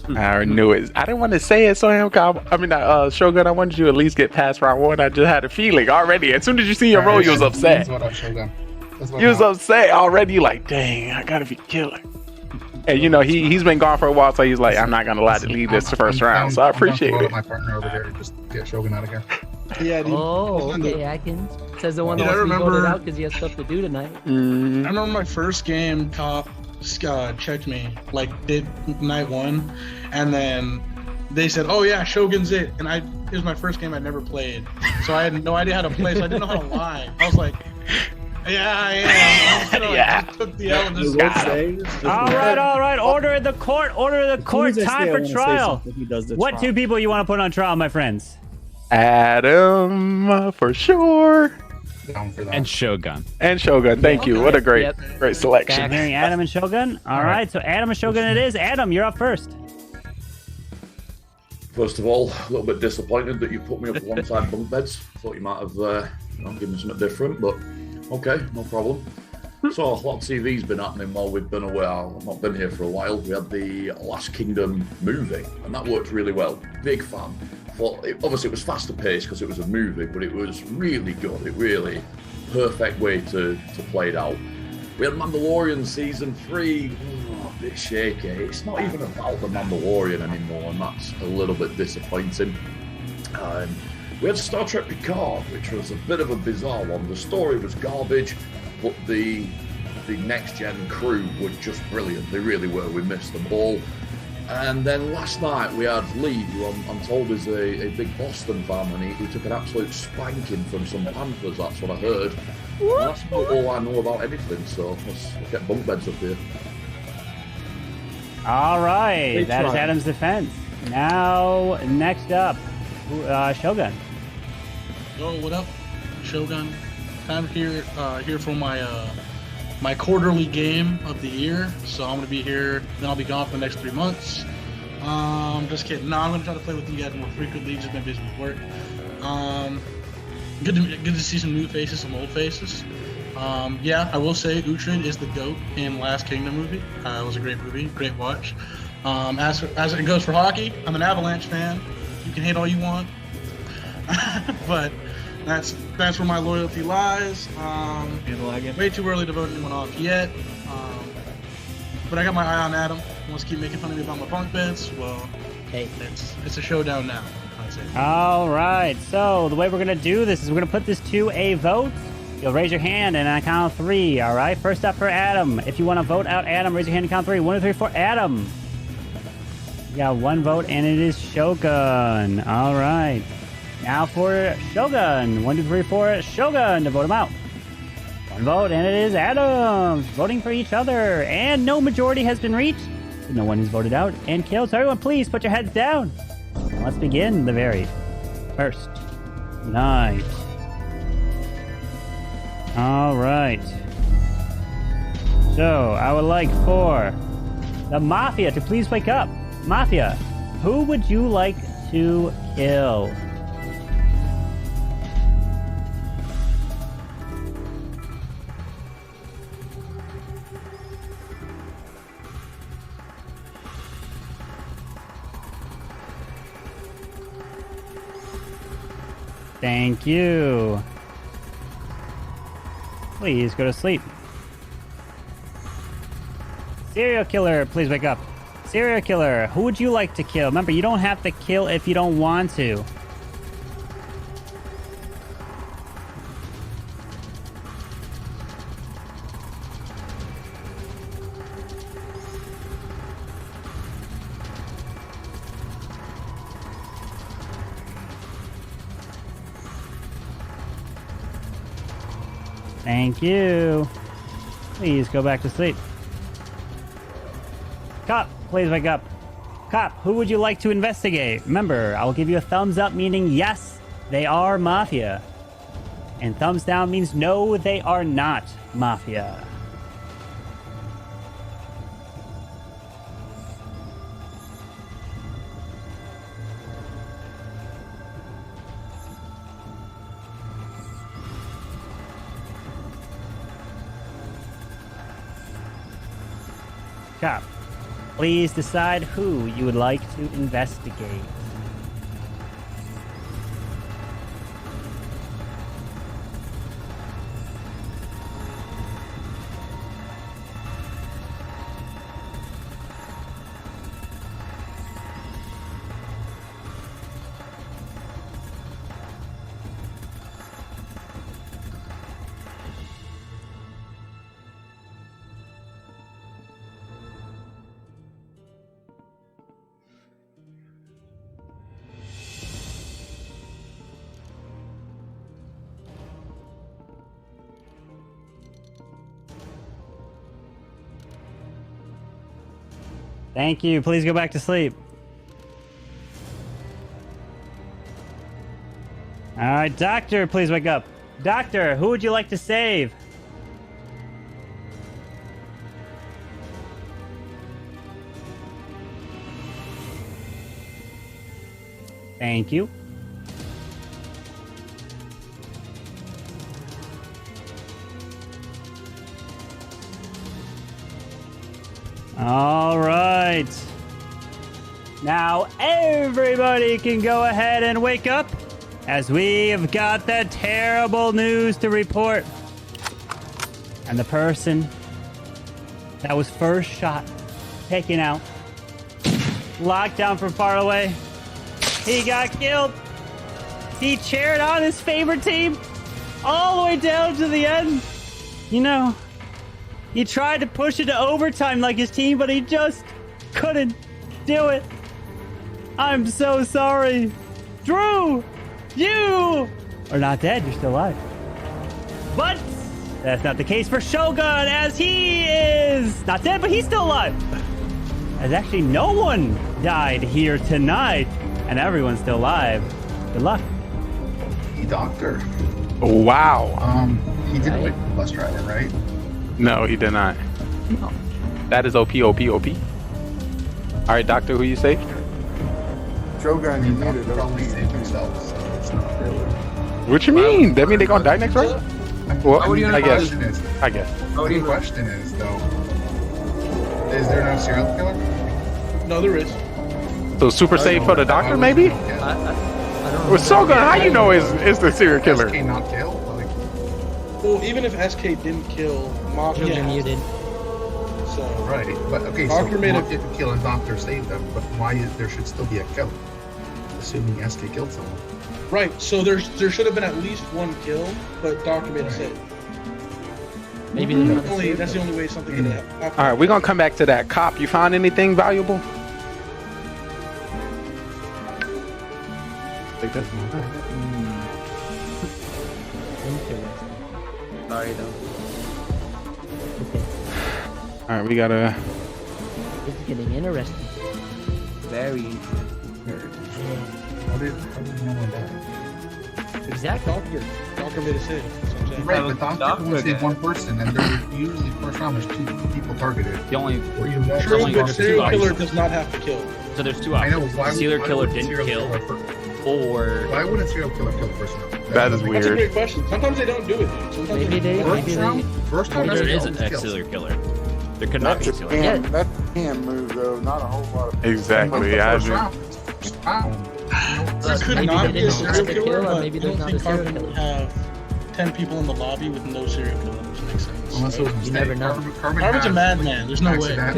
I already knew it. I didn't want to say it, so Shogun, I wanted you to at least get past round 1. I just had a feeling already. As soon as you see your roll, you was upset. That's what up, Shogun. That's what You was up. upset already. You like, dang, I gotta be killer. And you know he's been gone for a while, so he's like, I'm not gonna allow to leave this first round. So I appreciate I'm it. my partner over here to just get Shogun out of here. Yeah, dude. Oh, okay, Atkins. Says the one Dude, that I wants to be voted remember- out because he has stuff to do tonight. I remember my first game, Cop checked me, like, did night 1, and then they said, oh yeah, Shogun's it. And it was my first game I'd never played. So I had no idea how to play, so I didn't know how to lie. I was like, yeah, I am. Yeah. Just took the L and just All right. Order in the court. Time for trial. What trial. 2 people you want to put on trial, my friends? Adam, for sure. Down for that. And Shogun. And Shogun, thank you. What a great selection. I'm hearing Adam and Shogun. All right, so Adam and Shogun it is. Adam, you're up first. First of all, a little bit disappointed that you put me up alongside bunk beds. Thought you might have given me something different, but okay, no problem. So a lot of TV's been happening while we've been away. I've not been here for a while. We had the Last Kingdom movie, and that worked really well. Big fan. Obviously, it was faster paced because it was a movie, but it was really good. It really perfect way to play it out. We had Mandalorian season 3. A bit shaky. It's not even about the Mandalorian anymore, and that's a little bit disappointing. We had Star Trek Picard, which was a bit of a bizarre one. The story was garbage, but the next gen crew were just brilliant. They really were. We missed them all. And then last night we had Lee, who I'm told is a big Boston fan, and he took an absolute spanking from some Panthers. That's what I heard. And that's not all I know about anything. So let's get bunk beds up here. All right, Great that is try. Adam's defense. Now, next up, Shogun. Yo, what up, Shogun? I'm here for my quarterly game of the year. So I'm gonna be here. Then I'll be gone for the next 3 months. Just kidding. No, I'm gonna try to play with you guys more frequently. Just been busy with work. Good to see some new faces, some old faces. Yeah, I will say Uhtred is the GOAT in Last Kingdom movie. It was a great movie, great watch. As it goes for hockey, I'm an Avalanche fan. You can hate all you want, but that's where my loyalty lies. Way too early to vote anyone off yet. But I got my eye on Adam. He wants to keep making fun of me about my bunk beds. Well, hey, it's a showdown now. I'd say. All right, so the way we're going to do this is we're going to put this to a vote. You'll raise your hand and on count of 3, all right? First up for Adam. If you want to vote out Adam, raise your hand and count 3. 1, 2, 3, 4, Adam. You got 1 vote, and it is Shogun. All right. Now for Shogun. 1, 2, 3, 4, Shogun to vote him out. 1 vote, and it is Adam. Voting for each other. And no majority has been reached. No one is voted out and killed. So everyone, please put your heads down. Let's begin the very first night. All right. So I would like for the Mafia to please wake up. Mafia, who would you like to kill? Thank you. Please go to sleep. Serial killer, please wake up. Serial killer, who would you like to kill? Remember, you don't have to kill if you don't want to. Thank you. Please go back to sleep. Cop, please wake up. Cop, who would you like to investigate? Remember, I will give you a thumbs up meaning yes, they are Mafia. And thumbs down means no, they are not Mafia. Cop, please decide who you would like to investigate. Thank you. Please go back to sleep. All right, Doctor, please wake up. Doctor, who would you like to save? Thank you. All right. Now everybody can go ahead and wake up as we have got that terrible news to report. And the person that was first shot, taken out, locked down from far away, he got killed. He cheered on his favorite team all the way down to the end. You know, he tried to push it to overtime like his team, but he just couldn't do it. I'm so sorry. Drew, you are not dead. You're still alive. But that's not the case for Shogun, as he is not dead, but he's still alive. As actually no one died here tonight, and everyone's still alive. Good luck. Doctor. Wow. He didn't wait for the bus driver, right? No, he did not. No. That is OP. All right, Doctor, who you say? Shogun, he probably saved himself, so it's not really. What you mean? That mean they gonna die next round? Well, I guess. The question is, though, is there no serial killer? No, there is. So super safe for the Doctor, maybe? Well, Shogun, how you know is the serial killer? SK not kill? Well, even if SK didn't kill, Mafia You're muted. So right, but okay, Doctor so made Mafia could kill and Doctor saved them, but why there should still be a kill? Assuming SK killed someone. Right, so there should have been at least one kill, but Doctor made a save. Maybe That's the only way something could happen. All right, we're gonna come back to that. Cop, you found anything valuable? Take this. Sorry though. All right, we gotta. It's getting interesting. Very. How did no one die? Exactly. Doctor made a save. That's what I'm saying. Right, but Doctor only saved one person, and there usually first round there's 2 people targeted. The only True, but serial killer does not have to kill. So there's 2 I know, options. why Serial would- killer why would didn't serial kill, killer or Why wouldn't serial killer kill the first round? That is That's a weird. great question. Sometimes they don't do it, dude. Sometimes Maybe they. First round, there is always a kills. serial killer. There could not be a That's a serial killer. can, that can move though. Not a whole lot of. Exactly. I First do. round. There could Maybe not they be a didn't serial have to killer, kill, or but maybe I there's don't not think a serial Carbon would have 10 people in the lobby with no serial killer, which makes sense. Unless it was a You mistake. never know. Carbon's a madman. There's no way. Yeah,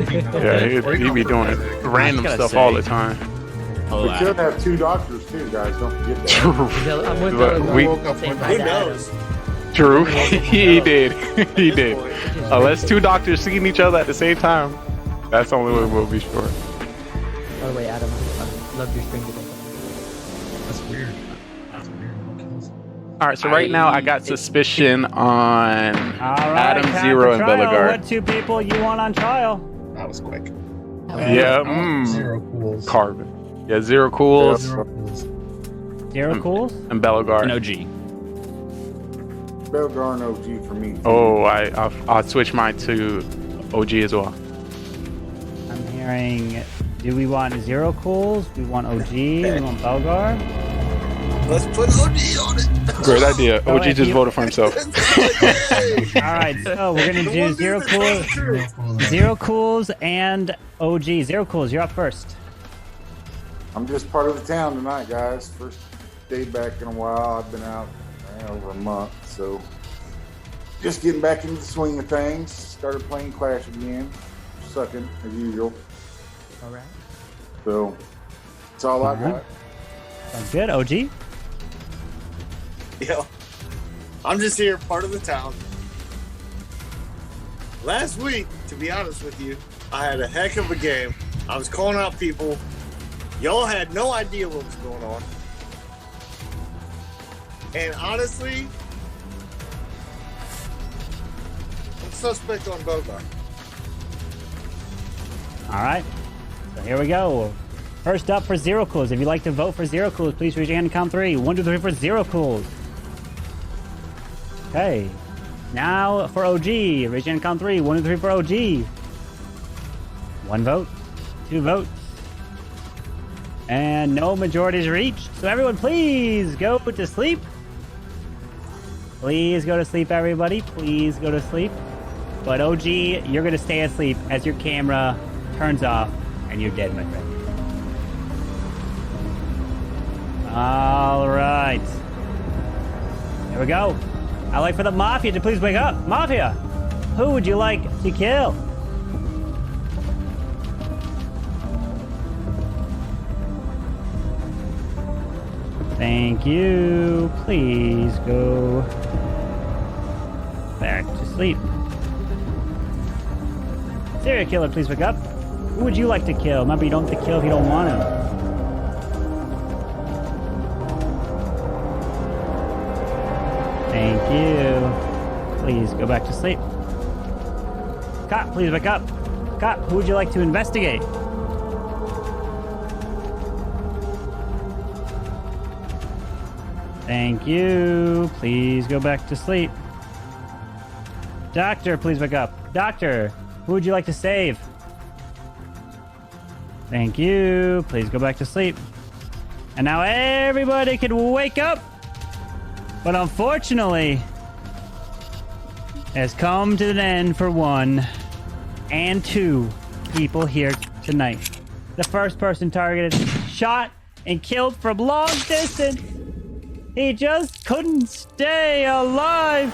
he be doing random gotta stuff say- all the time. Oh, We could have 2 doctors too, guys. Don't forget that. I'm with But Doug. we- Say hi Who to Adam. knows? True, he did. He did. Unless 2 doctors seeing each other at the same time, that's the only way we'll be sure. By the way, Adam, I love your string today. That's weird. That's weird. No kills. All right, so right now I got suspicion on All right, Adam time Zero for and trial. Bellegarde. What 2 people you want on trial? That was quick. Yeah. Zero cools. Carbon. Yeah, zero cools. Zero cools. Zero cools? And Bellegarde. An OG. Belgar and OG for me. Oh, I'll switch mine to OG as well. I'm hearing, do we want zero cools? We want OG? We want Belgar? Let's put OG on it. Great idea. Go OG ahead, just you- voted for himself. All right, so we're gonna do zero cools and OG. Zero cools, you're up first. I'm just part of the town tonight, guys. First day back in a while. I've been out over a month, so just getting back into the swing of things. Started playing Clash again, sucking as usual. All right. So that's all I got. Sounds good. OG. Yo, I'm just here, part of the town. Last week, to be honest with you, I had a heck of a game. I was calling out people. Y'all had no idea what was going on. And honestly, I'm suspect on Bogart. All right. So here we go. First up for zero cools. If you'd like to vote for zero cools, please raise your hand and count 3. 1, 2, 3 for zero cools. Okay. Now for OG. Raise your hand and count 3. 1, 2, 3 for OG. 1 vote. 2 votes. And no majorities reached. So everyone, please go to sleep. Please go to sleep, everybody. Please go to sleep. But OG, you're going to stay asleep as your camera turns off and you're dead, my friend. All right. Here we go. I'd like for the Mafia to please wake up. Mafia, who would you like to kill? Thank you. Please go back to sleep. Serial killer, please wake up. Who would you like to kill? Remember, you don't have to kill if you don't want to. Thank you. Please go back to sleep. Cop, please wake up. Cop, who would you like to investigate? Thank you. Please go back to sleep. Doctor, please wake up. Doctor, who would you like to save? Thank you. Please go back to sleep. And now everybody can wake up. But unfortunately, has come to an end for 1 and 2 people here tonight. The first person targeted, shot, and killed from long distance. He just couldn't stay alive.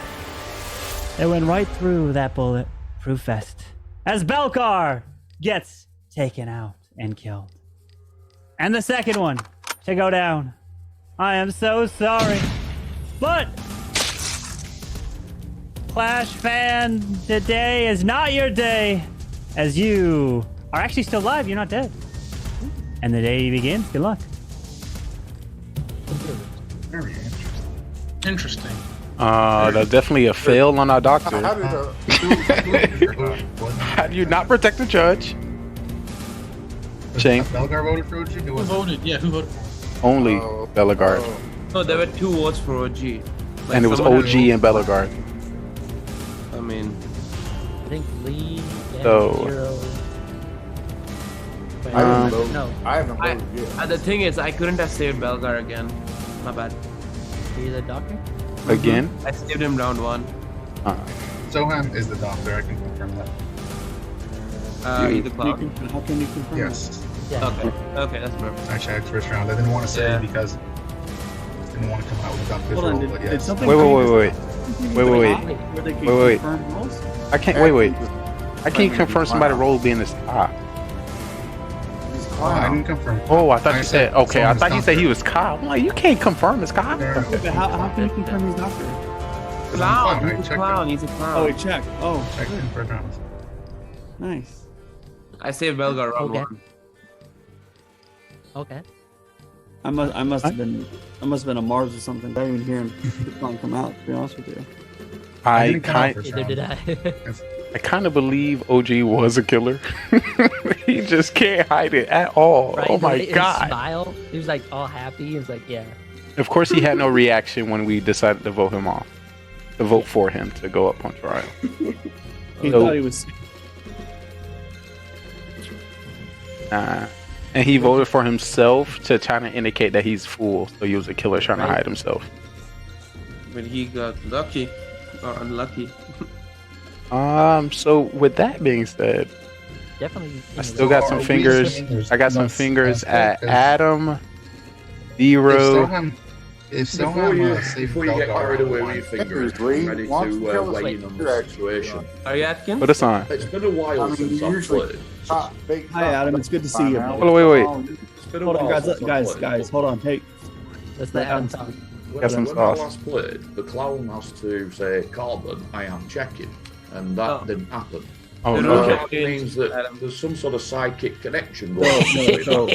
It went right through that bulletproof vest as Belkar gets taken out and killed. And the second one to go down. I am so sorry. But Clash fan, today is not your day, as you are actually still alive. You're not dead. And the day begins. Good luck. Very Interesting. That's definitely a fail on our doctor. How How do you not protect the judge? Shane. Belgar voted for OG? Who voted? Yeah, who voted? Only Bellegarde. No, there were 2 votes for OG. Like, And it was someone OG had- and Bellegarde. I mean, I think Lee and So- Zero. Wait, I haven't voted. no. I haven't voted yet. the thing is, I couldn't have saved Belgar again. My bad. Are you the doctor? Again? I saved him round 1. Soham is the doctor, I can confirm that. He's the cloud. How can you confirm? Yes. Yeah. Okay, that's perfect. I checked first round. I didn't want to say Yeah. because I didn't want to come out with a doctor's Hold on, role, did, but did yes. something Wait. Where they can Wait. confirm roles? I can't. Wait. I can't confirm somebody's role being this top. I didn't confirm. Oh, I thought you said. Okay, I Soham's thought you said he doctor. was Kyle. I'm like, you can't confirm it's Kyle. But how can you confirm he's doctor? Clown. I He's a checked clown. He's a clown. Oh, he checked. Oh, Checked good. in first round. Nice. I saved Belgar round Okay. 1. Okay. I must have been on Mars or something. I didn't even hear him come out. To be honest with you. I didn't come out kind. first Neither round. did I. I kind of believe OG was a killer. He just can't hide it at all. Right? Oh my His god. smile. He was like all happy. He was like, yeah. Of course, he had no reaction when we decided to vote him off. To vote for him to go up on trial. He So- thought he was. And he voted for himself to try to indicate that he's fool. So he was a killer trying to hide himself. But he got lucky or unlucky. So with that being said, Definitely. I still got some fingers. I got some fingers at Adam, Zero. Before you get carried away with your fingers, I'm ready to weigh in on the situation. Are you Atkins? Put us on. It's been a while since I've played. Hi, Adam. It's good to see you. Wait. It's been a Hold on, while guys. since I've Guys, played. guys. Hold on. Hey. Let's let Adam talk. Got some When I sauce. last played, the clown has to say, Carbon, I am checking. And that didn't happen. Oh, And no. that means that there's some sort of psychic connection going on. So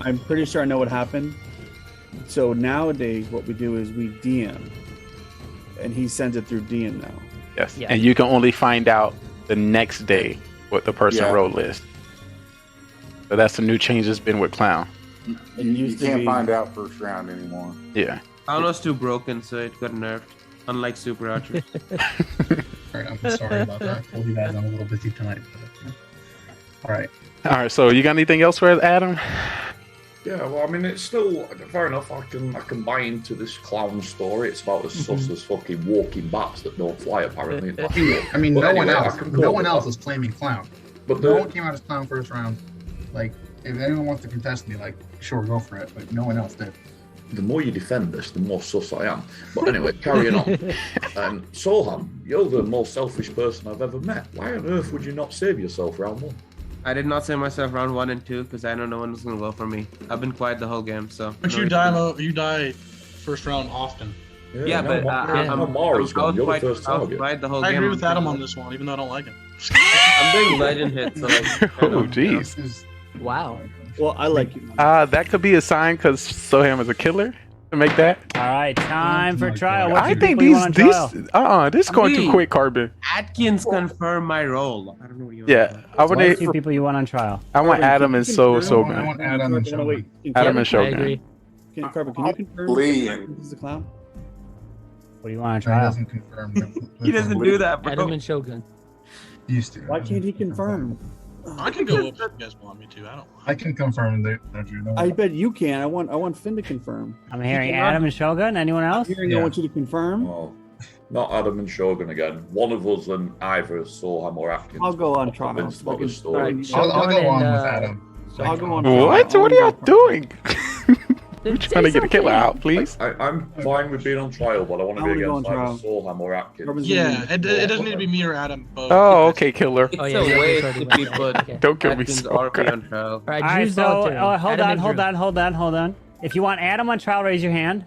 I'm pretty sure I know what happened. So nowadays, what we do is we DM, and he sends it through DM now. Yes. Yeah. And you can only find out the next day what the person Yeah. wrote list. So that's the new change that's been with Clown. You can't find out first round anymore. Yeah. Clown was too broken, so it got nerfed. Unlike Super Archer. Alright, I'm sorry about that. Told you guys I'm a little busy tonight. All right. All right. So you got anything else for us, Adam? Yeah, well, I mean, it's still fair enough. I can buy into this clown story. It's about as sus as fucking walking bats that don't fly. Apparently, I mean, But no one anyway, I else. can No go one with else that. is claiming clown. But no the- one came out as clown first round. Like, if anyone wants to contest me, like, sure, go for it. But no one else did. The more you defend this, the more sus I am. But anyway, carrying on. Solheim, you're the most selfish person I've ever met. Why on earth would you not save yourself round one? I did not save myself round 1 and 2 because I know no one was gonna go for me. I've been quiet the whole game, so. But no you reason. die first round often. Yeah, but Mari's gone. You're the first target. quiet the whole I game. agree with Adam on this one, even though I don't like him. I'm doing legend hits. So like, Oh, jeez. Wow. Well, I like you. That could be a sign because Soham is a killer to make that. All right, time for trial. What I two think people you want on trial? this is going too Me. quick, Carbon. Atkins confirmed my role. I don't know what you. Yeah, I What would. two people you want on trial? I want Adam and I Shogun. want Adam and Shogun. Adam and I Shogun. agree. Carbon, can you confirm Lee. this is a clown? What do you want on He trial? doesn't confirm. He doesn't do that, bro. Adam and Shogun. Used to. Why can't he confirm? I can go up if you guys want me to. I don't. I can confirm that you know. I bet you can. I want Finn to confirm. I'm hearing You cannot- Adam and Shogun. Anyone else? Hearing I want you to confirm. Oh, not Adam and Shogun again. One of us and either Solheim or Atkins. I'll go on trial. Convinced about the Alright, story. I'll go on and, with Adam. I'll go on. What? trial. What are y'all doing? We're Say trying to get a killer something. out, please. I'm fine with being on trial, but I want to I be wanna go against on either trial. Solheim or Atkins. Carbon's Yeah, it doesn't need to be me or Adam. Both. Oh, okay, killer. It's Oh, yeah, a yeah, way yeah, to yeah, be yeah, put. okay. Don't get me Atkins so or be good. on trial. All right, All right, Drew's so volunteering. hold Adam on, and hold Drew. on, hold on. If you want Adam on trial, raise your hand.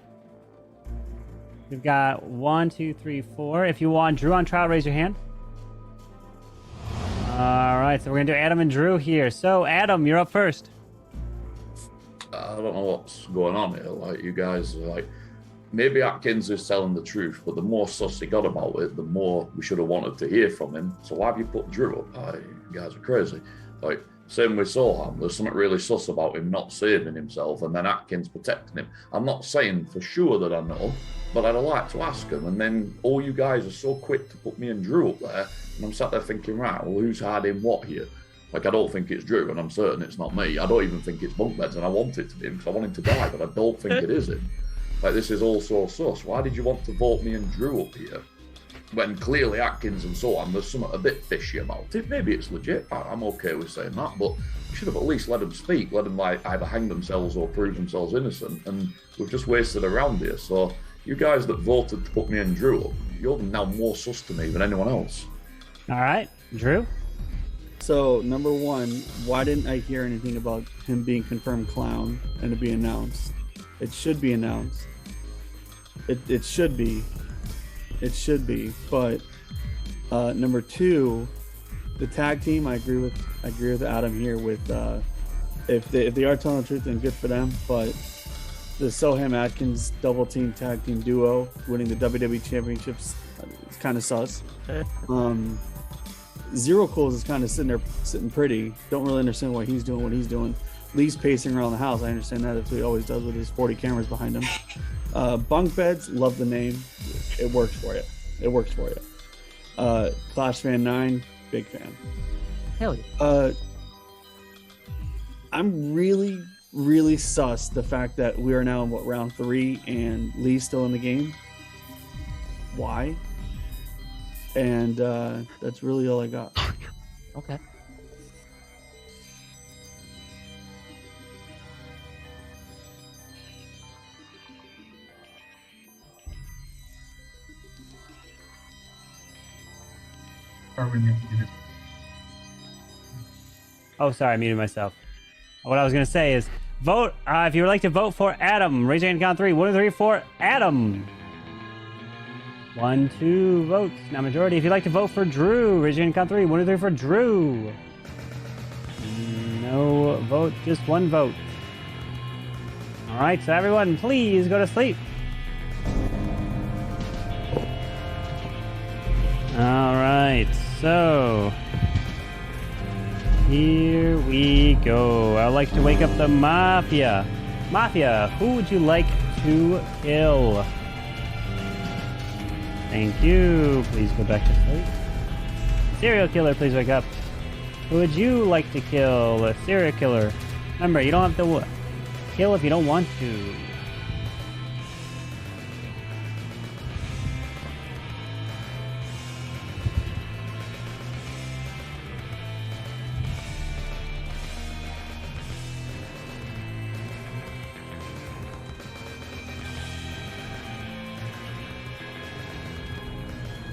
We've got 1, 2, 3, 4. If you want Drew on trial, raise your hand. All right, so we're gonna do Adam and Drew here. So Adam, you're up first. I don't know what's going on here. Like, you guys are like, maybe Atkins is telling the truth, but the more sus he got about it, the more we should have wanted to hear from him. So why have you put Drew up? You guys are crazy. Like, same with Solheim. There's something really sus about him not saving himself and then Atkins protecting him. I'm not saying for sure that I know, but I'd like to ask him. And then all you guys are so quick to put me and Drew up there, and I'm sat there thinking, right, well, who's hiding what here? Like, I don't think it's Drew, and I'm certain it's not me. I don't even think it's bunk beds, and I want it to be him because I want him to die, but I don't think it is him. Like, this is all so sus. Why did you want to vote me and Drew up here? When clearly Atkins and so on, there's something a bit fishy about it. Maybe it's legit. I'm okay with saying that, but you should have at least let them speak, let them like either hang themselves or prove themselves innocent, and we've just wasted around here. So you guys that voted to put me and Drew up, you're now more sus to me than anyone else. All right, Drew. So number one, why didn't I hear anything about him being confirmed clown and to be announced? It should be announced. It should be. It should be. But number two, the tag team. I agree with Adam here. With if they are telling the truth, then good for them. But the Soham Atkins double team tag team duo winning the WWE championships is kind of sus. Zero Cools is kind of sitting pretty. Don't really understand why he's doing what he's doing. Lee's pacing around the house. I understand that. That's what he always does with his 40 cameras behind him. Bunk Beds, love the name. It works for you. It works for you. Clash Fan 9, big fan. Hell yeah. I'm really, really sus the fact that we are now in round 3 and Lee's still in the game. Why? And that's really all I got. Okay. Oh, sorry, I muted myself. What I was going to say is vote. If you would like to vote for Adam, raise your hand, count 3. 1, 2, 3 for Adam. 1, 2 votes. Now majority. If you'd like to vote for Drew, raise your hand, count 3. 1, 2, 3 for Drew. No vote, just 1 vote. All right, so everyone, please go to sleep. All right, so here we go. I'd like to wake up the Mafia. Mafia, who would you like to kill? Thank you. Please go back to sleep. Serial killer, please wake up. Who would you like to kill? A serial killer. Remember, you don't have to kill if you don't want to.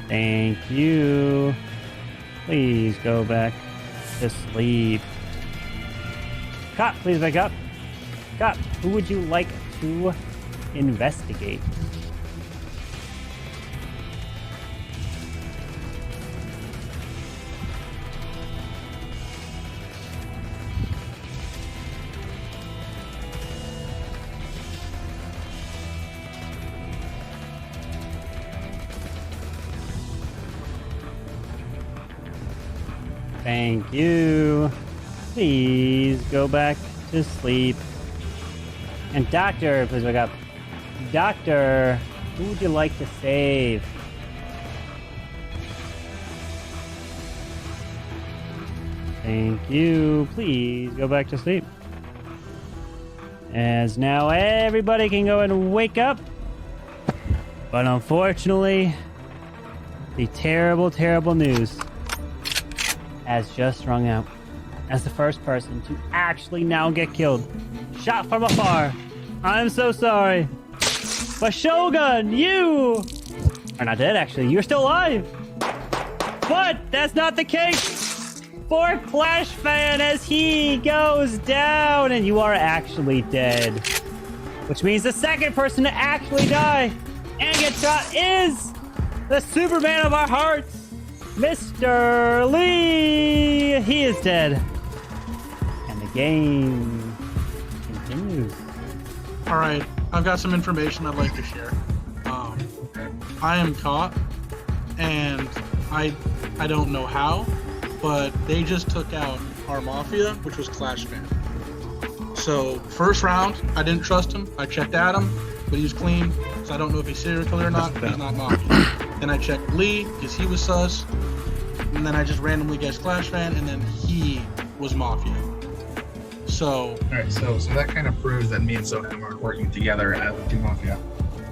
Thank you. Please go back to sleep. Cop, please wake up. Cop, who would you like to investigate? Thank you. Please go back to sleep. And Doctor, please wake up. Doctor, who would you like to save? Thank you. Please go back to sleep. As now everybody can go and wake up. But unfortunately, the terrible, terrible news has just rung out as the first person to actually now get killed. Shot from afar. I'm so sorry. But Shogun, you are not dead, actually. You're still alive. But that's not the case for Clash Fan as he goes down and you are actually dead. Which means the second person to actually die and get shot is the Superman of our hearts, Mr. Lee. He is dead. And the game continues. All right, I've got some information I'd like to share. I am caught, and I don't know how, but they just took out our Mafia, which was Clash Fan. So first round, I didn't trust him. I checked Adam, but he was clean, so I don't know if he's serial killer or not. He's not Mafia. Then I checked Lee, because he was sus. And then I just randomly guessed Clash Fan, and then he was Mafia. So. Alright, so that kind of proves that me and Soham are working together as Team Mafia.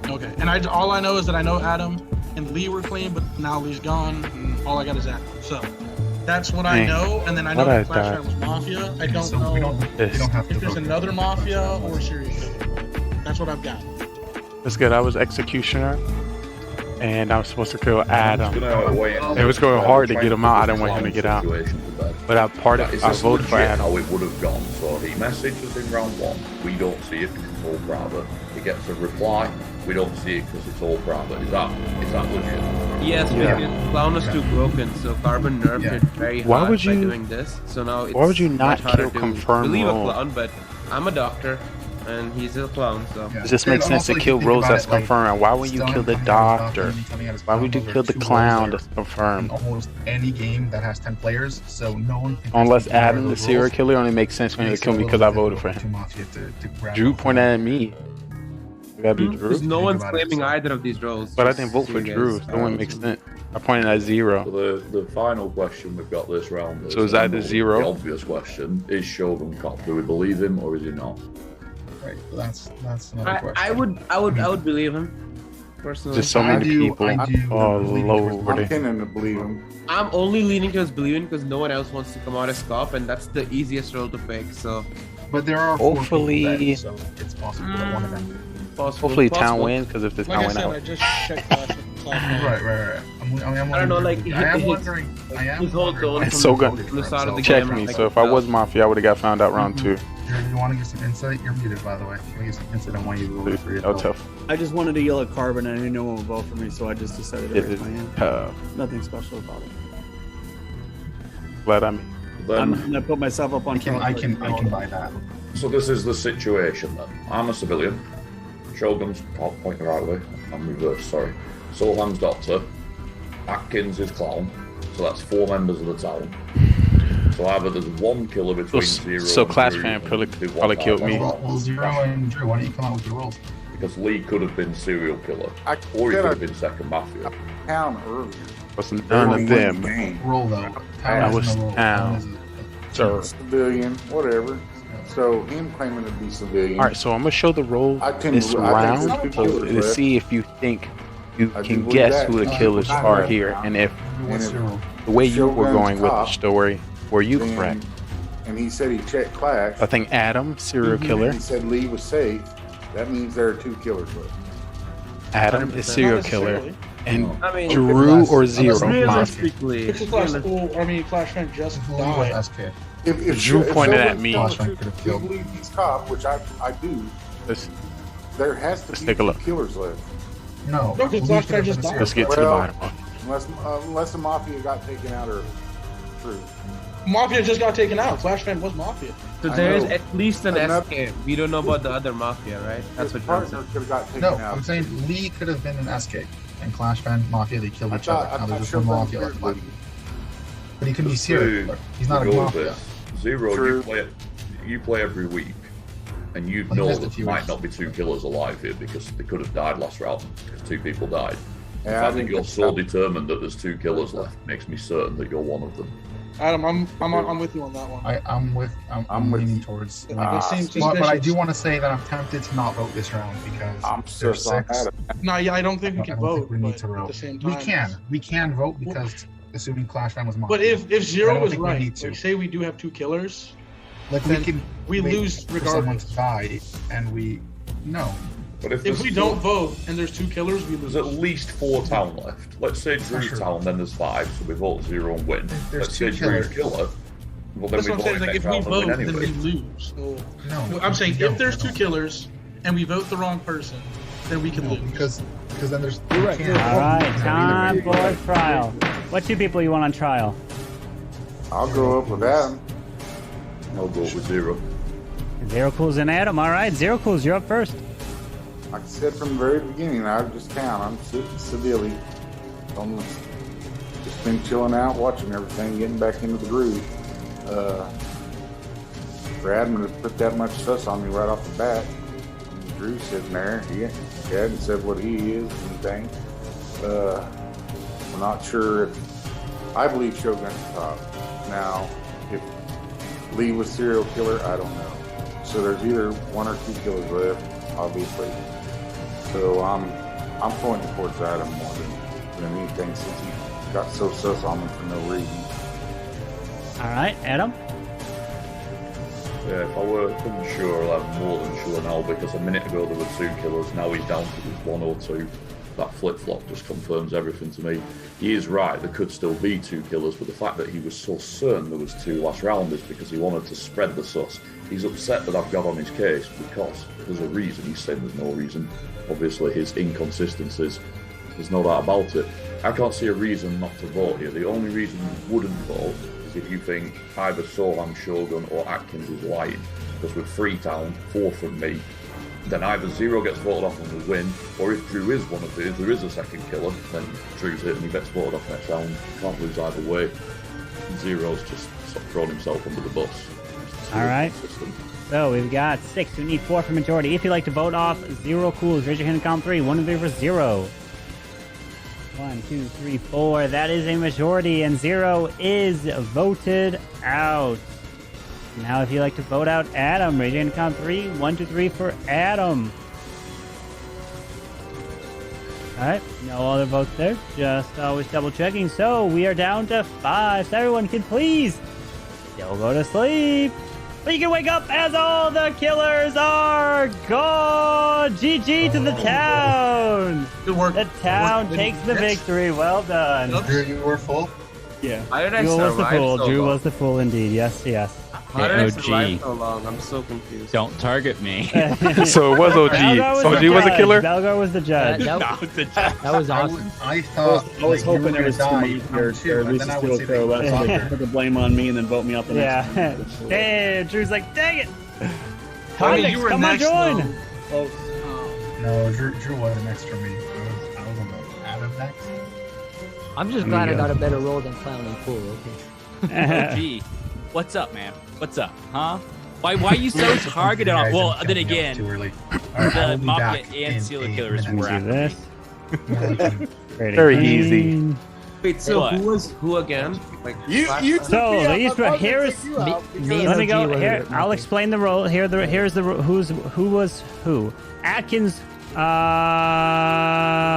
Okay, and all I know is that I know Adam and Lee were clean, but now Lee's gone, and all I got is Adam. So that's what I know, and then I know that Clash Fan was Mafia. I don't know if there's another Mafia or serial killer. That's what I've got. That's good. I was Executioner, and I was supposed to kill Adam. It was going hard to get him out. I didn't want him to get out. But I voted for Adam. How it would have gone. So he messaged us in round 1. We don't see it because it's all private. He gets a reply. We don't see it because it's all private. Is that legit? Yes, because Clown is too broken, so Carbon nerfed it very hard by doing this. So now it's why would you not much harder kill to confirm believe role? a Clown, but I'm a doctor. and he's a clown. So It just makes sense to kill roles that's confirmed. Why would you kill the doctor? Why would you kill the clown that's confirmed? Almost any game that has 10 players, so no one can Unless Adam, the serial killer, only makes sense for him to kill me because I voted for him. Drew pointed at me. It gotta be Drew. Because no one's claiming either of these roles. But I didn't vote for Drew. So it wouldn't make sense. I pointed at Zero. So the final question we've got this round is, So is either Zero? The obvious question is Shogun cop. Do we believe him or is he not? Right, that's another question. I would believe him. Personally. Just so many people. Oh Lord. I'm tending to believe him. I'm only leaning towards believing because no one else wants to come out as cop, and that's the easiest role to pick. So, but there are hopefully, so it's possible that one of them. Hopefully, town wins because if the town wins out. I just checked Clash. Right. I don't know, like I'm wondering. His whole tone. It's so good. Check me. So if I was Mafia, I would have got found out round 2. You want to get some insight? You're muted, by the way. You want to get some insight on why you voted for No tough. I just wanted to yell at Carbon, and I didn't know one would vote for me, so I just decided to raise my hand. Nothing special about it. Glad I'm gonna put myself up on. I can buy that. So this is the situation then. I'm a civilian. Shogun's pointing the right way. I'm reversed, sorry. Solheim's doctor. Atkins is clown. So that's 4 members of the town. So either there's one killer between Zero So and Clash Drew, fan probably killed me. Well, Zero and Drew, why don't you come out with your roles? Because Lee could have been serial killer, or he could have been second Mafia. Town earlier. Was none of them. Roll though. I was town. Sir. Civilian, whatever. So him claiming to be civilian. All right, so I'm gonna show the roll this round to see if you think you can guess who the killers are here, and if the way you were going with the story, were you correct? And he said he checked Clash. I think Adam, serial killer. He said Lee was safe. That means there are 2 killers left. Adam is serial killer, and Drew or Zero. Realistically, Clash fan just died. If Drew pointed at me. You believe he's cop, which I do. There has to be take a look. 2 killers left. No. Clash fan just died. Let's get to the bottom of it. Unless the Mafia got taken out or Drew. Mafia just got taken out. Clash fan was Mafia. So there's at least an SK. We don't know about the other Mafia, right? That's what you're saying. No, I'm saying Lee could have been an SK, and Clash Fan Mafia, they killed each other. Now there's just one Mafia left. But he could be serial. He's not a Mafia. Zero, you play every week, and you know that there might not be 2 killers alive here because they could have died last round because 2 people died. The fact that you're so determined that there's 2 killers left makes me certain that you're one of them. Adam, I'm with you on that one. I'm leaning towards. But I do want to say that I'm tempted to not vote this round because I'm there's 6. No, yeah, I don't think we can vote. We need to vote. At the same time, we can vote because assuming Clash Fan was Mafia. But if Zero was right, like say we do have 2 killers, like we lose regardless. Someone to die, and we no. But if we don't vote and there's 2 killers, we lose. There's at least 4 town left. Let's say Drew town, then there's 5, so we vote 0 and win. Let's say Drew's killer. Well, then that's what I'm saying. Like if we vote, then we lose. So, no, I'm saying if there's 2 killers and we vote the wrong person, then we can lose. Because then there's. All right, time for trial. What 2 people you want on trial? I'll go up with Adam. I'll go with Zero. Zero Cools and Adam. All right, Zero Cools, you're up first. Like I said from the very beginning, I just count. I'm civilian. Just been chilling out, watching everything, getting back into the groove. For Adam to put that much sus on me right off the bat. Drew's sitting there. He hadn't said what he is, anything. I'm not sure if I believe Shogun's the top. Now, if Lee was serial killer, I don't know. So there's either 1 or 2 killers left, obviously. So I'm pointing towards Adam more than anything since he got so sus on me for no reason. All right, Adam. Yeah, if I were unsure, I'm more than sure now because a minute ago there were 2 killers. Now he's down to just 1 or 2. That flip-flop just confirms everything to me. He is right, there could still be 2 killers, but the fact that he was so certain there was 2 last round is because he wanted to spread the sus. He's upset that I've got on his case because there's a reason. He's saying there's no reason. Obviously his inconsistencies, there's no doubt about it. I can't see a reason not to vote here. The only reason you wouldn't vote is if you think either Solheim, Shogun or Atkins is lying. Because with Freetown, 4 from me, then either Zero gets voted off and we win, or if Drew is one of his, there is a second killer, then Drew's it and he gets voted off next round. Can't lose either way. Zero's just sort of thrown himself under the bus. All right. So we've got 6. We need 4 for majority. If you'd like to vote off Zero Cools, raise your hand and count 3. 1 and 3 for Zero. 1, 2, 3, 4. That is a majority, and Zero is voted out. Now, if you'd like to vote out Adam, raise your hand and count 3. 1, 2, 3 for Adam. All right, no other votes there. Just always double checking. So we are down to 5. So everyone can please still go to sleep. But you can wake up as all the killers are gone. GG to the town. Good work. The town takes the victory. Well done. Drew, you were full? Yeah. How did I Drew was the survive fool. so Drew long? was the fool indeed. Yes, yes. How did I survive so long? I'm so confused. Don't target me. So it was OG. OG was a killer? Belgar was the judge. That was awesome. I thought I was like, hoping you it was were gonna somebody die, or too, at and least then I a would steel say pro. that- That's why I put the blame on me and then vote me up the next Yeah. time. Hey, Drew's like, dang it. I mean, Convicts, you were come on, next, join. though. No, Drew wasn't next for me. I was on the Adam next. I'm just glad I got a better roll than Clown and Fool. Okay. OG, what's up, man? What's up, huh? Why are you so targeted on? Well, then again, Too early. the Mafia and Serial Killers were after me. Very easy. Wait, so What? who was who again? Like You So the East here's me let me and go OG here. were- I'll explain the role. Here's the who was who. Atkins.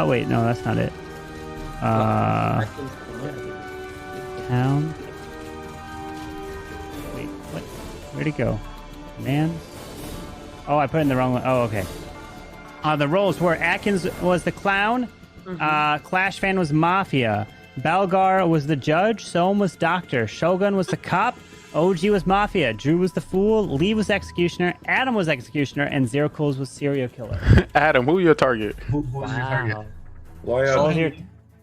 Wait, no, that's not it. Town. Wait, what? Where'd it go? Man. Oh, I put it in the wrong one. Oh, okay. The roles were Atkins was the clown. Clash Fan was Mafia. Balgar was the judge. Soam was doctor. Shogun was the cop. OG was Mafia. Drew was the fool. Lee was executioner. Adam was executioner. And Zero Cools was serial killer. Adam, who your target? Who was your target? Well, So here-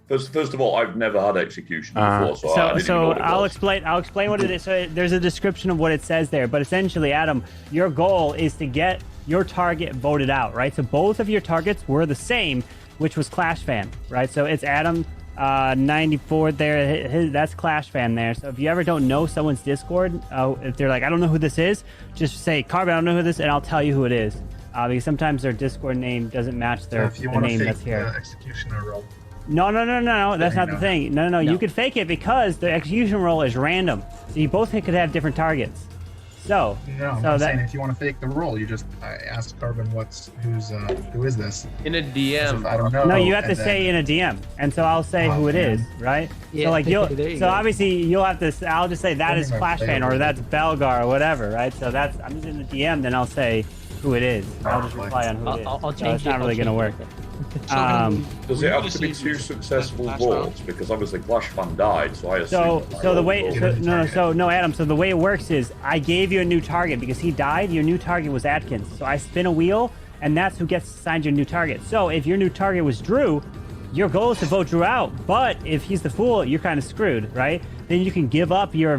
first of all, I've never had execution before, so, I didn't even know So what it I'll was. explain what it is. So there's a description of what it says there, but essentially, Adam, your goal is to get your target voted out, right? So both of your targets were the same, which was Clash Fan, right? So it's Adam 94 there. That's Clash Fan there. So if you ever don't know someone's Discord, if they're like, I don't know who this is, just say Carbon, I don't know who this is, and I'll tell you who it is. Because sometimes their Discord name doesn't match their if you the want to name fake that's here. executioner role. No, that's not the thing. No, you could fake it because the execution roll is random. So you both could have different targets. So, No, I'm so not that saying if you want to fake the role, you just ask Carbon who is this? In a DM. I don't know. no, you have to and then- say in a DM, and so I'll say who it is, right? Yeah, so like there you'll, you so go. obviously you'll have to. I'll just say that is Only my Clash Fan or favorite. that's Belgar or whatever, right? So that's I'm just in the DM, then I'll say who it is. I'll just reply on who it is. I'll So change it's it. not really I'll gonna work. change it. Does it have to be two successful votes? Because obviously Clash Fan died, so I assume. So the way no Adam. So the way it works is I gave you a new target because he died. Your new target was Atkins. So I spin a wheel, and that's who gets assigned your new target. So if your new target was Drew, your goal is to vote Drew out. But if he's the fool, you're kind of screwed, right? Then you can give up your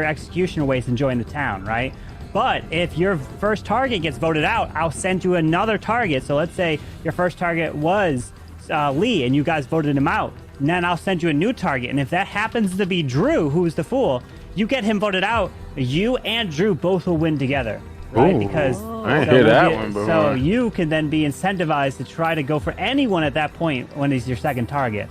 executioner waste and join the town, right? But if your first target gets voted out, I'll send you another target. So let's say your first target was Lee, and you guys voted him out. And then I'll send you a new target. And if that happens to be Drew, who's the fool, you get him voted out. You and Drew both will win together, right? Ooh, Because I didn't hear that one before. So you can then be incentivized to try to go for anyone at that point when he's your second target,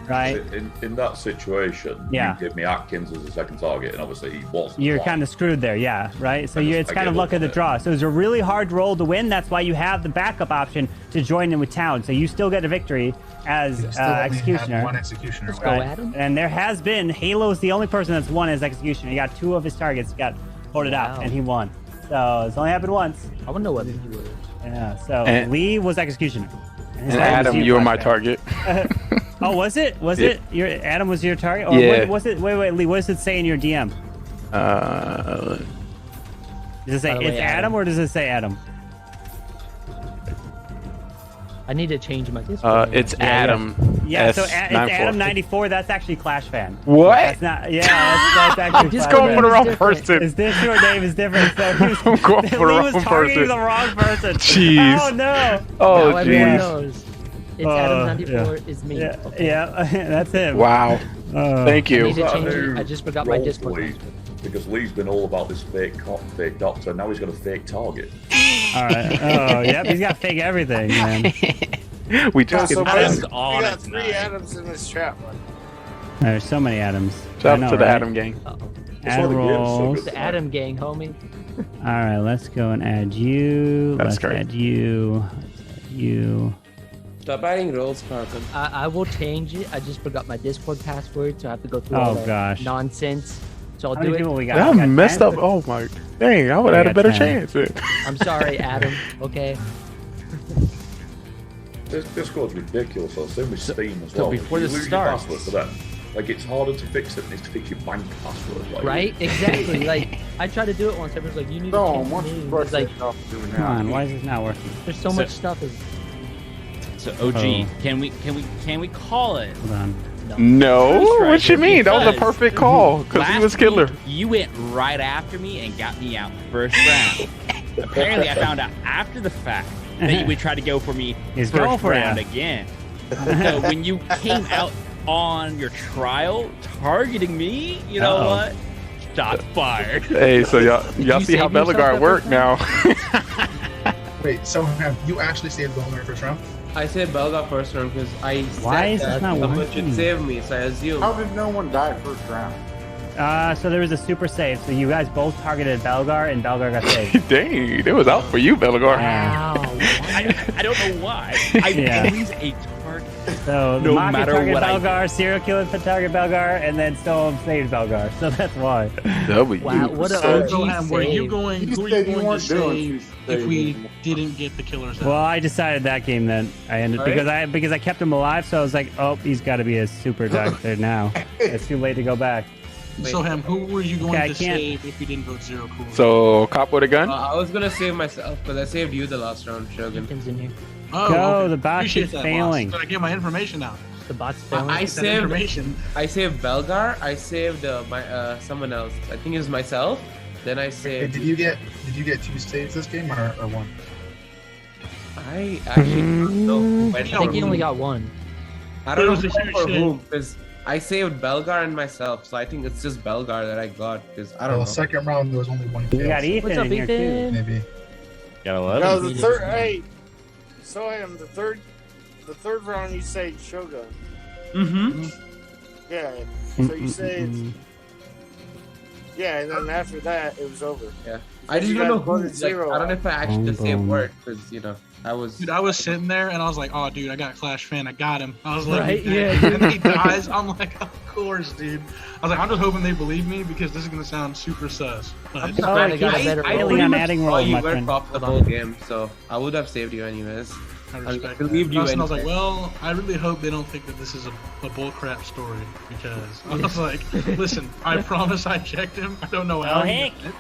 right? In that situation, Yeah. you give me Atkins as a second target, and obviously he wasn't. You're kind of screwed there, yeah, right? So it's I kind of gave luck up of the on it. draw. So it's a really hard roll to win. That's why you have the backup option to join in with Town. So you still get a victory as You still only had executioner. one executioner. Go Adam. And there has been Halo's the only person that's won as executioner. He got 2 of his targets got voted out, Wow. and he won. So it's only happened once. I wonder what he was. Yeah. So And- Lee was executioner. his And target was Adam, you, you were my Flashback. target. Oh, was it? Was Yeah. it? Your Adam was your target? Or Yeah. was it? Wait, Lee. What does it say in your DM? Does it say By the it's way, Adam, Adam. or does it say Adam? I need to change my Discord. It's Yeah, Adam. Yeah, so it's Adam94. That's actually Clash fan. What? That's not. Yeah, that's actually. He's Clash going fan. for the wrong person. His Discord name is different. So he was, I'm going for the Lee wrong was targeting person. the wrong person. Jeez. Oh no. Oh, now everyone jeez. knows. It's Adam94 is me. Yeah, Okay. yeah, that's him. Wow. Thank I you. need to change it. I just forgot my Roll Discord for Lee, password. because Lee's been all about this fake cop, fake doctor. Now he's got a fake target. All right. Oh, yep. He's got fake everything, man. We just So get basically, on we it got 3 tonight. Adams in this chat. There's so many Adams. Shout I know, out to the right? Adam gang. Add rolls. The Adam gang, homie. All right, let's go and add you. That's Let's great. add you. Let's add you. Stop adding rolls, Carbon. I will change it. I just forgot my Discord password, so I have to go through Oh, all that gosh. nonsense. So I'll How do many it. people we got? I We got messed 10? up. Oh my. Dang, I would We have had a got better 10. chance. I'm sorry, Adam. Okay. This Discord's ridiculous. I was saying with Steam as well. so before If you this lose starts- your password for them, like it's harder to fix it than it is to fix your bank password. Like, Right? Exactly. Like I tried to do it once. Everyone's like, "You need to No, change once your you name." brush It's like, it off doing Come on, that. why is this not working? there's so much stuff. Is So OG, can we call it? Hold on. No, First what you striker, mean? That was a because perfect call because he last was killer. week, you went right after me and got me out first round. Apparently, I found out after the fact that you would try to go for me He's going first for round ya. again. So when you came out on your trial targeting me, you know what? Shots fired. Hey, so y'all you see how save yourself Bellegarde that worked first now. Wait, so have you actually saved GoneRight first round? I said Belga first round because I Why said is this that not someone working? should save me, so I assume. How did no one die first round? So there was a super save. So you guys both targeted Belgar, and Belgar got saved. Dang, it was out for you, Bellegarde. Wow. I don't know why. I'm Yeah. always a target. So the No Mafia matter targeted what I Belgar, serial killer target Belgar, and then still saved Belgar. So that's why. W. wow, what a So, OG Gohan, were you save. going? You Who were said you you going to weren't doing save two if we saves. didn't get the killers out? Well, I decided that game that I ended Alright. because I kept him alive. So I was like, oh, he's got to be a super doctor now. It's too late to go back. So, Ham, who were you going Okay, I to can't- save if we didn't vote zero cool? So cop with a gun. I was gonna save myself, but I saved you the last round, Shogun. Ethan's in here. Oh, Go, okay. the bot Appreciate keeps that, failing. boss. So I get my information out. The bot's failing. I Get that saved information. I saved Belgar. I saved my someone else. I think it was myself. Then I Hey, saved. did you get 2 saves this game or 1? I actually don't know. Who I went think for you only whom. got one. I don't It know was who a went huge for shame. whom because I saved Belgar and myself, so I think it's just Belgar that I got because I don't Well, know. the second round there was only 1 kill. You got so Ethan What's up, in here too. Ethan? maybe. Got No, 11. the third. Hey, so I am the third round. You say Shogun. Mm-hmm. Yeah. So you saved. Yeah, and then after that, it was over. Yeah. I just You don't know guys who. voted Like, zero I don't know if I actually the same Boom. word because I was. Dude, I was sitting there and I was like, "Oh, dude, I got Clash fan. I got him." I was like, Right, "Yeah." yeah. And then he dies. I'm like, "Of course, dude." I was like, "I'm just hoping they believe me because this is gonna sound super sus." But I'm Oh, glad I got a better I roll. pretty I'm much adding saw rolls, you my were friend. top the whole game, so I would have saved you anyways. I I respect believed that. you And I was like, anyway. well, I really hope they don't think that this is a bullcrap story because I was like, listen, I promise I checked him. I don't know how. Oh, he heck. did it.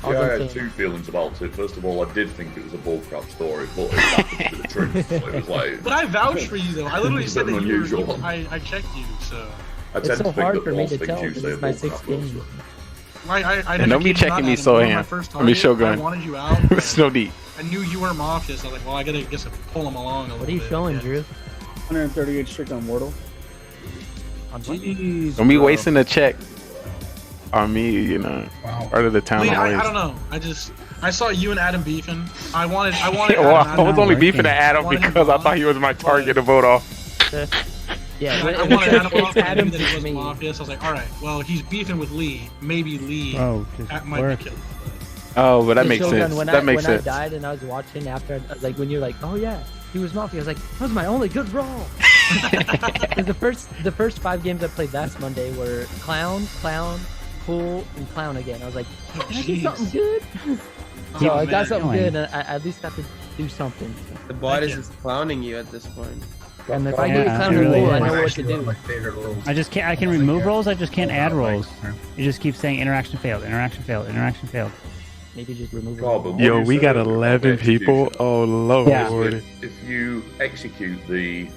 Yeah, I had 2 feelings about it. First of all, I did think it was a bullcrap story, but it happened to be the truth. So it was like. But I vouched for you though. I literally It's said an that you were. unusual. I checked you, so. I It's tend so to think hard that for me most to things tell you because say it's are my bullcrap. 6th game. I And don't be didn't keep checking me not so adding. You were my hand. first I mean, target. Shogun. I wanted you out. It's no deep. I knew you were Mafia, so I was like, well, I gotta pull him along a little What are you bit. showing, Yeah. Drew? 138 strict on Wordle. On what? Jeez, Don't be bro. wasting a check on me, Wow. part of the town. Lee, I always. don't know. I saw you and Adam beefing. I wanted. Well, Adam I was only working. beefing at Adam Wanted him because I gone, thought he was my target to vote off. Yeah, I when- wanted Adam it's off. And I Adam knew that he for was me. Mafia, so I was like, all right, well, he's beefing with Lee. Maybe Lee Oh, just might work. be killed. Oh, but that So makes Shogun, sense. When That I, makes when sense. I died and I was watching after, like when you're like, oh yeah, he was Mafia. I was like, that was my only good roll. 'Cause the first 5 games I played last Monday were Clown, Cool, and Clown again. I was like, can I get Jeez. something good? So I man. got something Annoying. good, and I at least got to do something. The bot is you. just clowning you at this point. And if I Yeah, get Clown it and really Cool, I is. know what to Actually, one of do. my favorite roles. I just can't. I can remove rolls. I just can't add rolls. It just keeps saying interaction failed. Interaction failed. Interaction failed. Maybe just remove Carbon, it. what Yo, you we say got about 11 execution? people. Oh lord. Obviously, if you execute the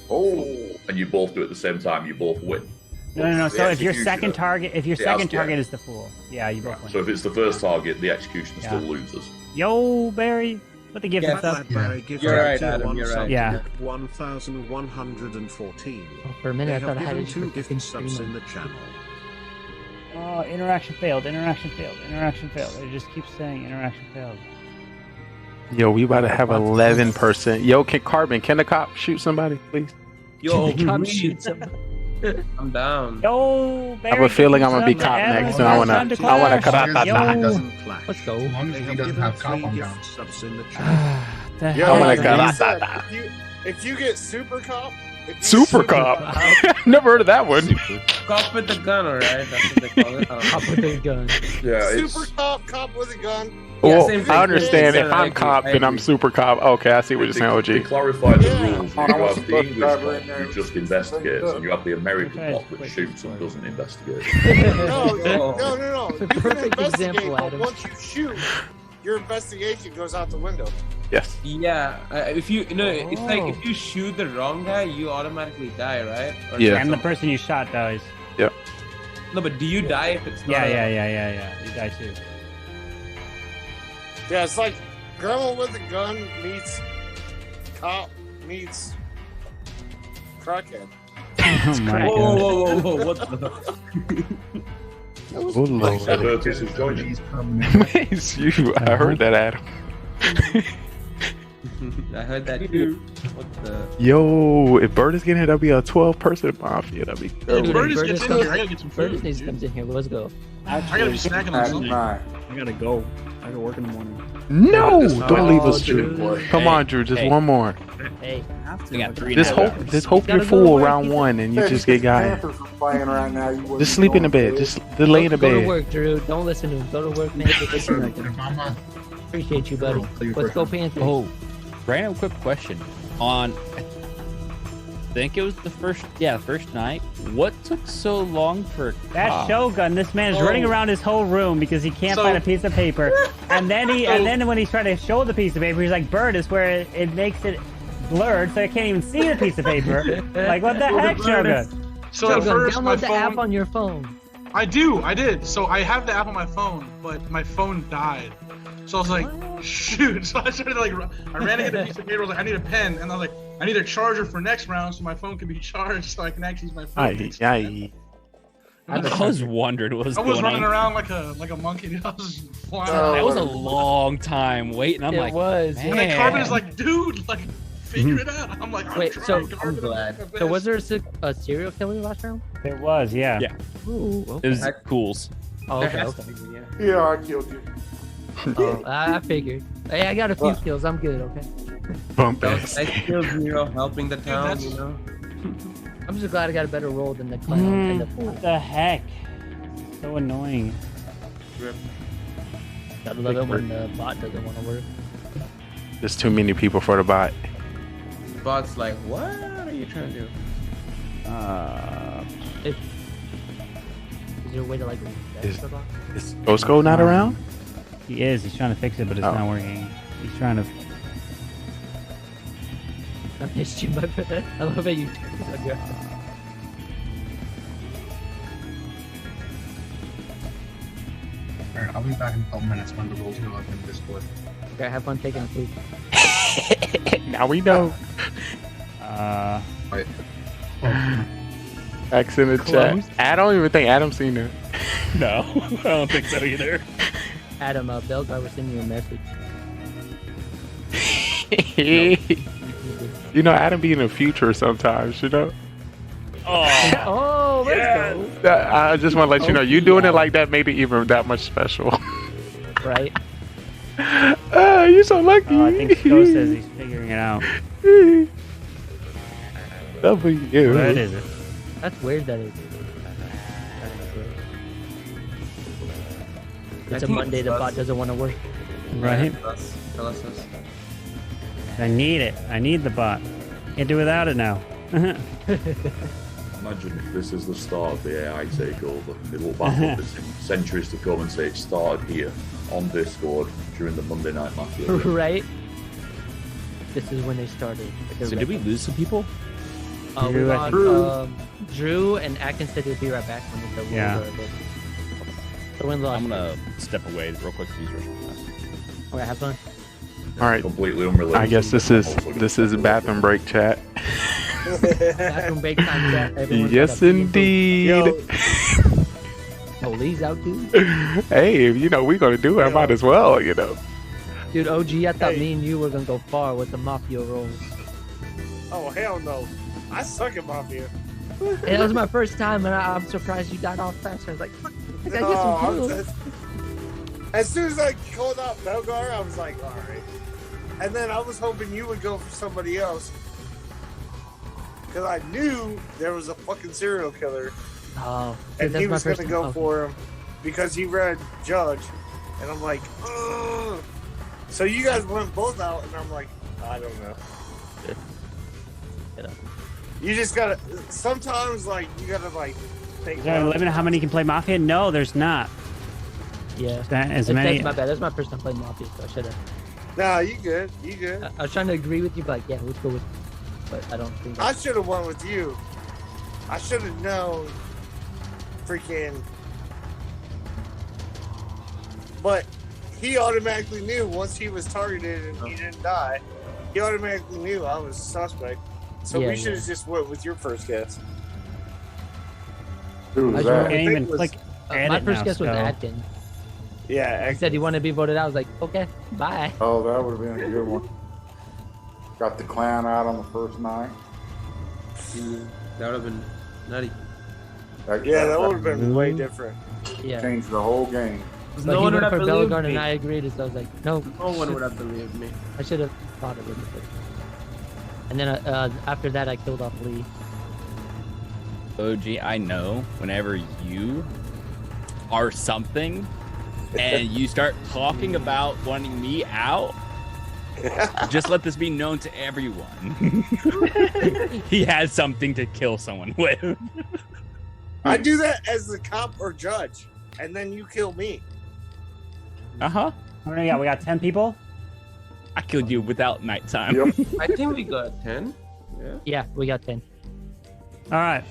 and you both do it at the same time, you both win. No. The So if your executioner- second target, It has- target is the fool, yeah, you both win. So if it's the first target, the executioner still loses. Yo, Barry, what the gift Yeah, and stuff? Barry, gift You're right, Adam, you're right. Yeah. 1114. For a minute, They I have thought I had given it 2 for gift fucking subs streaming. in the channel. Oh, interaction failed. Interaction failed. Interaction failed. It just keeps saying interaction failed. Yo, we about to have 11%. Yo, can the cop shoot somebody, please? Yo, Come please. shoot somebody. I'm down. Yo, I have a feeling I'm gonna be cop next, and I wanna cut. Let's go. As long as he doesn't have cop on down. Subs in the channel. I wanna cut. If you get super cop, Super cop. Never heard of that one. Cop with the gun, alright? That's what they call it. Cop with the gun. Yeah, super cop with a gun. Well, same thing. I understand. Yeah, If I I'm agree, cop, I then I'm agree. super cop. Okay, I see what you're saying, They OG. clarified the rules. Oh, I You want have some the bus English driver cop in there. who just investigates, and you have the American cop that shoots and doesn't investigate. No. You can Perfect investigate, example, but Adam. once you shoot, your investigation goes out the window. Yes. Yeah, if you it's like if you shoot the wrong guy, you automatically die, right? Or Yeah. And the person you shot dies. Yep. No, but do you die if it's not? Yeah. You die too. Yeah, it's like grandma with a gun meets cop meets crackhead. Oh my Whoa! What the? Oh lord. Curtis is joining. It's you. I heard that, Adam. I heard that too. What the? Yo, if Bird is getting here, that'll be a 12-person mafia. That'd be Dude, good. Burtis gets in here. I gotta get some food. Burtis comes in here. Let's go. I gotta be snacking on something. I gotta go. I gotta work in the morning. No, don't leave us, Drew. Drew. Come on, Drew. Just one more. Hey, We got 3 Just now. hope you're full round 1 and you just get guy. Playing right now. You wouldn't Just sleep in the be going bed. to Just lay in the Go to bed. work, Drew. Don't listen to him. Go to work, man. Appreciate you, buddy. Let's go, Panthers. Oh, random quick question. On, I think it was the first night. What took so long for That cop? Shogun, this man is running around his whole room because he can't find a piece of paper. And then when he's trying to show the piece of paper, he's like, Bird is where it makes it blurred, so I can't even see the piece of paper. Like, what the heck, Shogun? So at first, my download the app phone. on your phone. I did. So I have the app on my phone, but my phone died. So I was like, shoot. So I started I ran to get a piece of paper. I was like, I need a pen, and I was like, I need a charger for next round so my phone can be charged so I can actually use my phone. Aye. I was wondering what was I was going running on. around like a monkey. I was flying. That was a long time waiting. I'm It like, was. man. And then Carbon is like, dude, like, figure it out. I'm like, Wait, I'm so trying. So was there a serial killer last round? There was, yeah. Yeah. Ooh, It was okay. Cools. Oh, There okay, has okay. to be, yeah. Yeah, I killed you. Oh, I figured. Hey, I got a few kills. I'm good, okay? Bump That ass. was nice kills, helping the town, you know. I'm just glad I got a better roll than the clown and the fool. What the heck? So annoying. Gotta love it when the bot doesn't want to work. There's too many people for the bot. Bot's like, what are you trying to do? Is there a way to like Is- reset the bot? Is Osco not around? He is. He's trying to fix it, but it's Oh. not working. He's trying to. I missed you, my friend. I love how you. Okay. Alright, I'll be back in a couple minutes when the rules go up in Discord. Okay, have fun taking a poop. Now we know. Wait. X in the chat. I don't even think Adam's seen it. No, I don't think so either. Adam, Belgar was sending you a message. You know, Adam be in the future sometimes, you know? Oh, let's go. I just want to let you know, you doing it like that made it even that much special. Right? You're so lucky. Oh, I think Sco says he's figuring it out. W. What is it? That's weird that it's. It's a think Monday, it's the us. bot doesn't want to work. Right? Tell us. I need it. I need the bot. Can't do without it now. Imagine if this is the start of the AI takeover. They look back at this in centuries to come and say it started here. on Discord during the Monday Night Mafia. Right? This is when they started. So did we lose some people? We Drew, I lost, think. Drew and Atkins said they'd be right back when the Yeah. The win lost. I'm gonna step away real quick to use restroom. Okay, have fun. All right. Completely unrelated. I guess this is bathroom break chat. Bathroom break time chat. Everyone Yes, indeed. Oh, Lee's out too. Hey, if you know we're gonna do it, I might as well. You know. Dude, OG, I thought me and you were gonna go far with the Mafia roles. Oh hell no! I suck at Mafia. It was my first time, and I'm surprised you died off fast. I was like, fuck, I gotta get some kills. As soon as I called out Belgar, I was like, all right. And then I was hoping you would go for somebody else. Because I knew there was a fucking serial killer. Oh. And dude, he that's was my going to first go time. for him because he read Judge. And I'm like, ugh. So you guys went both out, and I'm like, I don't know. You just gotta, sometimes, like, you gotta, like, think Is there a limit on how many can play Mafia? No, there's not. Yeah. As many. That's my bad. That's my first time playing Mafia, so I should have. Nah, you good. You good. I was trying to agree with you, but like, yeah, let's go with. But I don't think. I should have went with you. I should have known. Freaking. But he automatically knew once he was targeted and he didn't die. He automatically knew I was a suspect. So Yeah, we should have just went with your first guess. Who was I that? can't even click my edit first now, guess was so- Atkins. Yeah, he said he wanted to be voted out. I was like, okay, bye. Oh, that would have been a good one. Got the clown out on the first night. That would have been nutty. Yeah, that would have been way different. Yeah. Changed the whole game. But No he one would went have for believed Bellegarde me. and I agreed, so I was like, no. No one would have believed me. I should have thought of it before. And then after that, I killed off Lee. OG, I know whenever you are something and you start talking about wanting me out, just let this be known to everyone. He has something to kill someone with. I do that as the cop or judge, and then you kill me. Uh-huh. How many we got? We got 10 people? I killed you without nighttime. I think we got 10. Yeah. Yeah, we got 10. All right.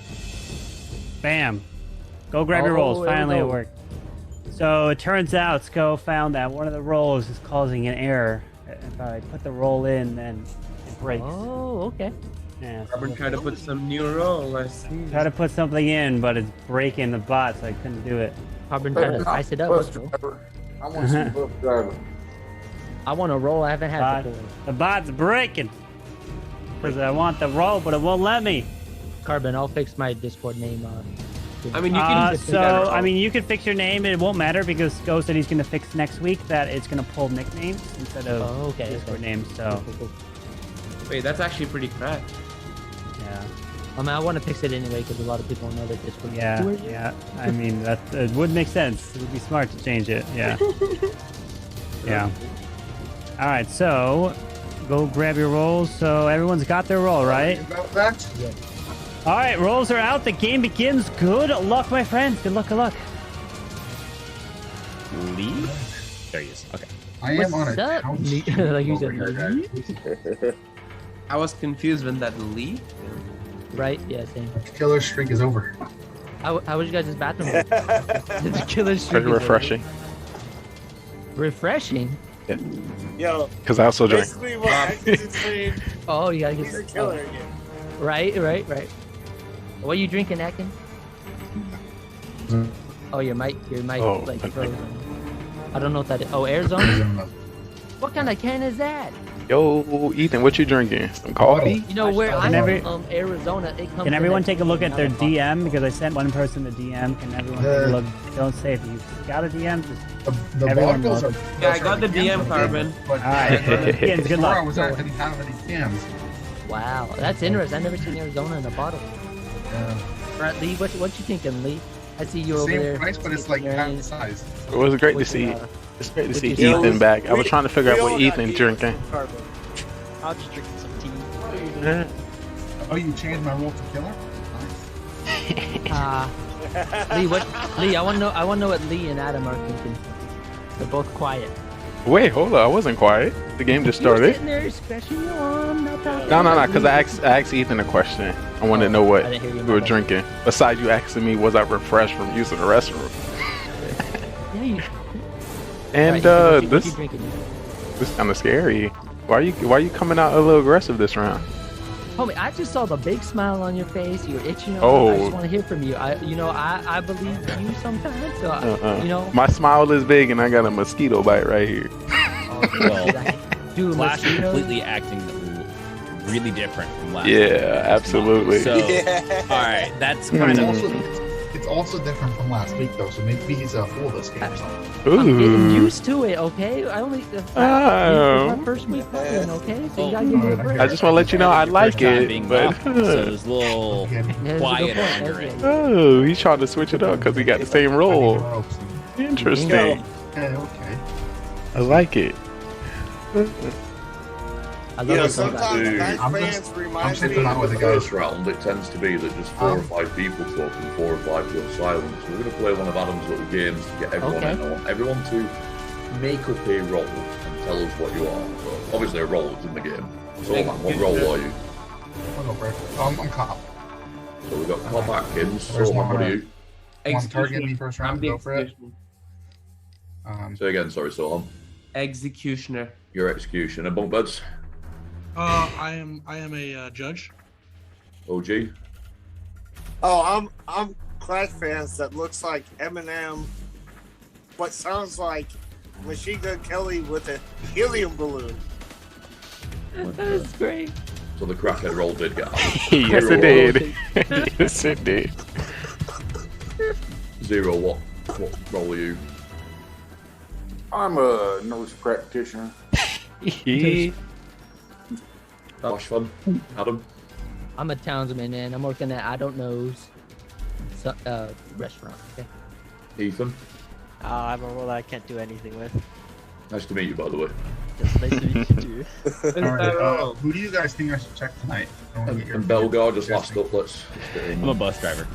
Bam. Go grab your Oh, rolls. here we Finally, it go. worked. So it turns out Sko found that one of the rolls is causing an error. If I put the roll in, then it breaks. Oh, okay. Yeah, so I've been trying to put some new roll. I see. try to put something in, but it's breaking the bot, so I couldn't do it. Carbon trying to spice it up. Bus driver. I want some bus driver. I want a roll I haven't had Bot, before. the bot's breaking. Because I want the roll, but it won't let me. Carbon, I'll fix my Discord name. I mean, you can. You can fix your name. It won't matter because Sko said he's going to fix next week that it's going to pull nicknames instead of Discord names. So, Wait, that's actually pretty crack. yeah. I mean, I want to fix it anyway because a lot of people know that Discord. Yeah, yeah. I mean, it would make sense. It would be smart to change it. Yeah. Yeah. All right, so go grab your rolls. So everyone's got their roll, right? Yeah. All right, rolls are out. The game begins. Good luck, my friends. Good luck. Good luck. Lee? There he is. Okay. I am What's on a up? couch Like you over said, here, guys. I was confused when that Lee. right? Yeah, same. Killer streak is over. How was you guys' bathroom? The killer streak Very is refreshing. over. Refreshing? Yeah. Yo. Because I also drink. Basically, what Atkins is saying, Oh, you gotta get he's a killer again. Right. What are you drinking, Atkins? Oh, your mic Oh, like frozen. I don't know what that is. Oh, Arizona? What kind of can is that? Yo, Ethan, what you drinking? Some coffee? You know where I'm every- from, Arizona. It comes. Can in everyone a- take a look at their DM? Because I sent one person the DM. Can everyone take a look? Don't say if you got a DM. Just The everyone bottles look. are. Yeah, I got the DM, Carbon. But All right. Again, good before I luck. was out, I didn't have any cans. Wow, that's interesting. I've never seen Arizona in a bottle. Yeah. Right, Lee, what you thinking, Lee? I see you over Same there. price, but it's like You're half in- the size. It was great to with, see. uh, It's great to with see your- Ethan back. I was trying to figure out We what all got Ethan heat drinking. from Carbon. I'll just drink some tea. Oh, you changed my role to killer? Lee, I want to know what Lee and Adam are thinking. They're both quiet. Wait, hold on. I wasn't quiet. The game just You're started. sitting there scratching your arm, not talking. No, because I asked Ethan a question. I wanted to know what I didn't hear you, you my were bad. drinking. Besides you asking me, was I refreshed from using the restroom? Yeah, you. And Alright, what this you drinking? this kind of scary. Why are you coming out a little aggressive this round? Homie, I just saw the big smile on your face. You're itching. Oh. I just want to hear from you. I believe you sometimes. So you know. My smile is big and I got a mosquito bite right here. Well, Dude, Flash is mosquitoes? completely acting really different from last. Yeah, absolutely. So, all right, that's kind of. It's also different from last week though, so maybe he's full this game or something. I'm getting Ooh. used to it, okay? I only. This is Oh. my first week playing, okay? So you gotta give me a break. I just want to let you know I like it, being but off, so there's a little a quiet good point. under it. oh, he's trying to switch it up because we got the same role. Interesting. Yeah, okay. I like it. I You know, love it so much. sometimes Dude, nice I'm fans just- remind I'm me. sitting out with the The guys. first round, it tends to be that just 4 or 5 people talk and 4 or 5 go silent. So we're going to play one of Adam's little games to get everyone Okay. in. I want everyone to make up a role and tell us what you are. So obviously a role is in the game. So man, what role are you? I'll go for it. I'm cop. So we've got Cop Atkins. There's So one what are more. you? One target me first I'm round, the go for it. executioner. Say again, sorry, Solon. Executioner. Your executioner. Bunk beds. I am a judge. OG. Oh, I'm Clash fans that looks like Eminem, but sounds like Machine Gun Kelly with a helium balloon. That's great. So the crackhead roll did get out. Yes, it did. Yes, it did. Zero, what role are you? I'm a nurse practitioner. Flash fun. Adam. I'm a townsman, and I'm working at I don't know's restaurant. Okay. Ethan. I'm a role that I can't do anything with. Nice to meet you, by the way. Just nice to meet you too. Alright, who do you guys think I should check tonight? I wanna get your And Belgar just last up. Let's get in. I'm a bus driver.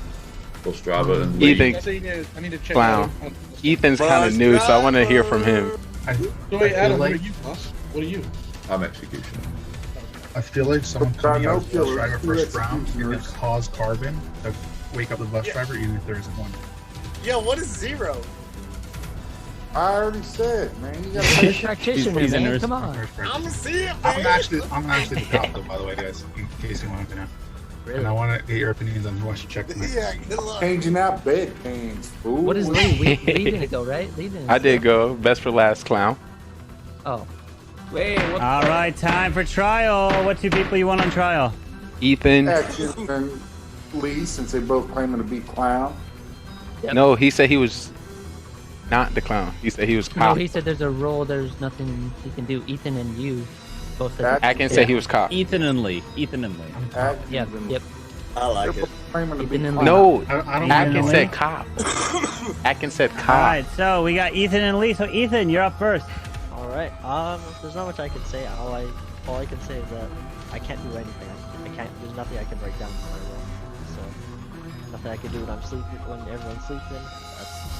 Bus driver and Lee. Ethan. I need to check Clown. out. Ethan's kind of new, so I want to hear from him. So wait, Adam, like- what are you, boss? What are you? I'm executioner. I feel like someone coming out of the bus killer, driver two first round is gonna executioners. cause Carbon to wake up the bus driver, even if there isn't one. Yo, what is zero? I already said, man. You You're gotta a practitioner, he's a man. nurse. Come on. I'm a see it, I'm man. actually the cop though, by the way, guys, in case you wanted to know. And I want to get your opinions on who I should check tonight. Yeah, good luck. changing out bedpans, fool. What is Lee? Lee didn't go, right? Lee didn't. I did go. Best for last, Clown. Oh. Wait, what? All right, time for trial. What 2 people you want on trial? Ethan. Atkins and Lee, since they both claiming to be clown. Yep. No, he said he was not the clown. He said he was No, cop. he said there's a role. There's nothing he can do. Ethan and you both said. Atkins Atkins said he was cop. Ethan and Lee. Ethan and Lee. Atkins Yep. and Yep. I like they're it. both claiming to be Ethan and clown. No, I don't Atkins Lee? said cop. Atkins said All cop. right, so we got Ethan and Lee. So Ethan, you're up first. All right. There's not much I can say. All I can say is that I can't do anything. I can't. There's nothing I can write down in my role. So nothing I can do when I'm sleeping. When everyone's sleeping.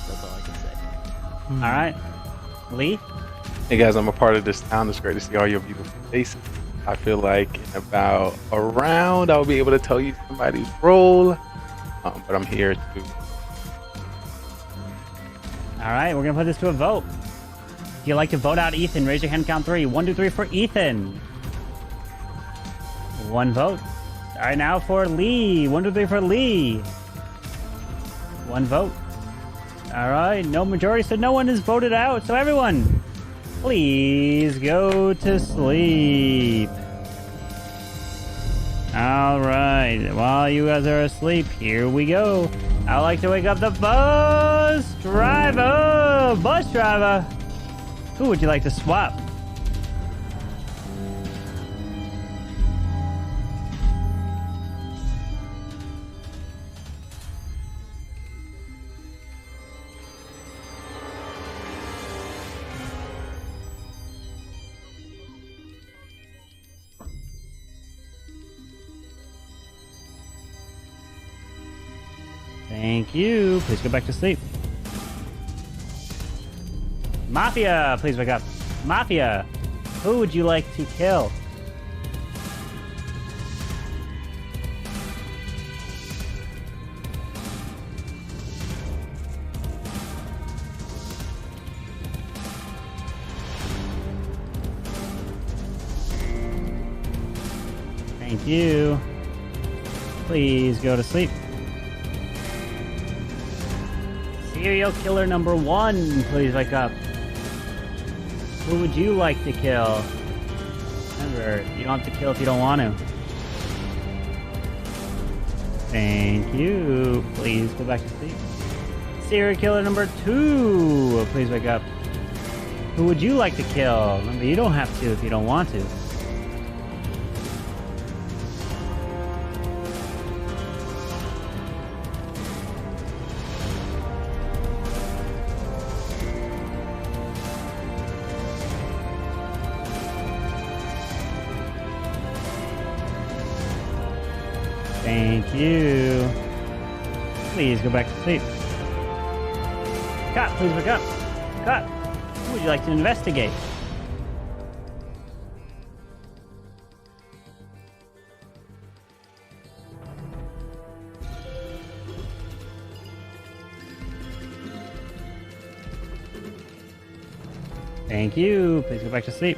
That's all I can say. All right, Lee. Hey guys, I'm a part of this town. It's great to see all your beautiful faces. I feel like in about a round I'll be able to tell you somebody's role. But I'm here to. All right, we're gonna put this to a vote. If you'd like to vote out Ethan, raise your hand. Count 3. 1, 2, 3 for Ethan. 1 vote. All right, now for Lee. 1, 2, 3 for Lee. 1 vote. All right, no majority, so no one is voted out. So everyone, please go to sleep. All right, while you guys are asleep, here we go. I like to wake up the bus driver. Bus driver, who would you like to swap? Thank you. Please go back to sleep. Mafia, please wake up. Mafia, who would you like to kill? Thank you. Please go to sleep. Serial killer number 1, please wake up. Who would you like to kill? Remember, you don't have to kill if you don't want to. Thank you. Please go back to sleep. Serial killer number 2, please wake up. Who would you like to kill? Remember, you don't have to if you don't want to. Thank you. Please go back to sleep. Cut, please wake up. Cut. Who would you like to investigate? Thank you. Please go back to sleep.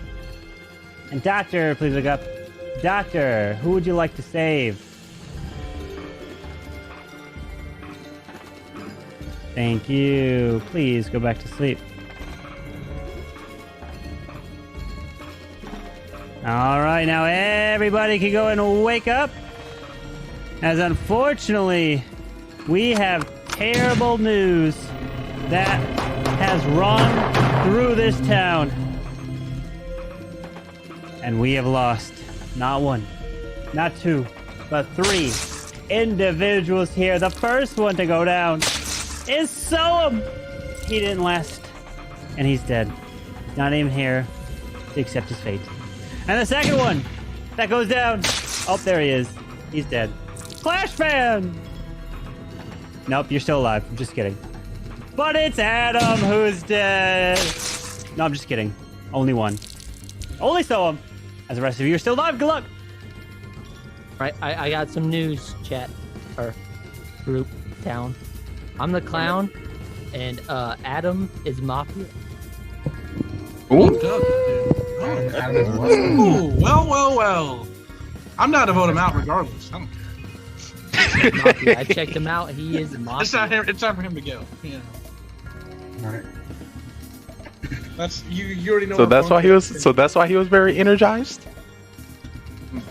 And Doctor, please wake up. Doctor, who would you like to save? Thank you. Please go back to sleep. All right, now everybody can go and wake up. As unfortunately, we have terrible news that has run through this town. And we have lost not 1, not 2, but 3 individuals here. The first one to go down is Soam. He didn't last, and he's dead. He's not even here to accept his fate. And the second one that goes down, oh, there he is. He's dead. Clash Fan. Nope, you're still alive. I'm just kidding. But it's Adam who's dead. No, I'm just kidding. Only one. Only Soam. As the rest of you are still alive. Good luck. Right, I got some news, chat, or group, town. I'm the clown, and Adam is Mafia. Ooh, well. I'm not to vote him out regardless. I don't care. Mafia. I checked him out. He is Mafia. It's time for him to go. Yeah. All right. That's you already know. So that's why he was. So that's why he was very energized. I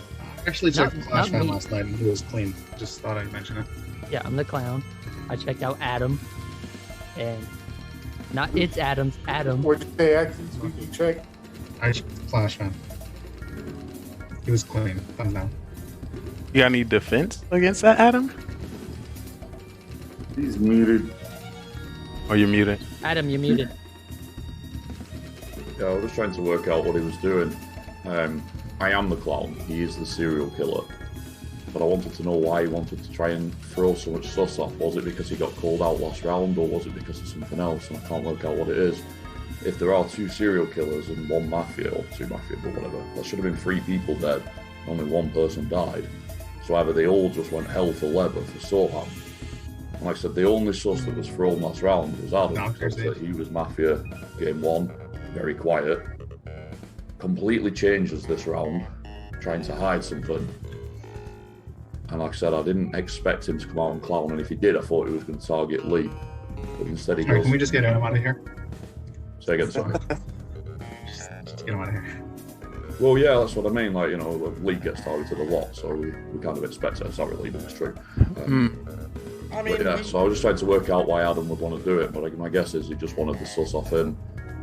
actually checked Clash Fan last night and he was clean. Just thought I'd mention it. Yeah, I'm the clown. I checked out Adam, and it's Adam's Adam. What'd you say, Axis? Who you check? I checked Clash Fan. He was clean. Thumbs down. You got any defense against that, Adam? He's muted. Oh, you're muted. Adam, you're muted. Yeah, I was just trying to work out what he was doing. I am the clown. He is the serial killer. But I wanted to know why he wanted to try and throw so much sus off. Was it because he got called out last round, or was it because of something else? And I can't work out what it is. If there are 2 serial killers and 1 Mafia, or 2 Mafia, but whatever, there should have been 3 people dead. Only 1 person died. So either they all just went hell for leather for Sohan. And like I said, the only sus that was thrown last round was Adam, because that he was Mafia game 1, very quiet. Completely changes this round, trying to hide something. And like I said, I didn't expect him to come out and clown, and if he did, I thought he was going to target Lee. But instead he goes... Can we just get him out of here? Say again, sorry. Just get him out of here. Well, yeah, that's what I mean. Like, you know, Lee gets targeted a lot, so we kind of expect it. It's not really, but it's true. I mean, but yeah, so I was just trying to work out why Adam would want to do it, but my guess is he just wanted the sus off him,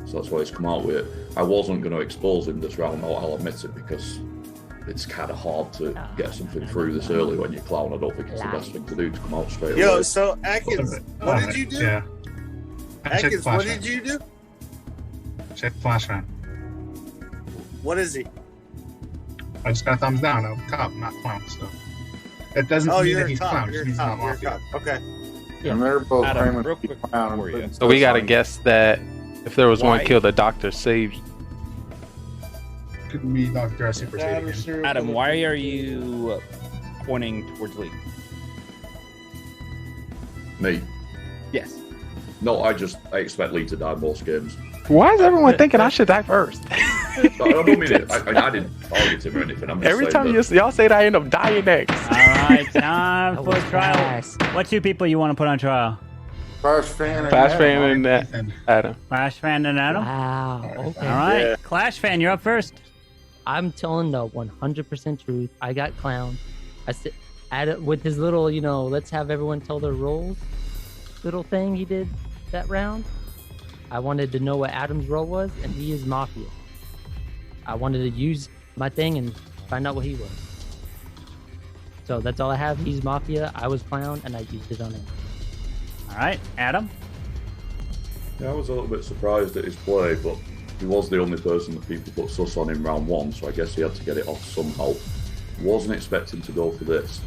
so that's why he's come out with it. I wasn't going to expose him this round, I'll admit it, because it's kind of hard to get something through this early when you clown. I don't think it's the best thing to do, to come out straight away. Yo, so Atkins, what did you do? Yeah. Atkins, what did you do? Check Flash Fan. What is he? I just got a thumbs down. I'm a cop, not clown, so. It doesn't mean that he's clown. It just means he's not Mafia. Okay. And they're both Adam, real quick So we got to guess that If there was one Why? kill, the doctor saved. Couldn't be Dr. Super Saiyan. Adam, why are you pointing towards Lee? Me? Yes. No, I expect Lee to die most games. Why is everyone thinking I should die first? I don't mean it. I didn't target him or anything. I'm just Every saying time that- y'all say that, I end up dying next. All right, time for trial. What two people you want to put on trial? Flash Fan and Flash Adam. Fan and Adam. Flash Fan and Adam? Wow. Okay. All right. Yeah. Clash Fan, you're up first. I'm telling the 100% truth. I got clowned. I said, Adam, with his little, let's have everyone tell their roles little thing he did that round. I wanted to know what Adam's role was, and he is Mafia. I wanted to use my thing and find out what he was. So that's all I have. He's Mafia. I was clown, and I used it on him. All right, Adam. Yeah, I was a little bit surprised at his play, but he was the only person that people put sus on in round one, so I guess he had to get it off somehow. Wasn't expecting to go for this.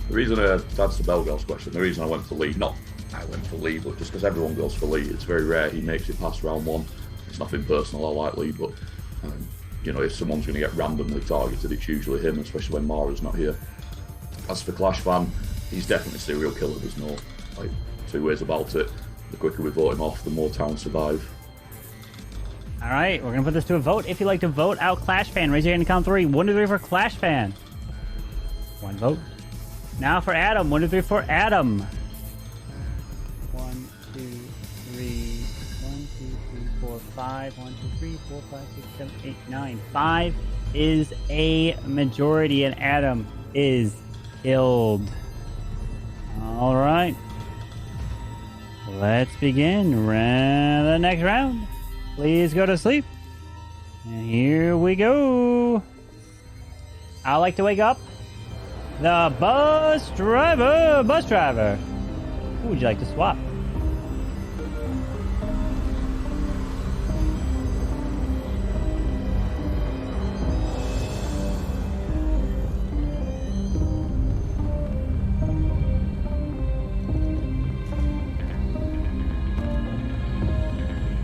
The reason to answer Belgar's question, the reason I went for Lee, not I went for Lee, but just because everyone goes for Lee, it's very rare he makes it past round one. It's nothing personal, I like Lee, but if someone's going to get randomly targeted, it's usually him, especially when Mara's not here. As for Clash Fan, he's definitely a serial killer, there's no two ways about it. The quicker we vote him off, the more towns survive. All right, we're going to put this to a vote. If you'd like to vote out Clash Fan, raise your hand and count 3. 1, 2, 3 for Clash Fan. 1 vote. Now for Adam. 1, 2, 3 for Adam. 1, 2, 3. 1, 2, 3, 4, 5. 1, 2, 3, 4, 5, 6, 7, 8, 9. 5 is a majority, and Adam is killed. All right. Let's begin the next round. Please go to sleep. And here we go. I like to wake up the bus driver. Bus driver. Who would you like to swap?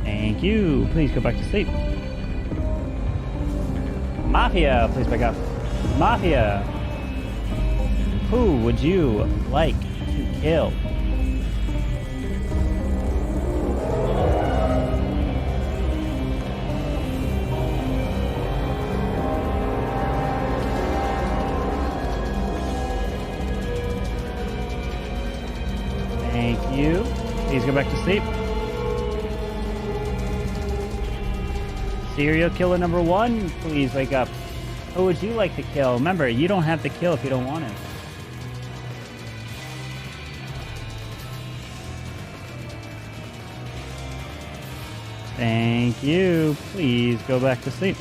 Thank you. Please go back to sleep. Mafia, please wake up. Mafia. Who would you like to kill? Thank you. Please go back to sleep. Serial killer number 1, please wake up. Who would you like to kill? Remember, you don't have to kill if you don't want to. Thank you. Please go back to sleep.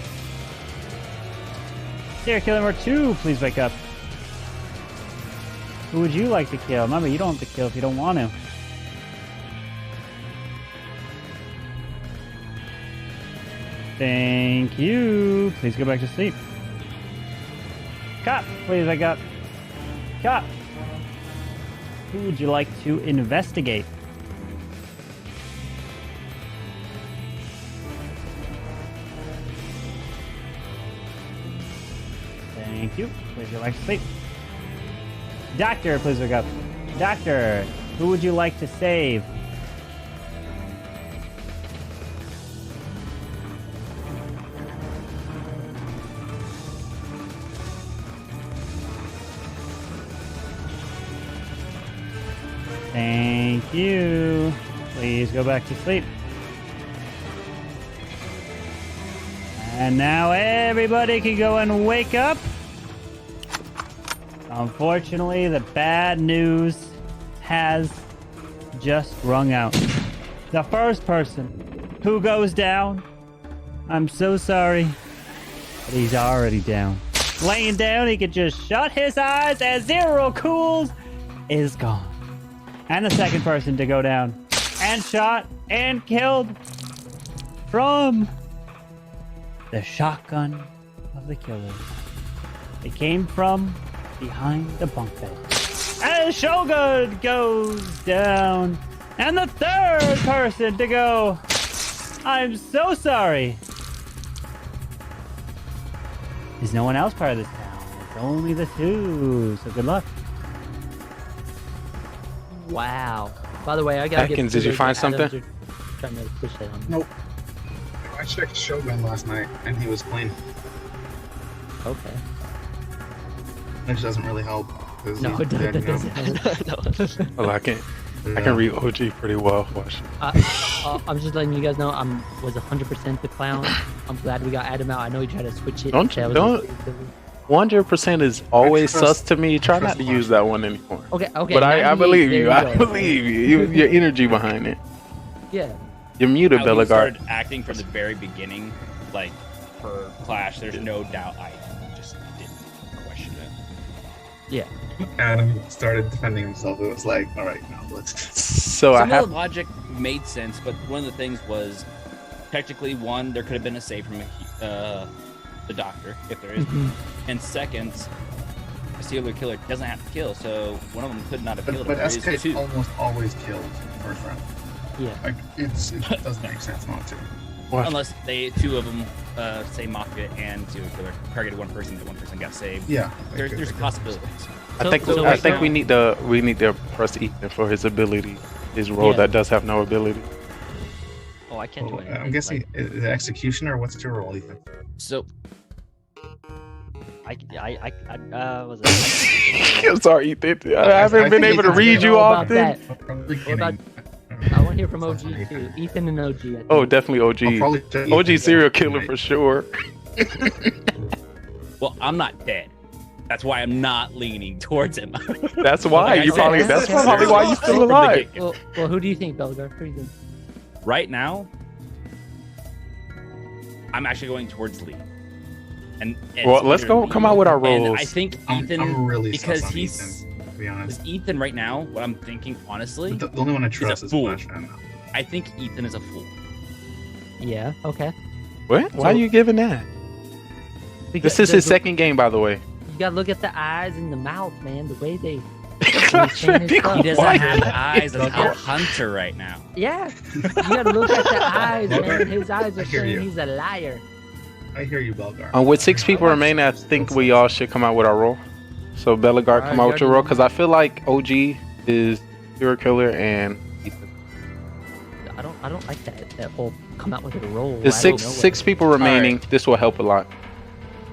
Serial killer number 2, please wake up. Who would you like to kill? Remember, you don't have to kill if you don't want to. Thank you. Please go back to sleep. Cop, please wake up. Cop. Who would you like to investigate? Thank you. Please go back to sleep. Doctor, please wake up. Doctor, who would you like to save? Thank you. Please go back to sleep. And now everybody can go and wake up. Unfortunately, the bad news has just rung out. The first person who goes down, I'm so sorry, but he's already down. Laying down, he could just shut his eyes as Zero Cools is gone. And the second person to go down and shot and killed from the shotgun of the killer. It came from behind the bunk bed. And Shogun goes down. And the third person to go I'm so sorry. Is no one else part of this town? It's only the two, so good luck. Wow. By the way, I gotta Atkins, did you find something? Trying to push that on. Nope. I checked Shogun last night, and he was clean. Okay. Which doesn't really help. No, it doesn't help. Well, I can read OG pretty well. Watch. I'm just letting you guys know I was 100% the clown. I'm glad we got Adam out. I know he tried to switch it. Don't 100% is always sus to me. Try not to use that one anymore. Okay. But I believe you. I believe you. Your energy behind it. Yeah. You're muted, How we Bellegarde. started acting from the very beginning, like for Clash. There's no doubt I just didn't question it. Yeah. Adam started defending himself. It was like, all right, now let's. So Some of the logic made sense, but one of the things was technically one, there could have been a save from the doctor if there is, and second, a serial killer doesn't have to kill, so one of them could not have killed. But him. SK Two. almost always killed first round. Yeah. Like it doesn't make sense not to. Unless two of them, say Mafia and serial killer, targeted one person, that one person got saved. Yeah. There's possibilities. I think we need to press Ethan for his ability, his role that does have no ability. Oh, I can't do anything. I'm guessing the executioner. What's your role, Ethan? So. Was it? I'm sorry, Ethan. I haven't been able to read you off this. I want to hear from OG too. Ethan and OG. Oh, definitely OG. OG serial killer for sure. Well, I'm not dead. That's why I'm not leaning towards him. That's why that's probably why you're still alive. Well, who do you think, Bellegarde? Who do you think? Right now, I'm actually going towards Lee. And well, let's go. Come out with our roles. And I think Ethan, I'm really because sus on he's Ethan, to be honest. Ethan right now. What I'm thinking, honestly, The only one I trust is is a fool. Flash Man. I think Ethan is a fool. Yeah. Okay. What? Why are you giving that? This is his second game, by the way. You gotta look at the eyes and the mouth, man. The way they. He doesn't have the eyes of a hunter right now. Yeah. You gotta look at the eyes, man. His eyes are saying he's a liar. I hear you, Bellegarde. With 6 people remaining, I think we all should come out with our role. So Bellegarde, come out with your role, because I feel like OG is serial killer and Ethan. I don't like that whole come out with a role. There's six people remaining. Right. This will help a lot.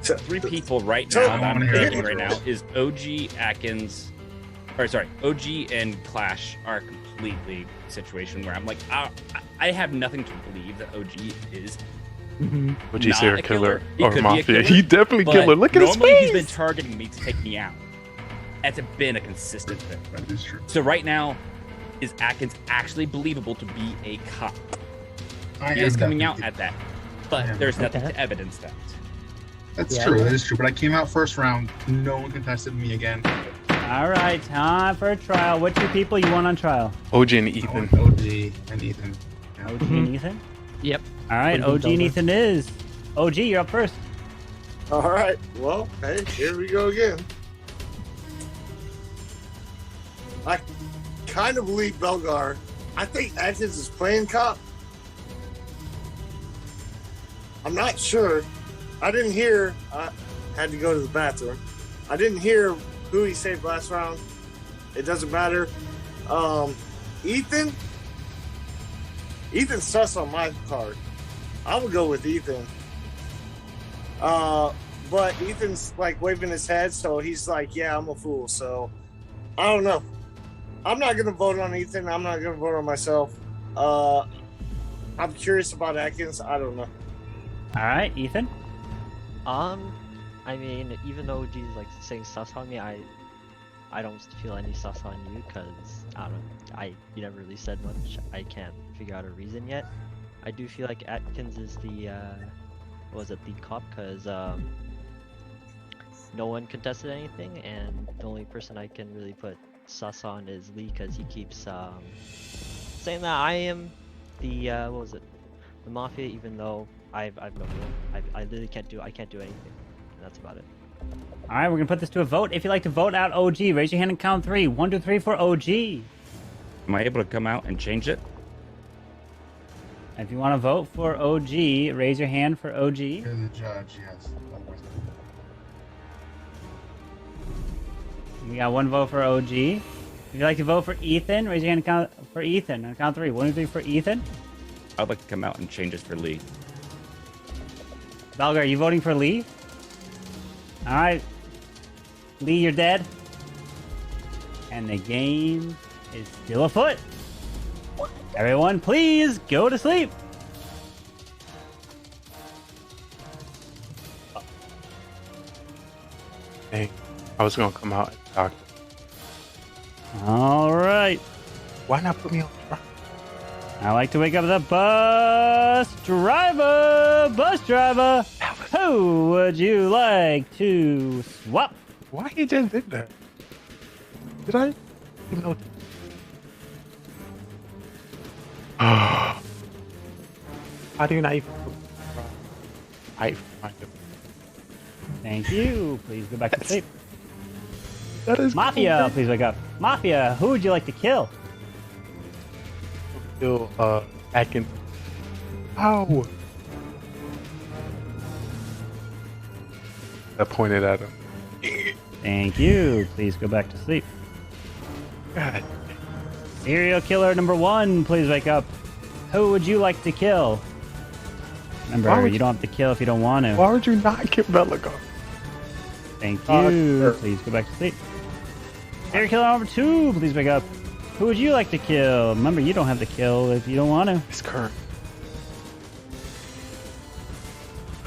3 people right now that I'm thinking right now is OG, Atkins, OG and Clash are a completely situation where I'm like, I have nothing to believe that OG is. OG serial killer He or could Mafia. be a killer, He definitely killer. Look at his normally face. He's been targeting me to take me out. That's been a consistent thing. That is true. So right now, is Atkins actually believable to be a cop? I He is coming out at that, but there's nothing to evidence that. That's true. That is true. But I came out first round. No one contested me again. All right, time for a trial. What 2 people you want on trial? OG and Ethan. OG and Ethan. Yeah. OG and Ethan? Yep. All right, OG and Ethan is. OG, you're up first. All right. Well, hey, here we go again. I kind of believe Bellegarde. I think Atkins is playing cop. I'm not sure. I didn't hear. I had to go to the bathroom. I didn't hear who he saved last round. It doesn't matter. Ethan's sus on my card. I would go with Ethan. But Ethan's like waving his head, so he's like, yeah, I'm a fool. So I don't know. I'm not going to vote on Ethan. I'm not going to vote on myself. I'm curious about Atkins. I don't know. All right, Ethan. I mean, even though OG is like saying sus on me, I don't feel any sus on you because I don't know. You never really said much. I can't figure out a reason yet. I do feel like Atkins is the the cop because no one contested anything, and the only person I can really put sus on is Lee because he keeps saying that I am the the Mafia, even though I've no rule. I literally can't do anything. And that's about it. All right, we're gonna put this to a vote. If you'd like to vote out OG, raise your hand and count 3. 1, 2, 3 for OG. Am I able to come out and change it? If you want to vote for OG, raise your hand for OG. You're the judge, yes. We got one vote for OG. If you'd like to vote for Ethan, raise your hand for Ethan. On count 3. 1, 2, 3 for Ethan. I'd like to come out and change this for Lee. Belgar, are you voting for Lee? All right. Lee, you're dead. And the game is still afoot. Everyone, please go to sleep. Hey, I was gonna come out and talk. All right. Why not put me on the truck? I like to wake up the bus driver. Bus driver. Who would you like to swap? Why he just did that? Did I? No. How do you not even? Thank you. Please go back to sleep. That is Mafia. cool. Please wake up. Mafia. Who would you like to kill? Kill Atkins. Ow! I pointed at him. Thank you. Please go back to sleep. God. Serial killer number 1, please wake up. Who would you like to kill? Remember, you don't have to kill if you don't want to. Why would you not kill Belagar? Thank you. Please go back to sleep. Serial killer number 2, please wake up. Who would you like to kill? Remember, you don't have to kill if you don't want to. It's Kurt.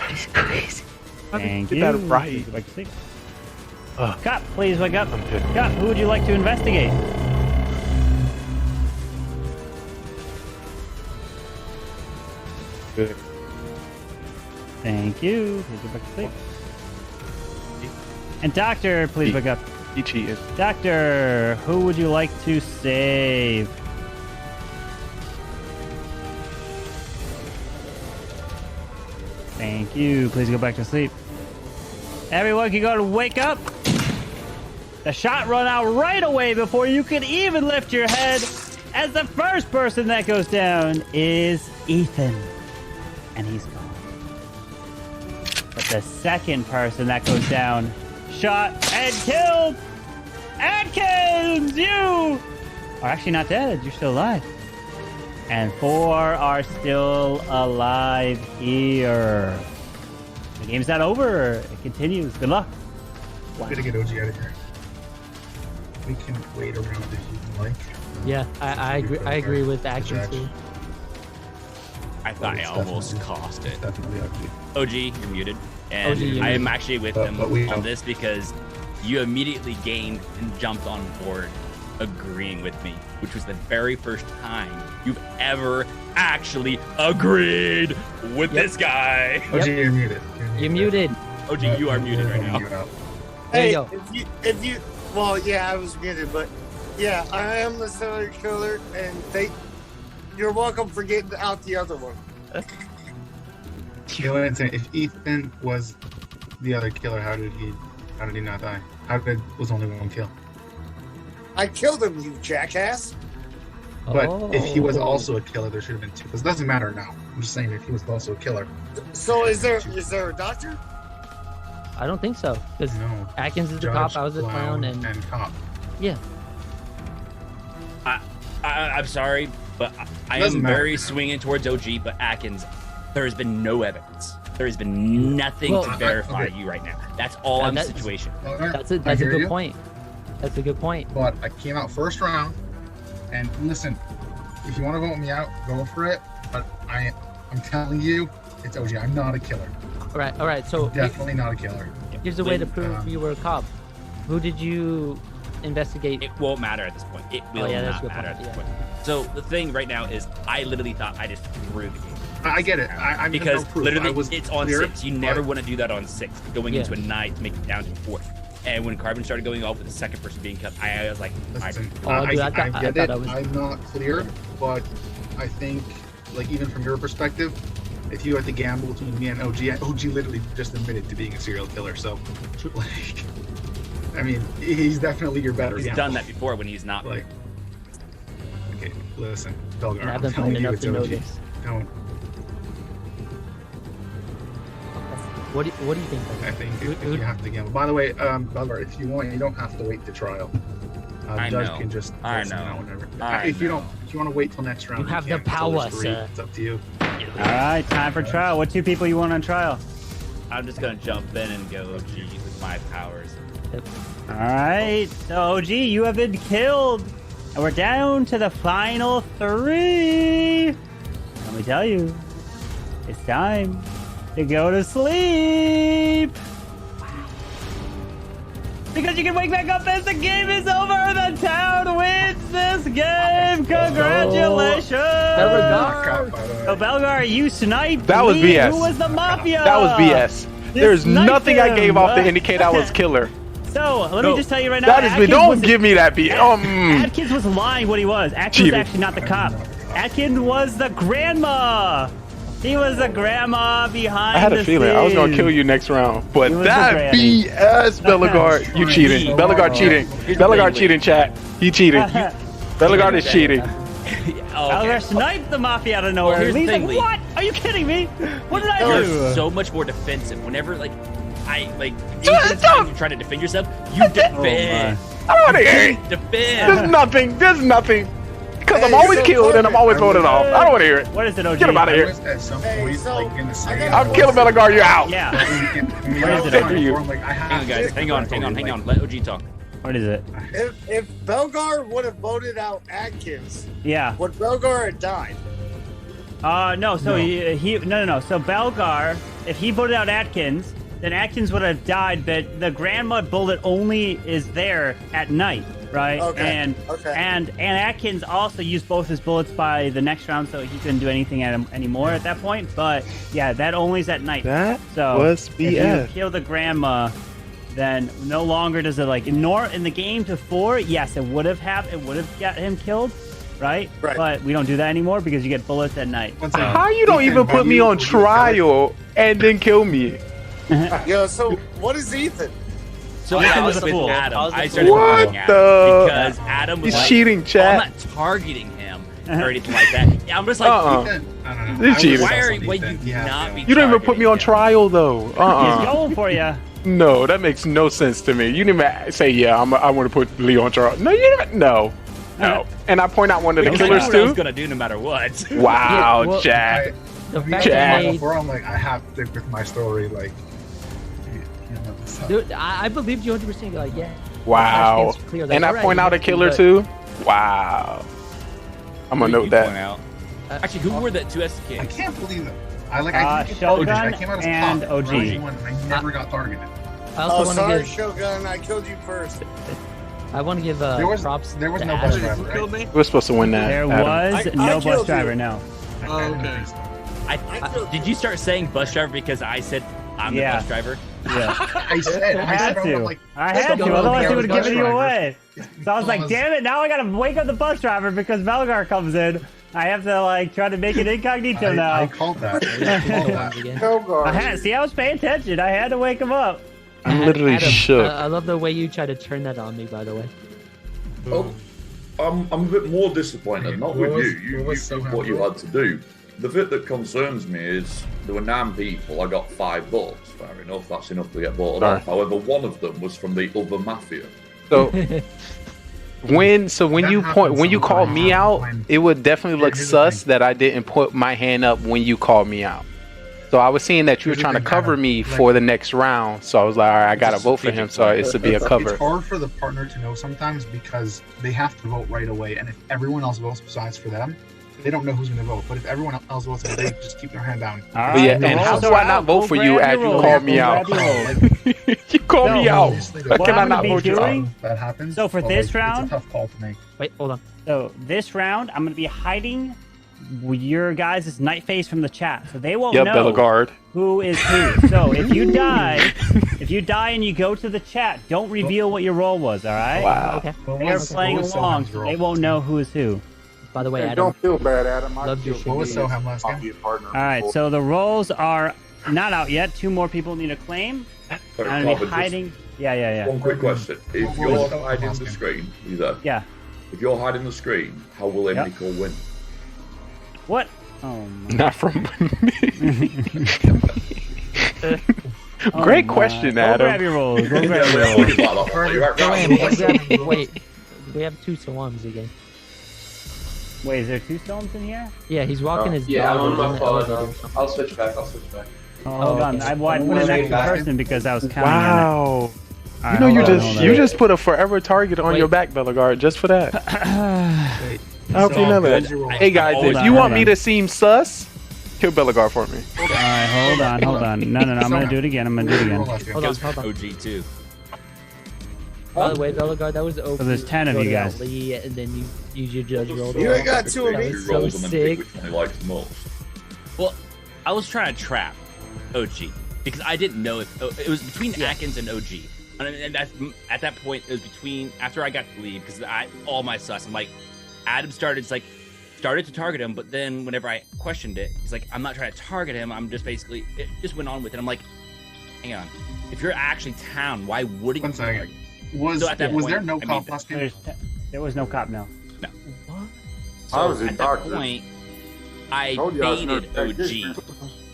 He's crazy. Thank Get you. that right. Please go back to sleep. Cop, please wake up. Cop, who would you like to investigate? Good. Thank you. Please go back to sleep. And Doctor, please wake up. He cheated. Doctor, who would you like to save? Thank you. Please go back to sleep. Everyone can go to wake up. The shot run out right away before you can even lift your head, as the first person that goes down is Ethan. And he's gone. But the second person that goes down, shot and killed, Atkins! You are actually not dead. You're still alive. And 4 are still alive here. The game's not over. It continues. Good luck. Wow. Gotta get OG out of here. We can wait around if you like. Yeah, I agree. I agree with Atkins too. I thought I almost cost it. Definitely OG, you're muted. And OG, you're I am muted. actually with them on this because you immediately gained and jumped on board agreeing with me, which was the very first time you've ever actually agreed with this guy. OG, you're muted. You're muted. OG, you are muted right now. Hey, There if you, well, yeah, I was muted, but yeah, I am the serial killer, and you're welcome for getting out the other one. You know what I'm saying? If Ethan was the other killer, how did he not die? Was only one kill? I killed him, you jackass. But if he was also a killer, there should have been 2. Because it doesn't matter now. I'm just saying if he was also a killer. So is there a doctor? I don't think so. Because No. Atkins is the Judge, cop, I was the clown, and cop. yeah. I'm sorry, but I Doesn't am matter. very swinging towards OG, but Atkins, there has been no evidence. There has been nothing Well, to verify okay. you right now. That's all on the That's- situation. That's a I hear good you. point. That's a good point. But I came out first round, and listen, if you want to vote me out, go for it. But I'm telling you, it's OG. I'm not a killer. All right. So Definitely not a killer. here's a way to prove you were a cop. Who did you investigate? It won't matter at this point. It will yeah, that's not a good matter point, at this point. So the thing right now is, I literally thought I just threw the game. I get it. I'm Because no proof. literally, I was it's on clear, 6. You never but- want to do that on 6, going Yeah. into a 9 to make it down to 4. And when Carbon started going off with the second person being cut, I was like, Listen, I I get it. I'm not clear, but I think, like, even from your perspective, if you had to gamble between me and OG literally just admitted to being a serial killer. So, like, I mean, he's definitely your better. He's gamble. done that before when he's not. Like, okay, listen, Belgar, And I've I'm been telling playing you enough it's to know OG. this. No. What do you think? I think if you have to gamble. By the way, Butler, if you want, you don't have to wait the trial. I Judge know. can just I let you know. Whenever. I If you know. want to wait till next round, You have can. the power, It's always free. sir. It's up to you. All right, time for trial. What 2 people you want on trial? I'm just gonna jump in and go OG with my powers. All right, so OG, you have been killed, and we're down to the final 3. Let me tell you, it's time to go to sleep. Because you can wake back up as the game is over. The town wins this game. Congratulations. So Belgar, you sniped. That was me. BS. Who was the Mafia? That was BS. There's sniped nothing I gave him. off to indicate I was killer. So let me just tell you right now. That is me. Atkins Don't was- give me that beat. Atkins was lying what he was. Atkins Cheated. was actually not the cop. Atkins was the grandma. He was the grandma behind I had a the feeling I was gonna scenes. kill you next round, but He was that the granny. BS, Bellegarde, you cheating. Bellegarde cheating. Bellegarde cheating, chat. He cheated. Bellegarde is cheating. Belgar sniped the Mafia out of nowhere. Here's the He's thing, like, Lee. what? Are you kidding me? What did I You're do? so much more defensive. Whenever anytime you try to defend yourself, you defend. I don't want to hear it. Defend. There's nothing. There's nothing. Because I'm always killed and I'm always voted off. I don't want to hear it. What is it, OG? Get him out of here. At some point, like in the second, I'm killing Bellegarde. You're out. Yeah. What is it, OG? Like, I have Hang on, guys. Hang on. Let OG talk. What is it? If Belgar would have voted out Atkins, Yeah. would Belgar have died? No. So no. So Belgar, if he voted out Atkins, then Atkins would have died. But the grandma bullet only is there at night, right? Okay. And Atkins also used both his bullets by the next round, so he couldn't do anything anymore at that point. But yeah, that only is at night. That so was if you BS. kill the grandma, then no longer does it like in the game before. Yes, it would have got him killed. Right? But we don't do that anymore because you get bullets at night. How you don't even put me on trial and then kill me? Yo, so what is Ethan? So Ethan I was was a with fool. Adam. I started What voting Adam the- because Adam was He's like, cheating, "Oh, chat." I'm not targeting him or anything like that. I'm just like, He's cheating. why are you not be You don't even put me on trial though. He's going for you. No, that makes no sense to me. You didn't even say, yeah, I want to put Lee on trial. No, you didn't. No. And I and I point out one of the killers what I was too. gonna do no matter what. Wow, Yeah, well, Jack. The Yeah, fact but that they- before I'm like, I have to stick with my story. Like, Dude, I believed you 100%. You're like, yeah. Wow. It's clear. Like, And I alright, point you out a must be killer good. too. Wow. I'm gonna Who note you that. point out? Actually, who were the two SKs? I can't believe it. I Shogun I came out as and top. OG. I never got targeted. I also want to sorry, give. Shogun. I killed you first. I want to give props. There was to no Ash. bus driver, right? We're supposed to win that. There Adam. was I no killed bus you. driver. No. Oh, okay. Did you start saying bus driver because I said I'm the Yeah. bus driver? Yeah. I said, I had I'm to. like, I had to. go Otherwise, with he the would have bus given you driver. away. So I was like, damn it! Now I gotta wake up the bus driver because Belgar comes in. I have to like try to make it incognito now. I called that. I called that. I had, see, I was paying attention. I had to wake him up. I'm literally Adam, shook. I love the way you try to turn that on me. By the way. Oh, I'm a bit more disappointed, not with you. You did what you had to do. The bit that concerns me is there were 9 people, I got 5 votes. Fair enough, that's enough to get voted off. However, one of them was from the other Mafia. So when you called me out, it would definitely look sus that I didn't put my hand up when you called me out. So I was seeing that you were trying to cover me for the next round. So I was like, all right, I gotta vote for him. So it's to be a cover. It's hard for the partner to know sometimes because they have to vote right away, and if everyone else votes besides for them, they don't know who's going to vote. But if everyone else votes, they just keep their hand down. But yeah, and how do I not vote for you as you called me out? You called me out. How can I not vote you out? That happens. So for but, this like, round, it's a tough call to make. Wait, hold on. So this round, I'm gonna be hiding your guys' night face from the chat, so they won't know Bellegarde. who is who. So if you die and you go to the chat, don't reveal what your role was. All right? Wow. Okay. They're playing along, so they won't know who is who. By the way, Hey, Adam. don't feel bad, Adam. I Loved your feel What was good. Soham last I'll game? be a partner. All right, so the roles are not out yet. 2 more people need a claim. Sorry, I'm gonna Robert, be just hiding. Yeah. One quick question. If you're hiding the screen, you there? Yeah. If you're hiding the screen, how will Emily win? What? Oh, Not from. Oh Great my. question, Go Adam. grab your rolls. Go grab your rolls. Wait, we have 2 Sawams again. Wait, is there 2 stones in here? Yeah, he's walking his Yeah, I'm dog. on in my the phone. elevator. I'll switch back. Oh, hold on. okay. I put an extra person because I was counting on Wow. it. All You know, right, you just put a forever target on your back, Bellegarde, just for that. I hope you know that. Hey guys, if you want me to seem sus, kill Bellegarde for me. All right, hold on. No. I'm gonna do it again. Hold on. OG too. By the way, Bellegarde, that was OP. So there's 10 of you guys. Lee, and then you use your judge roll. You ain't got 2 of That me. was so sick. Which one he likes most. Well, I was trying to trap OG because I didn't know if it was between Atkins and OG. And that's, at that point, it was between after I got to leave because all my sus. I'm like, Adam started to target him, but then whenever I questioned it, he's like, I'm not trying to target him. I'm just basically it just went on with it. I'm like, hang on, if you're actually town, why wouldn't you? 1 second. target? Was So at that there point, no I mean, cop last game? There was no cop, no. No. What? So I was a at doctor. that point, I Told you I was gonna baited take this.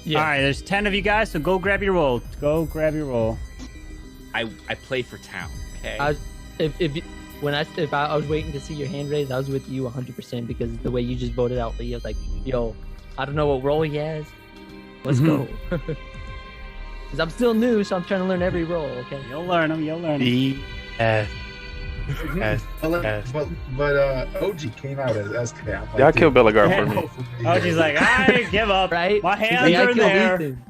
OG. All right, there's 10 of you guys, so go grab your roll. Go grab your roll. I play for town. Okay. If I was waiting to see your hand raised, I was with you 100% because the way you just voted out Lee, I was like, yo, I don't know what role he has. Let's go. Because I'm still new, so I'm trying to learn every role. Okay. You'll learn them. But OG came out as SK. Y'all kill Bellegarde for me. Oh, she's like, I give up. Right? My hands Lee, I are killed there. Ethan.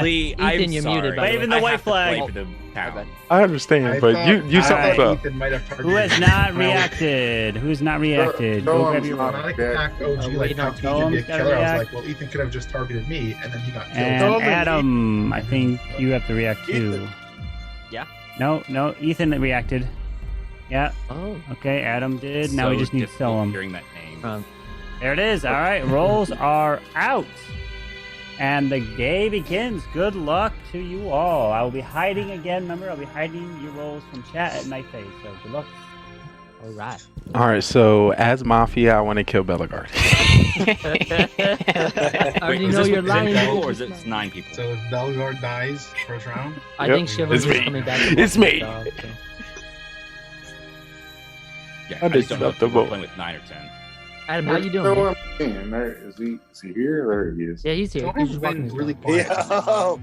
Lee, I'm Ethan, you're sorry. muted, by the Waving way. the white I have to flag. play for the town. I understand, but you something's up. Ethan might have targeted Who has not reacted? Who's not reacted? Go grab your roll. When I attacked OG like how he could be a killer, I was like, well, Ethan could have just targeted me, and then he got killed. And Adam, I think you have to react too. Yeah. No, Ethan reacted. Yeah. Oh. Okay, Adam did. Now we just need to sell him. Hearing that name. There it is. All right, rolls are out. And the game begins. Good luck to you all. I will be hiding again. Remember, I'll be hiding your rolls from chat at my face. So good luck. All right. All right, so as Mafia, I want to kill Bellegarde. I already know you're lying. Or is it 9 people? So if Bellegarde dies first round, I think Chivalry's It's me. coming back. It's me. So. Yeah, I I just don't know if acceptable. we're playing with 9 or 10. Adam, how you doing? man? Man, there is he here? There he is. Yeah, he's here. He's just walking his really dog. quiet. Yo,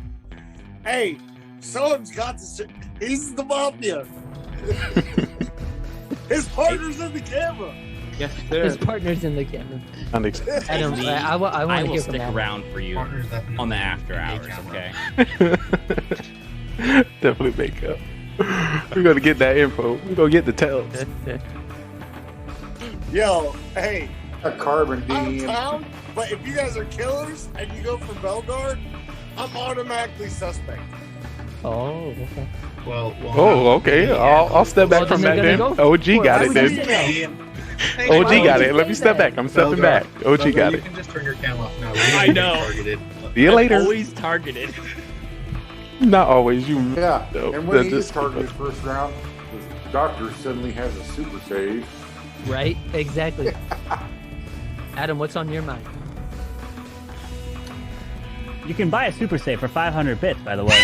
hey, someone's got to. He's the Mafia. His partner's in the camera. Yes, His sir. partner's in the camera. Unacceptable. Adam, Lee, I want I to will hear from stick Adam. around for you on the after hours, okay? Definitely make up. We're gonna get that info. We're gonna get the tells. Yo, hey, A carbon I'm D. town, but if you guys are killers and you go for Bellegarde, I'm automatically suspect. Oh, okay. well, Oh, okay. I'll step back Well, from then that they're then. gonna go OG for it. got Why it would you then. say that? OG got it. Let me say step that? back. I'm stepping back. OG got You it. can just turn your cam off now. I know. Targeted. See you later. Always targeted. Not always. You. Yeah, No, and when that's he just- is targeted first round, the doctor suddenly has a super save. Right? Exactly. Adam, what's on your mind? You can buy a super save for 500 bits, by the way.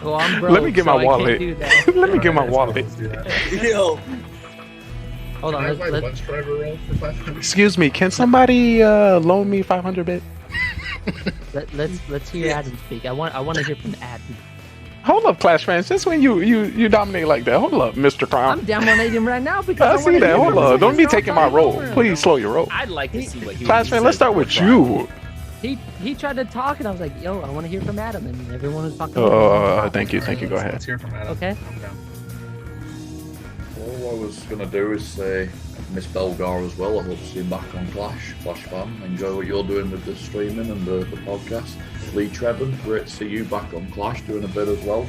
Well, I'm broke, Let me get so my I wallet. can't do that. Let me get my wallet. Yo, Hold on. Can I buy Let's, lunch driver roll for 500? Excuse me. Can somebody loan me 500 bit? let's hear Adam speak. I want to hear from Adam. Hold up, Clash fans. Since when you dominate like that? Hold up, Mr. Crown. I'm dominating him right now because I see that. Hold up. Don't be taking my role. Please slow your roll. I'd like to see what he Clash fan, let's start with you. He tried to talk and I was like, yo, I want to hear from Adam, and everyone was talking. about Thank you. Go ahead. Let's hear from Adam. Okay. All I was going to do is say, Miss Bellegarde as well. I hope to see you back on Clash fan. Enjoy what you're doing with the streaming and the podcast. Lee Treven, great to see you back on Clash doing a bit as well.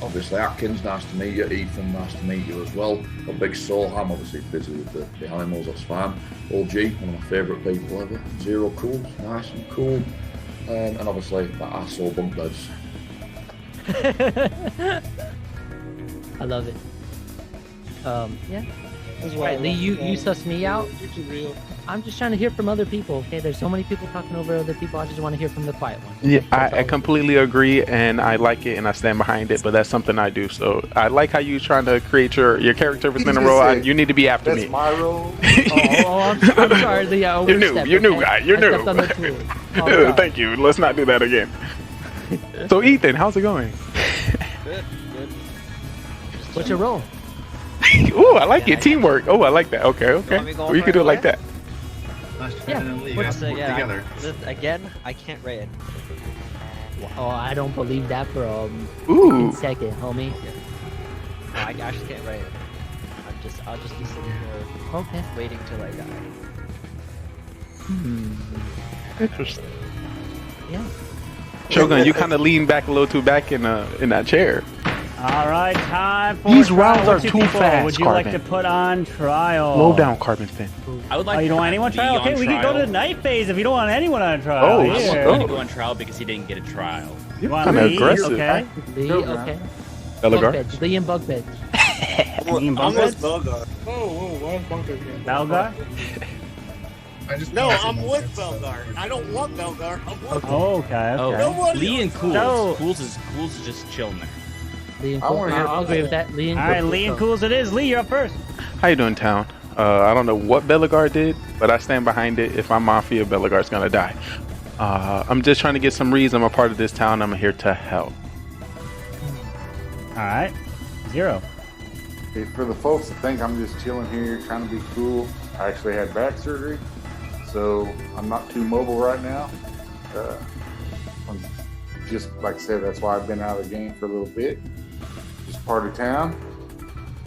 Obviously Atkins, nice to meet you. Ethan, nice to meet you as well. A big Soulham, obviously busy with the animals, that's fine. OG, one of my favourite people ever. Zero Cool, nice and cool. And obviously that asshole bunk beds. I love it. Yeah. Right, Lee, you suss me out. I'm just trying to hear from other people. Okay, there's so many people talking over other people. I just want to hear from the quiet ones. Yeah, I completely agree, and I like it, and I stand behind it. But that's something I do. So I like how you trying to create your character within a role. You need to be after me. That's my role. I'm sorry. You're new. You're new, guy. You're new. Thank you. Let's not do that again. So Ethan, how's it going? Good. What's your role? Ooh, I like it. Teamwork. Oh, I like that. Okay. You can do it like that. I'll say again. Again, I can't rate it. Oh, I don't believe that for a second, homie. No, I actually can't rate it. I'll just be sitting here, waiting till I die. Interesting. Yeah. Shogun, you kind of lean back a little too back in that chair. All right, time for These trial. rounds are Two too people fast, Would you Carbon. like to put on trial? Low down, Carbon Fin. I would like. Oh, you don't want anyone trial? Okay, we can go to the night phase if you don't want anyone on trial. Oh, I want here. him to go on trial because he didn't get a trial. You want Kinda Lee? aggressive. Okay. Lee, okay. Belgar? Bug Lee and Bug Bed. Lee and I'm Bug with Belgar. Whoa, why is Bunker here? Belgar? No, I'm with Belgar. I don't want Belgar. I'm with Oh, okay. Oh, Nobody Lee and Cools. So- Cools is just chilling there. Lee and Cools. I'll agree with that. Lee and All Cools. right, Lee and Cools it is. Lee, you're up first. How you doing, town? I don't know what Belgar did, but I stand behind it. If I'm Mafia, Belgar's gonna die. I'm just trying to get some reason. I'm a part of this town. I'm here to help. All right. 0. Okay, for the folks that think I'm just chilling here trying to be cool, I actually had back surgery, so I'm not too mobile right now. I'm just like I said, that's why I've been out of the game for a little bit. Just part of town.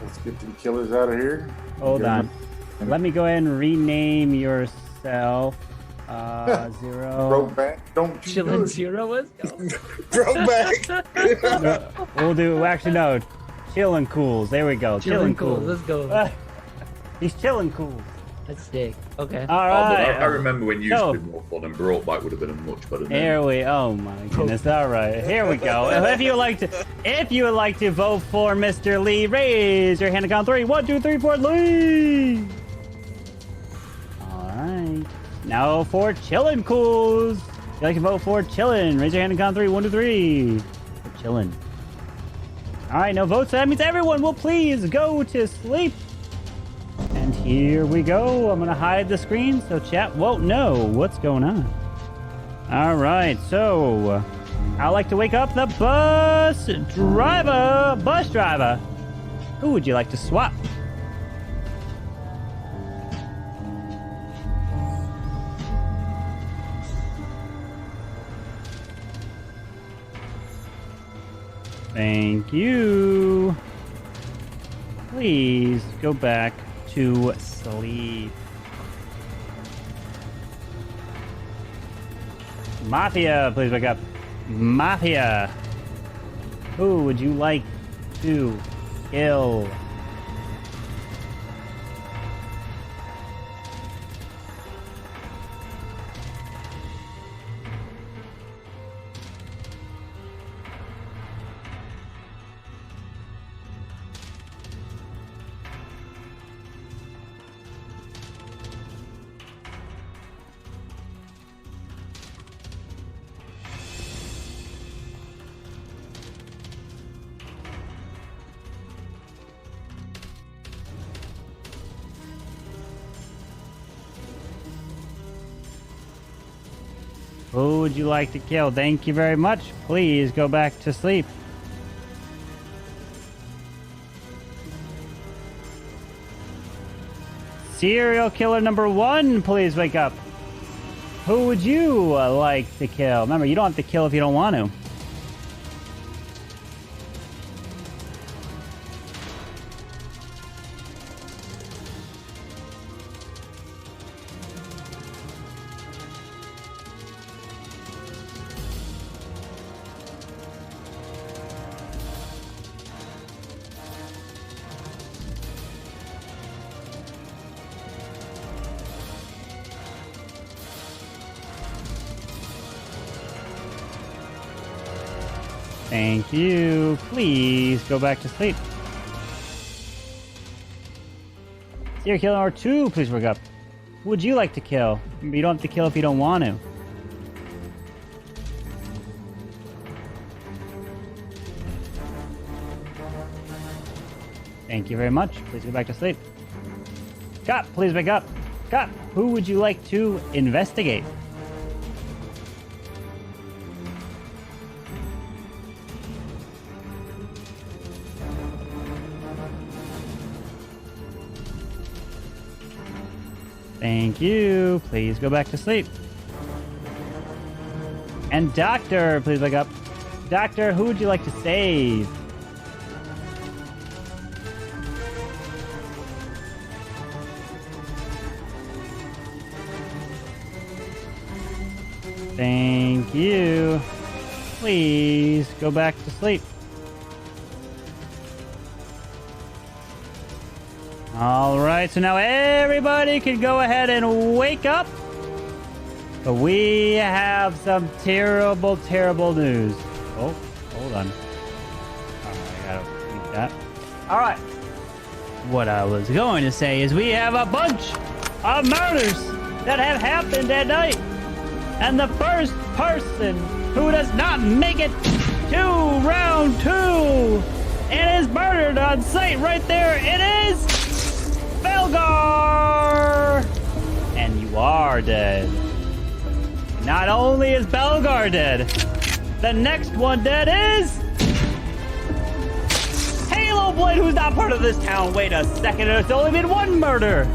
Let's get the killers out of here. Hold on. Let me go ahead and rename yourself. 0. Throwback. Don't you do Chillin' it. 0 was? Throwback. We'll do. Actually, no. Chillin' Cools. There we go. Chillin' Chillin' Cools. Cools. Let's go. He's Chillin' Cools. That's sick. Okay. All right. I remember when you used to be more fun, and Brokeback would have been a much better name. Here we. Oh my goodness! All right, here we go. If you would like to vote for Mr. Lee, raise your hand and count 3. 1, 2, 3, 4, Lee. All right. Now for Chillin' Cools. If you'd like to vote for Chillin', raise your hand and count 3. 1, 2, 3. For Chillin'. All right, no votes. So that means everyone will please go to sleep. And here we go. I'm going to hide the screen so chat won't know what's going on. All right, so I'd like to wake up the bus driver. Bus driver. Who would you like to swap? Thank you. Please go back to sleep. Mafia, please wake up. Mafia. Who would you like to kill? Who would you like to kill? Thank you very much. Please go back to sleep. Serial killer number 1, please wake up. Who would you like to kill? Remember, you don't have to kill if you don't want to. Thank you. Please go back to sleep. Serial killer number 2, please wake up. Who would you like to kill? You don't have to kill if you don't want to. Thank you very much. Please go back to sleep. Cop, please wake up. Cop, who would you like to investigate? Thank you. Please go back to sleep. And Doctor, please wake up. Doctor, who would you like to save? Thank you. Please go back to sleep. All right, so now everybody can go ahead and wake up. But we have some terrible, terrible news. Oh, hold on. I gotta read that. All right. What I was going to say is we have a bunch of murders that have happened at night. And the first person who does not make it to round 2 and is murdered on sight right there, it is Belgar! And you are dead. Not only is Belgar dead, the next one dead is Halo Blade, who's not part of this town. Wait a second, there's only been one murder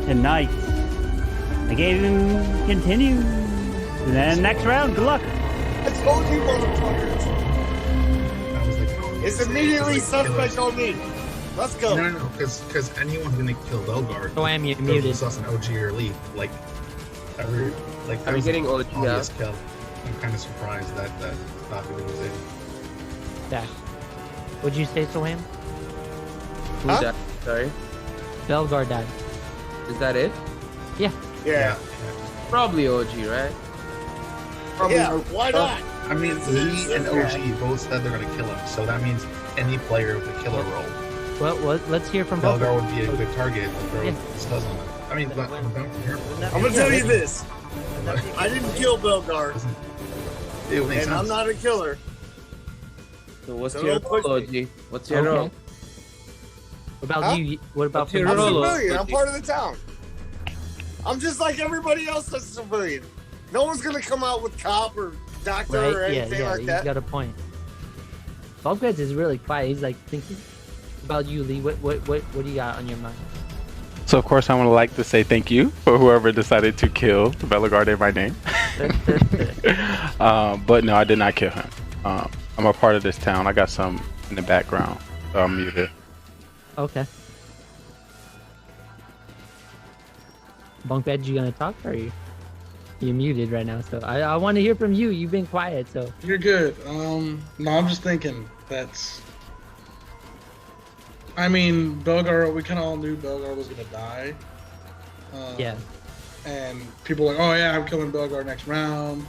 tonight. The game continues. And then next round, good luck. I told you, motherfuckers. It's immediately suspect on me. Let's go. No, because anyone's gonna kill Belgar. Oh, I am muted. It's us an OG or Elite. Like, Are you getting OG now? Kill. I'm kind of surprised that Mafia was in. Dash. What'd you say, Soham? Who died? Sorry. Belgar died. Is that it? Yeah. Yeah. Probably OG, right? Yeah, why not? I mean, Lee and OG both said they're gonna kill him, so that means any player with a killer role. Well, let's hear from both. Belgar would be a good target to throw his stun on it. I mean, I'm gonna tell you this. I didn't kill Belgar. And I'm not a killer. So what's your role, OG? What's your role? What about you? What about your I'm a role? civilian. I'm part of the town. I'm just like everybody else that's a civilian. No one's gonna come out with cop or doctor or anything like that. He's got a point. Bobcats is really quiet. He's like thinking about you, Lee. What do you got on your mind? So of course I would like to say thank you for whoever decided to kill Belgar in my name. But no, I did not kill him. I'm a part of this town. I got some in the background, so I'm muted. Okay. Bunkbed, you gonna talk or you're muted right now? So I want to hear from you. You've been quiet, so you're good. No, I'm just thinking that's. I mean, Belgar. We kind of all knew Belgar was gonna die. Yeah. And people were like, oh yeah, I'm killing Belgar next round,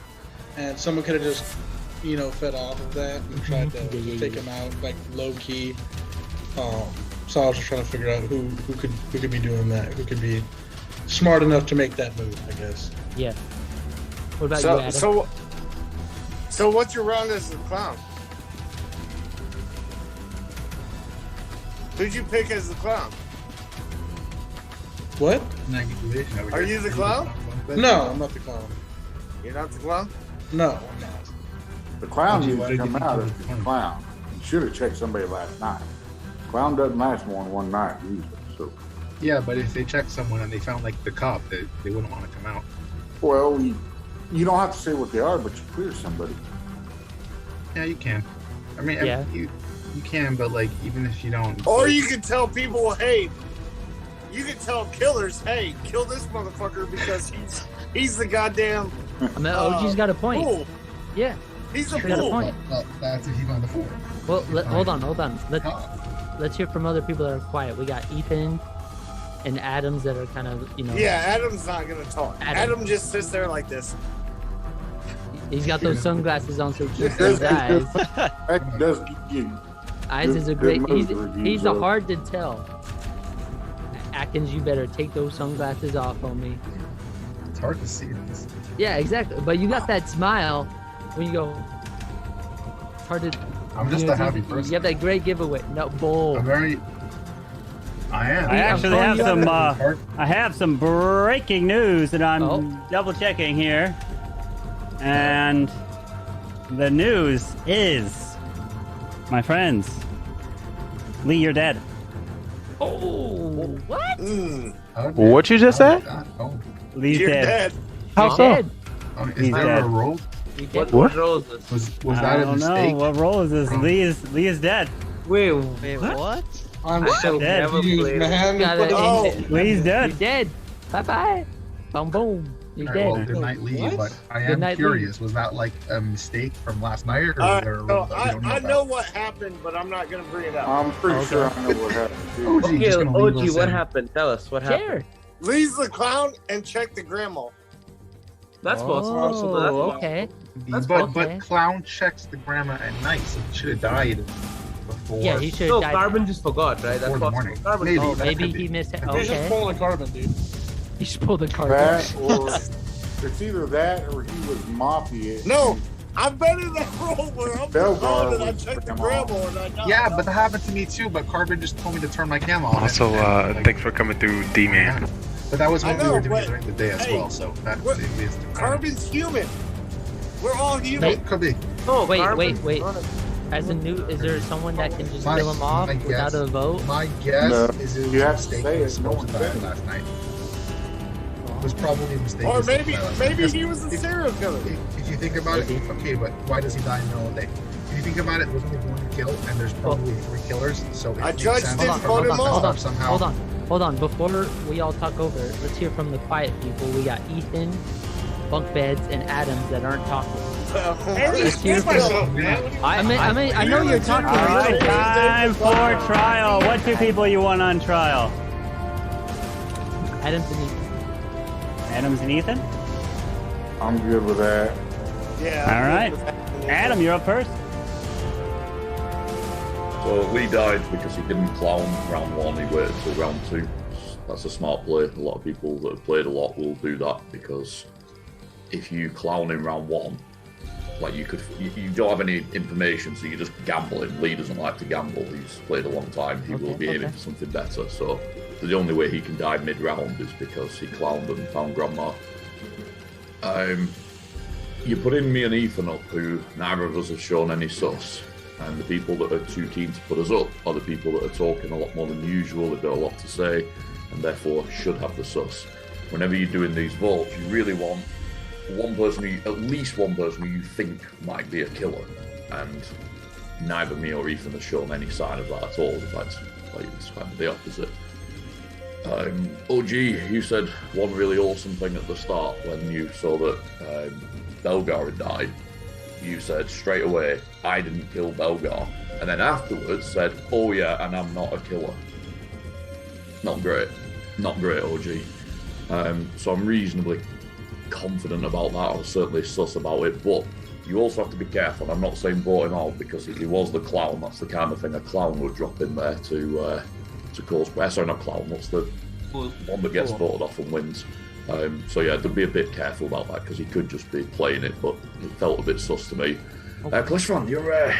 and someone could have just, fed off of that and tried to take him out like low key. So I was just trying to figure out who could be doing that, who could be smart enough to make that move, I guess. Yeah. What about you, Adam? So what's your round as a clown? Who'd you pick as the clown? What? Are you the clown? No, I'm not the clown. You're not the clown? No, I'm not. The clown needs to come out as the clown. You should have checked somebody last night. Clown doesn't last more than one night usually, so. Yeah, but if they checked someone and they found like the cop, they wouldn't want to come out. Well, you don't have to say what they are, but you clear somebody. Yeah, you can. I mean, Yeah. you can, but like even if you don't. Or you can tell people, hey, you can tell killers, hey, kill this motherfucker because he's the goddamn. I mean, OG's got a point. Fool. Yeah. He's a He's got a fool. point. Well, that's if he's on the floor. Well, hold on. Let's hear from other people that are quiet. We got Ethan and Adams that are kind of, Yeah, Adam's not gonna talk. Adam just sits there like this. He's got those sunglasses on, so he keeps his eyes. That does give you Eyes is a good great. movie He's reviews, a though. hard to tell Atkins, you better take those sunglasses off on me. It's hard to see this. Yeah, exactly. But you got that smile when you go. It's hard to. I'm just a happy person. You have that great giveaway. No, bull. I'm very. I am. I actually have some. I have some breaking news that I'm double checking here, and the news is, my friends, Lee, you're dead. Oh, what? What you just said? Lee's You're dead. dead. How so? Is He's there dead. a roll? What role is this? Was I that a don't know. mistake? What role is this? Lee is dead. Wait, what? I'm What? so Dead. confused, man. Lee's dead. You're dead. Bye bye. Boom boom. You're Alright, well, dead. good night, Lee. But I Good am night, curious. Was that like a mistake from last night, or All was right, there a so role that we don't know I about? know what happened, but I'm not gonna bring it up. I'm pretty sure I know what happened. Too. OG, Okay, just gonna leave OG, us what in. happened? Tell us what Share. happened. Lee's the clown and check the grandma. That's possible. That's Oh, possible. okay. But Clown checks the grandma at night, so he should have died before. Yeah, he should No, have died. Carbon just forgot, right? That's Before the possible. morning. Carbon Maybe. Oh, that maybe could be. he missed it. He's just Okay. pulling a carbon, dude. He just pulled the card. That or it's either that or he was Mafia. No, I'm better than that role where I'm the Belgar clown and I was check the grandma. grandma and I die. Yeah, but that happened to me too. But Carbon just told me to turn my camera on. Also, thanks for coming through, D-Man. But that was I what we know, were doing but, during the day as hey, well. So that we're- is Carbon's human. We're all human. could be. No, Wait, Carbon's wait. not a- As a new, is there someone that can just My- kill him off my without guess- a vote? My guess No, is it was you a have to mistake say it. because no one Don't died say it. last night. It was probably a mistake. Or because maybe no one died last night. maybe he was a serial killer. If you think about it, okay, but why does he die in the middle of the day? If you think about it, there's only one kill, and there's probably 3 killers, so it I makes judged sense him, for voted him him to off. stop somehow. Hold on. Before we all talk over, let's hear from the quiet people. We got Ethan, Bunk Beds, and Adams that aren't talking. Let's hear from- I know you're talking. All a right, little. time for trial. What 2 people you want on trial? Adams and Ethan. Adams and Ethan? I'm good with that. Yeah. All right. Adam, you're up first. So Lee died because he didn't clown round 1, he waited till round 2. That's a smart play. A lot of people that have played a lot will do that because if you clown in round 1, like you don't have any information, so you're just gambling. Lee doesn't like to gamble. He's played a long time. He will be aiming for something better. So the only way he can die mid-round is because he clowned and found grandma. You put in me and Ethan up, who neither of us have shown any sus, and the people that are too keen to put us up are the people that are talking a lot more than usual. They've got a lot to say, and therefore should have the sus. Whenever you're doing these votes, you really want at least one person who you think might be a killer, and neither me or Ethan has shown any sign of that at all. In fact, it's kind of the opposite. OG, you said one really awesome thing at the start when you saw that Belgar had died. You said straight away, I didn't kill Belgar, and then afterwards said, oh yeah, and I'm not a killer. Not great, OG. So I'm reasonably confident about that. I was certainly sus about it, but you also have to be careful. I'm not saying vote him out, because if he was the clown, that's the kind of thing a clown would drop in there to cause. Sorry, not clown. What's the one that gets voted off and wins? So yeah, to be a bit careful about that, because he could just be playing it, but it felt a bit sus to me. Klishran, you're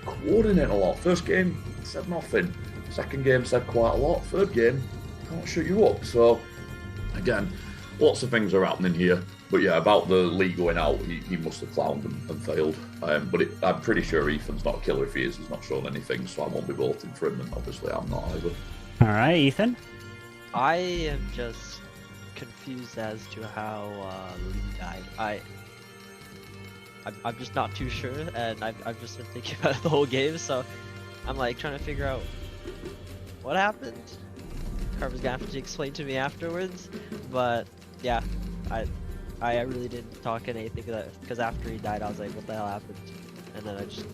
coordinating a lot. First game said nothing. Second game said quite a lot. Third game can't shut you up. So again, lots of things are happening here. But yeah, about the Lee going out, he must have clowned and failed. But I'm pretty sure Ethan's not a killer. If he is, he's not shown anything, so I won't be voting for him, and obviously I'm not either. All right, Ethan? I am just confused as to how Lee died. I'm just not too sure, and I've just been thinking about it the whole game, so I'm like trying to figure out what happened. Carver's gonna have to explain to me afterwards, but yeah, I really didn't talk anything because after he died, I was like, what the hell happened? And then I just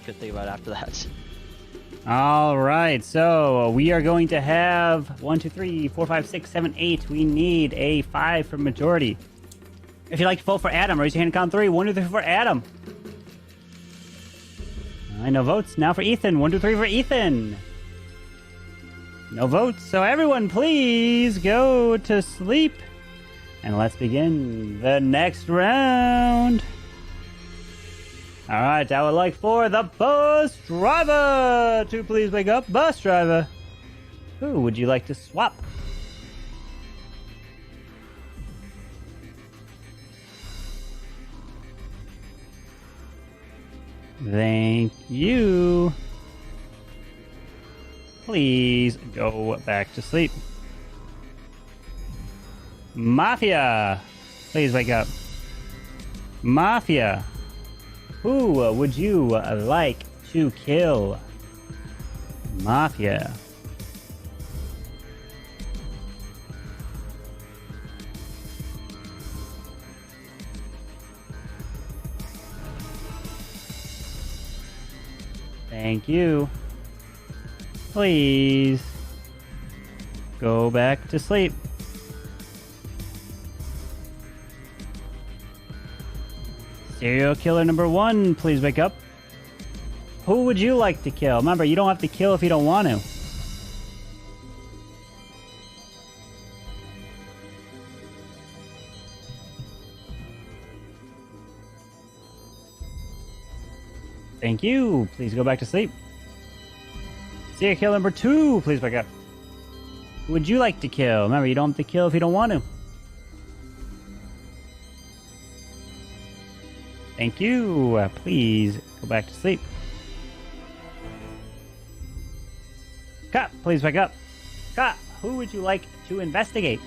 couldn't think about it after that. All right, so we are going to have 1, 2, 3, 4, 5, 6, 7, 8. We need a 5 for majority. If you'd like to vote for Adam, raise your hand and count 3. 1, 2, 3 for Adam. All right, no votes. Now for Ethan. 1, 2, 3 for Ethan. No votes, so everyone please go to sleep. And let's begin the next round. Alright, I would like for the bus driver to please wake up. Bus driver, who would you like to swap? Thank you. Please go back to sleep. Mafia, please wake up. Mafia, who would you like to kill? Mafia. Thank you. Please go back to sleep. Serial killer number 1, please wake up. Who would you like to kill? Remember, you don't have to kill if you don't want to. Thank you. Please go back to sleep. Serial killer number 2, please wake up. Who would you like to kill? Remember, you don't have to kill if you don't want to. Thank you. Please go back to sleep. Cop, please wake up. Cop, who would you like to investigate?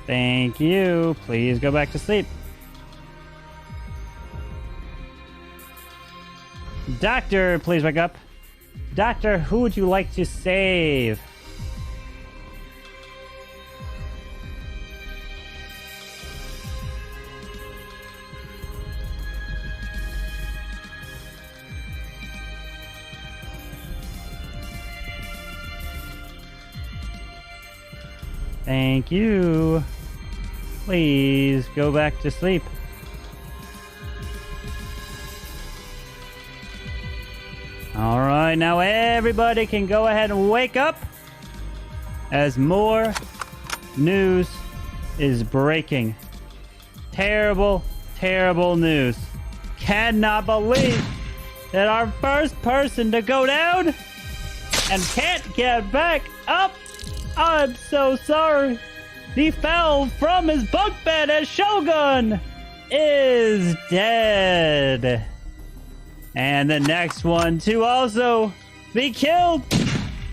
Thank you. Please go back to sleep. Doctor, please wake up. Doctor, who would you like to save? Thank you. Please go back to sleep. All right, now everybody can go ahead and wake up as more news is breaking. Terrible, terrible news. Cannot believe that our first person to go down and can't get back up. I'm so sorry. He fell from his bunk bed as Shogun is dead. And the next one to also be killed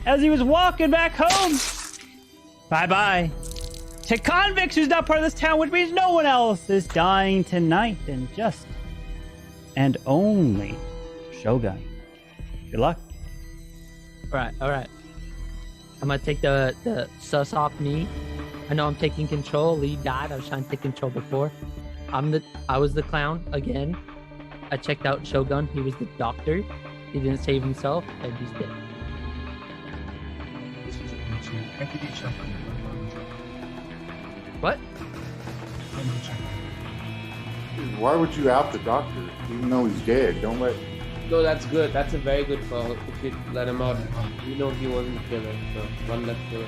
as he was walking back home. Bye-bye to convicts who's not part of this town, which means no one else is dying tonight and just and only Shogun. Good luck. All right. I'm gonna take the sus off me. I know I'm taking control. Lee died. I was trying to take control before. I was the clown again. I checked out Shogun. He was the doctor. He didn't save himself, and he's dead. What? Why would you out the doctor even though he's dead? Don't let. No, that's good. That's a very good call. If you let him out, you know he wasn't the killer. So one less killer.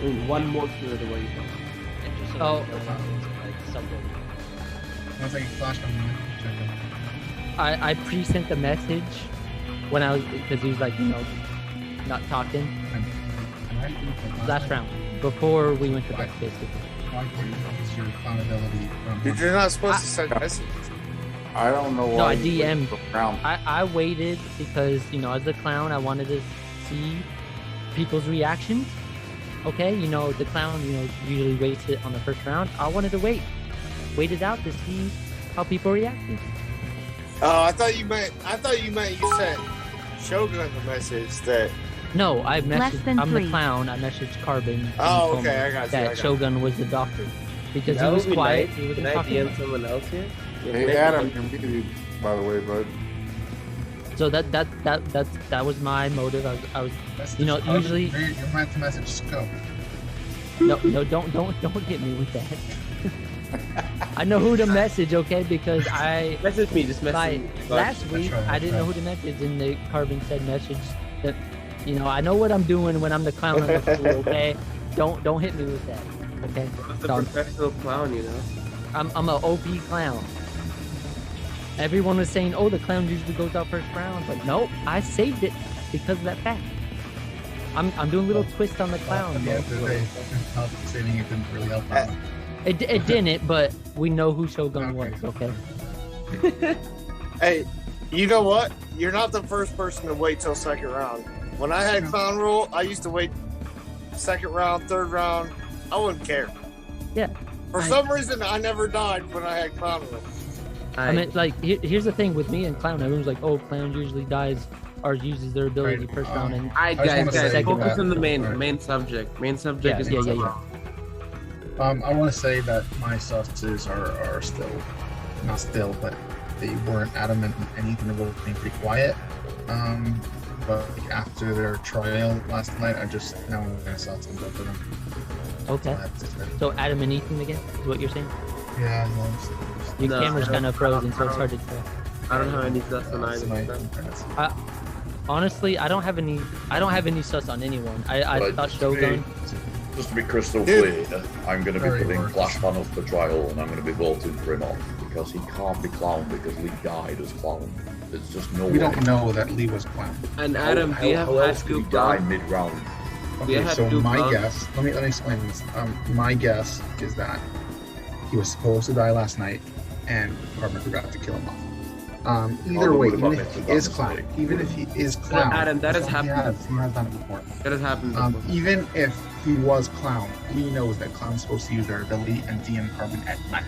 I mean, one more killer the way you go. And just so Oh. like something. Sounds like a flash on me. Check it. I pre-sent the message when I was, because he was like, not talking. Last round, before we went to bed, basically. Why can't you focus your accountability from... You're not supposed to send messages. I don't know why. No, I you waited DM'd. around. I waited because, as a clown, I wanted to see people's reactions. Okay, the clown, usually waits it on the first round. I wanted to wait it out to see how people reacted. Oh, I thought you meant you sent Shogun the message that. No, I messaged. than I'm 3. the clown. I messaged Carbon. and Oh, told okay, me I got you, that I got you. Shogun was the doctor because That he was would be quiet. nice. He wasn't Can I talking. DM someone else here? Hey, Adam, you're muted, by the way, bud. So that was my motive. I was you know, usually. You're meant to message. Just go. No, don't hit me with that. I know who to message, okay? Because I message me. Just message me. Last week, I didn't know who to message, and the Carbon said message that, you know, I know what I'm doing when I'm the clown on the pool, okay? Don't hit me with that, okay? What's the professional clown, you know? I'm a OP clown. Everyone was saying, oh, the clown usually goes out first round. But nope, I saved it because of that fact. I'm doing a little twist on the clown. Yeah, saving it didn't really help out. It didn't, but we know who Shogun was, okay? Hey, you know what? You're not the first person to wait till second round. When I had clown roll, I used to wait second round, third round. I wouldn't care. Yeah. For some reason, I never died when I had clown roll. I mean, like, here's the thing with me and clown. Everyone's like, oh, clown usually dies or uses their ability first round. And guys, focus on the main subject. Main subject is yeah. I want to say that my susses are still, not still, but they weren't adamant and Ethan were being pretty quiet. But after their trial last night, I just now I'm gonna sus them both of them. Okay. So Adam and Ethan again is what you're saying? Yeah. Your camera's kind of frozen, so it's hard to tell. I don't have any sus on either. Honestly, I don't have any sus on anyone. I thought Shogun. Just to be crystal clear, I'm going to be putting Flashman up for trial, and I'm going to be voting for him off because he can't be clown because Lee died as clown. There's just no way. We don't know that Lee was clown. And Adam, how else could he die mid-round? Okay, so my guess. Let me explain this. My guess is that he was supposed to die last night, and Carbon forgot to kill him off. Either way, even if he is clown, Adam, that has happened. He has done it before. That has happened before. Even if he was clown, he knows that clown's supposed to use their ability and DM Carbon at night,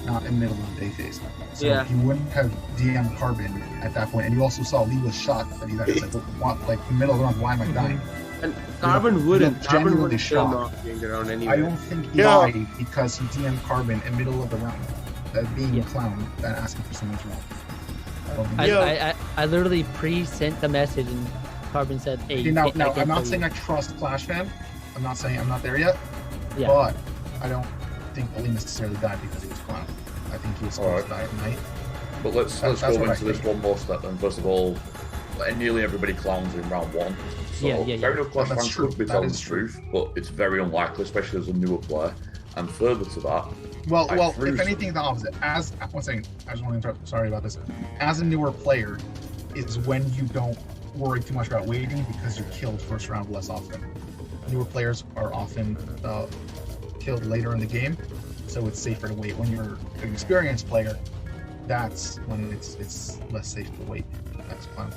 not in the middle of the day phase. So he wouldn't have DM Carbon at that point. And you also saw Lee was shocked that he's like in the middle of the round, why am I dying? And Carbon wouldn't. Carbon would shocked. not being around anyway. I don't think he died because he DM'd Carbon in the middle of the round, being clown and asking for someone's wrong. I literally pre-sent the message and Carbon said, hey, now I'm not saying I trust Clash Fan. I'm not saying I'm not there yet. Yeah. But I don't think Lee necessarily died because he was clown. I think he was supposed to die at night. But let's go into this one more step then. First of all, nearly everybody clowns in round one. So very enough Clash Fan could be telling the truth, but it's very unlikely, especially as a newer player. And further to that, well, if anything, the opposite. As one second, I just want to interrupt. Sorry about this. As a newer player, is when you don't worry too much about waiting because you're killed first round less often. Newer players are often killed later in the game, so it's safer to wait. When you're an experienced player, that's when it's less safe to wait. That's fun.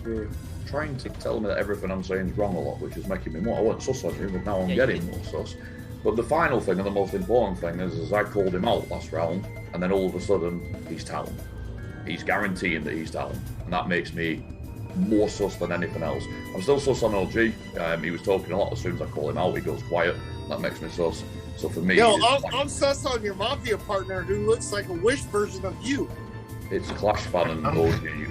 You're trying to tell me that everything I'm saying is wrong a lot, which is making me more. I wasn't sus on you, but now I'm getting more sus. But the final thing and the most important thing is I called him out last round, and then all of a sudden he's talent. He's guaranteeing that he's talent, and that makes me more sus than anything else. I'm still sus on OG. He was talking a lot. As soon as I call him out, he goes quiet. That makes me sus. So for me, I'm sus on your Mafia partner who looks like a Wish version of you. It's Clash Fan and OG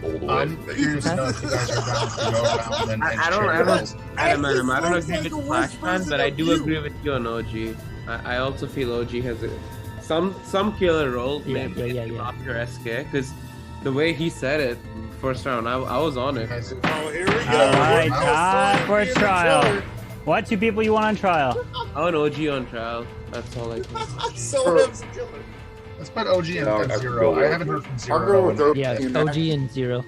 all the way. I'm curious to know if you guys are down to go around and I don't agree with Clash Fan, but I do agree with you on OG. I also feel OG has some killer role, maybe after SK, because the way he said it first round, I was on it. Oh, here we go. All right, time for trial. What two people you want on trial? I want OG on trial. That's all I can. Killer. Let's put OG and Zero. I haven't heard from Zero. OG and Zero.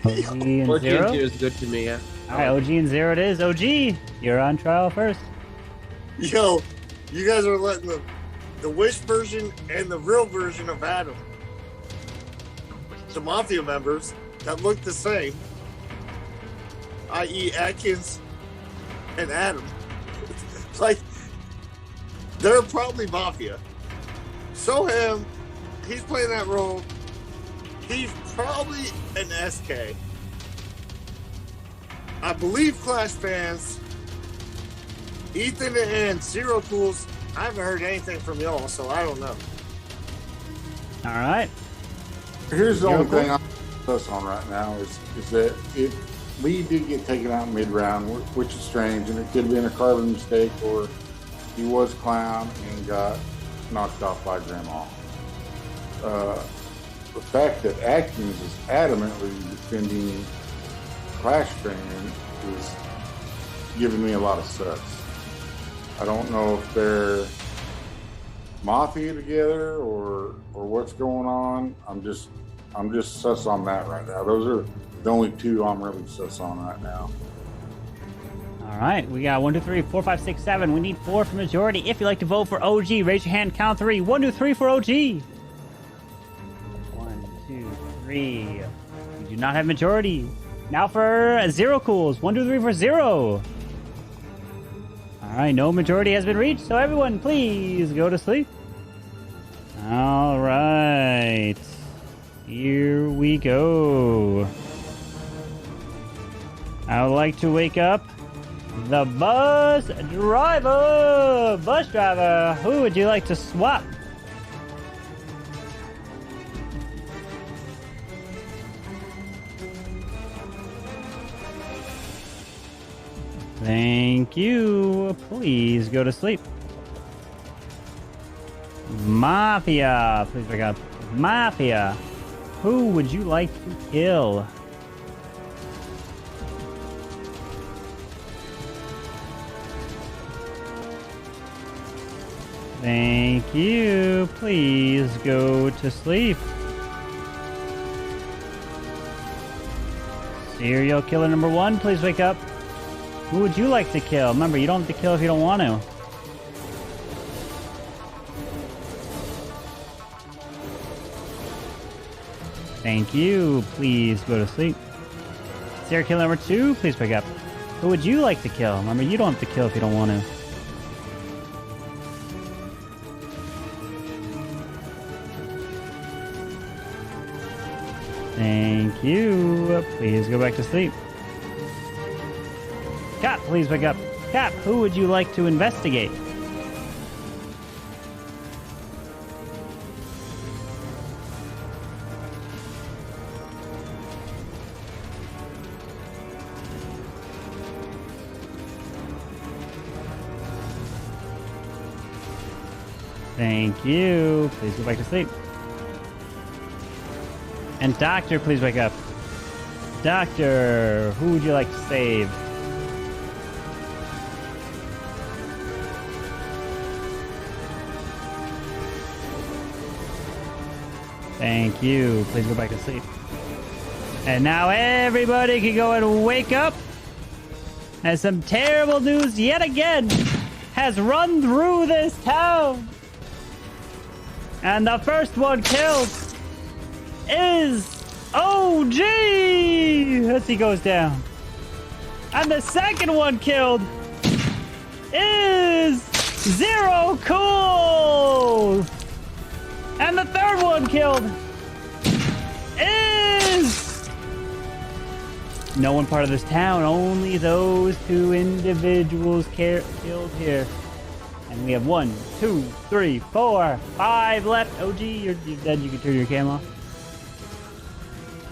OG and Zero is good to me, yeah. All right, OG and Zero it is. OG, you're on trial first. Yo, you guys are letting the Wish version and the real version of Adam, the Mafia members that look the same, i.e. Atkins and Adam, like, they're probably Mafia. Soham, he's playing that role. He's probably an SK. I believe Clash fans, Ethan and Zero Cools, I haven't heard anything from y'all, so I don't know. All right. Here's the only thing sus on right now is that if Lee did get taken out mid-round, which is strange, and it could have been a carbon mistake, or he was clown and got knocked off by Grandma. The fact that Atkins is adamantly defending Clash Fan is giving me a lot of sus. I don't know if they're Mafia together or what's going on. I'm just sus on that right now. Those are the only two I'm really sus on right now. All right, we got 1, 2, 3, 4, 5, 6, 7. We need 4 for majority. If you'd like to vote for OG, raise your hand. Count 3. 1, 2, 3 for OG. 1, 2, 3. We do not have majority. Now for Zero Cools. 1, 2, 3 for Zero. All right, no majority has been reached, so everyone, please go to sleep. All right, here we go. I would like to wake up the bus driver. Bus driver, who would you like to swap? Thank you. Please go to sleep. Mafia, please wake up. Mafia, who would you like to kill? Thank you. Please go to sleep. Serial killer number 1, please wake up. Who would you like to kill? Remember, you don't have to kill if you don't want to. Thank you. Please go to sleep. Serial killer number 2, please wake up. Who would you like to kill? Remember, you don't have to kill if you don't want to. Thank you. Please go back to sleep. Cap, please wake up. Cap, who would you like to investigate? Thank you. Please go back to sleep. And Doctor, please wake up. Doctor, who would you like to save? Thank you. Please go back to sleep. And now everybody can go and wake up, as some terrible news yet again has run through this town. And the first one killed is OG as he goes down. And the second one killed is Zero Cool. And the third one killed is no one part of this town. Only those 2 individuals killed here. And we have 1, 2, 3, 4, 5 left. OG, you're dead. You can turn your cam off.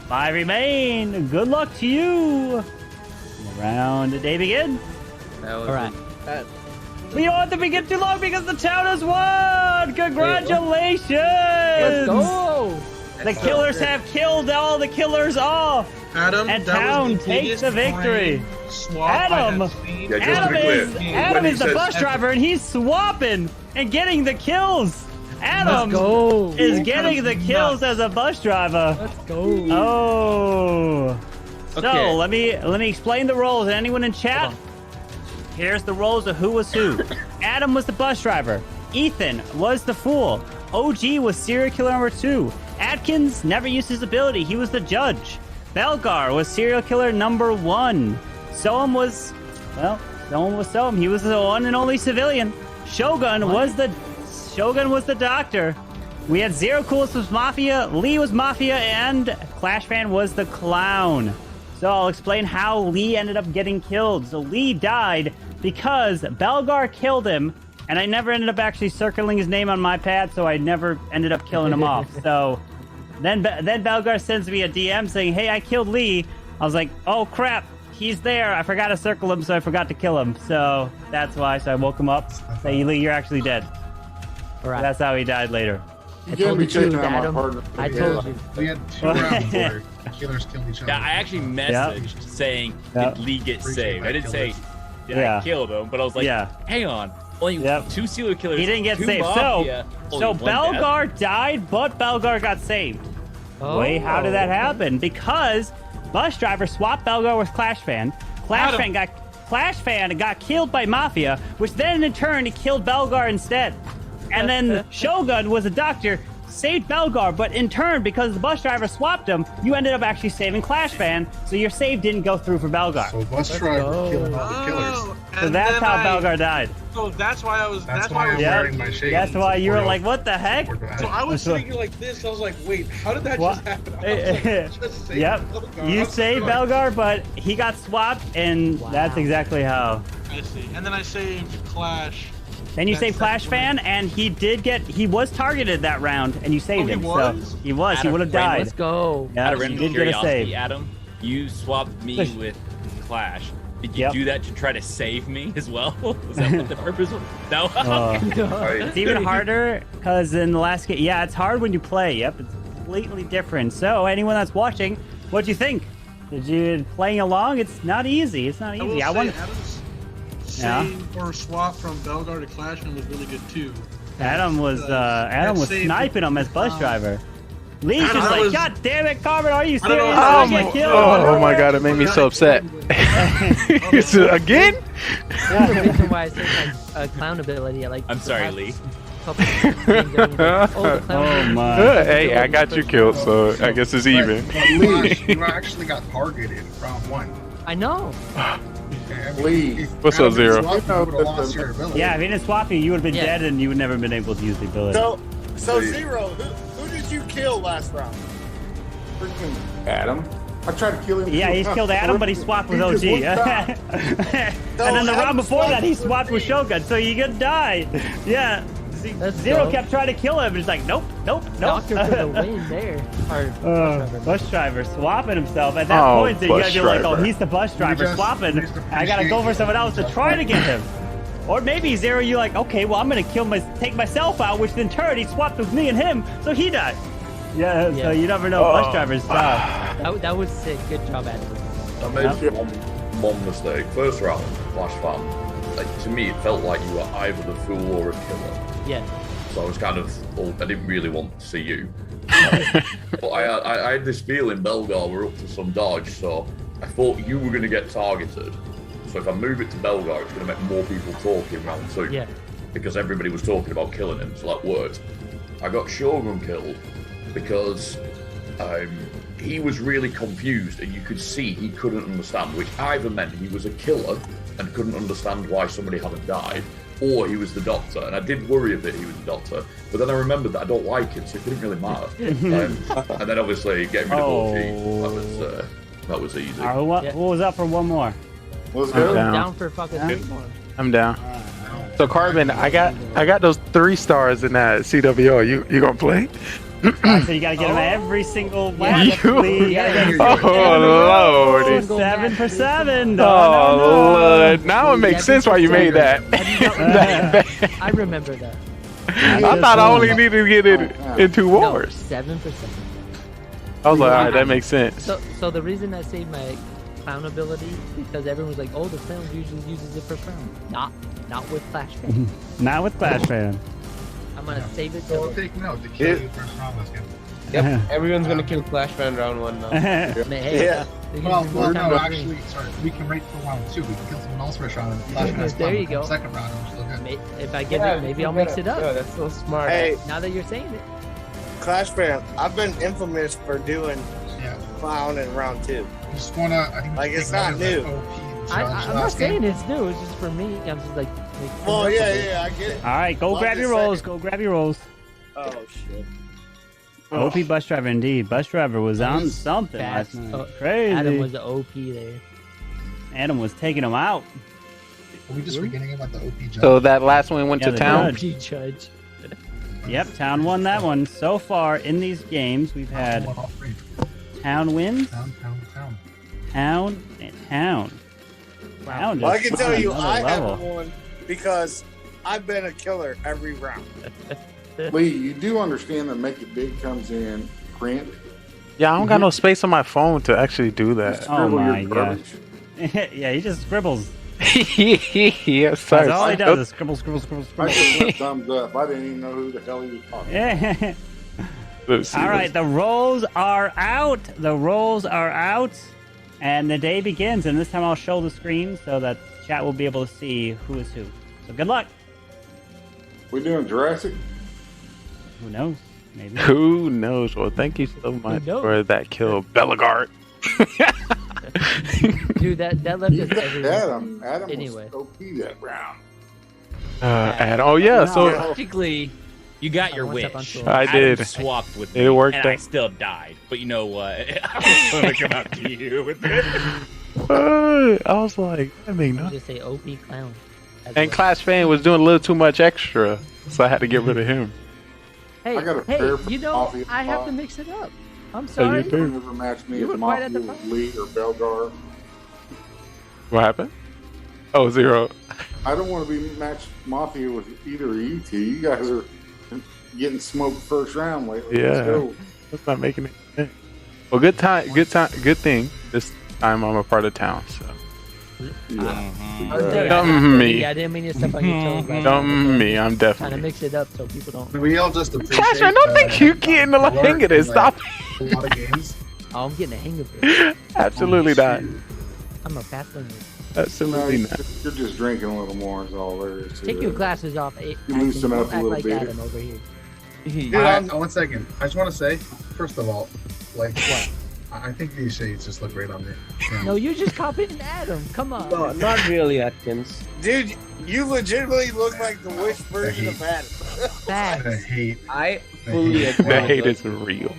5 remain. Good luck to you. And the round today begins. All right. We don't have to begin too long because the town has won! Congratulations! Let's go! The killers have killed all the killers off! Adam, and town takes the victory! Adam is the bus driver and he's swapping and getting the kills! Adam is getting the kills as a bus driver! Let's go! Oh! So, Okay. let me explain the roles. Anyone in chat? Here's the roles of who was who. Adam was the bus driver. Ethan was the fool. OG was serial killer number 2. Atkins never used his ability. He was the judge. Belgar was serial killer number 1. Soam was Soam. He was the one and only civilian. Shogun was the doctor. We had Zero Coolest was Mafia, Lee was Mafia, and Clash Fan was the clown. So I'll explain how Lee ended up getting killed. So Lee died because Belgar killed him, and I never ended up actually circling his name on my pad, so I never ended up killing him off. So then Belgar sends me a DM saying, "Hey, I killed Lee." I was like, "Oh crap, he's there. I forgot to circle him, so I forgot to kill him." So that's why. So I woke him up. Say, "Lee, you're actually dead." All right. That's how he died later. I told you, Adam. I told you. We had 2 rounds where killers killed each other. Yeah, I actually messaged saying, Yep. "Did Lee get saved?" I didn't say, "Did Yeah. I kill him?" But I was like, Yeah. "Hang on, only 2 serial killers. He didn't get 2 saved. Mafia, So only 1 death." Belgar died, but Belgar got saved. Wait, how did that happen? Because Bus Driver swapped Belgar with Clash Fan. Clash Fan got killed by Mafia, which then in turn he killed Belgar instead. And then Shogun was a doctor, saved Belgar, but in turn, because the Bus Driver swapped him, you ended up actually saving Clash Fan, so your save didn't go through for Belgar. So Bus Driver killed all the killers. So that's how Belgar died. So that's why I was. That's why I'm wearing my shades. That's why you were like, what the heck? So I was thinking like this. I was like, wait, how did that just happen? I was like, just save Yep. Belgar. You saved Belgar, but he got swapped, and that's exactly how. I see. And then I saved Clash. Then you saved Clash Fan, and he was targeted that round, and you saved him. So he was. He would have died. Let's go. Yeah, Out of you random did get a curiosity, save. Adam, you swapped me with Clash. Did you do that to try to save me as well? Was that what the purpose was? No. It's even harder because in the last game, it's hard when you play. Yep, it's completely different. So anyone that's watching, what'd you think? Did you playing along? It's not easy. It's not easy. I want. Save or swap from Belgar to Clashman was really good too. Adam was sniping him as Bus Driver. Lee's just like, God damn it, Carmen, are you serious? I get killed. Oh my god, it made me so upset. Again? That's the reason why I say my clown ability. I'm sorry, Lee. Oh my. Hey, I got you killed, so I guess it's even. Lee, you actually got targeted round 1. I know. Lee. What's up, Zero? Yeah, if he didn't swap you would have been dead and you would never been able to use the ability. So Zero, who did you kill last round? Freaking Adam. I tried to kill him. Yeah, he's killed Adam, but he swapped with OG. And then the round before that, he swapped with Shogun, so you could die. Yeah. Zero kept trying to kill him, and he's like, nope. Doctor for the win there. Bus Driver swapping himself. At that point, you gotta be like, oh, he's the Bus Driver swapping. I gotta go for someone else to try to get him. Or maybe Zero, you're like, okay, well, I'm gonna take myself out, which in turn he swapped with me and him, so he died. Yeah. So you never know Bus Driver's stuff. That was sick. Good job, Adam. I made one mistake. First round, Flash Fan. Like, to me, it felt like you were either the fool or a killer. Yeah. So I was kind of, I didn't really want to see you. But I had this feeling Belgar were up to some dodge, so I thought you were going to get targeted. So if I move it to Belgar, it's going to make more people talk in round 2. Yeah. Because everybody was talking about killing him, so that worked. I got Shogun killed because he was really confused, and you could see he couldn't understand, which either meant he was a killer and couldn't understand why somebody hadn't died, or he was the doctor. And I did worry a bit he was the doctor, but then I remembered that I don't like him, so it didn't really matter. And then obviously getting rid of OG, that was easy. All right, what was up for one more? Let's go. Down for fucking 3 more. I'm down. So Carbon, I got those 3 stars in that CWO. You gonna play? So you gotta get him every single match. Oh Lord! 7 for 7. Lord! Now it makes sense why you made that. I remember that. I thought I only needed to get it in 2 wars. 7 for 7. I was like, all right, that makes sense. So the reason I saved my clown ability because everyone was like, oh, the clown usually uses it for crown. Not with Clash Fan. Not with Clash Fan. I'm gonna save it. So take note to kill you first round. Let's get Yep, everyone's gonna kill Clash Fan round 1 now. Yeah. Well, no, actually, sorry, we can wait for round 2. We can kill someone else first round and Clash Fan's There you go. Second round, and we're still good. If I get it, maybe I'll mix it up. Yeah, that's so smart. Hey, now that you're saying it. Clash Fan, I've been infamous for doing clown in round 2. I just wanna, I think like it's not new. I'm not saying it's new. It's just for me. I'm just like. Well, yeah, I get it. All right, go grab your rolls. Go grab your rolls. Oh shit. OP Bus Driver indeed. Bus Driver was on something last night. Crazy. Adam was the OP there. Adam was taking him out. Are we just beginning about the OP judge? So that last one went to town. OP judge. Yep, Town won that one. So far in these games, we've had Town wins. Town. Town and Town. Town Well, I just can tell won you, another I level. haven't won because I've been a killer every round. Lee, you do understand that Make It Big comes in print? Yeah, I don't got no space on my phone to actually do that. Oh my gosh. Yeah, he just scribbles. Yeah, sorry. That's all he does is scribble, scribble, scribble, I scribble. just went thumbs up. I didn't even know who the hell he was talking about. Yeah. All right, the rolls are out. The rolls are out. And the day begins. And this time I'll show the screen so that chat will be able to see who is who. So good luck. We doing Jurassic? Who knows? Maybe. Who knows? Well, thank you so much for that kill, Bellegarde. Dude, that left You us got everyone. Adam Anyway. was OP that round. And oh yeah, so Technically, you got your wish. I Adam did. swapped with It me, worked and I out. still died. But you know what? I was going to come out to you with it. I was like, that make no. Just say OP clown. And Clash Fan was doing a little too much extra, so I had to get rid of him. Hey, I got a hey, prayer for you know, Mafia I have to spot. mix it up. I'm So sorry. you do. Don't ever match me You as were quite at Mafia the with Lee or Belgar. What happened? Oh, 0. I don't want to be matched Mafia with either of you two. You guys are getting smoked first round lately. Let's Yeah, go. that's not making it. Well, good thing. This time I'm a part of town, so. Me. I didn't mean to step on your toes. Like, Me. I'm Trying to definitely. mix it up so people don't. We all just appreciate. Clash, I don't think you getting the hang of this. Stop. A lot of games. Oh, I'm getting the hang of it. Absolutely not. I'm a fast learner. Absolutely No, not. you're just drinking a little more is all there is to Take it. your glasses off. You loosen Don't up a act little like bit. Adam over here. One second. I just want to say, first of all, like, I think these shades just look great on me. Yeah. No, you're just copying Adam. Come on. No, not really, Atkins. Dude, you legitimately look like the Wish version of Adam. Facts. I fully agree. The hate is real.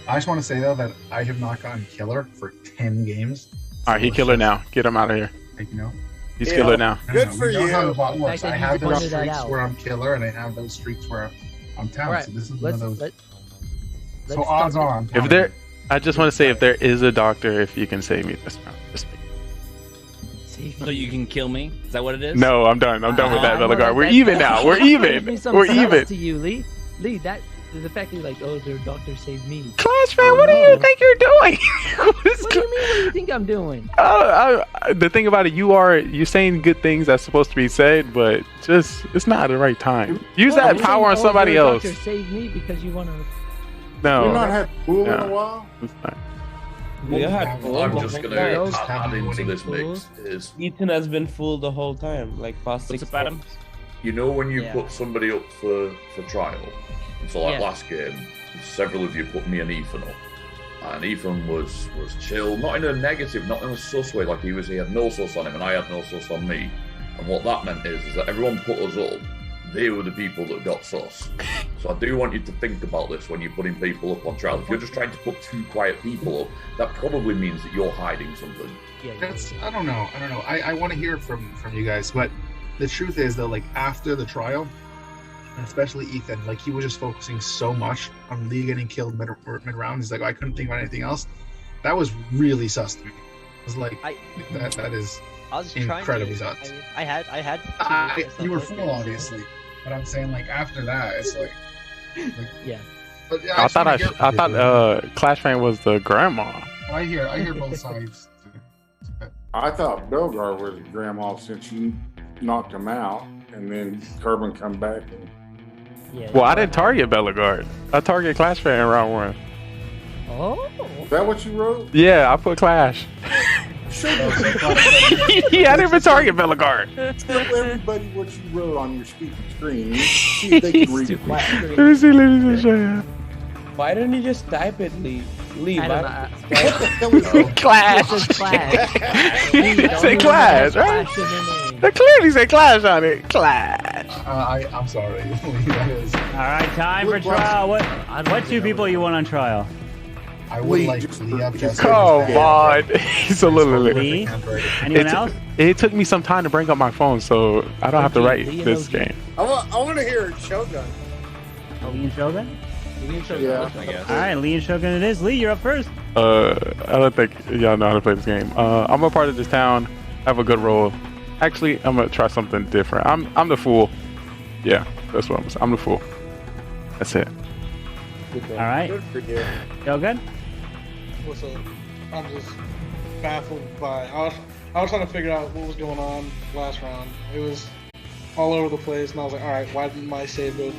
I just want to say though that I have not gotten killer for 10 games. All right, he killer now. Get him out of here. Like, you know, He's killer now. Good for we know you. how the bot works. fact that I you have those pointed that streaks out. where I'm killer, and I have those streaks where I'm town. All right, So this is one let's of those. let's So odds start- are, I'm If telling there, you. I just want to say, if there is a doctor, if you can save me this round, just So you can kill me? Is that what it is? no, I'm done. I'm done with that, I know Bellegarde. We're that- even now. We're Give even. me some We're sense even. to you, Lee. Lee, that the fact that you're like, oh, their doctor saved me. Clash fan, what do you think you're doing? What do you mean? What do you think I'm doing? The thing about it, you're saying good things that's supposed to be said, but just it's not the right time. Use Well, that you're power on saying, oh, somebody your else. Doctor saved me because you want to. No. You've not had pool in No. a while? It's not. We had full. I'm just gonna Those add into this full. mix is Ethan has been full the whole time, like past What's 6 up, Adam? times. you know when you Yeah. put somebody up for trial. So like Yeah. last game, several of you put me and Ethan up, and Ethan was chill, not in a negative, not in a sus way. Like he had no sus on him, and I had no sus on me. And what that meant is that everyone put us up. They were the people that got sus. So I do want you to think about this when you're putting people up on trial. If you're just trying to put two quiet people up, that probably means that you're hiding something. That's I don't know. I want to hear from you guys, but the truth is though, like after the trial, and especially Ethan, like he was just focusing so much on Lee getting killed mid round. He's like, I couldn't think about anything else. That was really sus to me. It was like that is I was incredibly trying sus. to. I had. You were full, obviously, but I'm saying like after that, it's like yeah. But I thought Clash fan was the grandma. I hear both sides. I thought Belgar was grandma since you knocked him out, and then Carbon come back. And... Yeah. Well, I didn't target Bellegarde. I targeted Clash fan in round 1. Oh. Is that what you wrote? Yeah, I put Clash. Yeah, I didn't even target Bellegarde. Tell everybody what you wrote on your speaking screen. See if they can read it. Let me see, show you. Why don't you just type it, Lee? Lee, Adam, why? Clash. This is Clash. It said Clash, right? Clash in their name. They clearly say Clash on it. Clash. I'm sorry. That is... All right, time for trial. What two people you want on trial? I would like Lee up just Come on. He's a little Lee? Anyone else? It took me some time to bring up my phone, so I don't have to write this game. I want to hear Shogun. Lee and Shogun? Yeah. I guess. All right, Lee and Shogun it is. Lee, you're up first. I don't think y'all know how to play this game. I'm a part of this town. I have a good role. Actually, I'm gonna try something different. I'm the fool. Yeah, that's what I'm saying. I'm the fool. That's it. All right. Good for you. Shogun? What's up? I'm just baffled by. I was trying to figure out what was going on last round. It was all over the place, and I was like, all right, why didn't my save go through?